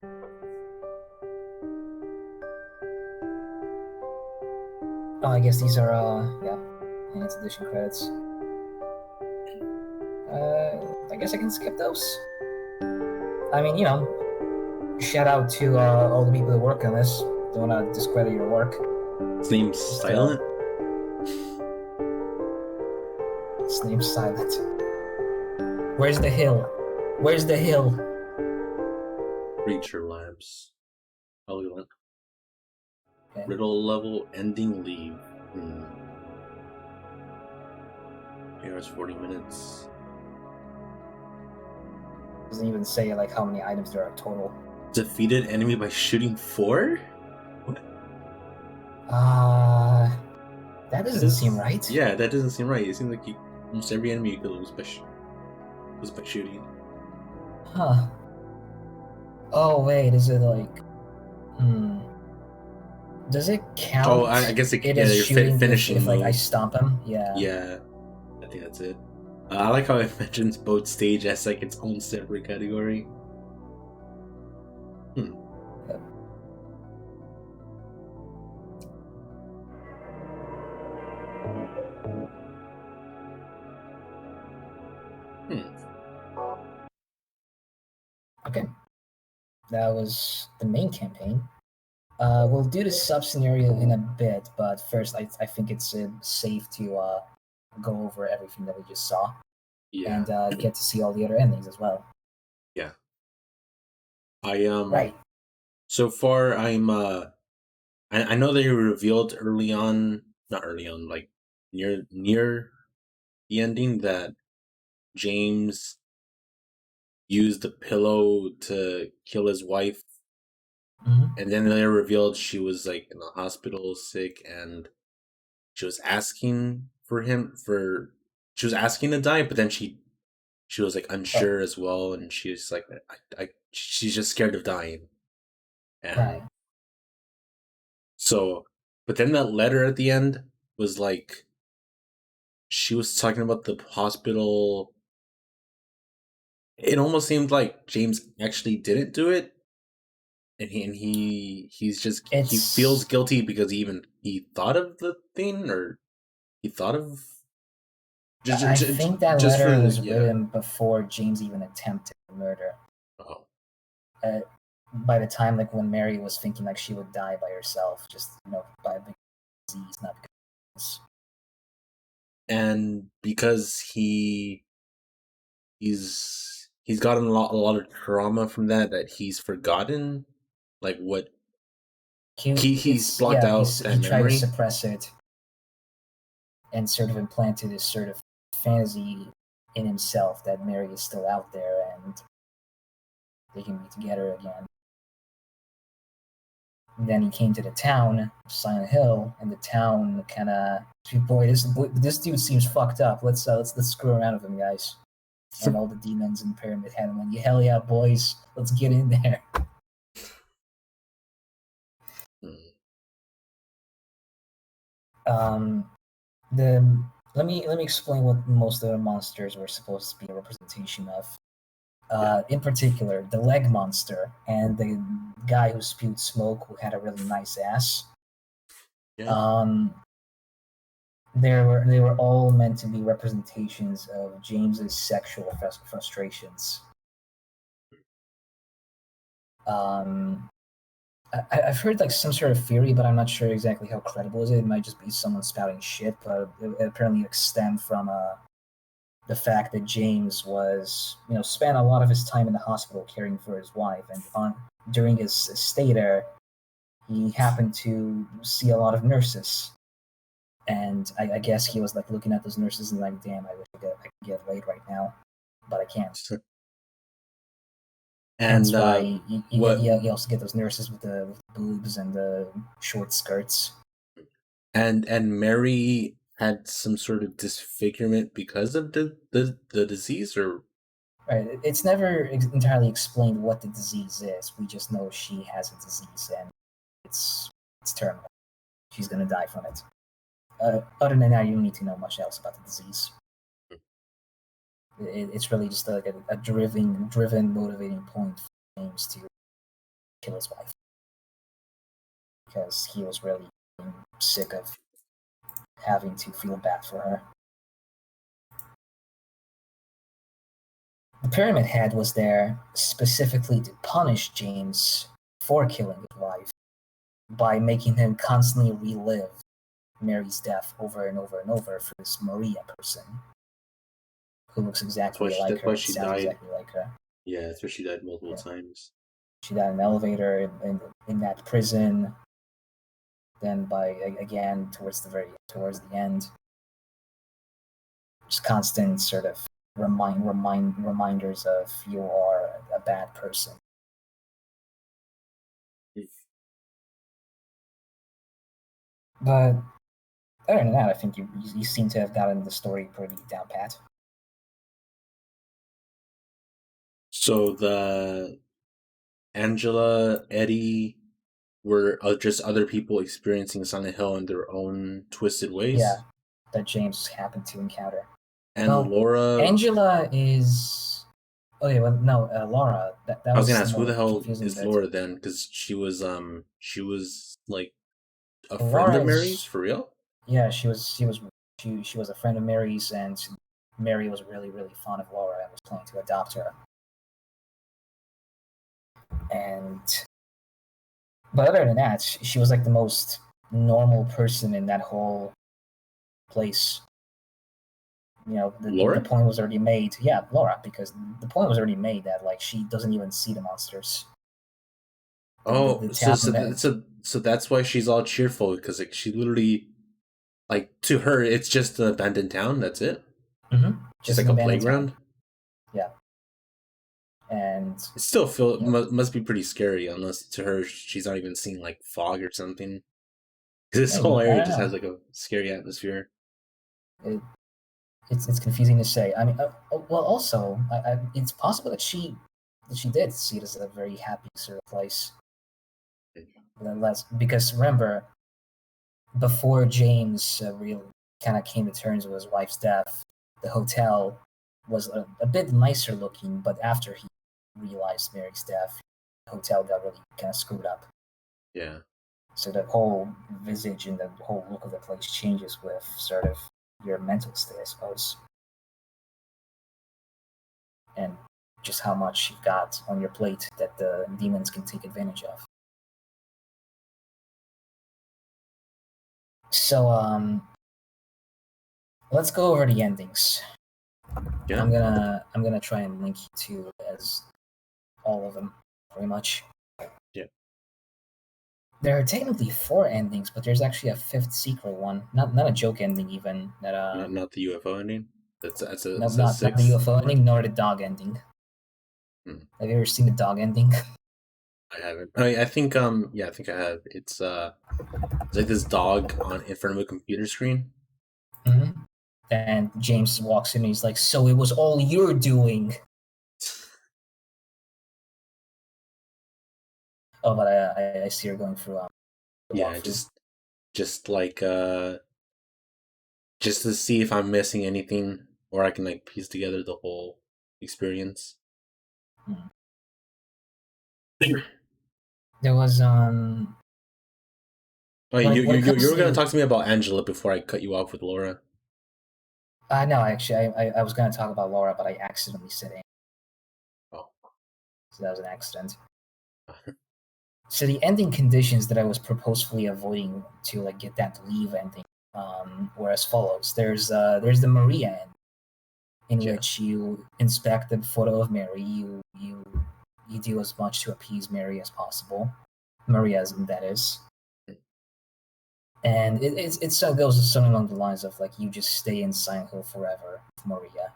Oh, I guess these are yeah, enhanced edition credits. I guess I can skip those. I mean, you know, shout out to all the people that work on this. Don't want to discredit your work. His name's Silent. His name's Silent. Where's the hill? Where's the hill? Creature Labs. Probably like okay. Riddle level ending leave. Here's 40 minutes. Doesn't even say like how many items there are total. Defeated enemy by shooting 4? What? That doesn't seem right. Yeah, that doesn't seem right. It seems like almost every enemy you kill was by shooting. Huh. Oh wait, is it like? Does it count? Oh, I guess it is shooting finishing if like I stomp him. Yeah. Yeah, I think that's it. I like how it mentions both stage as like its own separate category. Yep. Okay. That was the main campaign. We'll do the sub scenario in a bit, but first, I think it's safe to go over everything that we just saw, and get to see all the other endings as well. Yeah. Right. So far, I know they revealed early on, not early on, like near the ending that James used the pillow to kill his wife. And then they revealed she was like in the hospital sick and she was asking she was asking to die, but then she was like unsure as well, and she was like she's just scared of dying. And so, but then that letter at the end was like she was talking about the hospital. It almost seemed like James actually didn't do it. And he's just he feels guilty because he thought of the thing, or he thought of. I think that letter was written before James even attempted the murder. Oh. By the time like when Mary was thinking like she would die by herself, just by a disease, not because. And because he's gotten a lot of trauma from that he's forgotten like what he's blocked out that he memory. Tried to suppress it and sort of implanted this sort of fantasy in himself that Mary is still out there and they can be together again. And then he came to the town, Silent Hill, and the town kind of, this dude seems fucked up. Let's screw around with him, guys. And all the demons in Pyramid Head, and like, hell yeah, boys, let's get in there. Let me explain what most of the monsters were supposed to be a representation of. In particular, the leg monster and the guy who spewed smoke, who had a really nice ass. Yeah. They were all meant to be representations of James's sexual frustrations. I've heard like some sort of theory, but I'm not sure exactly how credible is it. It might just be someone spouting shit, but it apparently stemmed from the fact that James was, spent a lot of his time in the hospital caring for his wife, and during his stay there, he happened to see a lot of nurses, and I guess he was like looking at those nurses and like, damn, I wish I could get laid right now, but I can't. And that's why you also get those nurses with the boobs and the short skirts. And Mary had some sort of disfigurement because of the disease, or right? It's never entirely explained what the disease is. We just know she has a disease and it's terminal. She's gonna die from it. Other than that, you don't need to know much else about the disease. It's really just like a driven, motivating point for James to kill his wife because he was really sick of having to feel bad for her. The Pyramid Head was there specifically to punish James for killing his wife by making him constantly relive Mary's death over and over and over for this Maria person who looks exactly like her and sounds exactly like her. Yeah, that's why she died multiple times. She died in an elevator in that prison. Then again towards the end. Just constant sort of reminders of you are a bad person. But other than that, I think you seem to have gotten the story pretty down pat. So the Angela, Eddie were just other people experiencing Silent Hill in their own twisted ways? Yeah, that James happened to encounter. And Laura... Angela is... Oh yeah, well, no, Laura. That I was gonna ask, who the hell is Laura then? Because she was like a friend of Mary's, for real? Yeah, she was a friend of Mary's, and Mary was really, really fond of Laura and was planning to adopt her. But other than that, she was like the most normal person in that whole place. You know, the point was already made. Yeah, Laura, because the point was already made that like she doesn't even see the monsters. So that's why she's all cheerful, because like she literally, like, to her it's just an abandoned town. That's it. Mm-hmm. Just like a playground. Yeah. And it still must be pretty scary, unless to her she's not even seeing like fog or something. Because this whole area just has like a scary atmosphere. It's confusing to say. I mean, well, also, it's possible that she did see it as a very happy sort of place. Because remember, before James really kind of came to terms with his wife's death, the hotel was a bit nicer looking, but after he realized Mary's death, the hotel got really kind of screwed up. Yeah. So the whole visage and the whole look of the place changes with sort of your mental state, I suppose. And just how much you've got on your plate that the demons can take advantage of. So let's go over the endings. Yeah. I'm gonna try and link you to as all of them, pretty much. Yeah. There are technically 4 endings, but there's actually a 5th secret one. Not a joke ending even. That not the UFO ending. That's not the UFO ending, nor the dog ending. Have you ever seen the dog ending? I haven't. I think I think I have. It's like this dog in front of a computer screen. Mm-hmm. And James walks in and he's like, "So it was all you're doing." Oh, but I see you're going through. Yeah, just like just to see if I'm missing anything, or I can like piece together the whole experience. There was Oh, you were gonna talk to me about Angela before I cut you off with Laura. No, actually, I was gonna talk about Laura, but I accidentally said Angela. Oh, so that was an accident. So the ending conditions that I was purposefully avoiding to like get that leave ending were as follows. There's the Maria end, in which you inspect the photo of Mary. You do as much to appease Mary as possible. Maria's, that is. And it goes something along the lines of like you just stay in Silent Hill forever with Maria.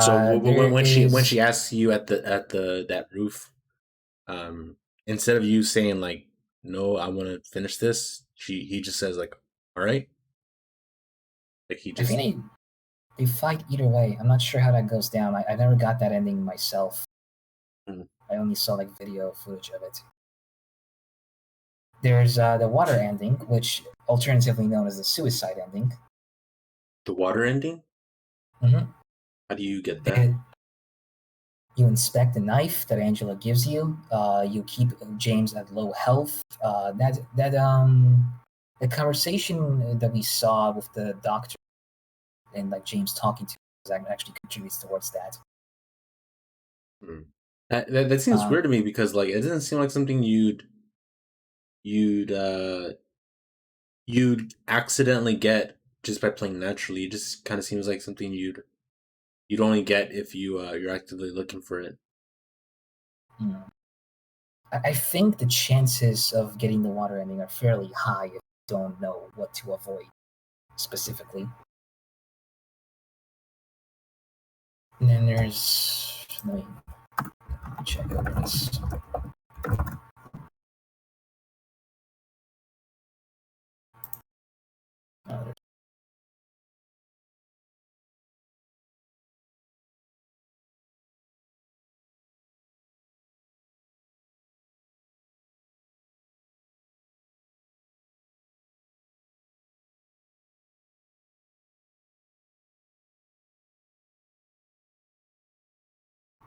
So when she asks you at that roof, instead of you saying like, "No, I want to finish this," he just says like, "All right." Like he just. I think they fight either way. I'm not sure how that goes down. I never got that ending myself. I only saw like video footage of it. There's the water ending, which alternatively known as the suicide ending. The water ending? Mm-hmm. How do you get that? You inspect the knife that Angela gives you. You keep James at low health. The conversation that we saw with the doctor and like James talking to us actually contributes towards that. That seems weird to me because like it doesn't seem like something you'd accidentally get just by playing naturally. It just kind of seems like something you'd only get if you're actively looking for it. I think the chances of getting the water ending are fairly high if you don't know what to avoid specifically. And then there's, let me check over this.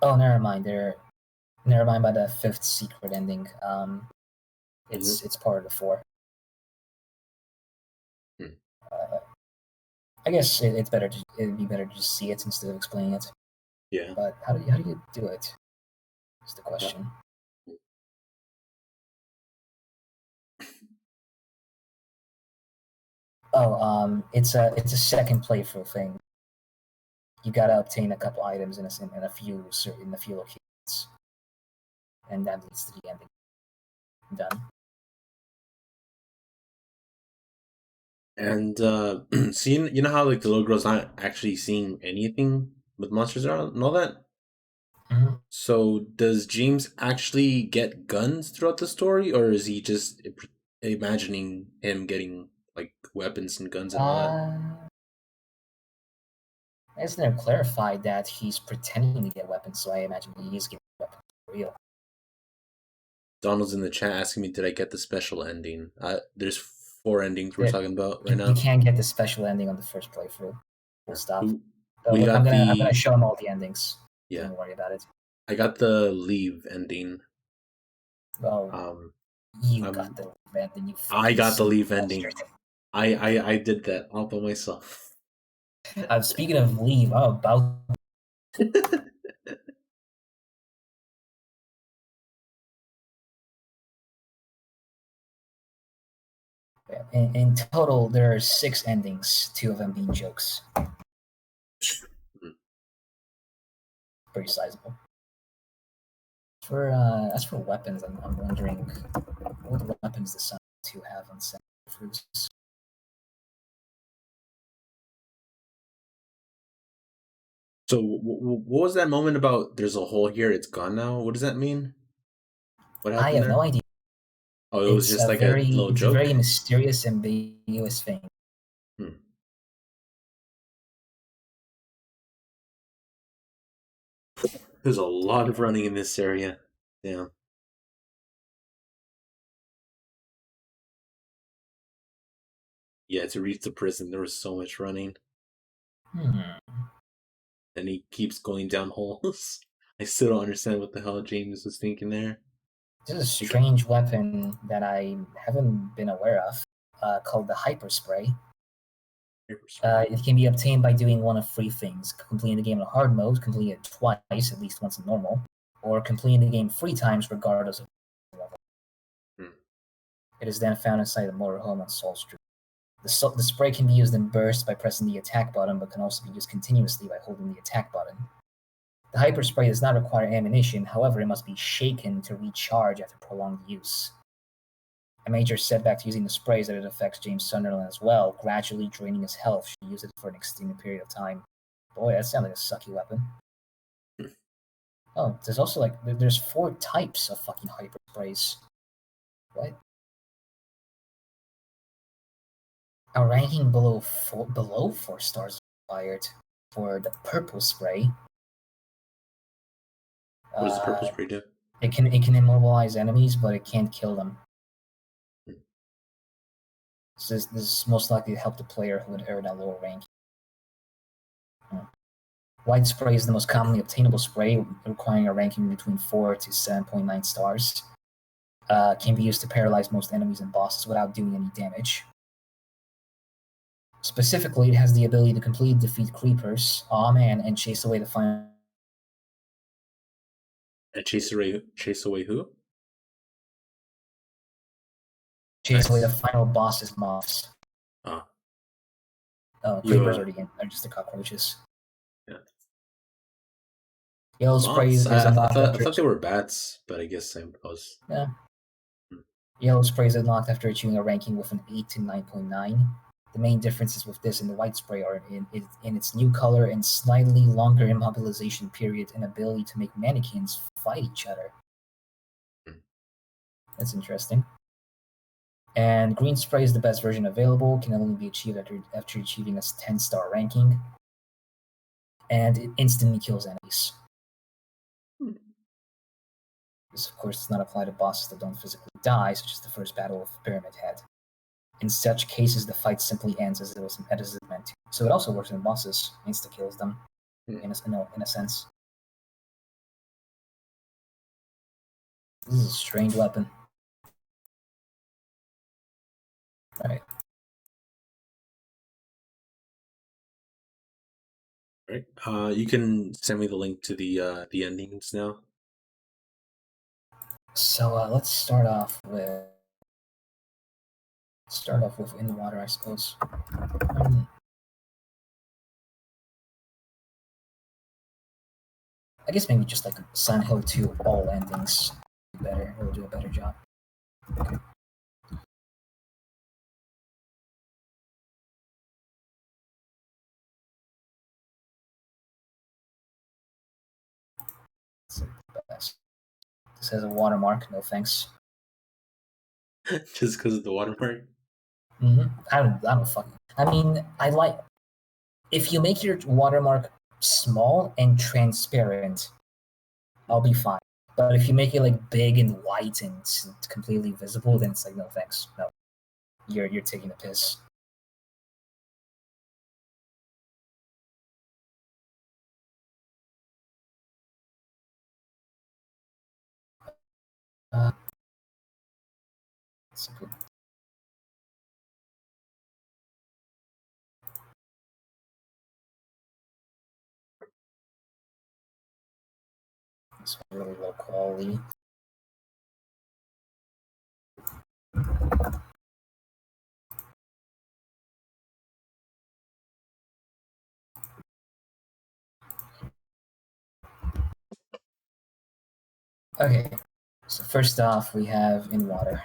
Oh, never mind. Never mind by the 5th secret ending. It's part of the 4. I guess it'd be better to just see it instead of explaining it. Yeah. But how do you do it? Is the question. Oh, it's a second playthrough thing. You gotta obtain a couple items in a few locations, and that leads to the ending. Done. And so you know how like the little girl's not actually seeing anything with monsters around and all that. Mm-hmm. So does James actually get guns throughout the story, or is he just imagining him getting like weapons and guns and all that? It's never clarified that he's pretending to get weapons, so I imagine he is getting weapons for real. Donald's in the chat asking me, did I get the special ending? There's 4 endings we're talking about right now. You can't get the special ending on the first playthrough. Full stop. We got I'm gonna show him all the endings. Yeah. Don't worry about it. I got the leave ending. Oh, you got the leave ending. You I got the leave bastard. ending. I did that all by myself. Speaking of leave, I'm about. In total, there are 6 endings, 2 of them being jokes. Pretty sizable. As for weapons, I'm wondering what weapons the Sun 2 have on set fruits. So what was that moment about? There's a hole here. It's gone now. What does that mean? What happened I have there? no idea. Oh, it was just like a little joke. It's a very mysterious, ambiguous thing. There's a lot of running in this area. Yeah. Yeah, to reach the prison, there was so much running. And he keeps going down holes. I still don't understand what the hell James was thinking there. There's a strange weapon that I haven't been aware of, called the hyper spray. It can be obtained by doing one of 3 things: completing the game in hard mode, completing it twice, at least once in normal, or completing the game 3 times regardless of level. It is then found inside the motorhome on Sol Street. The spray can be used in bursts by pressing the attack button, but can also be used continuously by holding the attack button. The hyper spray does not require ammunition, however, it must be shaken to recharge after prolonged use. A major setback to using the spray is that it affects James Sunderland as well, gradually draining his health should you use it for an extended period of time. Boy, that sounds like a sucky weapon. Oh, there's also there's 4 types of fucking hyper sprays. What? A ranking below 4 stars is required for the purple spray. What does the purple spray do? It can immobilize enemies, but it can't kill them. So this is most likely to help the player who would earn a lower rank. White spray is the most commonly obtainable spray, requiring a ranking between 4 to 7.9 stars. Can be used to paralyze most enemies and bosses without doing any damage. Specifically, it has the ability to completely defeat creepers, and chase away the final. And chase away who? Chase away the final boss's moths. Creepers are just the cockroaches. Yeah. Yellow spray is unlocked I after. thought they were bats, but I guess I was. Yeah. Yellow spray is unlocked after achieving a ranking with an 8 to 9.9. The main differences with this and the white spray are in its new color and slightly longer immobilization period and ability to make mannequins fight each other. That's interesting. And green spray is the best version available, can only be achieved after achieving a 10-star ranking. And it instantly kills enemies. This, of course, does not apply to bosses that don't physically die, such as the first battle of Pyramid Head. In such cases, the fight simply ends as it meant to. So it also works in bosses, insta-kills them, in a sense. This is a strange weapon. Alright. Alright. You can send me the link to the endings now. So let's start off with In the Water, I suppose. I guess maybe just like Silent Hill 2 all endings better. It'll do a better job. Okay. This has a watermark. No thanks. Just because of the watermark? I don't fucking. I mean, I like if you make your watermark small and transparent, I'll be fine. But if you make it like big and white and completely visible, then it's like no thanks. No, you're taking a piss. It's really low quality. Okay, so first off, we have In Water.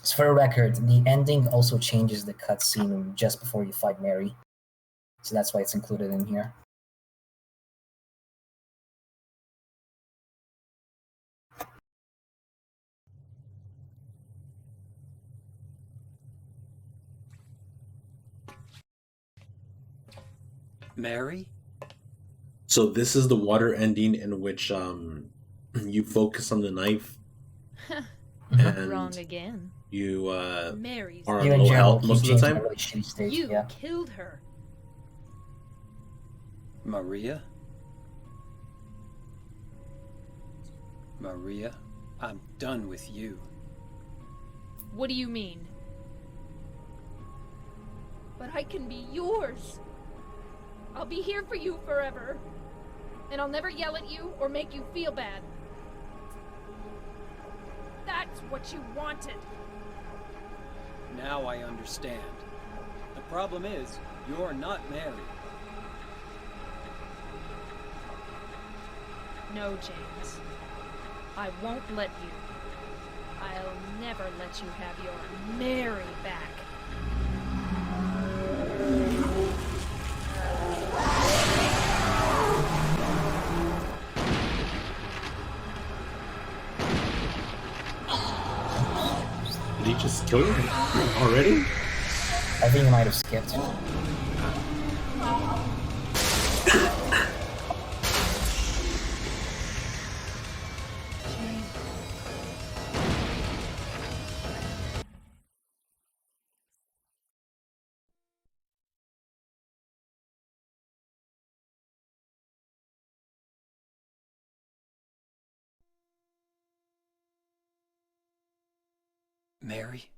So for a record, the ending also changes the cutscene just before you fight Mary. So that's why it's included in here. Mary? So this is the water ending in which you focus on the knife. And Wrong again. You Mary's are on low health most of the time. You killed her. Maria? Maria, I'm done with you. What do you mean? But I can be yours. I'll be here for you forever. And I'll never yell at you or make you feel bad. That's what you wanted. Now I understand. The problem is, you're not Mary. No, James. I won't let you. I'll never let you have your Mary back. Did he just kill her already? I think he might have skipped. Mary?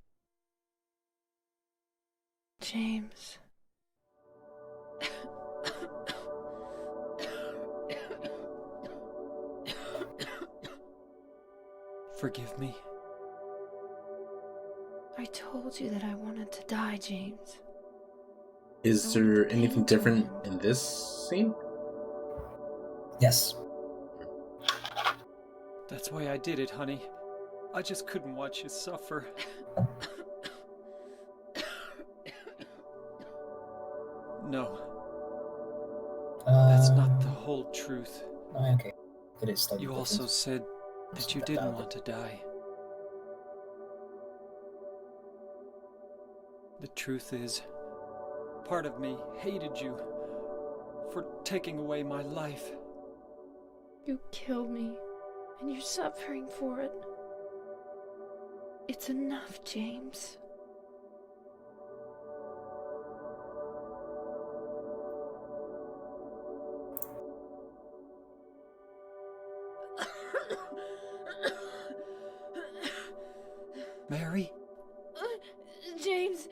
James. Forgive me. I told you that I wanted to die, James. Is there anything different in this scene? Yes. That's why I did it, honey. I just couldn't watch you suffer. No. That's not the whole truth. Okay. It is slightly You different. also said that you didn't want to die. The truth is, part of me hated you for taking away my life. You killed me, and you're suffering for it. It's enough, James. Mary? James.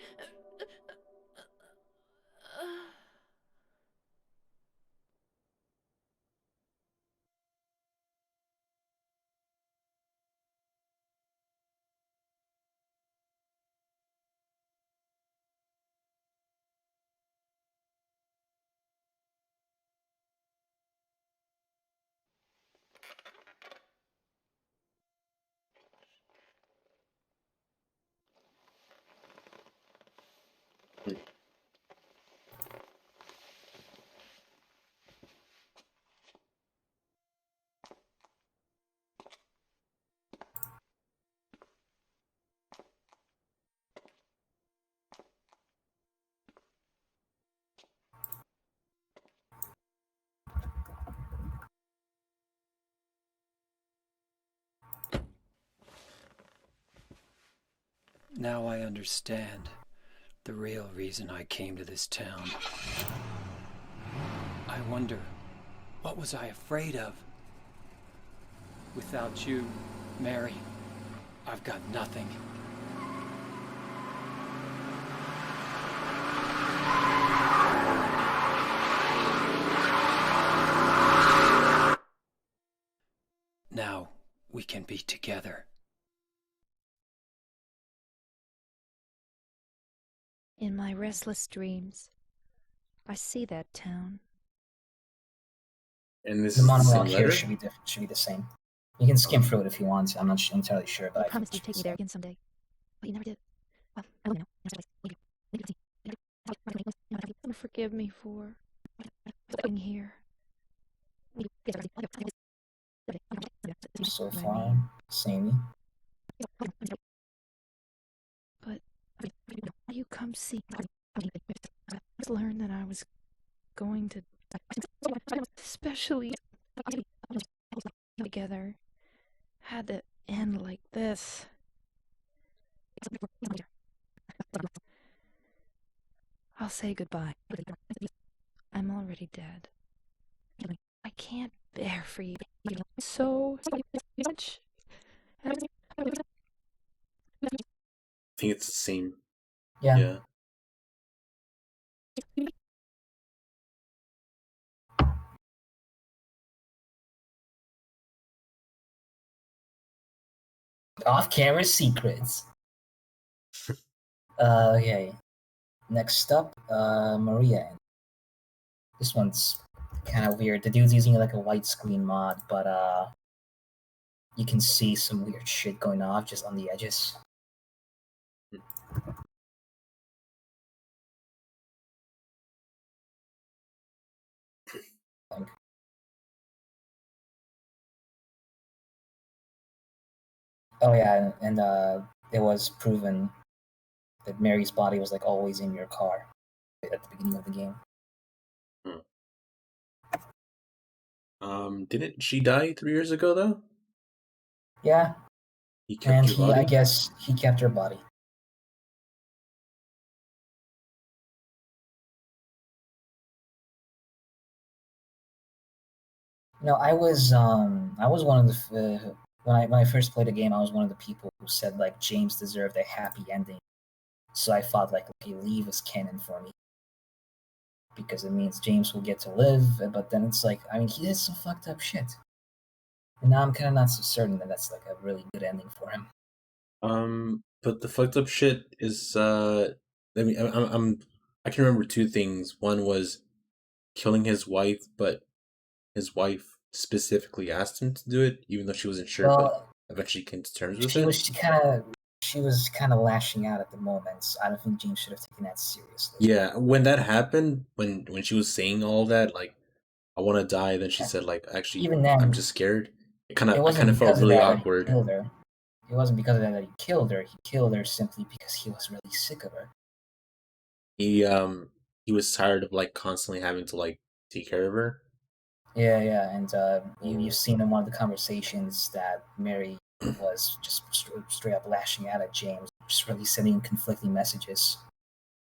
Now I understand the real reason I came to this town. I wonder, what was I afraid of? Without you, Mary, I've got nothing. Now we can be together. In my restless dreams, I see that town. And this The is the monologue same here letter? should be the same. You can skim through it if you want. I'm not entirely sure, but You I promised think you'd take me there again someday, but you never did. Well, I will now. Forgive me for being here. So far, samey. But you come see. Learn that I was going to, especially together, had to end like this. I'll say goodbye. I'm already dead. I can't bear for you so much. I think it's the same. Yeah. Off-camera secrets. Okay. Next up, Maria. This one's kind of weird. The dude's using like a white screen mod, but you can see some weird shit going off just on the edges. Oh yeah, and it was proven that Mary's body was like always in your car at the beginning of the game. Didn't she die 3 years ago though? Yeah. He kept your body? I guess he kept her body. No, I was one of the when I first played the game, I was one of the people who said like James deserved a happy ending. So I thought like, okay, leave is canon for me because it means James will get to live. But then it's like, I mean, he did some fucked up shit, and now I'm kind of not so certain that that's like a really good ending for him. But the fucked up shit is I mean, I can remember two things. One was killing his wife, but his wife specifically asked him to do it, even though she wasn't sure, but Well, eventually came to terms with she it. was she was kind of lashing out at the moment. So I don't think James should have taken that seriously. Yeah, when that happened, when she was saying all that, like I want to die, then she said like actually Even I'm then, just scared. it I kind wasn't of felt because of really that that he awkward. killed her. It wasn't because of that he killed her. He killed her simply because he was really sick of her. He was tired of like constantly having to like take care of her. Yeah, yeah, and you've seen in one of the conversations that Mary was just straight up lashing out at James, just really sending conflicting messages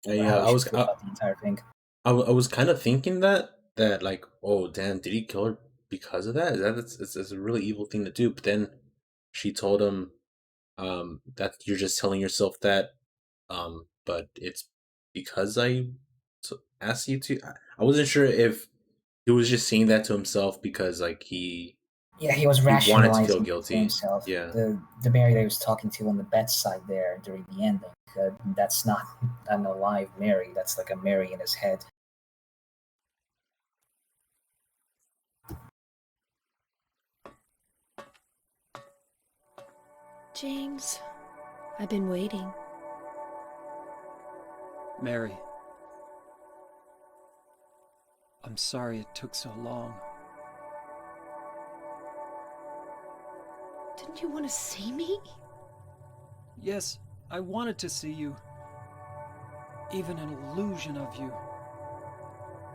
about how he should feel about the entire thing. I was kind of thinking that like, oh damn, did he kill her because of that? Is that it's a really evil thing to do? But then she told him that you're just telling yourself that, but it's because asked you to. I wasn't sure if he was just saying that to himself because like Yeah, he was he wanted to feel rationalizing it to guilty. himself. Yeah. The Mary that he was talking to on the bedside there during the ending, that's not an alive Mary. That's like a Mary in his head. James, I've been waiting. Mary. I'm sorry it took so long. Didn't you want to see me? Yes, I wanted to see you. Even an illusion of you.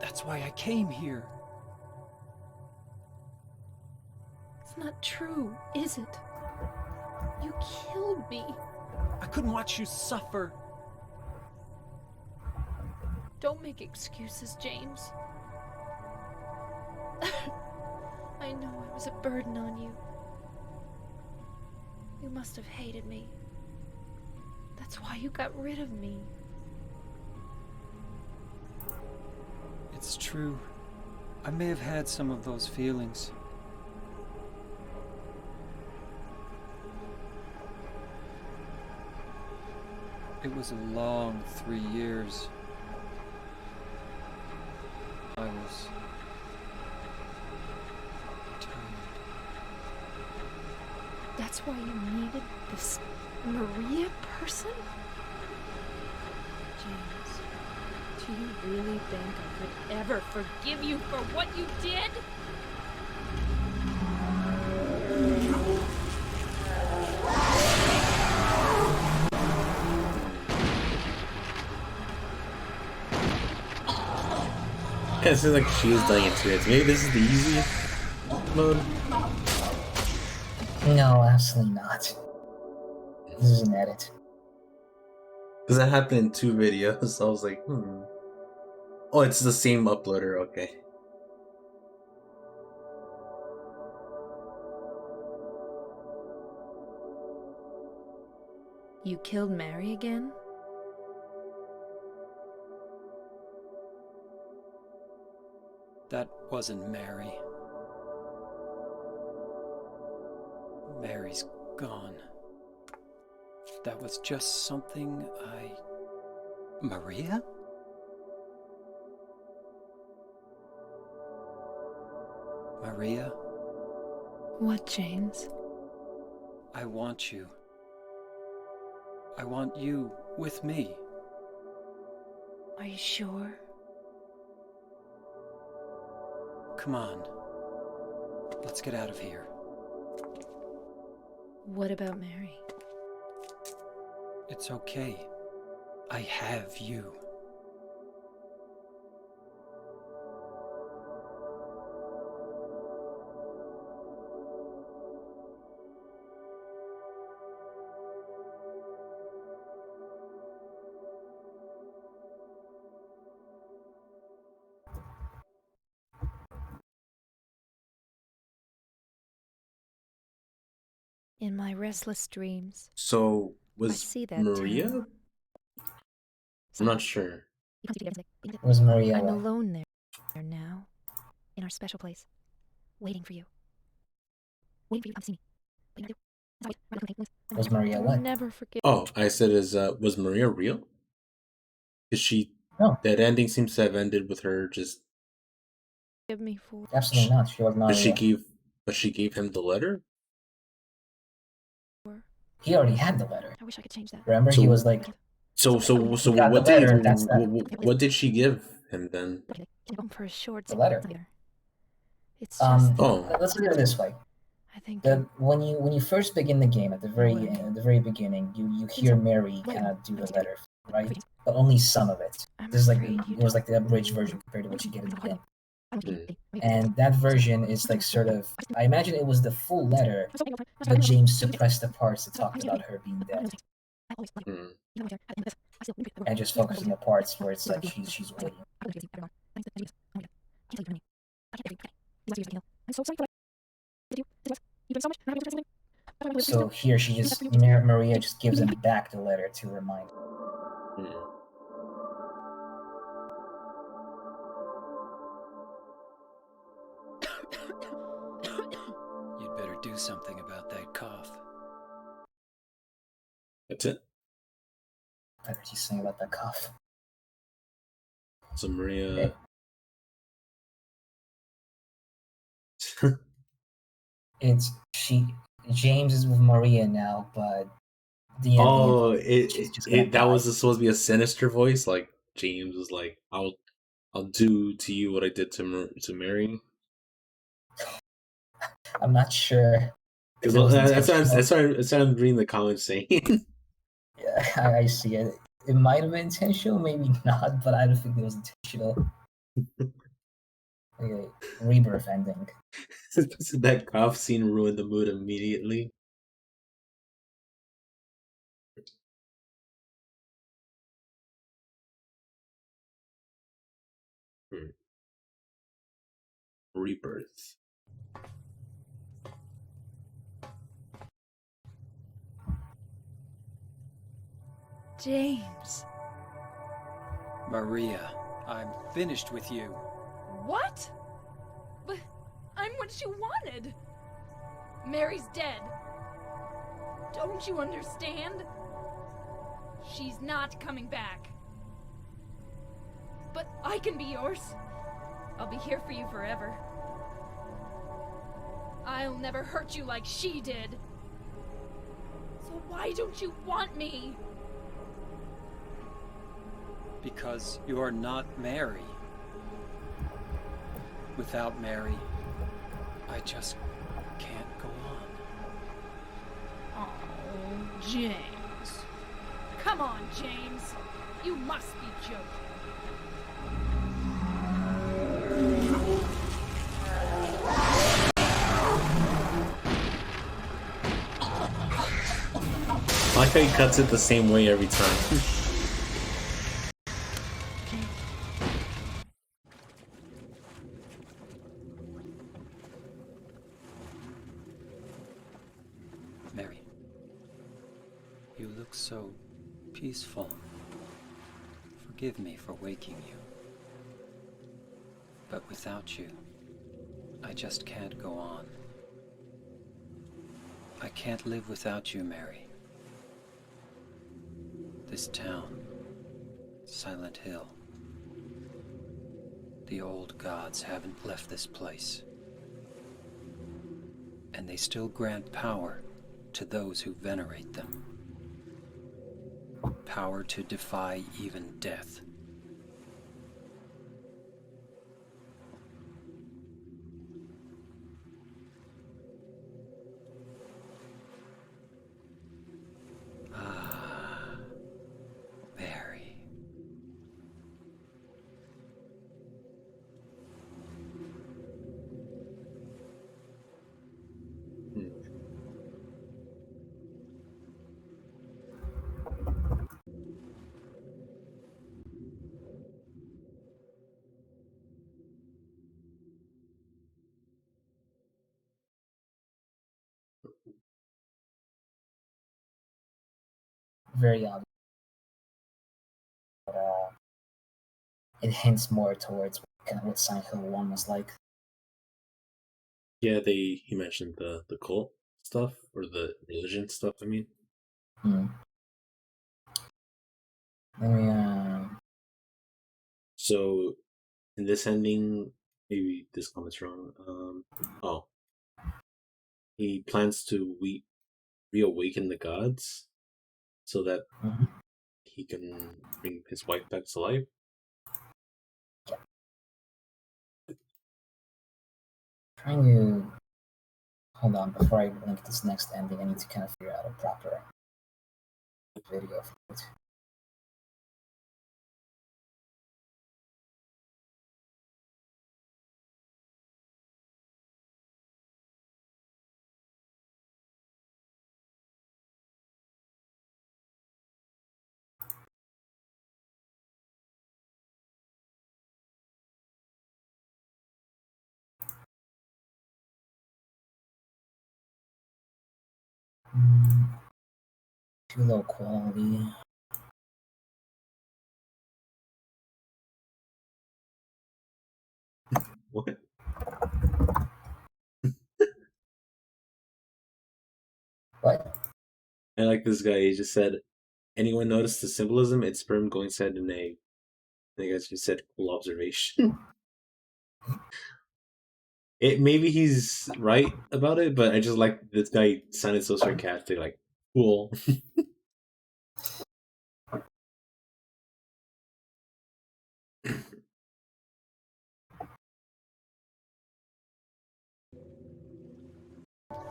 That's why I came here. It's not true, is it? You killed me. I couldn't watch you suffer. Don't make excuses, James. I know I was a burden on you. You must have hated me. That's why you got rid of me. It's true. I may have had some of those feelings. It was a long 3 years. I was tired. That's why you needed this Maria person? James, do you really think I could ever forgive you for what you did? It seems like she was dying into it. Maybe this is the easy mode. No, absolutely not. This is an edit. Because that happened in 2 videos, so I was like, Oh, it's the same uploader, okay. You killed Mary again? That wasn't Mary. Mary's gone. That was just something Maria? Maria? What, James? I want you. I want you with me. Are you sure? Come on. Let's get out of here. What about Mary? It's okay. I have you. In my restless dreams, So I was see that Maria? town. I'm not sure. Was Maria I'm what? alone there now, in our special place, waiting for you. Waiting for you to come see me. Was Maria what? Never forget. Oh, I said was Maria real? Is she? No. That ending seems to have ended with her just. Forgive me for. Absolutely not. She was not real. But she gave him the letter. He already had the letter. I wish I could change that. Remember, he was like, So he got the letter. That's that. what did she give him then? For a short The letter. It's just. Let's look at it this way. I think when you first begin the game at the very beginning, you hear Mary kind of do the letter, right? But only some of it. This is like it was like the abridged version compared to what you get in the game. And that version is like sort of, I imagine it was the full letter, but James suppressed the parts that talked about her being dead. And just focused on the parts where it's like she's waiting. So here Maria just gives him back the letter to remind him. You'd better do something about that cough. That's it. What did he say about that cough? So Maria. James is with Maria now, but that was supposed to be a sinister voice. Like James was like, "I'll do to you what I did to Mary." I'm not sure. Because that's what I'm reading the comments saying. Yeah, I see it. It might have been intentional, maybe not, but I don't think it was intentional. Like a rebirth ending. That cough scene ruined the mood immediately. Rebirth. James. Maria, I'm finished with you. What? But I'm what you wanted. Mary's dead. Don't you understand? She's not coming back. But I can be yours. I'll be here for you forever. I'll never hurt you like she did. So why don't you want me? Because you're not Mary. Without Mary, I just can't go on. Oh, James. Come on, James. You must be joking. I like how he cuts it the same way every time. Mary, you look so peaceful. Forgive me for waking you. But without you, I just can't go on. I can't live without you, Mary. This town, Silent Hill, the old gods haven't left this place. And they still grant power to those who venerate them. Power to defy even death. Mary. very obvious. But it hints more towards kind of what Silent Hill 1 was like. Yeah, he mentioned the cult stuff, or the religion stuff, I mean. Let me, So, in this ending, maybe this comment's wrong. He plans to reawaken the gods so that he can bring his wife back to life. Trying to hold on before I link this next ending. I need to kind of figure out a proper video for it. Too low quality. What? What? I like this guy. He just said, "Anyone notice the symbolism? It's sperm going inside an egg." I guess you said cool observation. Maybe he's right about it, but I just like this guy sounded so sarcastic, like cool.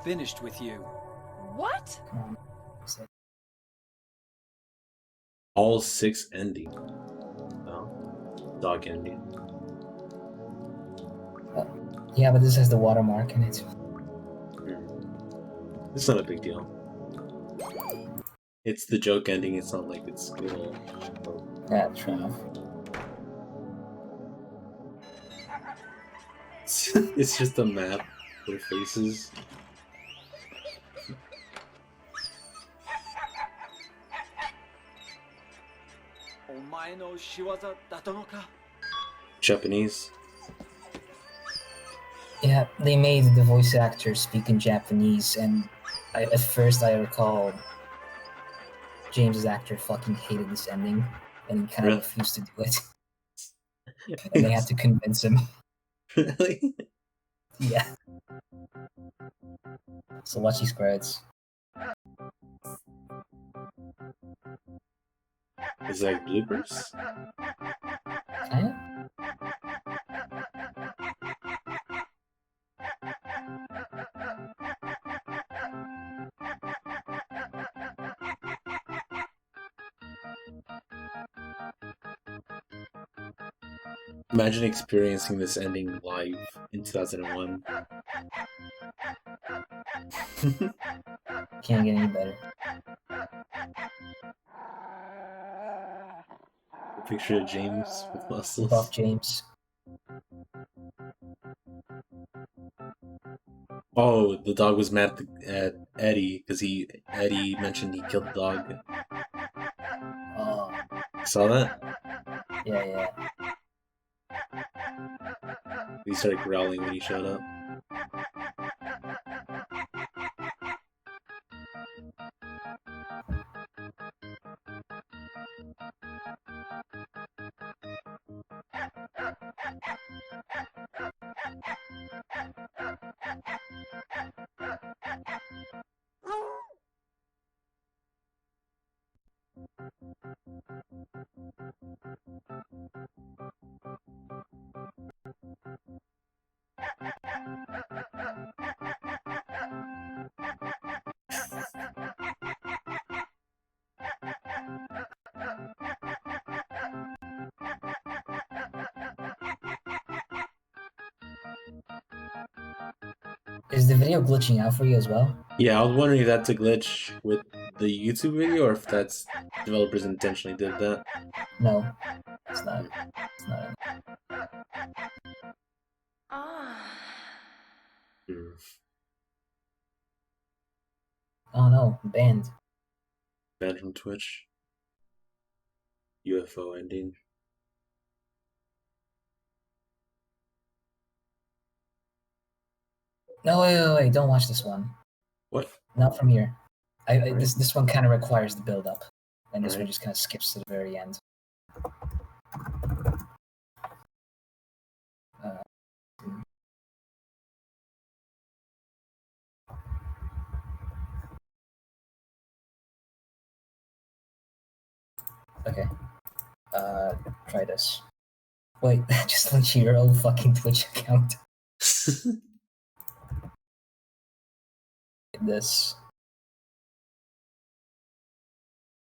Finished with you. What? All 6 ending. No. Dog ending. Yeah, but this has the watermark in it. It's not a big deal. It's the joke ending. It's not like it's good old. Yeah, true enough. It's just a map with faces. Japanese. Yeah, they made the voice actor speak in Japanese, and at first I recall James's actor fucking hated this ending, and he kind of refused to do it. And they had to convince him. Really? Yeah. So watch these credits. Is that bloopers? Kinda? Imagine experiencing this ending live in 2001. Can't get any better. Picture of James with muscles. Buff James. Oh, the dog was mad at Eddie because Eddie mentioned he killed the dog. Oh. Saw that? Yeah. He started growling when he showed up. Is the video glitching out for you as well? Yeah, I was wondering if that's a glitch with the YouTube video or if that's developers intentionally did that. No, it's not. It's not. Oh no, banned. banned from Twitch. UFO ending. No, wait, don't watch this one. What? Not from here. This one kind of requires the build up, and this All one right. just kind of skips to the very end. Okay. Try this. Wait, just link your own fucking Twitch account. This.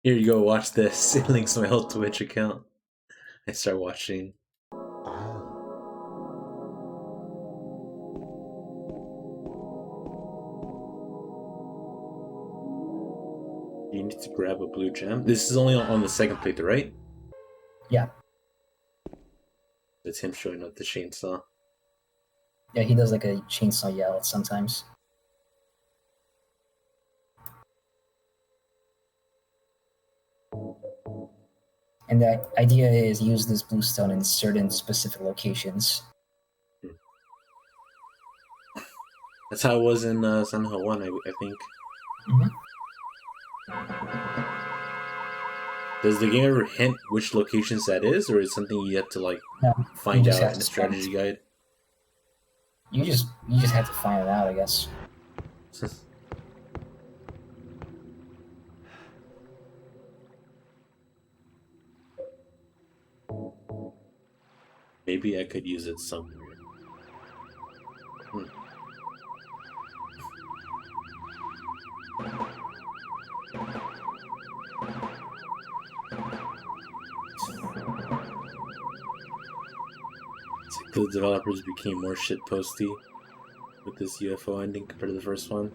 Here you go, watch this. It links my whole Twitch account. I start watching. You need to grab a blue gem. This is only on the second playthrough, right? Yeah. It's him showing up the chainsaw. Yeah, he does like a chainsaw yell sometimes. And the idea is use this bluestone in certain specific locations. That's how it was in Silent Hill 1, I think. Mm-hmm. Does the game ever hint which locations that is, or is it something you have to like find out in the strategy guide? You just have to find it out, I guess. Maybe I could use it somewhere. It's like the developers became more shitposty with this UFO ending compared to the first one.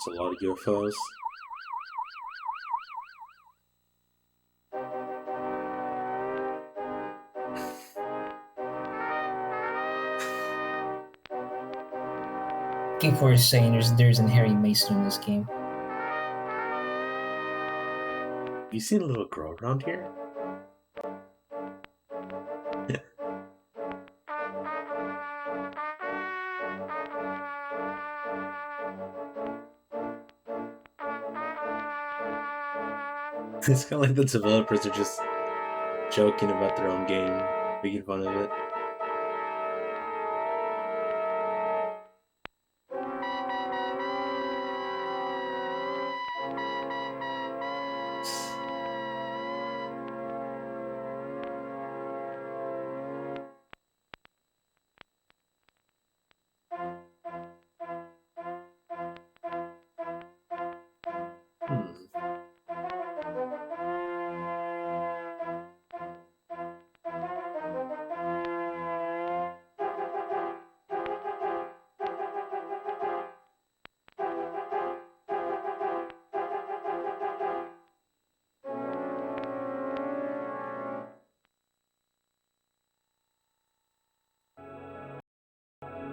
It's a lot of UFOs. People are saying there's an Harry Mason in this game. You seen a little girl around here? It's kind of like the developers are just joking about their own game, making fun of it.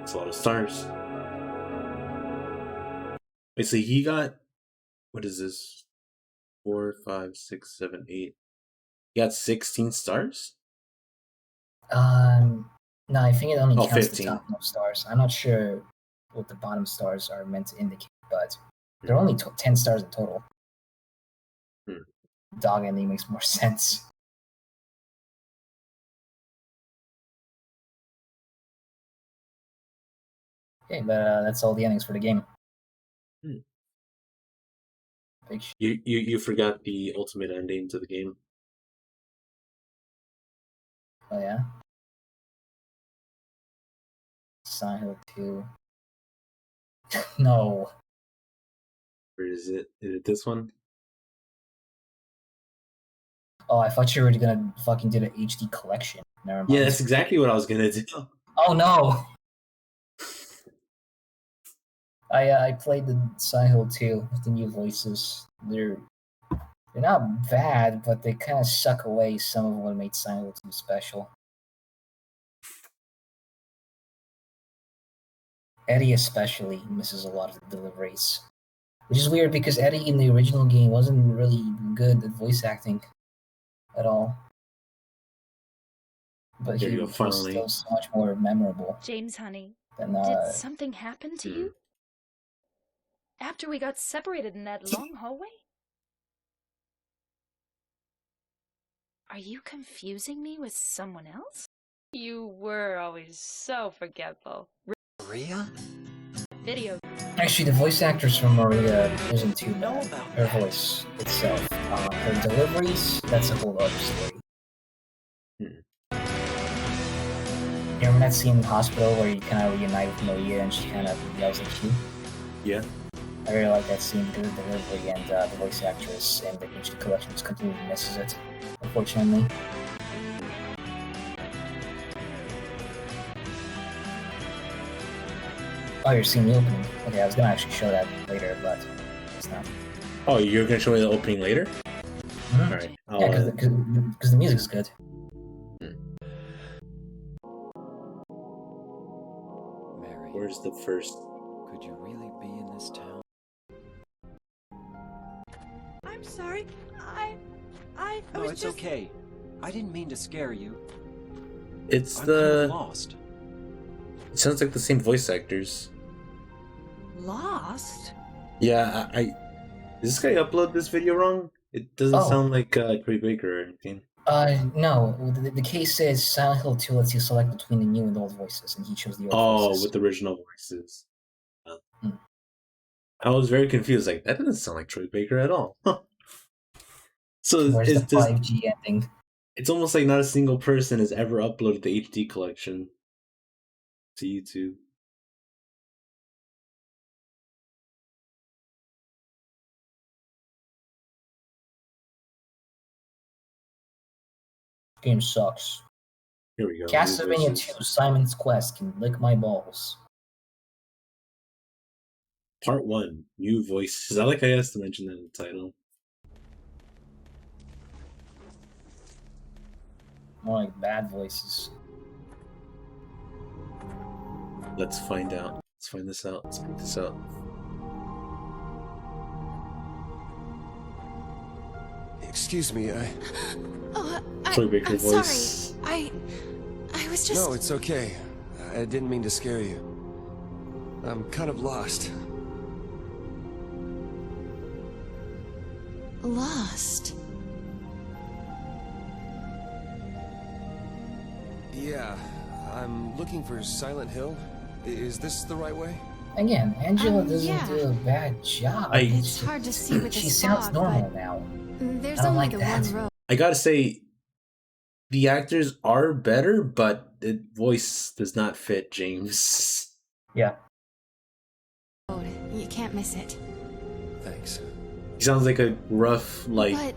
It's a lot of stars. Wait, so he got, what is this? 4, 5, 6, 7, 8. He got 16 stars? No, I think it only counts 15. the topmost stars. I'm not sure what the bottom stars are meant to indicate, but there are only 10 stars in total. Dog ending makes more sense. Okay, but that's all the endings for the game. You forgot the ultimate ending to the game. Oh yeah? Silent Hill 2. No. Where is it? Is it this one? Oh, I thought you were gonna fucking do the HD collection. Never mind. Yeah, that's exactly what I was gonna do. Oh no! I played the Silent Hill 2 with the new voices. They're not bad, but they kind of suck away some of what made Silent Hill 2 special. Eddie especially misses a lot of the deliveries. Which is weird because Eddie in the original game wasn't really good at voice acting at all. But he was still so much more memorable. James, honey, than, did something happen to you? After we got separated in that long hallway? Are you confusing me with someone else? You were always so forgetful. Maria? Video. Actually, the voice actress from Maria isn't too bad. Her voice itself. Her deliveries, that's a whole other story. You remember that scene in the hospital where you kind of reunite with Maria and she kind of yells at you? Yeah. I really like that scene because the delivery and the voice actress and the HD collection just completely misses it, unfortunately. Oh, you're seeing the opening. Okay, I was gonna actually show that later, but it's not. Oh, you're gonna show me the opening later? Mm-hmm. Alright. Yeah, because the music's good. Mary, where's the first? Could you really be in this town? I'm sorry. No, it's okay. I didn't mean to scare you. It's I'm the kind of lost. It sounds like the same voice actors. Lost? Yeah, I did this guy upload this video wrong? It doesn't sound like Troy Baker or anything. No. The case says Silent Hill 2 lets you select between the new and old voices, and he chose the old voices. With the original voices. I was very confused. Like, that doesn't sound like Troy Baker at all. So where's the 5G ending? It's almost like not a single person has ever uploaded the HD collection to YouTube. Game sucks. Here we go. Castlevania 2 Simon's Quest can lick my balls. Part 1, new voices. I like I asked to mention that in the title. More like bad voices. Let's find out. Let's find this out. Let's pick this out. Excuse me, Troy Baker I'm voice. sorry. I was just... No, it's okay. I didn't mean to scare you. I'm kind of lost. Lost? Yeah, I'm looking for Silent Hill. Is this the right way? Again, Angela doesn't yeah. do a bad job. It's hard to see with she this sounds fog, normal but now. There's I don't only like the that. one road. I gotta say, the actors are better, but the voice does not fit James. Yeah. You can't miss it. Thanks. He sounds like a rough, like, But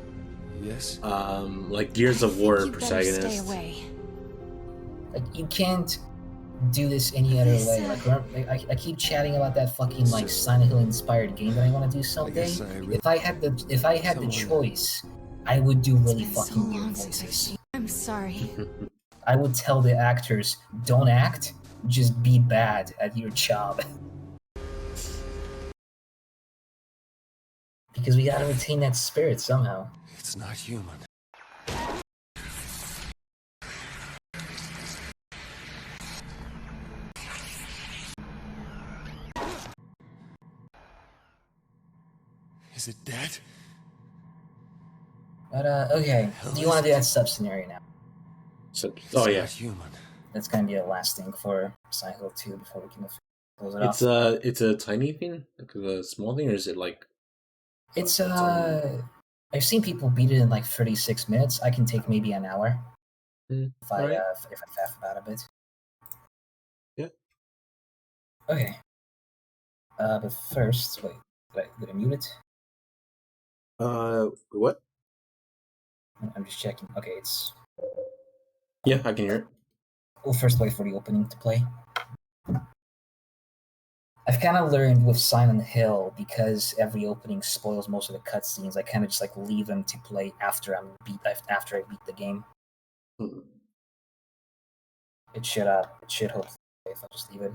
yes, like Gears of War you better stay protagonist. away. Like, you can't do this any other way. Like, remember, I keep chatting about that fucking like Silent Hill inspired game that I want to do someday. If I had the choice, I would do really fucking weird voices. I'm sorry. I would tell the actors, don't act, just be bad at your job. Because we gotta retain that spirit somehow. it's not human. Is it dead? But okay, do you want to do that sub scenario now? Oh yeah, human. That's gonna be the last thing for Silent Hill 2 before we can close it off. It's a tiny thing, like a small thing, or is it like? It's I've seen people beat it in like 36 minutes. I can take maybe an hour if I faff about a bit. Yeah. Okay. But first, wait, did I mute it? What? I'm just checking. Okay, it's. Yeah, I can hear it. We'll first wait for the opening to play. I've kind of learned with Silent Hill, because every opening spoils most of the cutscenes. I kind of just like leave them to play after I beat the game. It should hopefully, if I just leave it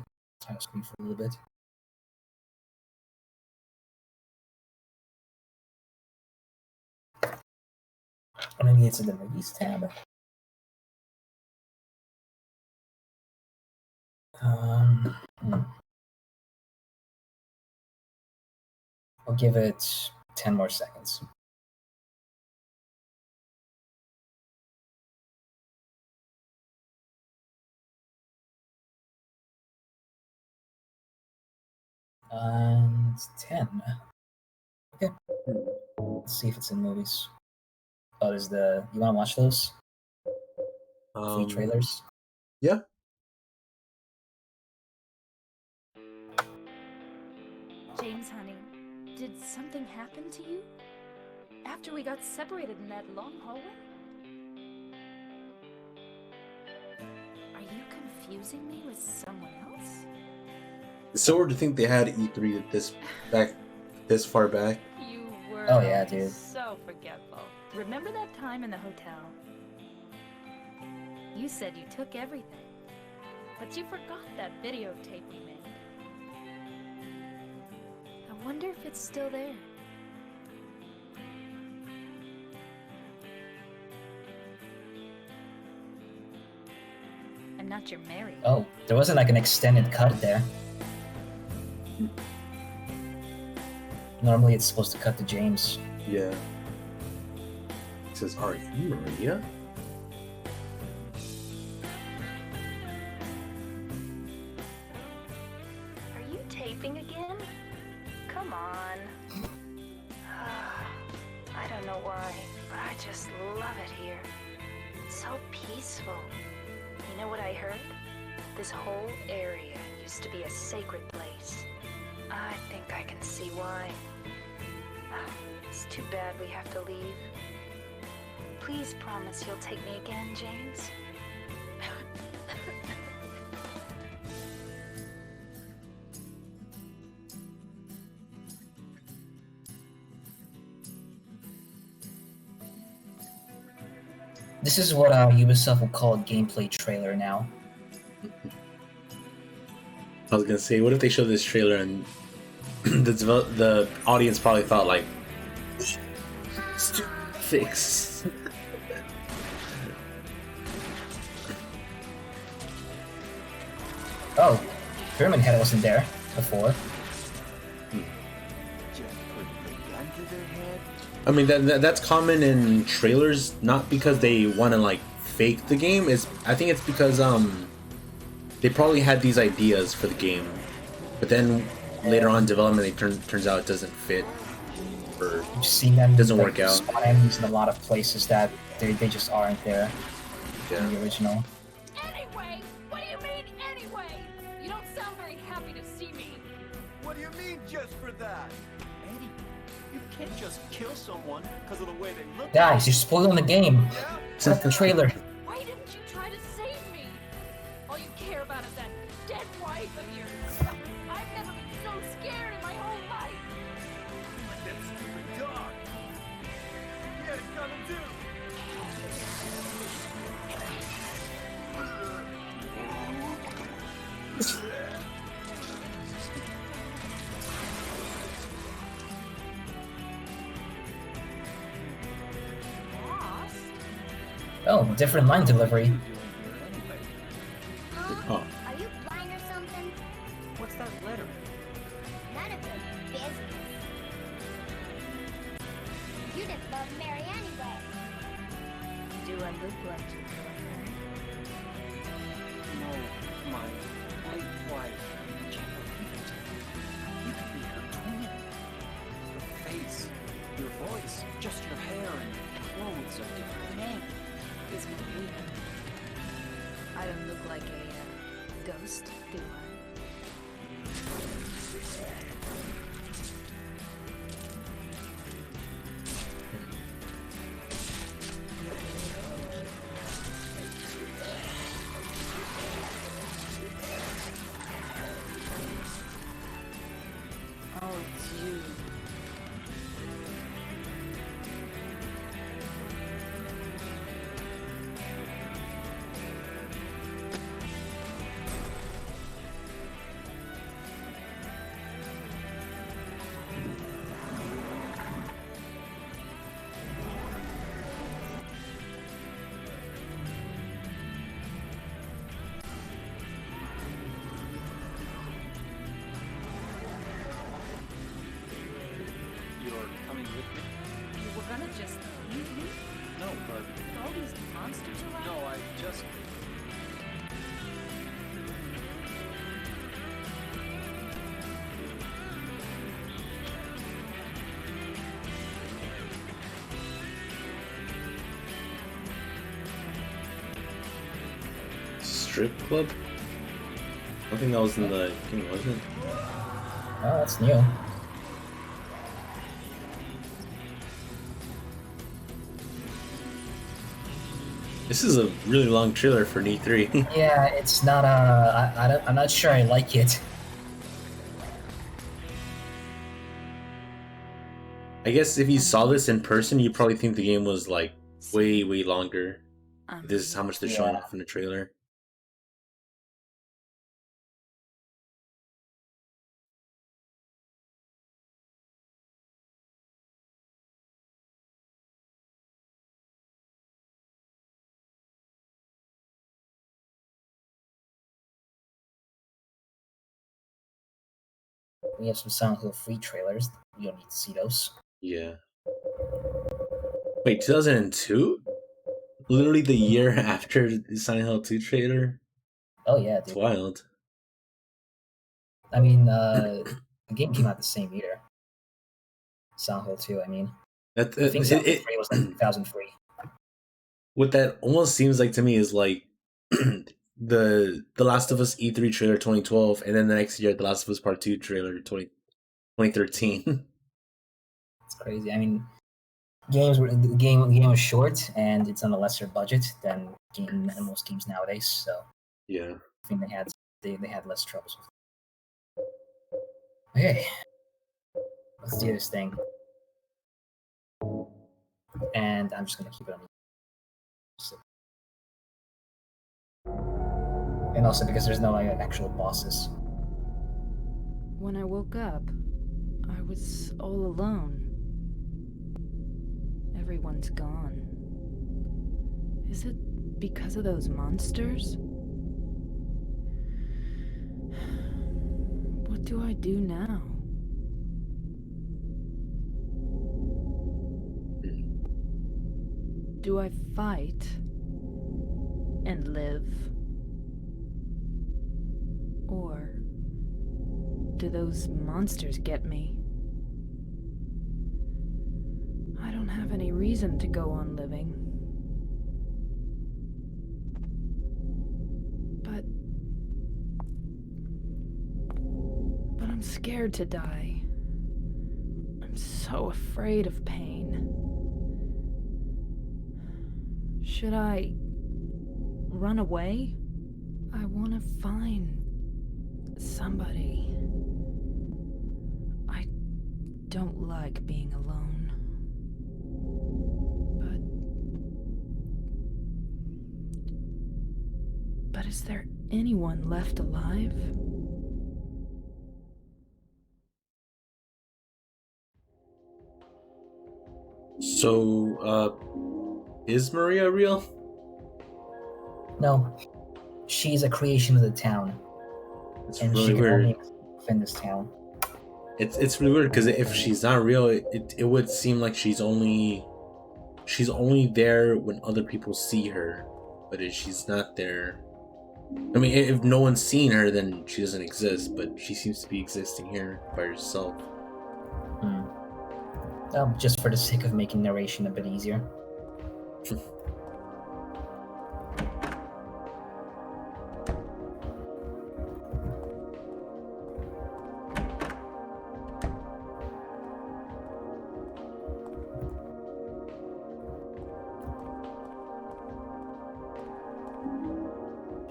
on the screen for a little bit. Or maybe it's in the movies tab. I'll give it 10 more seconds. And 10. Okay. Let's see if it's in movies. Oh, there's the. You want to watch those? Free trailers? Yeah. James, honey, did something happen to you? After we got separated in that long hallway? Are you confusing me with someone else? It's so weird to think they had E3 this far back. You were Oh yeah, dude. so forgetful. Remember that time in the hotel? You said you took everything, but you forgot that videotape we made. I wonder if it's still there. I'm not your Mary. Oh, there wasn't like an extended cut there. Normally it's supposed to cut to James. Yeah. It says, "Are you Maria?" Are you taping again? Come on. I don't know why, but I just love it here. It's so peaceful. You know what I heard? This whole area used to be a sacred place. I think I can see why. It's too bad we have to leave. Please promise you'll take me again, James. This is what Ubisoft will call a gameplay trailer now. I was gonna say, what if they show this trailer and the audience probably thought like, fix. Oh, Pyramid Head wasn't there before. I mean that's common in trailers, not because they want to like fake the game. I think it's because they probably had these ideas for the game, but then later on in development it turns out it doesn't fit, or You've seen them doesn't like, work out. Spot enemies in a lot of places that they just aren't there in the original. Anyway, what do you mean anyway? You don't sound very happy to see me. What do you mean just for that? Eddie, you can't just kill someone because of the way they look. Guys, you're spoiling the game. It's not the trailer. Why didn't you try to save me? All you care about is that dead wife of yours. I've never been so scared in my whole life. Like that stupid dog. He had it coming too. Oh, different line delivery. Oh. Are you blind or something? What's that letter? None of your business. You didn't love Mary anyway. Do I look like you, girlfriend? No, my late wife. I can't believe it. You could be her twin. Your face, your voice, just your hair and clothes are different. Name is Maria. I don't look like a ghost, do I? strip club? I think that was in the game, wasn't it? Oh, that's new. This is a really long trailer for an E3. Yeah, it's not. I'm not sure I like it. I guess if you saw this in person, you probably think the game was like way longer. This is how much they're showing off in the trailer. We have some Silent Hill free trailers. You don't need to see those. Yeah. Wait, 2002? Literally the year after the Silent Hill 2 trailer? Oh yeah, dude. It's wild. I mean, the game came out the same year. Silent Hill 2, I mean. I think Silent Hill 3 was like 2003. What that almost seems like to me is like the Last of Us E3 trailer 2012, and then the next year the Last of Us Part 2 trailer 2013. It's crazy. I mean, the game was short, and it's on a lesser budget than most games nowadays. So yeah, I think they had less troubles with it. Okay, let's do this thing, and I'm just gonna keep it on. And also because there's no like actual bosses. When I woke up, I was all alone. Everyone's gone. Is it because of those monsters? What do I do now? Do I fight and live? Or do those monsters get me? I don't have any reason to go on living. But I'm scared to die. I'm so afraid of pain. Should I run away? I want to find somebody. I don't like being alone. But is there anyone left alive? So, is Maria real? No. She's a creation of the town. It's and really she can weird. only exist in this town. It's really weird because if she's not real, it would seem like she's only there when other people see her. But if she's not there, I mean, if no one's seen her, then she doesn't exist. But she seems to be existing here by herself. Just for the sake of making narration a bit easier.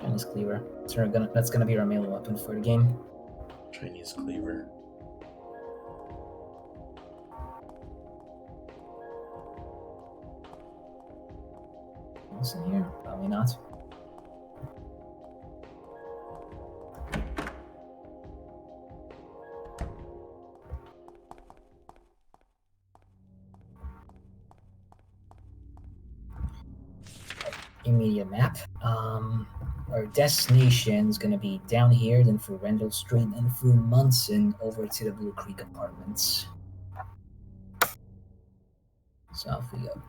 Chinese cleaver. That's gonna be our melee weapon for the game. Chinese cleaver. What's in here? Probably not. Immediate map. Our destination is gonna be down here, then through Rendell Street, and through Munson over to the Blue Creek Apartments. So off we go.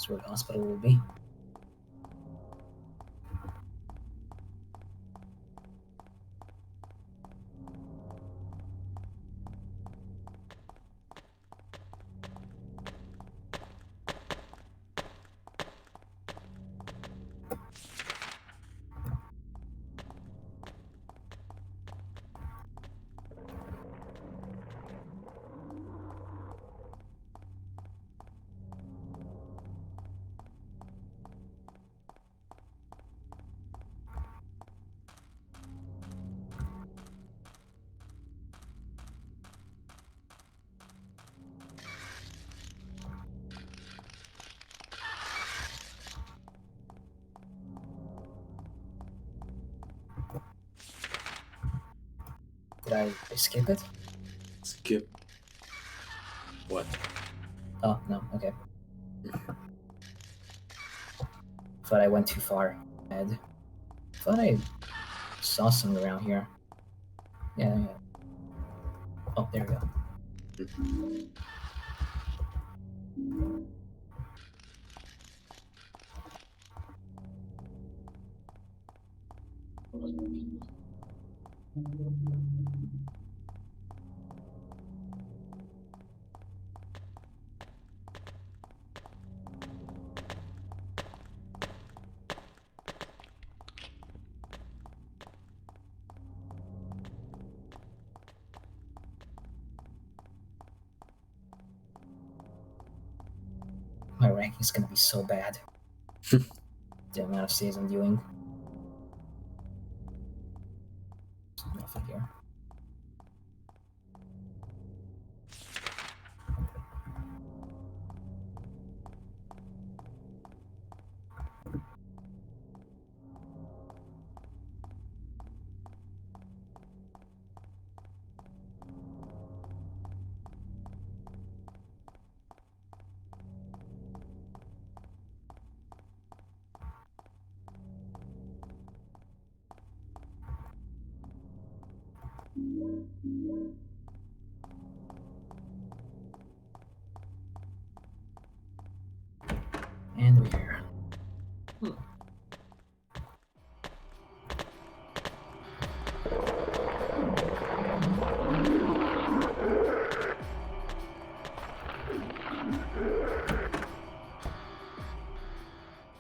That's where the hospital will be. Did I skip it? Skip. What? Oh, no, okay. Thought I went too far ahead. Thought I saw something around here. Yeah. Oh, there we go. My ranking's gonna be so bad. The amount of saves I'm doing. Nothing here. And we're here.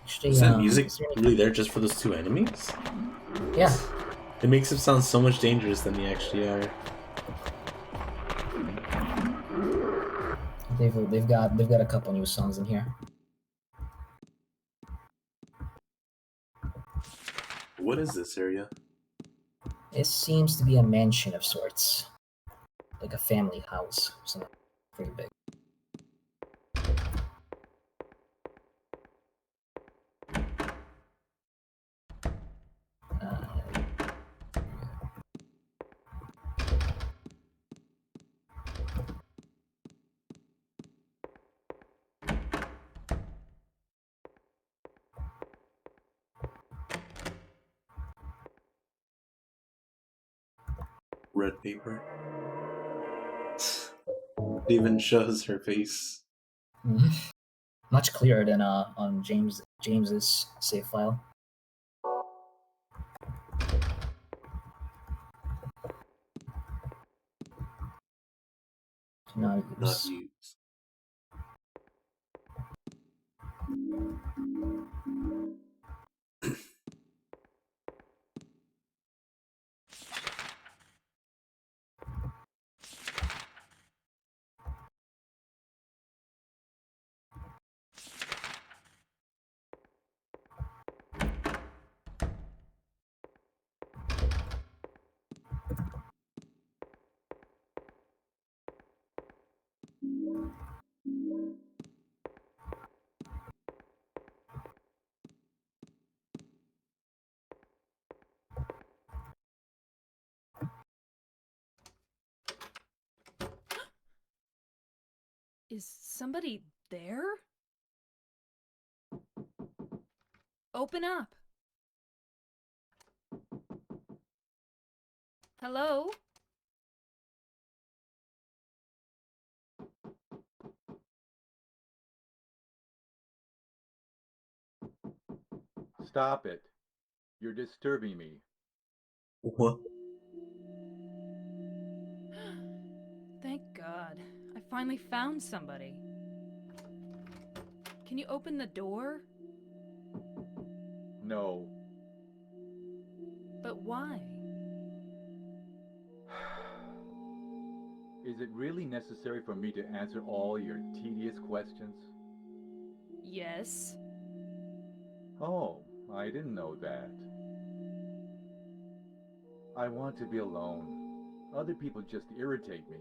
Actually, is that music is there really there just for those two enemies? Yeah. It makes them sound so much dangerous than they actually are. They've got a couple new songs in here. What is this area? It seems to be a mansion of sorts, like a family house, something pretty big. Red paper. It even shows her face. Mm-hmm. Much clearer than on James's save file. Not use. Not use. Is somebody there? Open up. Hello? Stop it. You're disturbing me. What? Thank God. I finally found somebody. Can you open the door? No. But why? Is it really necessary for me to answer all your tedious questions? Yes. Oh, I didn't know that. I want to be alone. Other people just irritate me.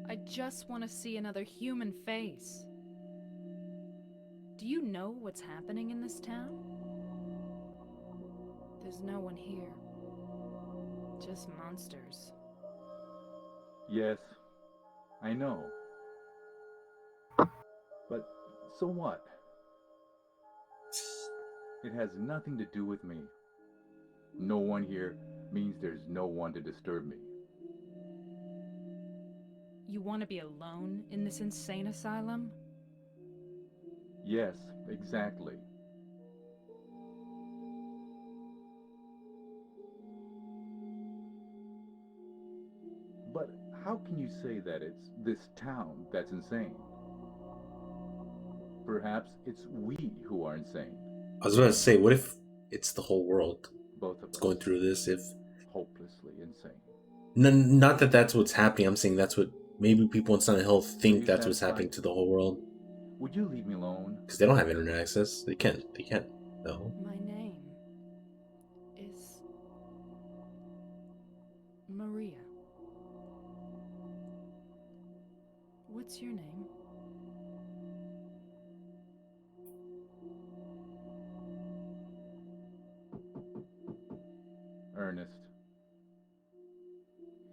I just want to see another human face. Do you know what's happening in this town? There's no one here. Just monsters. Yes, I know. But so what? It has nothing to do with me. No one here means there's no one to disturb me. You want to be alone in this insane asylum? Yes, exactly. But how can you say that it's this town that's insane? Perhaps it's we who are insane. I was about to say, what if it's the whole world? Both of us. Going through this, if hopelessly insane. Not that that's what's happening. I'm saying that's what maybe people in Silent Hill think that's what's happening to the whole world. Would you leave me alone? Because they don't have internet access. They can't. They can't. No. My name is Maria. What's your name? Ernest.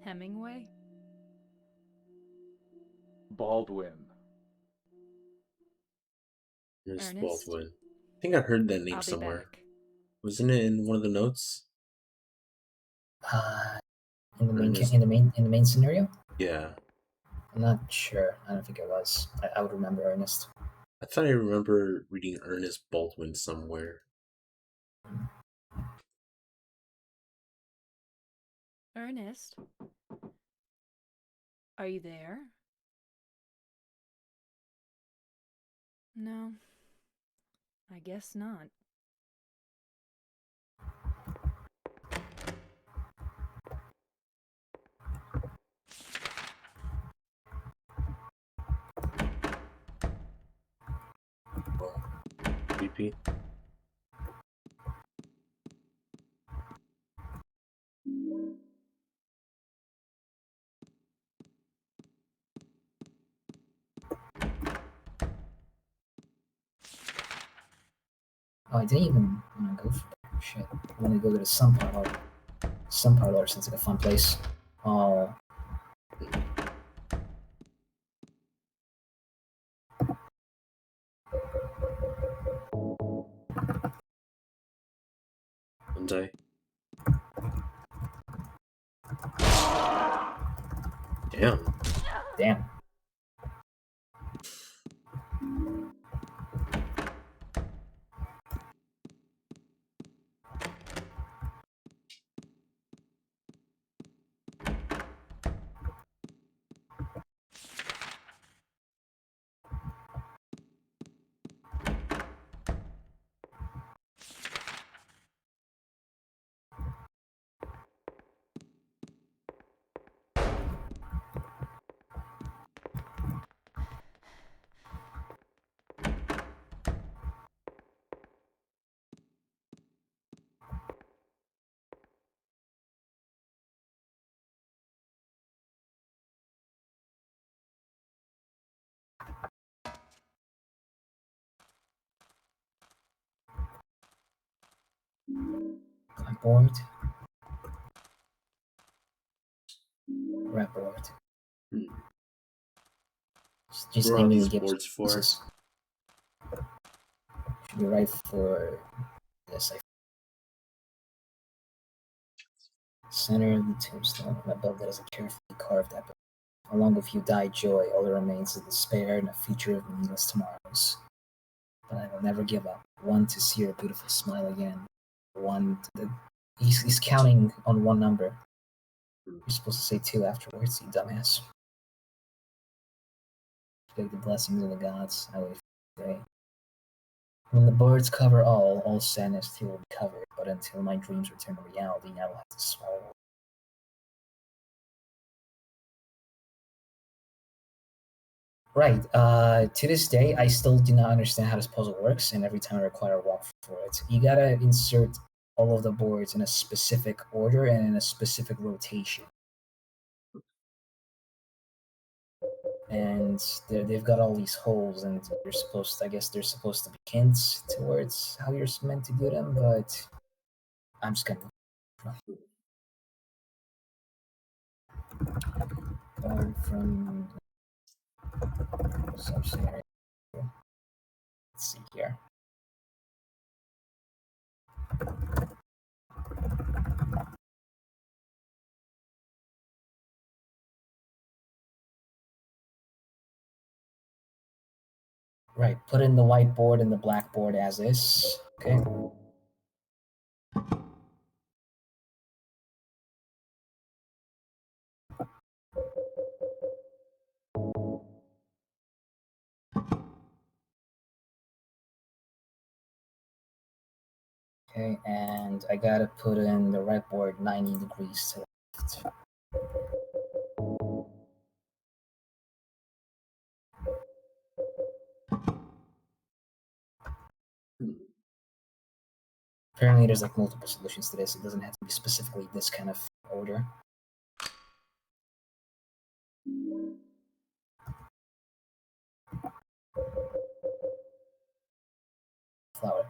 Hemingway? Baldwin. Ernest Ernest? Baldwin. I think I heard that name I'll be somewhere. back. Wasn't it in one of the notes? In the main Ernest. in the main scenario? Yeah. I'm not sure. I don't think it was. I would remember Ernest. I thought I remember reading Ernest Baldwin somewhere. Ernest? Are you there? No. I guess not. Creepy. Oh, I didn't even want to go for that. Shit. I want to go to the Sun Parlor. Sun Parlor sounds like a fun place. Oh. Hyundai. Damn. Damn. Clipboard. Rapboard. Just Where are naming these the boards for? Should be right for this. Center of the tombstone. I built it as a carefully carved epic Along with you die joy, all that remains is despair and a future of meaningless tomorrows. But I will never give up. One, to see your beautiful smile again. One, he's counting on one number. You're supposed to say two afterwards, you dumbass. Beg the blessings of the gods, I wait for the day. When the birds cover all sadness too will be covered, but until my dreams return to reality, I will have to swallow. Right, to this day, I still do not understand how this puzzle works, and every time I require a walk for it. You gotta insert all of the boards in a specific order and in a specific rotation. And they've got all these holes, and you're supposed to, I guess there's supposed to be hints towards how you're meant to do them, but I'm just gonna go from subscenario. Let's see here. Right, put in the whiteboard and the blackboard as is. Okay. Okay, and I gotta put in the right board 90 degrees to the left. Apparently there's like multiple solutions to this. It doesn't have to be specifically this kind of order. Flower.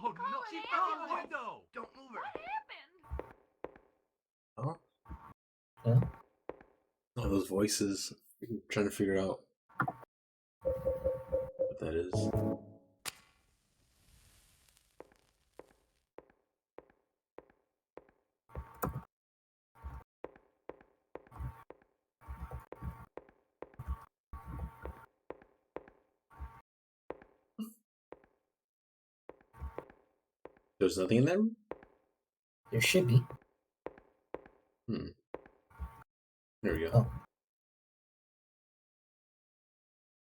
Oh no! She fell out the window! Don't move her! Huh? Yeah. All those voices. I'm trying to figure out what that is. There's nothing in there? There should be. There we go. Oh.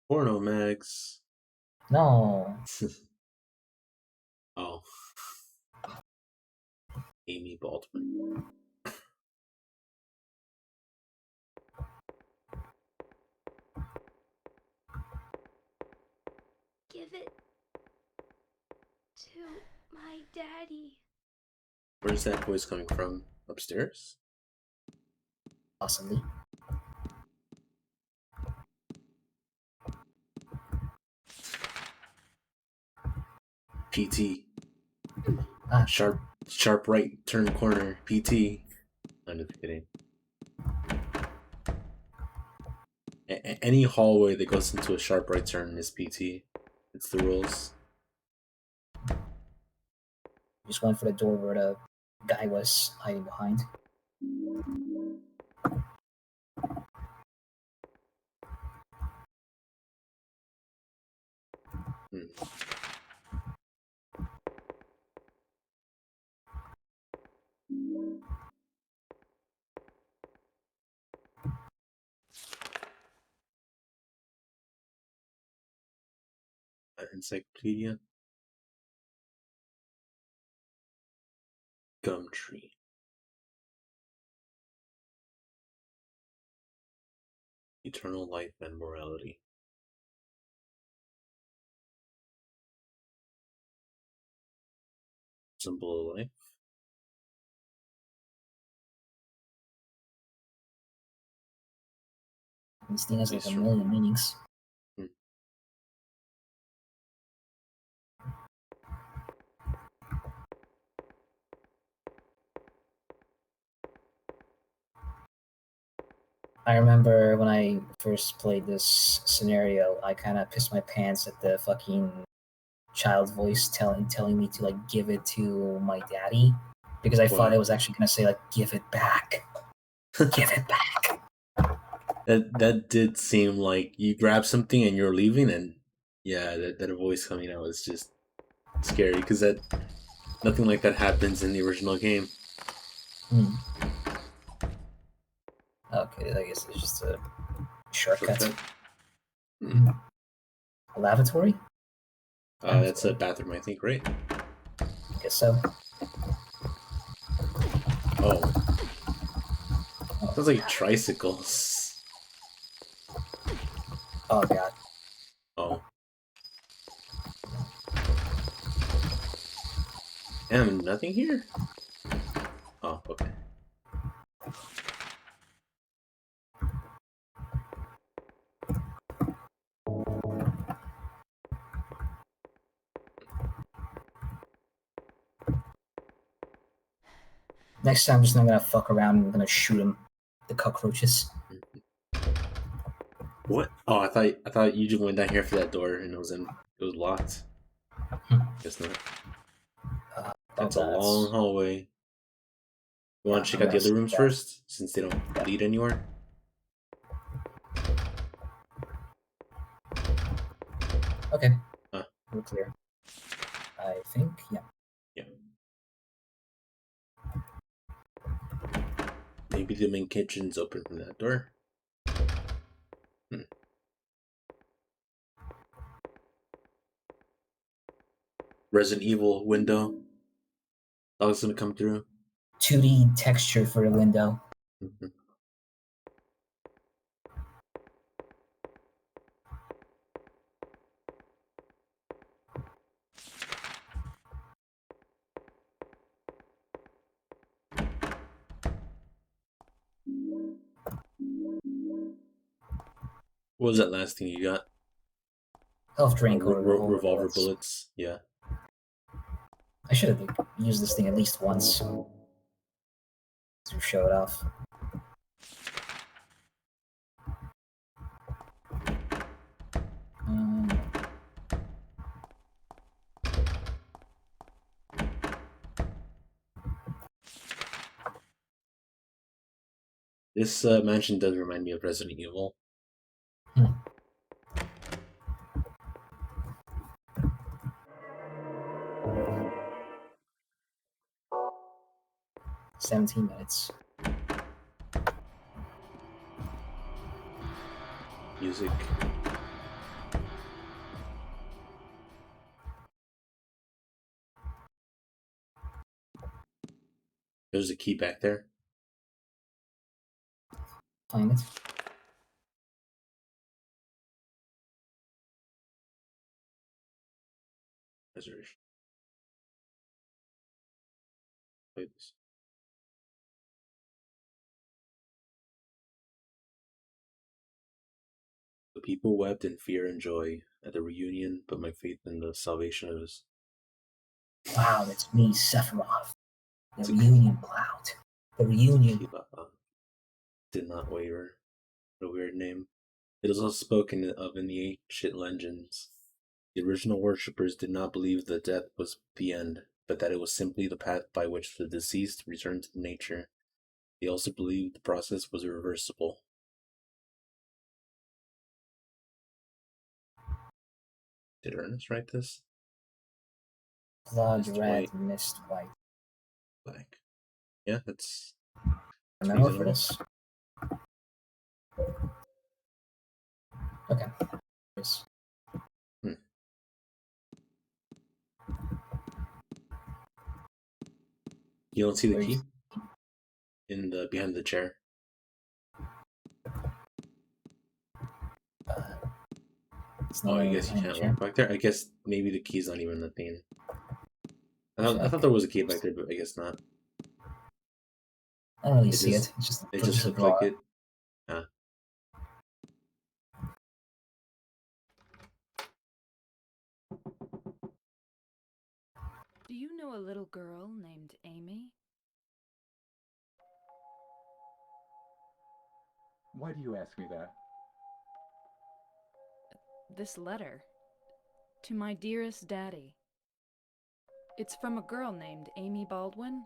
Porno mags. No. Oh. Amy Baldwin. Give it to my daddy. Where's that voice coming from? Upstairs? Possibly. PT. Sharp right, turn corner, PT. I'm just kidding. Any hallway that goes into a sharp right turn is PT. It's the rules. Just went for the door where the guy was hiding behind. Encyclopedia. Gumtree. Eternal life and morality. Symbol of life. This thing has like a million meanings. I remember when I first played this scenario, I kind of pissed my pants at the fucking child voice telling me to like give it to my daddy, because I thought it was actually gonna say like give it back, give it back. That did seem like you grabbed something and you're leaving, and yeah, that voice coming out was just scary because nothing like that happens in the original game. Okay, I guess it's just a shortcut. A lavatory? That's a bathroom, I think, right? I guess so. Oh. Sounds like tricycles. Oh god. Oh. Damn, nothing here? Oh, okay. Next time I'm just not gonna fuck around, I'm gonna shoot him. The cockroaches. What? Oh, I thought you just went down here for that door and it was locked. Guess not. That's a long hallway. You want to check out the other rooms first, since they don't lead anywhere? Okay. We're clear. I think, yeah. Yeah. Maybe the main kitchen's open from that door. Resident Evil window. Dog's gonna come through. 2D texture for the window. What was that last thing you got? Health drink or revolver bullets. Yeah. I should have used this thing at least once to show it off. This mansion does remind me of Resident Evil. 17 minutes. Music. There's a key back there. Find it. Reservation. play this. The people wept in fear and joy at the reunion, but my faith in the salvation of us. Wow, that's me, Sephiroth. The reunion cloud. The reunion. Did not waver. What a weird name. It is also spoken of in the ancient legends. The original worshippers did not believe that death was the end, but that it was simply the path by which the deceased returned to nature. They also believed the process was irreversible. Did Ernest write this? Blood Mist red, white. mist white. Black. Yeah, that's Remember for reasonable. this? Okay. Yes. You don't see the key? In the behind the chair. Oh, I guess you can't walk back there. I guess maybe the key's not even the thing. I thought there was a key back there, but I guess not. I don't really see it. It just looked like it. Ah. Do you know a little girl named Amy? Why do you ask me that? This letter. To my dearest daddy. It's from a girl named Amy Baldwin.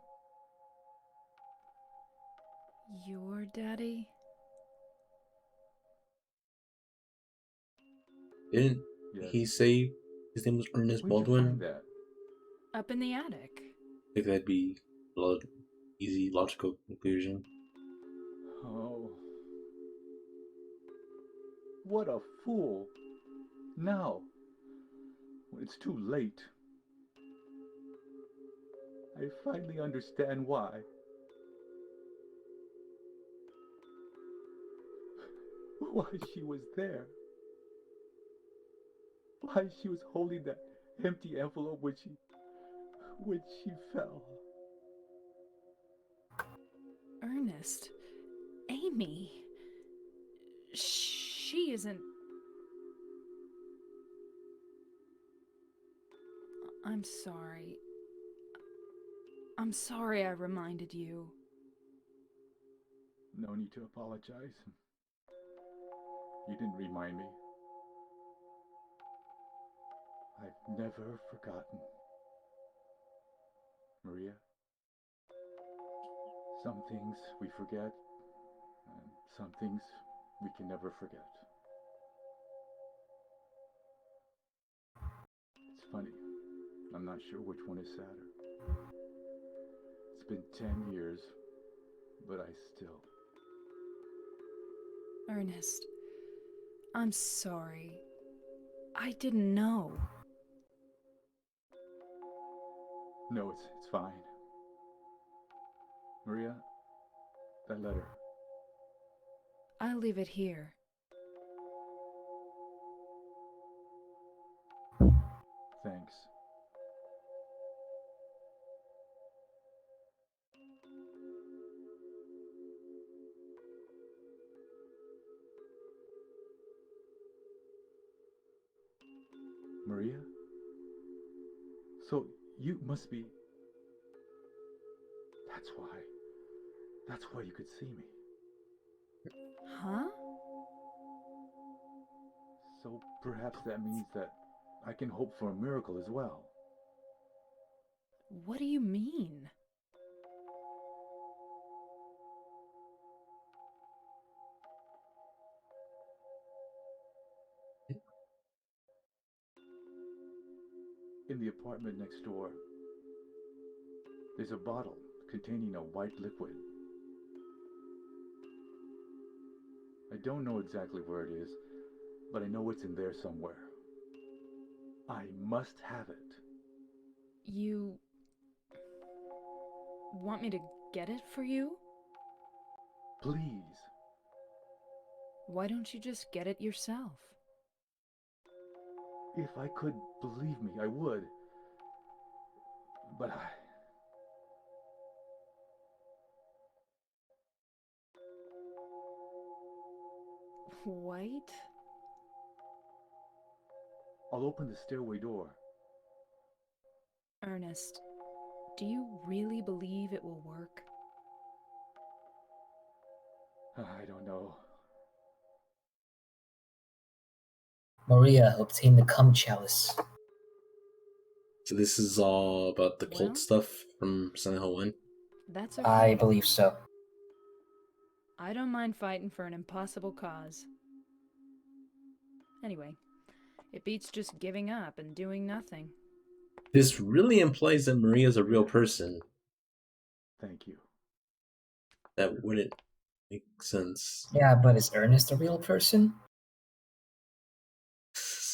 Your daddy? Didn't he say his name was Ernest Baldwin? That? Up in the attic. I think that'd be easy logical conclusion. Oh. What a fool. Now, when it's too late, I finally understand why. Why she was there. Why she was holding that empty envelope when she fell. Ernest. Amy. She isn't... I'm sorry. I'm sorry I reminded you. No need to apologize. You didn't remind me. I've never forgotten. Maria, some things we forget, and some things we can never forget. It's funny. I'm not sure which one is sadder. It's been 10 years, but I still... Ernest, I'm sorry. I didn't know. No, it's fine. Maria, that letter. I'll leave it here. Thanks. Maria? So you must be... That's why you could see me. Huh? So perhaps that means that I can hope for a miracle as well. What do you mean? In the apartment next door, there's a bottle containing a white liquid. I don't know exactly where it is, but I know it's in there somewhere. I must have it. You... want me to get it for you? Please. Why don't you just get it yourself? If I could, believe me, I would. But White? I'll open the stairway door. Ernest, do you really believe it will work? I don't know. Maria obtained the cum chalice. So this is all about the cult Well, stuff from Silent Hill 1? That's okay. I believe so. I don't mind fighting for an impossible cause. Anyway, it beats just giving up and doing nothing. This really implies that Maria's a real person. Thank you. That wouldn't make sense. Yeah, but is Ernest a real person?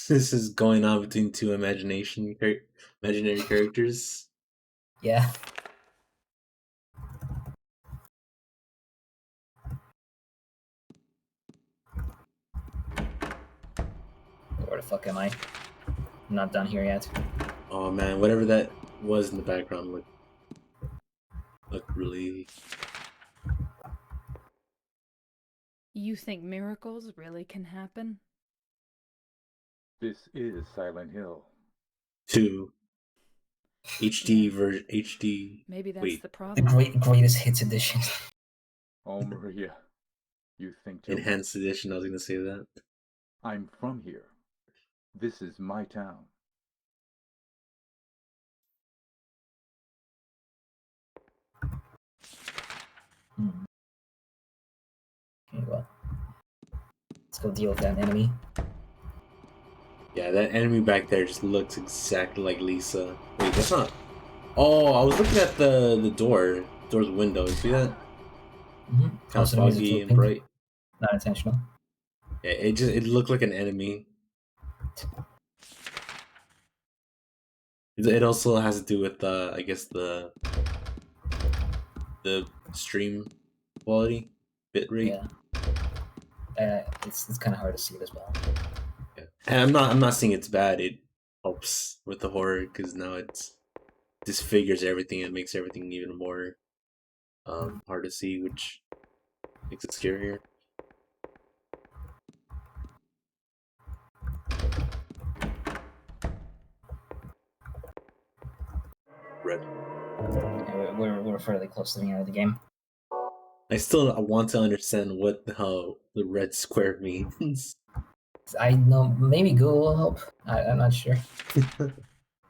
This is going on between two imaginary characters. Yeah. Where the fuck am I? I'm not done here yet. Oh man, whatever that was in the background looked really... You think miracles really can happen? This is Silent Hill. 2 HD version HD. Maybe that's Wait, the problem. The greatest hits edition. Oh, Maria, you think too enhanced edition. I was gonna say that. I'm from here. This is my town. Okay, well, let's go deal with that enemy. Yeah, that enemy back there just looks exactly like Lisa. Wait, that's not. Oh, I was looking at the door's window. See that? Mm-hmm. Kind of foggy and bright. Not intentional. Yeah, it looked like an enemy. It also has to do with I guess the stream quality, bitrate. Yeah. It's kind of hard to see it as well. Yeah, and I'm not saying it's bad. It helps with the horror because now it's disfigures everything and makes everything even more hard to see, which makes it scarier. Red. Yeah, we're fairly close to the end of the game. I want to understand what the hell the red square means. I know, maybe Google will help. I'm not sure.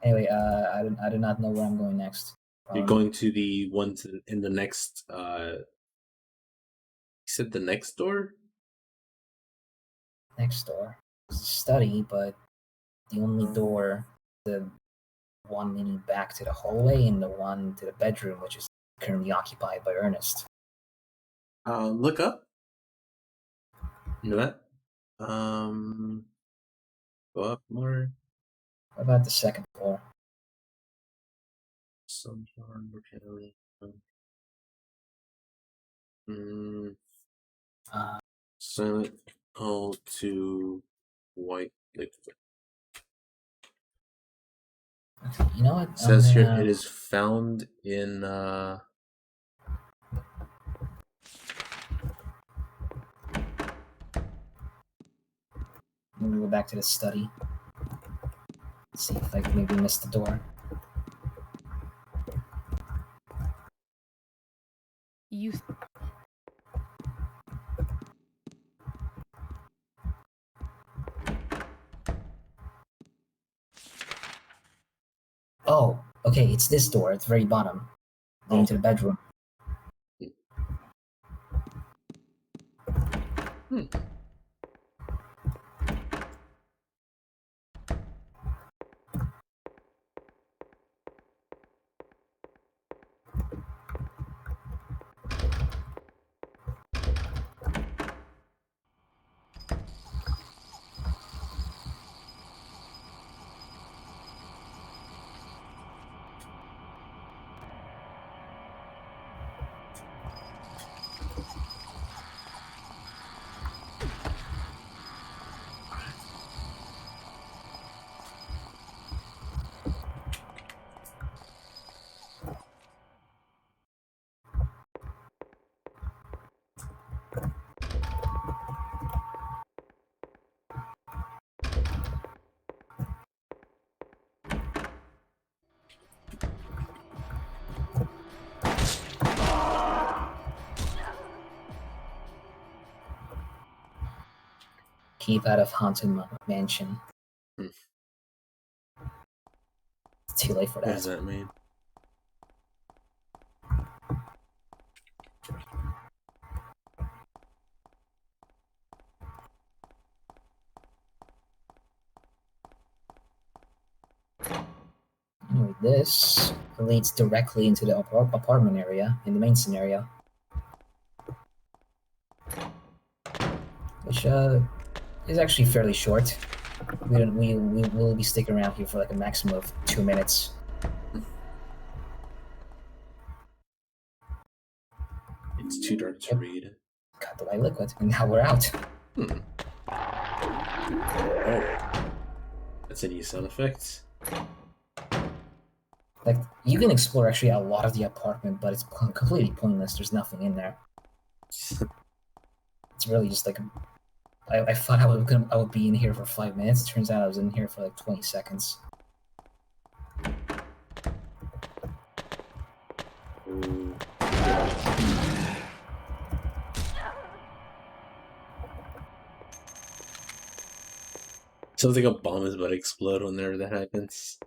Anyway, I do not know where I'm going next. You're going to the ones in the next. You said the next door. Next door is the study, but the only door, the one leading back to the hallway, and the one to the bedroom, which is currently occupied by Ernest. Look up. You know that? Go up more. What about the second floor? Some repeatedly. Silent Hill to white liquid. You know what? It says here it is found in Let me go back to the study. Let's see if I can maybe miss the door. You. Oh, okay, it's this door. It's very bottom, leading to the bedroom. peep out of Haunted Mansion. It's too late for that. What does that mean? Anyway, this leads directly into the apartment area in the main scenario, which is actually fairly short. We will be sticking around here for like a maximum of 2 minutes. It's too dark to read. Got the white liquid, and now we're out. Oh, that's a new sound effect. Like, you can explore actually a lot of the apartment, but it's completely pointless. There's nothing in there. It's really just like I thought I would be in here for 5 minutes. Turns out I was in here for like 20 seconds. Ooh. Sounds like a bomb is about to explode whenever that happens.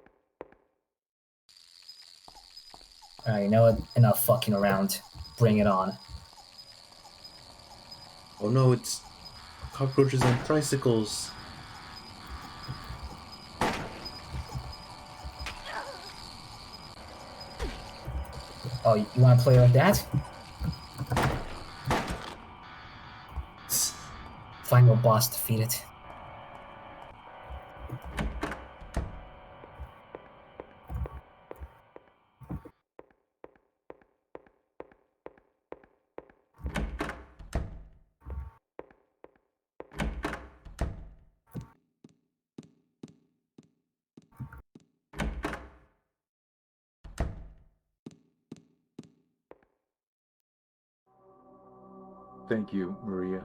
Alright, you know what? Enough fucking around. Bring it on. Oh no, it's cockroaches and tricycles. Oh, you want to play like that? Final boss defeated. Thank you, Maria.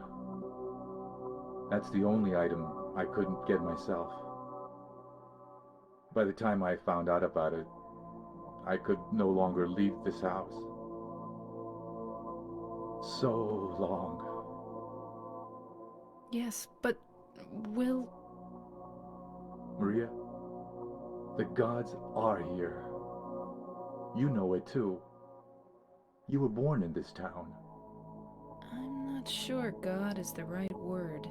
That's the only item I couldn't get myself. By the time I found out about it, I could no longer leave this house. So long. Yes, but Will... Maria, the gods are here. You know it too. You were born in this town. I'm not sure God is the right word.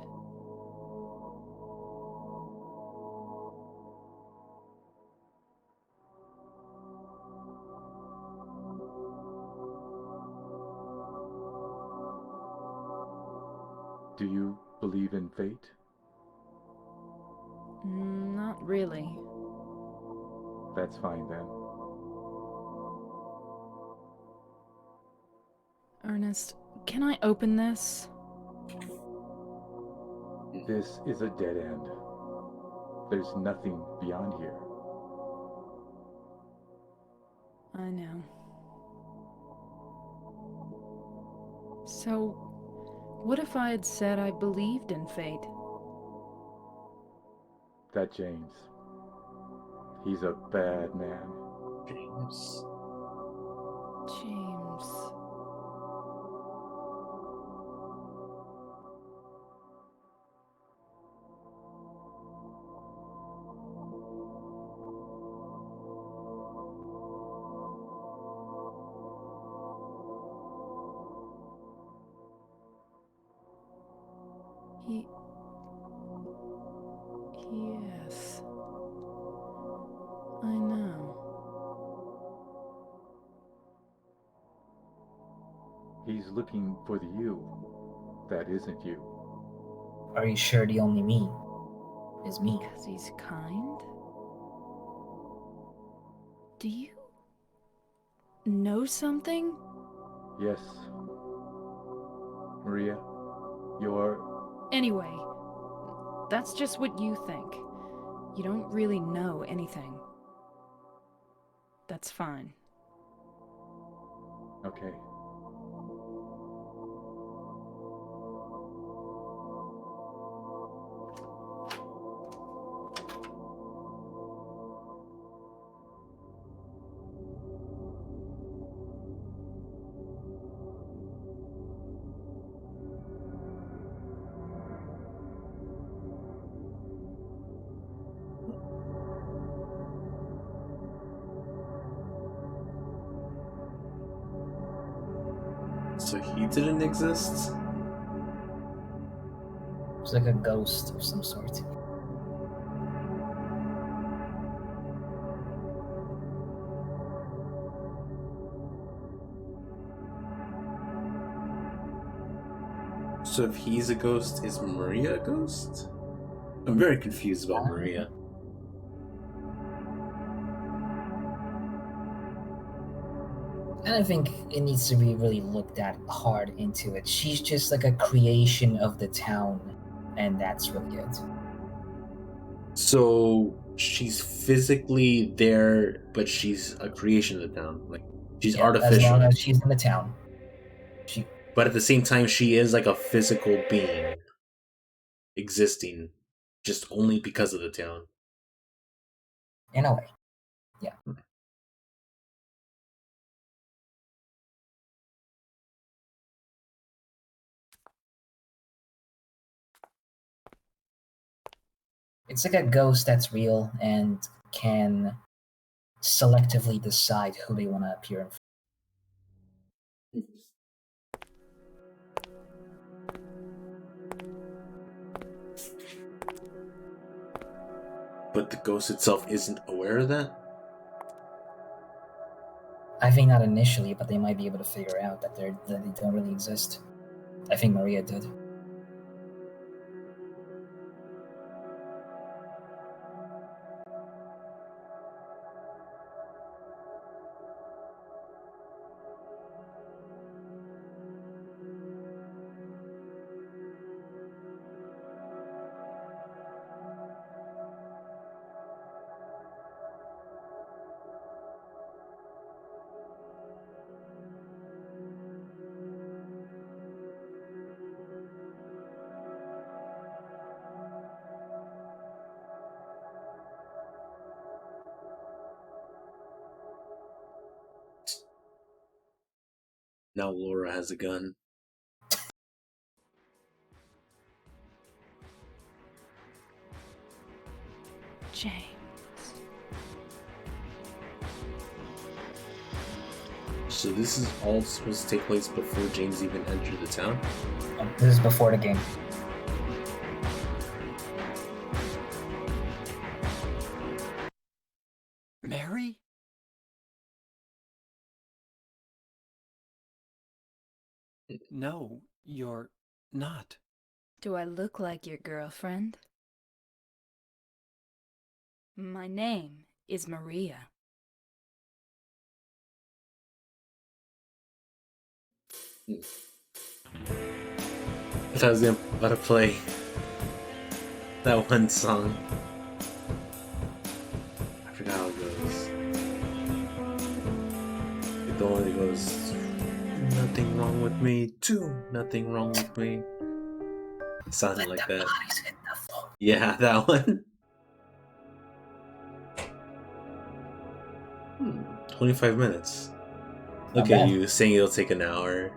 Do you believe in fate? Not really. That's fine then. Ernest, can I open this? This is a dead end. There's nothing beyond here. I know. So, what if I had said I believed in fate? That James. He's a bad man. James. Yes. I know. He's looking for the you that isn't you. Are you sure the only me is me? Because he's kind? Do you know something? Yes. Maria, you're... Anyway, that's just what you think. You don't really know anything. That's fine. Okay. So he didn't exist? It's like a ghost of some sort. So if he's a ghost, is Maria a ghost? I'm very confused about Maria. I don't think it needs to be really looked at hard into it. She's just like a creation of the town, and that's really it. So she's physically there, but she's a creation of the town. Like she's artificial. As long as she's in the town. But at the same time, she is like a physical being existing just only because of the town. In a way. Yeah. It's like a ghost that's real and can selectively decide who they want to appear in. But the ghost itself isn't aware of that? I think not initially, but they might be able to figure out that they don't really exist. I think Maria did. Now Laura has a gun. James. So this is all supposed to take place before James even entered the town? This is before the game. Mary? No, you're not. Do I look like your girlfriend? My name is Maria. I thought I was about to play that one song. I forgot how it goes. The one that goes, nothing wrong with me, too, nothing wrong with me. Something like that. Yeah, that one. 25 minutes. Look at you saying it'll take an hour.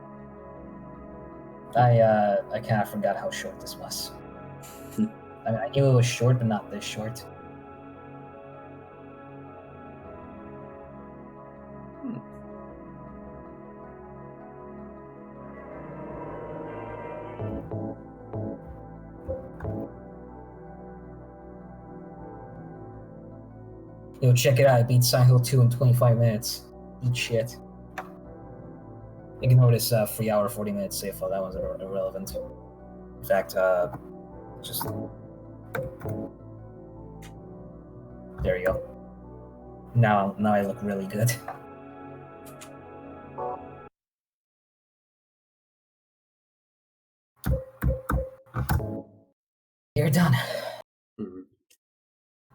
I kind of forgot how short this was. I mean, I knew it was short, but not this short. Yo, check it out. I beat Silent Hill 2 in 25 minutes. Eat shit. Ignore this 3 hour 40 minute save file. That was irrelevant. In fact, just there you go. Now I look really good. You're done.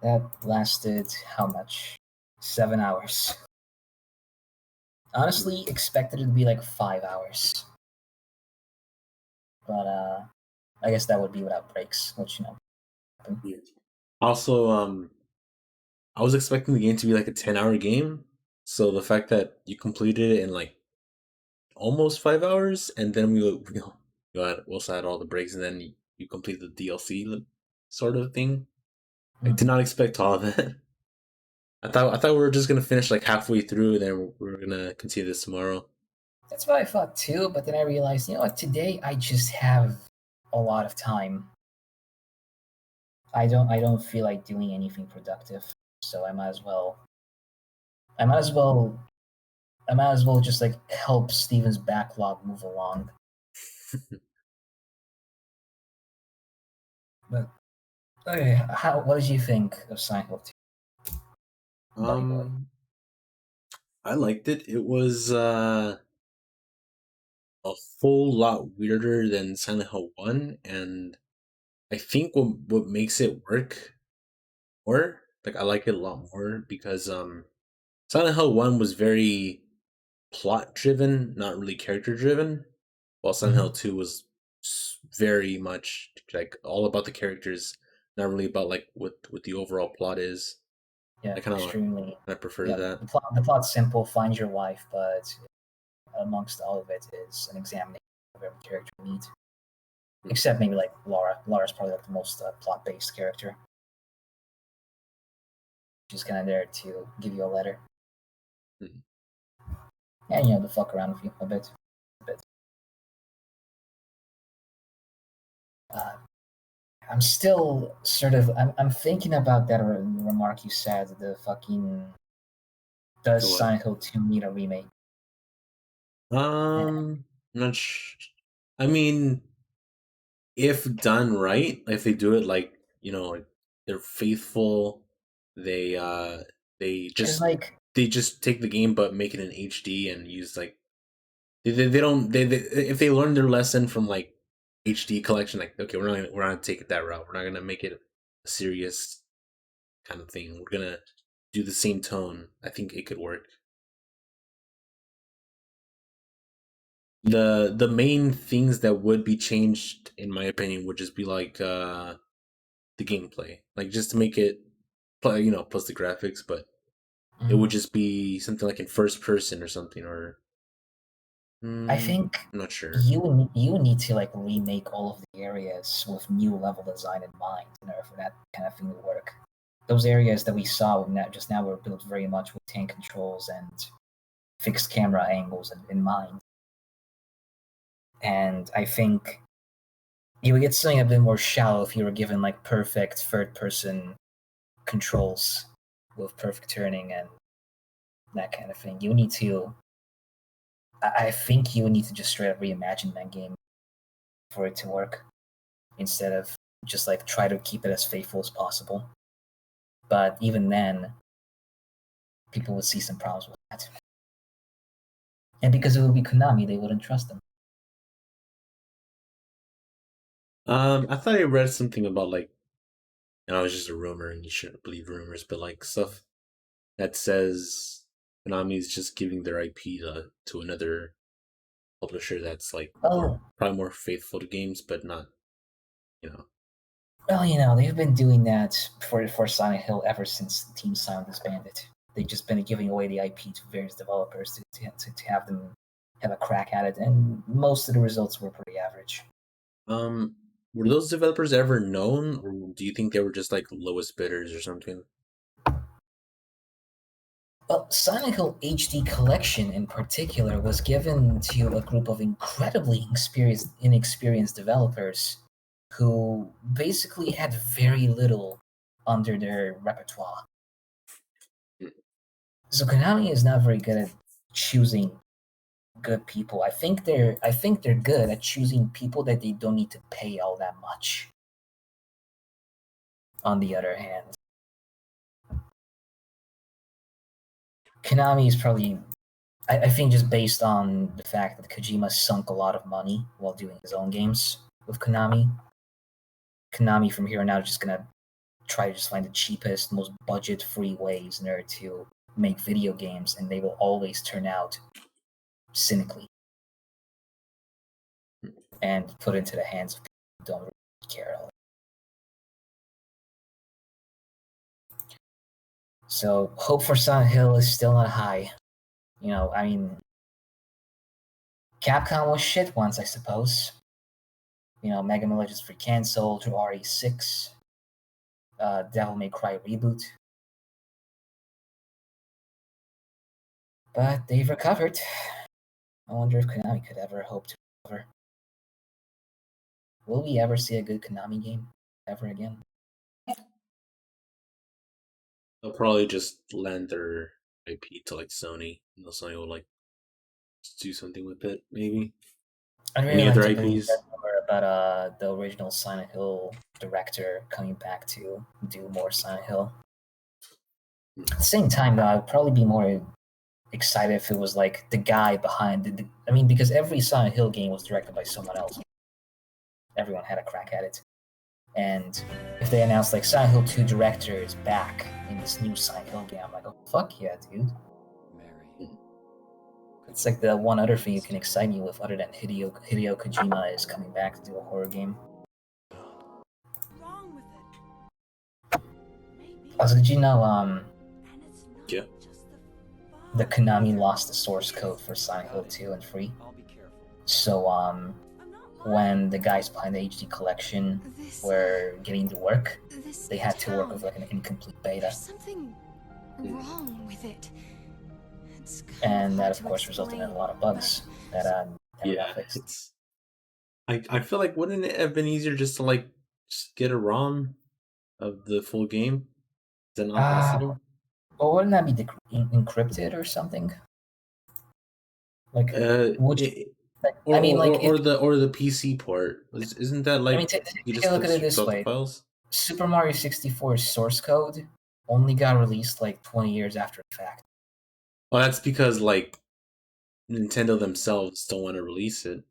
That lasted how much? 7 hours. Honestly, expected it to be like 5 hours. But I guess that would be without breaks, which Yeah. Also, I was expecting the game to be like a 10-hour game. So the fact that you completed it in like almost 5 hours, and then we also had all the breaks, and then you complete the DLC sort of thing. I did not expect all of that. I thought we were just gonna finish like halfway through, and then we were gonna continue this tomorrow. That's what I thought too, but then I realized, you know what, today I just have a lot of time. I don't feel like doing anything productive, so I might as well I might as well I might as well just like help Steven's backlog move along. But okay, what did you think of Silent Hill 2? Buddy boy. I liked it. It was a whole lot weirder than Silent Hill 1, and I think what makes it work more, like I like it a lot more because Silent Hill 1 was very plot driven, not really character driven, while Silent Hill 2 was very much like all about the characters, not really about like what the overall plot is. Yeah, I kind of extremely. I prefer Yeah, that. the plot's simple. Find your wife, but amongst all of it is an examination of every character you meet, except maybe like Laura. Laura's probably like the most plot-based character. She's kind of there to give you a letter, and you know to fuck around with you a bit. Uh, I'm still sort of I'm thinking about that remark you said. The fucking does what? Silent Hill 2 need a remake? Not I mean, if done right, if they do it like, like they're faithful, they they just like they just take the game but make it in HD and use like they don't they if they learn their lesson from like HD collection, like okay, we're not gonna take it that route. We're not gonna make it a serious kind of thing. We're gonna do the same tone. I think it could work. The main things that would be changed, in my opinion, would just be like the gameplay, like just to make it, plus the graphics, but it would just be something like in first person or something, or I think I'm not sure. you need to like remake all of the areas with new level design in mind in order for that kind of thing to work. Those areas that we saw just now were built very much with tank controls and fixed camera angles in mind. And I think you would get something a bit more shallow if you were given like perfect third person controls with perfect turning and that kind of thing. You need to I think you need to just straight up reimagine that game for it to work instead of just like try to keep it as faithful as possible. But even then, people would see some problems with that. And because it would be Konami, they wouldn't trust them. I thought I read something about like, and it was just a rumor, and you shouldn't believe rumors, but like stuff that says Konami is just giving their IP to another publisher that's like probably more faithful to games, but not, Well, they've been doing that for Silent Hill ever since Team Silent disbanded. They've just been giving away the IP to various developers to have them have a crack at it, and most of the results were pretty average. Were those developers ever known, or do you think they were just like lowest bidders or something? Well, Silent Hill HD Collection in particular was given to a group of incredibly inexperienced developers who basically had very little under their repertoire. So Konami is not very good at choosing good people. I think they're good at choosing people that they don't need to pay all that much. On the other hand, Konami is probably, I think, just based on the fact that Kojima sunk a lot of money while doing his own games with Konami. Konami from here on out is just gonna try to just find the cheapest, most budget-free ways in order to make video games, and they will always turn out cynically and put into the hands of people who don't really care at all. So hope for Silent Hill is still not high. I mean, Capcom was shit once, I suppose. Mega Man Legends 3 canceled, RE6, Devil May Cry reboot. But they've recovered. I wonder if Konami could ever hope to recover. Will we ever see a good Konami game ever again? They'll probably just lend their IP to like Sony, and Sony will like do something with it, maybe. I'd really Any like other to believe IPs? that about the original Silent Hill director coming back to do more Silent Hill. At the same time, though, I'd probably be more excited if it was like the guy behind the I mean, because every Silent Hill game was directed by someone else. Everyone had a crack at it. And if they announced like Silent Hill 2 director is back in this new Silent Hill game, I'm like, oh fuck yeah, dude. It's like the one other thing you can excite me with other than Hideo Kojima is coming back to do a horror game. Also, did you know Yeah. the Konami lost the source code for Silent Hill 2 and 3? So when the guys behind the HD collection were getting to work, they had to work with like an incomplete beta. There's something wrong with it. And that, of course, resulted in a lot of bugs that never got Yeah, fixed. it's. I feel like wouldn't it have been easier just to like just get a ROM of the full game? Is that not possible? Well, wouldn't that be encrypted or something? Like, or the PC port. Isn't that like take you a just look at it this extract the way. files? Super Mario 64's source code only got released like 20 years after the fact. Well, that's because like Nintendo themselves don't want to release it.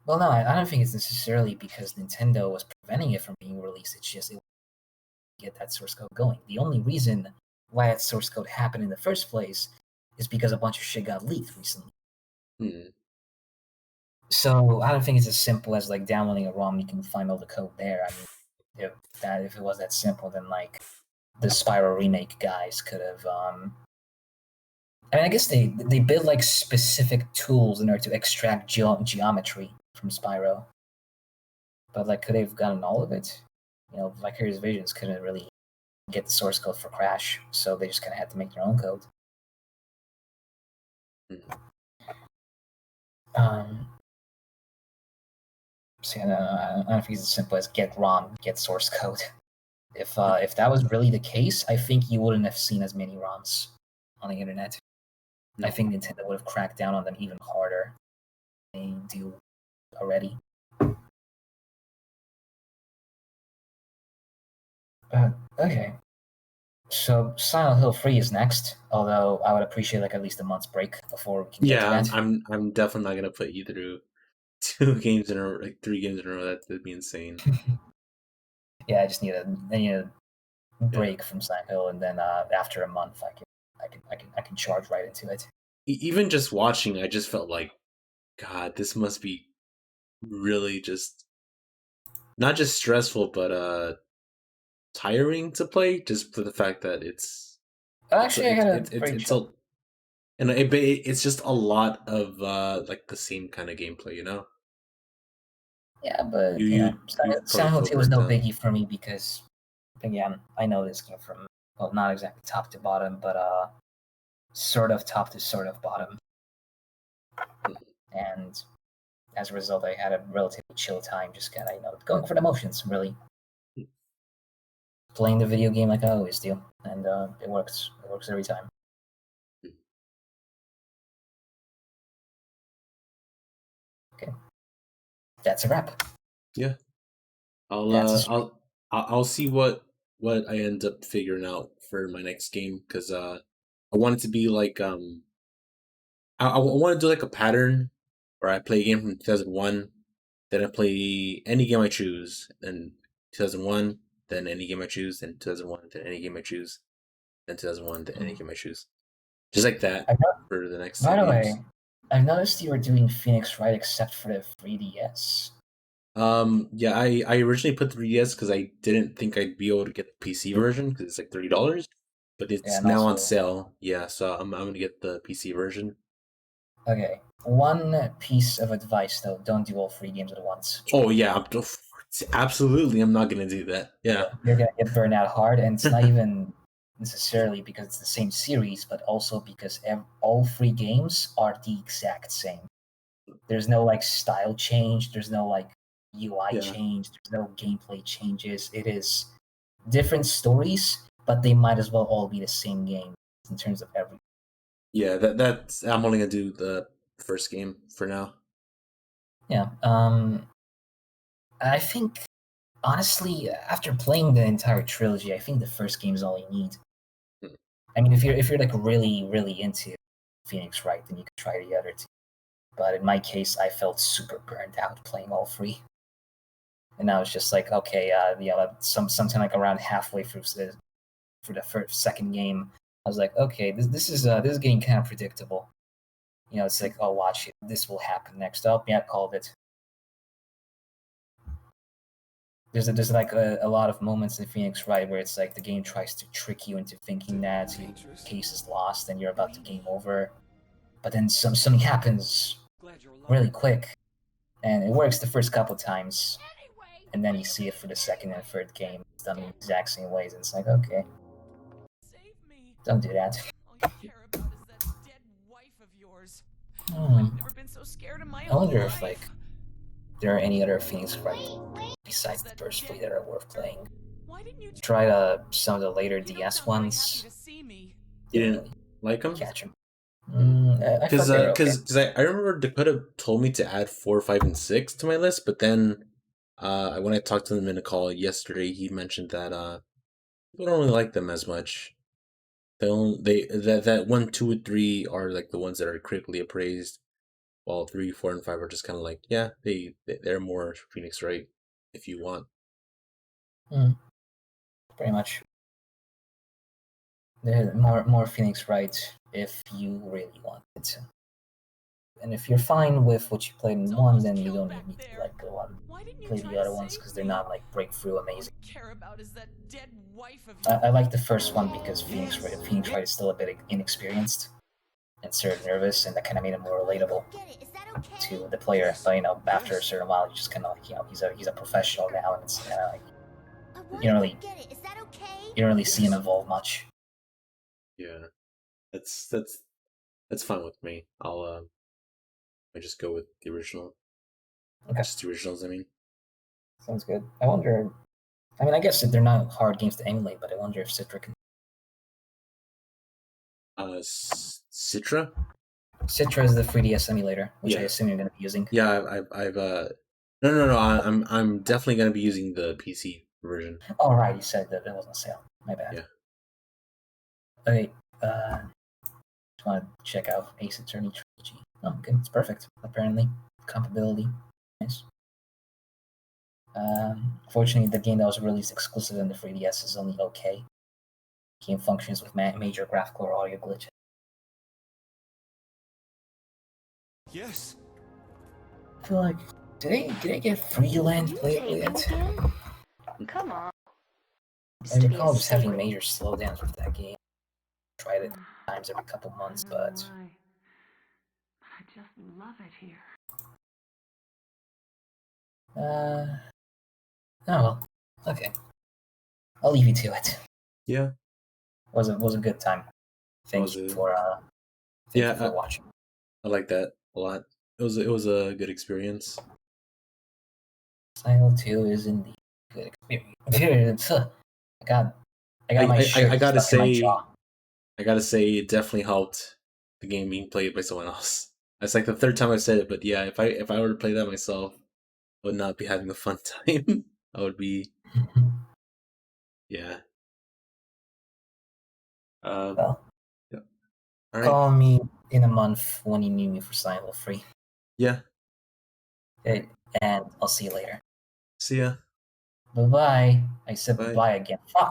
Well, no, I don't think it's necessarily because Nintendo was preventing it from being released. It's just it get that source code going. The only reason why that source code happened in the first place is because a bunch of shit got leaked recently. So I don't think it's as simple as like downloading a ROM. You can find all the code there. I mean, if it was that simple, then like the Spyro remake guys could have. I mean, I guess they build like specific tools in order to extract geometry from Spyro. But like, could they have gotten all of it? You know, Vicarious Visions couldn't really get the source code for Crash, so they just kind of had to make their own code. So yeah, I don't think it's as simple as get ROM, get source code. If that was really the case, I think you wouldn't have seen as many ROMs on the internet. I think Nintendo would have cracked down on them even harder than they do already. Okay. So Silent Hill 3 is next, although I would appreciate like at least a month's break before we can get to that. I'm definitely not gonna put you through 2 games in a row, like 3 games in a row. That'd be insane. Yeah, I need a break from Silent Hill, and then after a month, I can charge right into it. Even just watching, I just felt like, God, this must be really just not just stressful, but tiring to play, just for the fact that it's it's just a lot of like the same kind of gameplay, you know. Yeah, but Silent Hill 2 was no biggie for me because, again, I know this game from, well, not exactly top to bottom, but sort of top to sort of bottom. And as a result, I had a relatively chill time, just kind of, going for the motions, really. Playing the video game like I always do, and it works. It works every time. Okay, that's a wrap. Yeah, I'll see what I end up figuring out for my next game, because I want it to be like I want to do like a pattern where I play a game from 2001, then I play any game I choose, then 2001, then any game I choose, then 2001, then any game I choose, then 2001, then any game I choose. Just like that for the next 2 games. By the way, I've noticed you were doing Phoenix Wright except for the 3DS. Yeah, I originally put 3DS because I didn't think I'd be able to get the PC version because it's like $30, but it's now on sale. Yeah, so I'm gonna get the PC version. Okay, one piece of advice though: don't do all 3 games at once. Oh yeah, absolutely, I'm not gonna do that. Yeah, you're gonna get burned out hard, and it's not even necessarily because it's the same series, but also because all 3 games are the exact same. There's no like style change. There's no like UI change. There's no gameplay changes. It is different stories, but they might as well all be the same game in terms of everything. Yeah, that's I'm only gonna do the first game for now. Yeah. I think honestly, after playing the entire trilogy, I think the first game is all you need. I mean, if you're like really into Phoenix Wright, then you can try the other 2. But in my case, I felt super burned out playing all 3, and I was just like, okay, sometime like around halfway through the second game, I was like, okay, this is getting kind of predictable. It's like, oh, watch it, this will happen next. Oh, yeah, called it. There's like a lot of moments in Phoenix Wright where it's like the game tries to trick you into thinking that your case is lost and you're about to game over, but then something happens really quick, and it works the first couple times, and then you see it for the second and third game. It's done in the exact same ways, and it's like, okay, don't do that. I wonder if like there are any other Phoenix Wright besides the first 3 that are worth playing. Try some of the later DS ones. You didn't like them? Catch them. Because I remember Dakota told me to add 4, 5, and 6 to my list, but then when I talked to him in a call yesterday, he mentioned that people don't really like them as much. That 1, 2, and 3 are like the ones that are critically appraised, while 3, 4, and 5 are just kind of like, yeah, they're more Phoenix Wright if you want. Pretty much. They're more Phoenix Wright if you really want it. And if you're fine with what you played in 1, then you don't need to like go out and play the other ones because they're not like breakthrough amazing. I like the first one because Phoenix Wright is still a bit inexperienced and sort of nervous, and that kind of made him more relatable to the player. But after a certain while, you just kind of like he's a professional now, and it's kind of like you don't really see him evolve much. Yeah, that's fine with me. I just go with the original. Okay. Just the originals, I mean. Sounds good. I wonder. I mean, I guess they're not hard games to emulate, but I wonder if Citra can. Citra? Citra is the 3DS emulator, which I assume you're going to be using. Yeah, I've no. I'm definitely going to be using the PC version. Oh right, you said that it wasn't a sale. My bad. Yeah. Okay. Just want to check out Ace Attorney Trilogy. Oh, okay, it's perfect. Apparently, compatibility, nice. Fortunately, the game that was released exclusive in the 3DS is only okay. Game functions with major graphical or audio glitches. Yes. I feel like did I get Freeland playable yet? Come on. I recall just having major slowdowns with that game. Tried it times every couple months, but I just love it here. oh well. Okay. I'll leave you to it. Yeah. Was a good time. Thank you for watching. I like that a lot. It was a good experience. Silent 2 is indeed a good experience. I got my shirt I gotta stuck in my jaw. I gotta say it definitely helped the game being played by someone else. That's like the 3rd time I've said it, but yeah, if I were to play that myself, I would not be having a fun time. I would be yeah. Well, yeah. All right. Call me in a month when you need me for Silent Hill 3. Yeah. Okay, and I'll see you later. See ya. Bye-bye. I said bye again. Fuck.